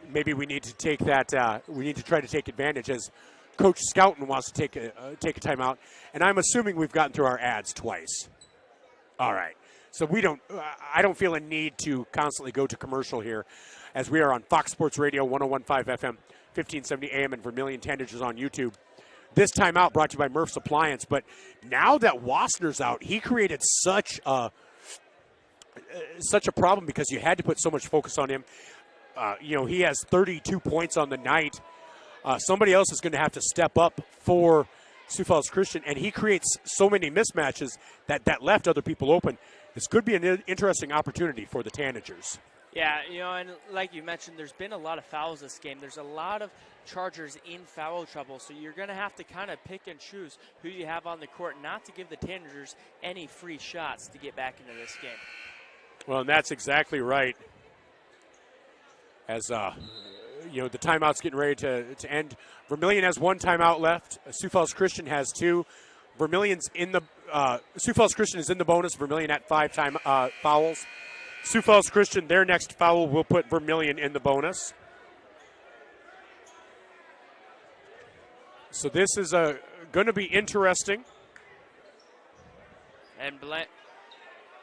Speaker 1: maybe we need to take that. We need to try to take advantage as Coach Scouten wants to take a timeout. And I'm assuming we've gotten through our ads twice. All right. So I don't feel a need to constantly go to commercial here, as we are on Fox Sports Radio 101.5 FM, 1570 AM, and Vermillion Tanagers on YouTube. This timeout brought to you by Murph's Appliance. But now that Wassner's out, he created such a problem because you had to put so much focus on him. He has 32 points on the night. Somebody else is going to have to step up for Sioux Falls Christian, and he creates so many mismatches that left other people open. This could be an interesting opportunity for the Tanagers.
Speaker 3: Yeah, and like you mentioned, there's been a lot of fouls this game. There's a lot of Chargers in foul trouble, so you're going to have to kind of pick and choose who you have on the court, not to give the Tanagers any free shots to get back into this game.
Speaker 1: Well, and that's exactly right. As the timeout's getting ready to end. Vermillion has one timeout left. Sioux Falls Christian has two. Sioux Falls Christian is in the bonus. Vermillion at 5 fouls. Sioux Falls Christian, their next foul will put Vermillion in the bonus. So this is going to be interesting.
Speaker 3: And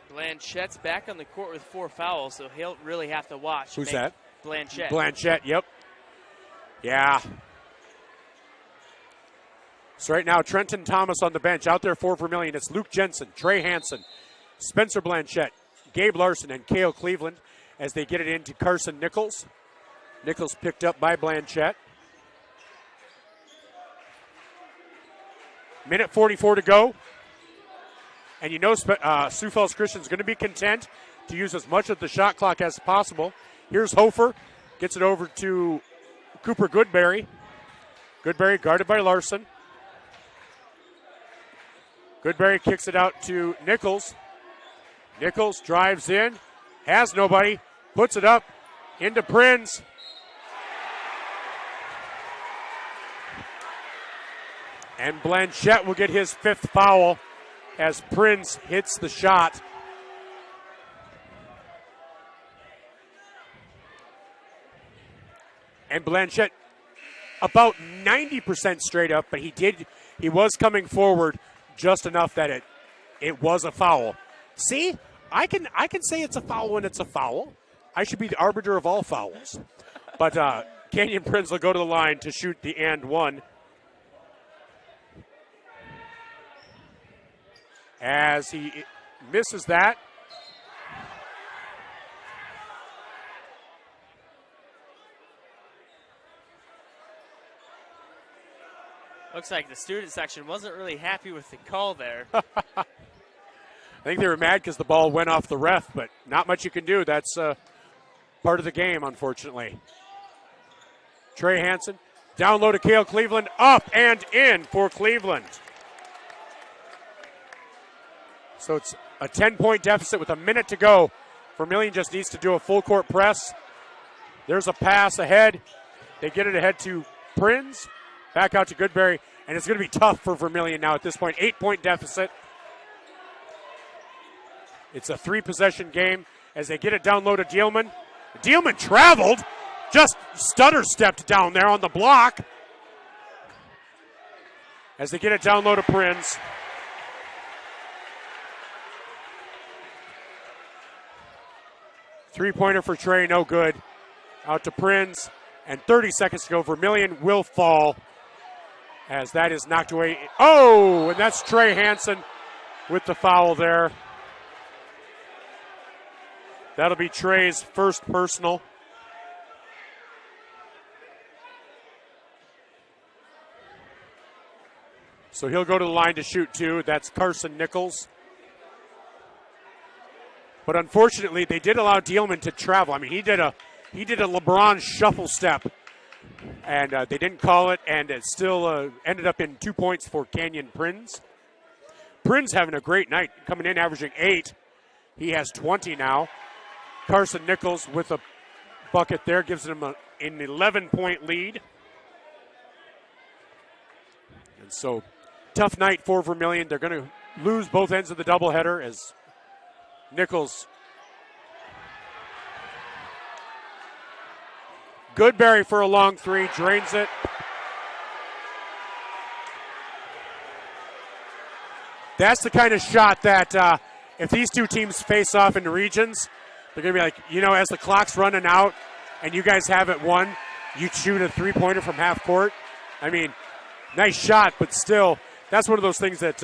Speaker 3: Blanchette's back on the court with 4 fouls, so he'll really have to watch.
Speaker 1: Who's that?
Speaker 3: Blanchette.
Speaker 1: Blanchette, yep. Yeah. So right now, Trenton Thomas on the bench. Out there for Vermillion, it's Luke Jensen, Trey Hansen, Spencer Blanchette, Gabe Larson, and Cale Cleveland as they get it into Carson Nichols. Nichols picked up by Blanchette. Minute 44 to go. And Sioux Falls Christian is going to be content to use as much of the shot clock as possible. Here's Hofer. Gets it over to Cooper Goodberry. Goodberry guarded by Larson. Goodberry kicks it out to Nichols. Nichols drives in. Has nobody. Puts it up into Prinz. And Blanchette will get his 5th foul as Prinz hits the shot. And Blanchette about 90% straight up, but he was coming forward just enough that it was a foul. See, I can say it's a foul when it's a foul. I should be the arbiter of all fouls. But Canyon Prinz will go to the line to shoot the and one. As he misses that.
Speaker 3: Looks like the student section wasn't really happy with the call there.
Speaker 1: I think they were mad because the ball went off the ref, but not much you can do. That's part of the game, unfortunately. Trey Hansen, down low to Cale Cleveland, up and in for Cleveland. So it's a 10-point deficit with a minute to go. Vermillion just needs to do a full court press. There's a pass ahead. They get it ahead to Prinz. Back out to Goodberry. And it's going to be tough for Vermillion now at this point. 8-point deficit. It's a 3-possession game as they get it down low to Dielman. Dielman traveled. Just stutter stepped down there on the block. As they get it down low to Prinz. Three-pointer for Trey, no good. Out to Prinz, and 30 seconds to go. Vermillion will fall as that is knocked away. Oh, and that's Trey Hansen with the foul there. That'll be Trey's first personal. So he'll go to the line to shoot 2. That's Carson Nichols. But unfortunately, they did allow Dielman to travel. I mean, he did a LeBron shuffle step, and they didn't call it, and it still ended up in 2 points for Canyon Prinz. Bryn's having a great night, coming in averaging 8. He has 20 now. Carson Nichols with a bucket there gives him an 11-point lead. And so, tough night for Vermillion. They're going to lose both ends of the doubleheader as Nichols. Goodberry for a long three, drains it. That's the kind of shot that if these two teams face off in the regions, they're going to be like, as the clock's running out and you guys have it won, you shoot a three-pointer from half court. I mean, nice shot, but still, that's one of those things that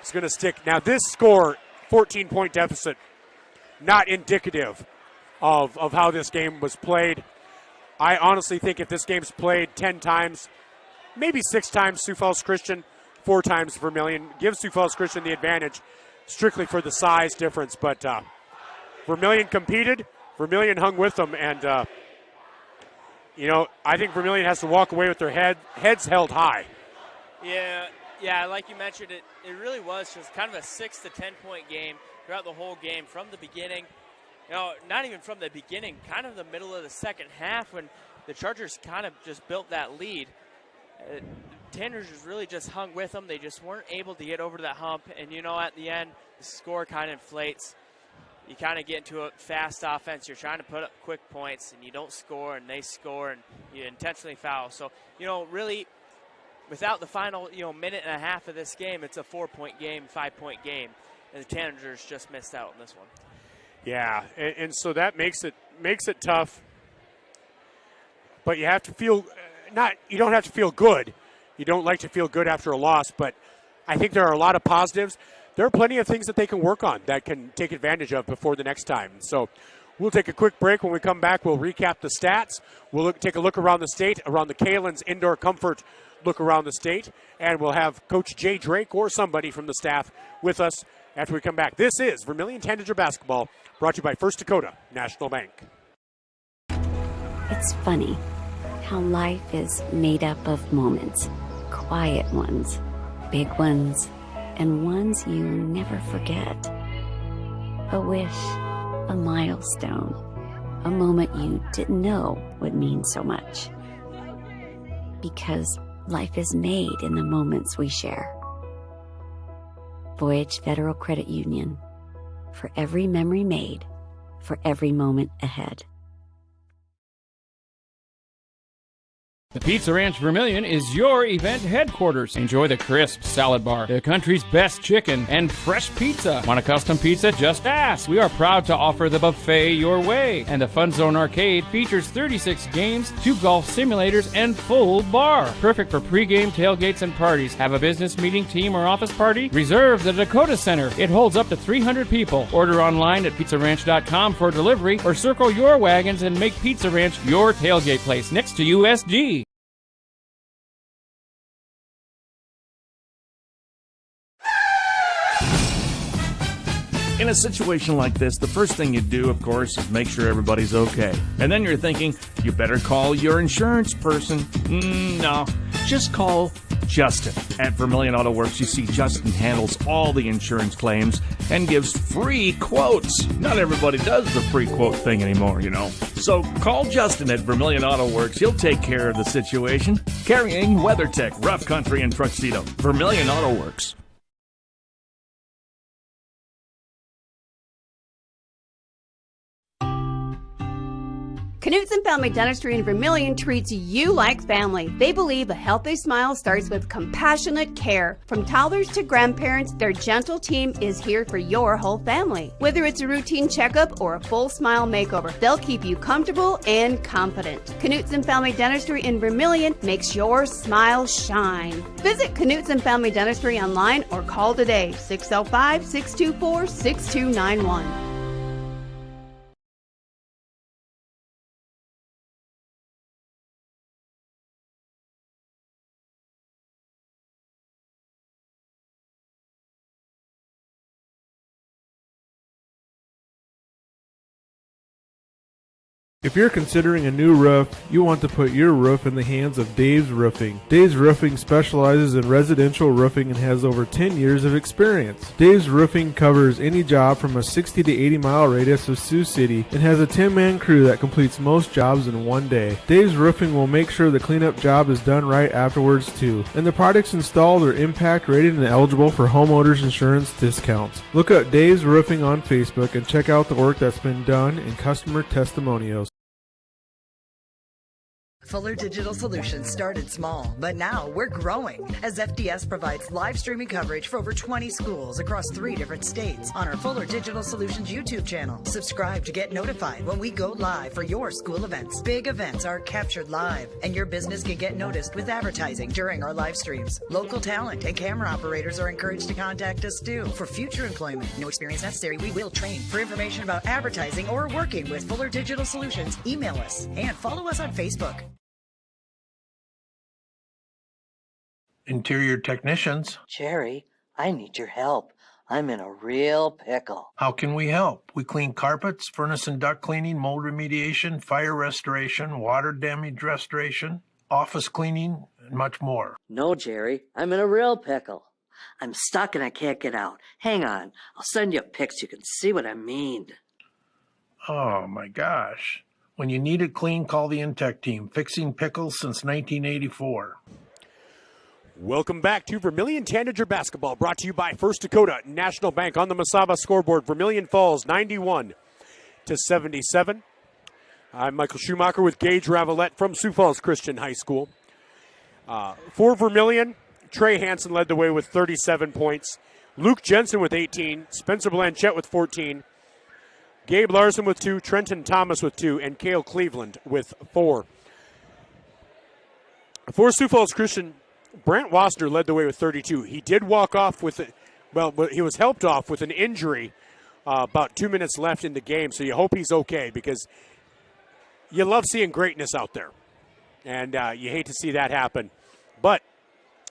Speaker 1: is going to stick. Now, this score, 14-point deficit, not indicative of how this game was played. I honestly think if this game's played 10 times, maybe 6 times Sioux Falls Christian, 4 times Vermillion, gives Sioux Falls Christian the advantage strictly for the size difference. But Vermillion competed, Vermillion hung with them, and I think Vermillion has to walk away with their heads held high.
Speaker 3: Yeah, like you mentioned, it really was just kind of a 6 to 10 point game throughout the whole game from the beginning. Not even from the beginning, kind of the middle of the second half when the Chargers kind of just built that lead. Tanagers really just hung with them. They just weren't able to get over that hump. And, at the end, the score kind of inflates. You kind of get into a fast offense. You're trying to put up quick points, and you don't score, and they score, and you intentionally foul. So, really, without the final, minute and a half of this game, it's a 4-point game, 5-point game. And the Tanagers just missed out on this one.
Speaker 1: Yeah, and so that makes it tough. But you have to feel you don't have to feel good. You don't like to feel good after a loss, but I think there are a lot of positives. There are plenty of things that they can work on that can take advantage of before the next time. So we'll take a quick break. When we come back, we'll recap the stats. We'll take a look around the state, around the Kalen's indoor comfort look around the state, and we'll have Coach Jay Drake or somebody from the staff with us after we come back. This is Vermillion Tanager Basketball, brought to you by First Dakota National Bank.
Speaker 16: It's funny how life is made up of moments. Quiet ones, big ones, and ones you never forget. A wish, a milestone, a moment you didn't know would mean so much. Because life is made in the moments we share. Voyage Federal Credit Union. For every memory made, for every moment ahead.
Speaker 11: The Pizza Ranch Vermillion is your event headquarters. Enjoy the crisp salad bar, the country's best chicken, and fresh pizza. Want a custom pizza? Just ask. We are proud to offer the buffet your way. And the Fun Zone Arcade features 36 games, 2 golf simulators, and full bar. Perfect for pregame tailgates and parties. Have a business meeting, team, or office party? Reserve the Dakota Center. It holds up to 300 people. Order online at pizzaranch.com for delivery, or circle your wagons and make Pizza Ranch your tailgate place next to USG.
Speaker 13: In a situation like this, the first thing you do, of course, is make sure everybody's okay. And then you're thinking, you better call your insurance person. No, just call Justin. At Vermillion Auto Works, you see Justin handles all the insurance claims and gives free quotes. Not everybody does the free quote thing anymore, So call Justin at Vermillion Auto Works. He'll take care of the situation. Carrying WeatherTech, Rough Country, and Tuxedo. Vermillion Auto Works.
Speaker 17: Knutson Family Dentistry in Vermillion treats you like family. They believe a healthy smile starts with compassionate care. From toddlers to grandparents, their gentle team is here for your whole family. Whether it's a routine checkup or a full smile makeover, they'll keep you comfortable and confident. Knutson Family Dentistry in Vermillion makes your smile shine. Visit Knutson Family Dentistry online or call today, 605-624-6291.
Speaker 4: If you're considering a new roof, you want to put your roof in the hands of Dave's Roofing. Dave's Roofing specializes in residential roofing and has over 10 years of experience. Dave's Roofing covers any job from a 60 to 80 mile radius of Sioux City and has a 10-man crew that completes most jobs in one day. Dave's Roofing will make sure the cleanup job is done right afterwards too. And the products installed are impact rated and eligible for homeowners insurance discounts. Look up Dave's Roofing on Facebook and check out the work that's been done and customer testimonials.
Speaker 18: Fuller Digital Solutions started small, but now we're growing as FDS provides live streaming coverage for over 20 schools across 3 different states on our Fuller Digital Solutions YouTube channel. Subscribe to get notified when we go live for your school events. Big events are captured live, and your business can get noticed with advertising during our live streams. Local talent and camera operators are encouraged to contact us too for future employment. No experience necessary. We will train. For information about advertising or working with Fuller Digital Solutions, email us and follow us on Facebook.
Speaker 19: Interior technicians.
Speaker 20: Jerry, I need your help. I'm in a real pickle.
Speaker 19: How can we help? We clean carpets, furnace and duct cleaning, mold remediation, fire restoration, water damage restoration, office cleaning, and much more.
Speaker 20: No, Jerry, I'm in a real pickle. I'm stuck and I can't get out. Hang on, I'll send you a pic so you can see what I mean.
Speaker 19: Oh my gosh. When you need it clean, call the Intech team. Fixing pickles since 1984.
Speaker 1: Welcome back to Vermillion Tanager Basketball, brought to you by First Dakota National Bank. On the Mesaba scoreboard, Vermillion falls 91-77. I'm Michael Schumacher with Gage Ravellette from Sioux Falls Christian High School. For Vermillion, Trey Hansen led the way with 37 points. Luke Jensen with 18. Spencer Blanchette with 14. Gabe Larson with 2. Trenton Thomas with 2. And Cale Cleveland with 4. For Sioux Falls Christian, Brant Wassner led the way with 32. He did walk off with it. Well, he was helped off with an injury about 2 minutes left in the game, so you hope he's okay because you love seeing greatness out there, and you hate to see that happen. But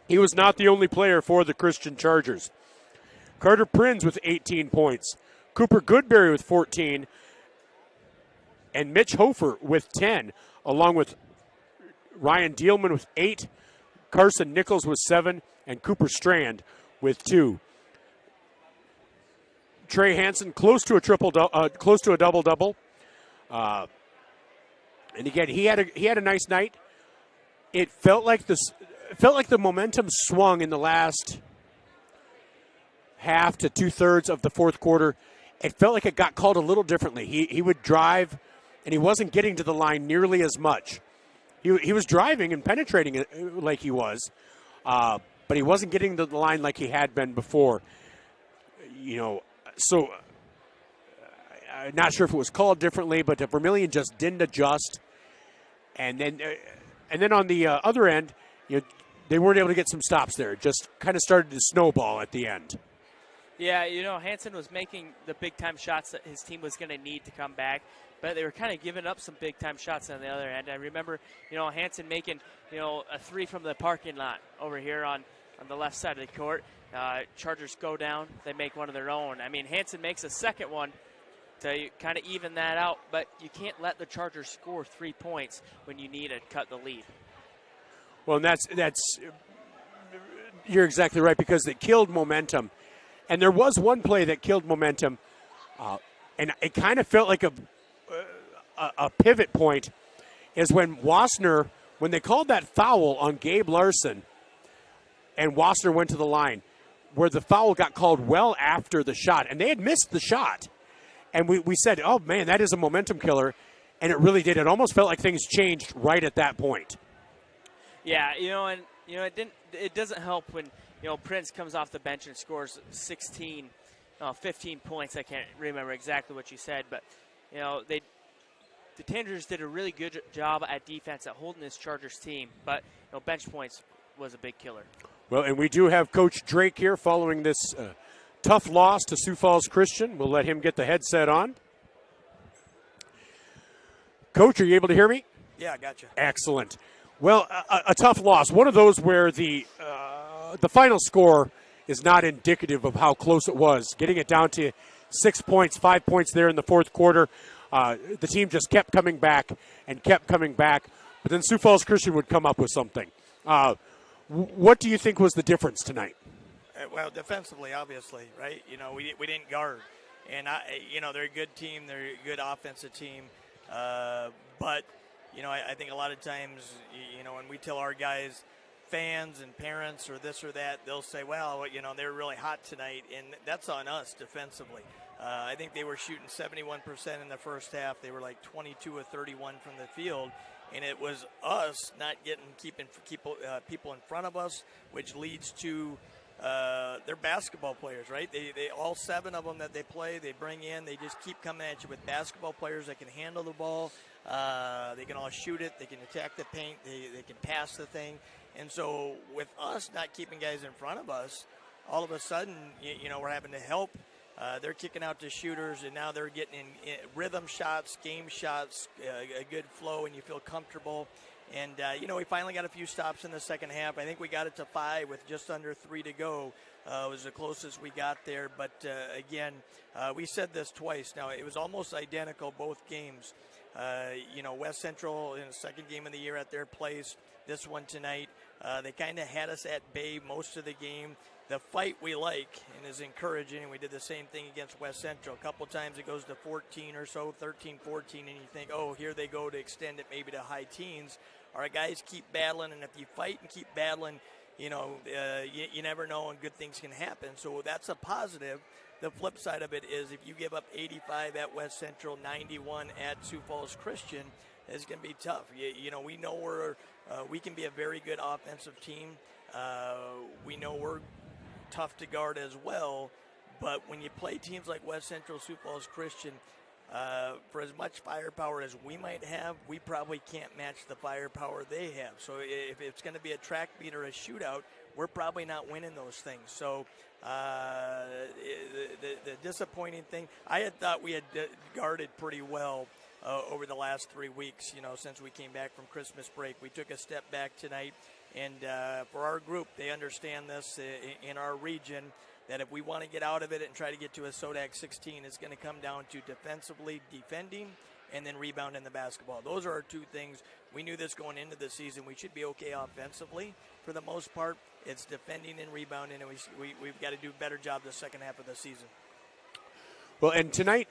Speaker 1: he was not the only player for the Christian Chargers. Carter Prins with 18 points. Cooper Goodberry with 14. And Mitch Hofer with 10, along with Ryan Dielman with 8. Carson Nichols with 7, and Cooper Strand with 2. Trey Hansen close to a double-double. And again, he had a nice night. It felt like the momentum swung in the last half to 2/3 of the fourth quarter. It felt like it got called a little differently. He would drive, and he wasn't getting to the line nearly as much. He was driving and penetrating it like he was, but he wasn't getting to the line like he had been before. So I'm not sure if it was called differently, but the Vermillion just didn't adjust. And then on the other end, they weren't able to get some stops there. It just kind of started to snowball at the end.
Speaker 3: Yeah, Hansen was making the big-time shots that his team was going to need to come back, but they were kind of giving up some big-time shots on the other end. I remember, Hansen making, a 3 from the parking lot over here on the left side of the court. Chargers go down. They make one of their own. I mean, Hansen makes a second one to kind of even that out, but you can't let the Chargers score 3 points when you need to cut the lead.
Speaker 1: Well, and that's you're exactly right, because it killed momentum. And there was one play that killed momentum, and it kind of felt like a pivot point, is when Wassner, when they called that foul on Gabe Larson, and Wassner went to the line, where the foul got called well after the shot, and they had missed the shot. And we said, oh, man, that is a momentum killer, and it really did. It almost felt like things changed right at that point.
Speaker 3: Yeah, it doesn't help when Prince comes off the bench and scores 15 points. I can't remember exactly what you said, but the Tanagers did a really good job at defense at holding this Chargers team, but bench points was a big killer.
Speaker 1: Well, and we do have Coach Drake here following this tough loss to Sioux Falls Christian. We'll let him get the headset on. Coach, are you able to hear me?
Speaker 23: Yeah, I got you.
Speaker 1: Excellent. Well, a tough loss. One of those where the final score is not indicative of how close it was. Getting it down to 6 points, 5 points there in the fourth quarter. the team just kept coming back and kept coming back. But then Sioux Falls Christian would come up with something. What do you think was the difference tonight?
Speaker 5: Well, defensively, obviously, right? We didn't guard. And, they're a good team. They're a good offensive team. But, I think a lot of times, when we tell our guys, fans and parents or this or that, they'll say, well, they were really hot tonight. And that's on us defensively. I think they were shooting 71% in the first half. They were like 22 of 31 from the field. And it was us not keeping people in front of us, which leads to they're basketball players, right? They all 7 of them that they play, they bring in. They just keep coming at you with basketball players that can handle the ball. They can all shoot it. They can attack the paint. They can pass the thing. And so with us not keeping guys in front of us, all of a sudden, we're having to help. They're kicking out the shooters, and now they're getting in rhythm shots, game shots, a good flow, and you feel comfortable. And, we finally got a few stops in the second half. I think we got it to 5 with just under 3 to go. It was the closest we got there. But, again, we said this twice. Now, it was almost identical both games. West Central in the second game of the year at their place. This one tonight, they kind of had us at bay most of the game. The fight we like and is encouraging, and we did the same thing against West Central. A couple times it goes to 14 or so, 13, 14, and you think, oh, here they go to extend it maybe to high teens. Our guys keep battling, and if you fight and keep battling, you never know, and good things can happen. So that's a positive. The flip side of it is if you give up 85 at West Central, 91 at Sioux Falls Christian, it's going to be tough. We know we can be a very good offensive team. We know we're tough to guard as well, but when you play teams like West Central, Sioux Falls Christian, for as much firepower as we might have, we probably can't match the firepower they have. So if it's going to be a track meet or a shootout, we're probably not winning those things. So the disappointing thing, I had thought we had guarded pretty well over the last 3 weeks, since we came back from Christmas break. We took a step back tonight. And for our group, they understand this in our region, that if we want to get out of it and try to get to a SODAC 16, it's going to come down to defensively defending and then rebounding the basketball. Those are our 2 things. We knew this going into the season. We should be okay offensively for the most part. It's defending and rebounding, and we've got to do a better job the second half of the season.
Speaker 1: Well, and tonight,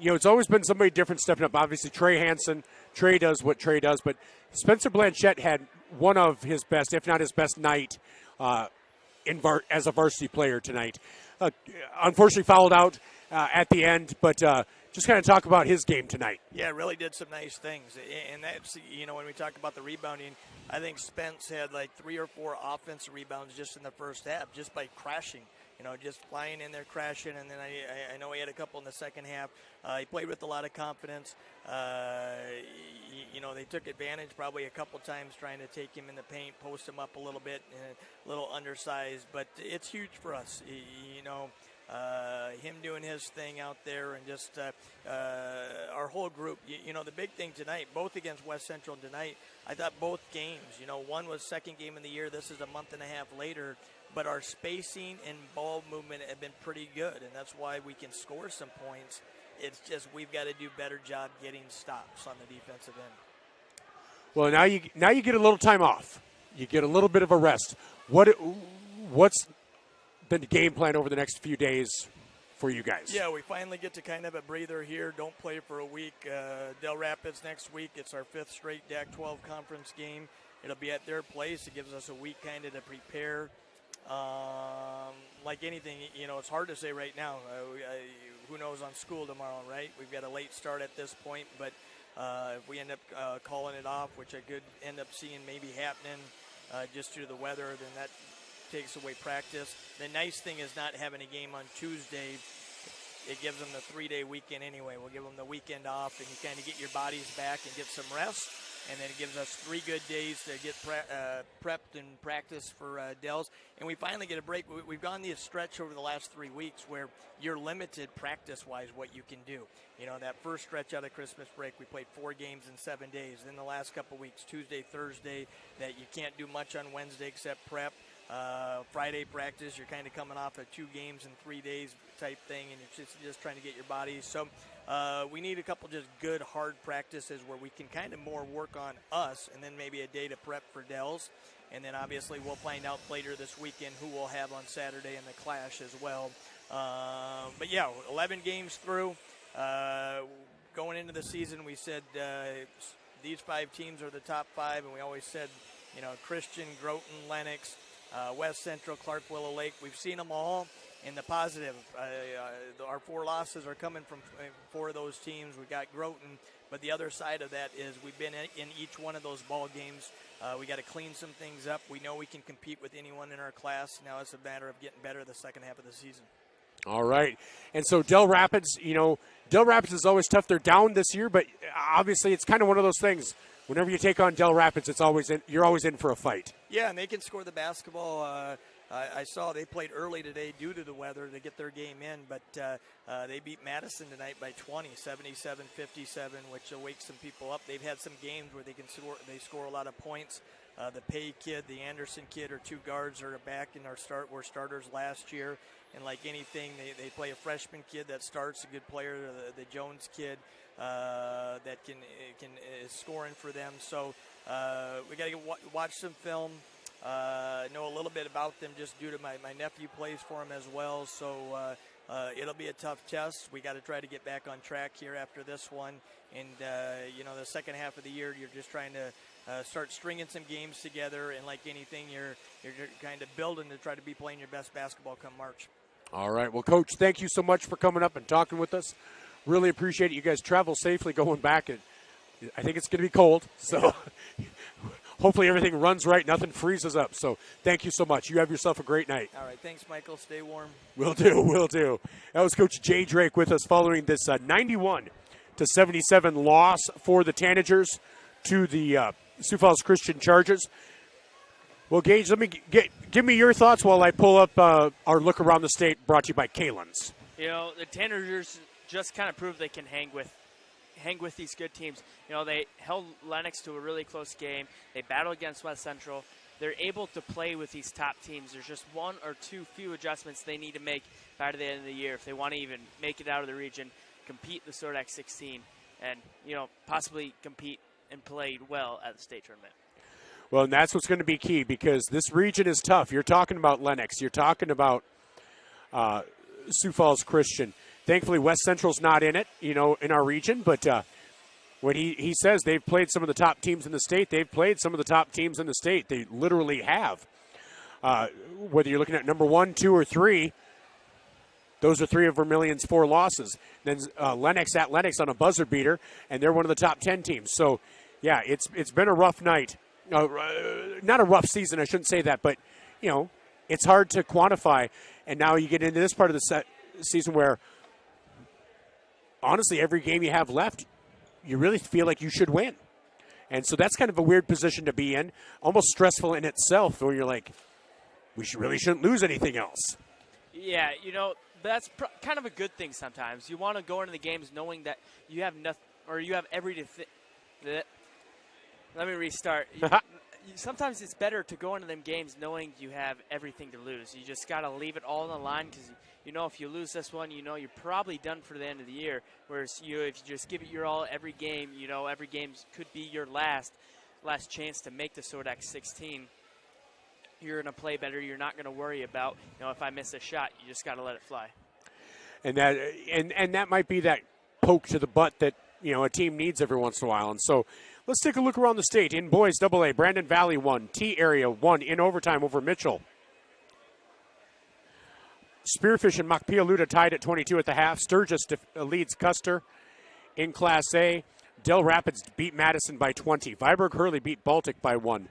Speaker 1: it's always been somebody different stepping up. Obviously, Trey Hansen. Trey does what Trey does, but Spencer Blanchette had one of his best, if not his best night as a varsity player tonight. Unfortunately fouled out at the end, but just kind of talk about his game tonight.
Speaker 5: Yeah, really did some nice things. And that's, when we talk about the rebounding, I think Spence had like 3 or 4 offensive rebounds just in the first half, just by crashing. Just flying in there, crashing, and then I know he had a couple in the second half. He played with a lot of confidence. They took advantage probably a couple times trying to take him in the paint, post him up a little bit, a little undersized. But it's huge for us, him doing his thing out there, and just our whole group. The big thing tonight, both against West Central tonight, I thought both games, one was second game of the year. This is a month and a half later. But our spacing and ball movement have been pretty good, and that's why we can score some points. It's just we've got to do a better job getting stops on the defensive end.
Speaker 1: Well, now you get a little time off. You get a little bit of a rest. What's the game plan over the next few days for you guys?
Speaker 5: Yeah, we finally get to kind of a breather here. Don't play for a week. Del Rapids next week. It's our 5th straight DAC 12 conference game. It'll be at their place. It gives us a week kind of to prepare. Like anything, it's hard to say right now. Who knows on school tomorrow, right? We've got a late start at this point, but if we end up calling it off, which I could end up seeing maybe happening just due to the weather, then that takes away practice. The nice thing is not having a game on Tuesday. It gives them the 3-day weekend anyway. We'll give them the weekend off, and you kind of get your bodies back and get some rest. And then it gives us 3 good days to get prepped and practice for Dells. And we finally get a break. We've gone the stretch over the last 3 weeks where you're limited practice-wise what you can do. That first stretch out of Christmas break, we played 4 games in 7 days. Then the last couple weeks, Tuesday, Thursday, that you can't do much on Wednesday except prep. Friday practice, you're kind of coming off of 2 games in 3 days type thing, and you're just trying to get your body. So we need a couple just good, hard practices where we can kind of more work on us, and then maybe a day to prep for Dells. And then obviously we'll find out later this weekend who we'll have on Saturday in the clash as well. But yeah, 11 games through. Going into the season, we said these 5 teams are the top 5, and we always said, Christian, Groton, Lennox, West Central, Clark, Willow Lake. We've seen them all in the positive. Our 4 losses are coming from 4 of those teams. We got Groton, but the other side of that is we've been in each one of those ball games. We got to clean some things up. We know we can compete with anyone in our class. Now it's a matter of getting better the second half of the season. All
Speaker 1: right. And so Del Rapids, Del Rapids is always tough. They're down this year, but obviously it's kind of one of those things. Whenever you take on Del Rapids, you're always in for a fight.
Speaker 5: Yeah, and they can score the basketball. I saw they played early today due to the weather to get their game in, but they beat Madison tonight by 20, 77-57, which wakes some people up. They've had some games where they score a lot of points. The Pay kid, the Anderson kid are 2 guards that are back in were starters last year. And like anything, they play a freshman kid that starts, a good player, the Jones kid that is scoring for them. So we got to watch some film. Know a little bit about them just due to my nephew plays for them as well. So it'll be a tough test. We got to try to get back on track here after this one. And, the second half of the year, you're just trying to start stringing some games together. And like anything, you're kind of building to try to be playing your best basketball come March.
Speaker 1: All right. Well, Coach, thank you so much for coming up and talking with us. Really appreciate it. You guys travel safely going back. And I think it's going to be cold. So hopefully everything runs right. Nothing freezes up. So thank you so much. You have yourself a great night.
Speaker 5: All right. Thanks, Michael. Stay warm.
Speaker 1: Will do. That was Coach Jay Drake with us following this 91-77 loss for the Tanagers to the Sioux Falls Christian Chargers. Well, Gage, give me your thoughts while I pull up our look around the state brought to you by Kalen's.
Speaker 3: The Tanagers just kind of proved they can hang with these good teams. They held Lennox to a really close game. They battled against West Central. They're able to play with these top teams. There's just 1 or 2 few adjustments they need to make by the end of the year if they want to even make it out of the region, compete in the Sordak 16, and possibly compete and play well at the state tournament.
Speaker 1: Well, and that's what's going to be key because this region is tough. You're talking about Lennox. You're talking about Sioux Falls Christian. Thankfully, West Central's not in it, in our region. But when he says they've played some of the top teams in the state, they've played some of the top teams in the state. They literally have. Whether you're looking at number 1, 2, or 3, those are 3 of Vermillion's 4 losses. Then Lennox at Lennox on a buzzer beater, and they're one of the top 10 teams. So, yeah, it's been a rough night. Not a rough season, I shouldn't say that, but, it's hard to quantify. And now you get into this part of the season where, honestly, every game you have left, you really feel like you should win. And so that's kind of a weird position to be in, almost stressful in itself, where you're like, we really shouldn't lose anything else.
Speaker 3: Yeah, that's kind of a good thing sometimes. You want to go into the games knowing that you have nothing, or you have everything. Let me restart. Sometimes it's better to go into them games knowing you have everything to lose. You just got to leave it all on the line because, if you lose this one, you're probably done for the end of the year. Whereas if you just give it your all every game, every game could be your last chance to make the Sordak 16. You're going to play better. You're not going to worry about, if I miss a shot, you just got to let it fly.
Speaker 1: And that might be that poke to the butt that, a team needs every once in a while. And so let's take a look around the state. In boys AA, Brandon Valley won. T-Area won in overtime over Mitchell. Spearfish and Makpialuda tied at 22 at the half. Sturgis leads Custer in Class A. Del Rapids beat Madison by 20. Viborg Hurley beat Baltic by 1.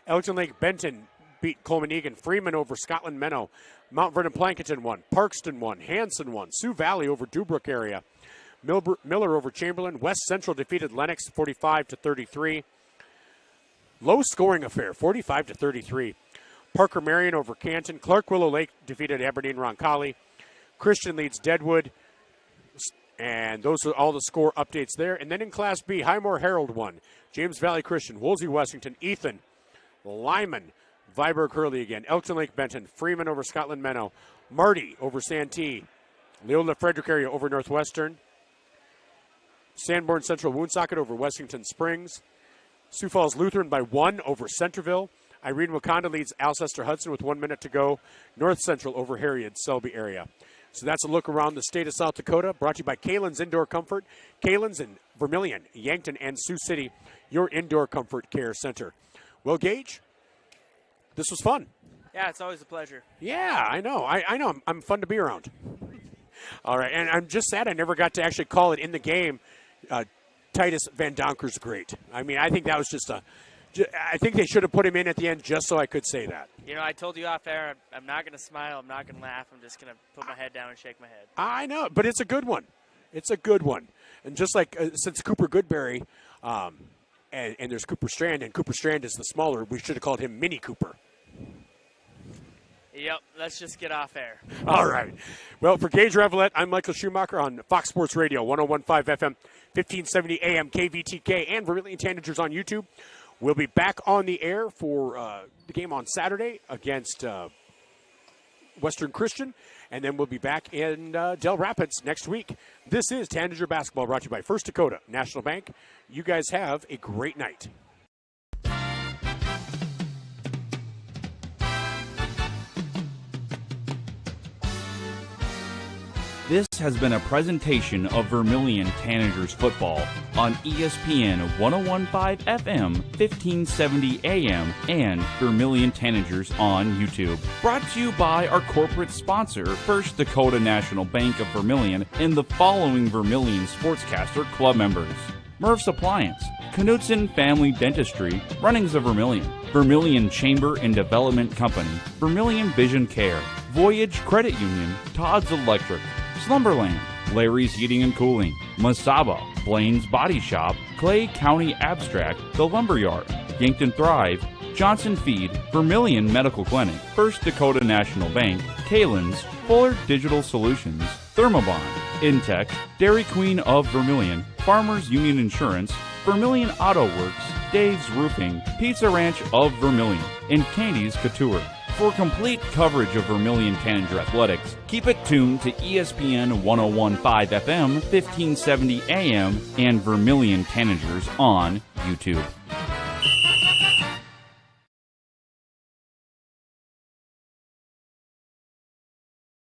Speaker 1: Elgin Lake Benton beat Coleman Egan. Freeman over Scotland Menno. Mount Vernon Plankinton won. Parkston won. Hanson won. Sioux Valley over Dubrook area. Miller over Chamberlain. West Central defeated Lennox 45-33. Low scoring affair, 45-33. Parker Marion over Canton. Clark Willow Lake defeated Aberdeen Roncalli. Christian leads Deadwood. And those are all the score updates there. And then in Class B, Highmore Herald won. James Valley Christian, Woolsey Washington, Ethan, Lyman, Viborg Hurley again. Elkton Lake Benton. Freeman over Scotland Menno. Marty over Santee. Leola Frederick area over Northwestern. Sanborn Central Woonsocket over Washington Springs. Sioux Falls Lutheran by 1 over Centerville. Irene Wakanda leads Alcester Hudson with 1 minute to go. North Central over Harriet Selby area. So that's a look around the state of South Dakota, brought to you by Kalen's Indoor Comfort. Kalen's in Vermillion, Yankton, and Sioux City, your indoor comfort care center. Well, Gage, this was fun.
Speaker 3: Yeah, it's always a pleasure.
Speaker 1: Yeah, I know. I know. I'm fun to be around. All right, and I'm just sad I never got to actually call it in the game. Titus Van Donker's great. I mean, I think that was I think they should have put him in at the end just so I could say that.
Speaker 3: You know, I told you off air, I'm not going to smile, I'm not going to laugh, I'm just going to put my head down and shake my head.
Speaker 1: I know, but it's a good one. It's a good one. And just like since Cooper Goodberry, and there's Cooper Strand, and Cooper Strand is the smaller, we should have called him Mini Cooper.
Speaker 3: Yep, let's just get off air.
Speaker 1: All right. Well, for Gage Ravellette, I'm Michael Schumacher on Fox Sports Radio, 101.5 FM, 1570 AM, KVTK, and Vermillion Tanagers on YouTube. We'll be back on the air for the game on Saturday against Western Christian, and then we'll be back in Del Rapids next week. This is Tanager Basketball, brought to you by First Dakota National Bank. You guys have a great night.
Speaker 8: This has been a presentation of Vermillion Tanagers football on ESPN 101.5 FM, 1570 AM, and Vermillion Tanagers on YouTube. Brought to you by our corporate sponsor, First Dakota National Bank of Vermillion, and the following Vermillion Sportscaster Club members: Murph's Appliance, Knudsen Family Dentistry, Runnings of Vermillion, Vermillion Chamber and Development Company, Vermillion Vision Care, Voyage Credit Union, Todd's Electric, Slumberland, Larry's Heating and Cooling, Masaba, Blaine's Body Shop, Clay County Abstract, The Lumberyard, Yankton Thrive, Johnson Feed, Vermillion Medical Clinic, First Dakota National Bank, Kalen's, Fuller Digital Solutions, Thermobond, Intech, Dairy Queen of Vermillion, Farmers Union Insurance, Vermillion Auto Works, Dave's Roofing, Pizza Ranch of Vermillion, and Candy's Couture. For complete coverage of Vermillion Tanager athletics, keep it tuned to ESPN 101.5 FM, 1570 AM, and Vermillion Tanagers on YouTube.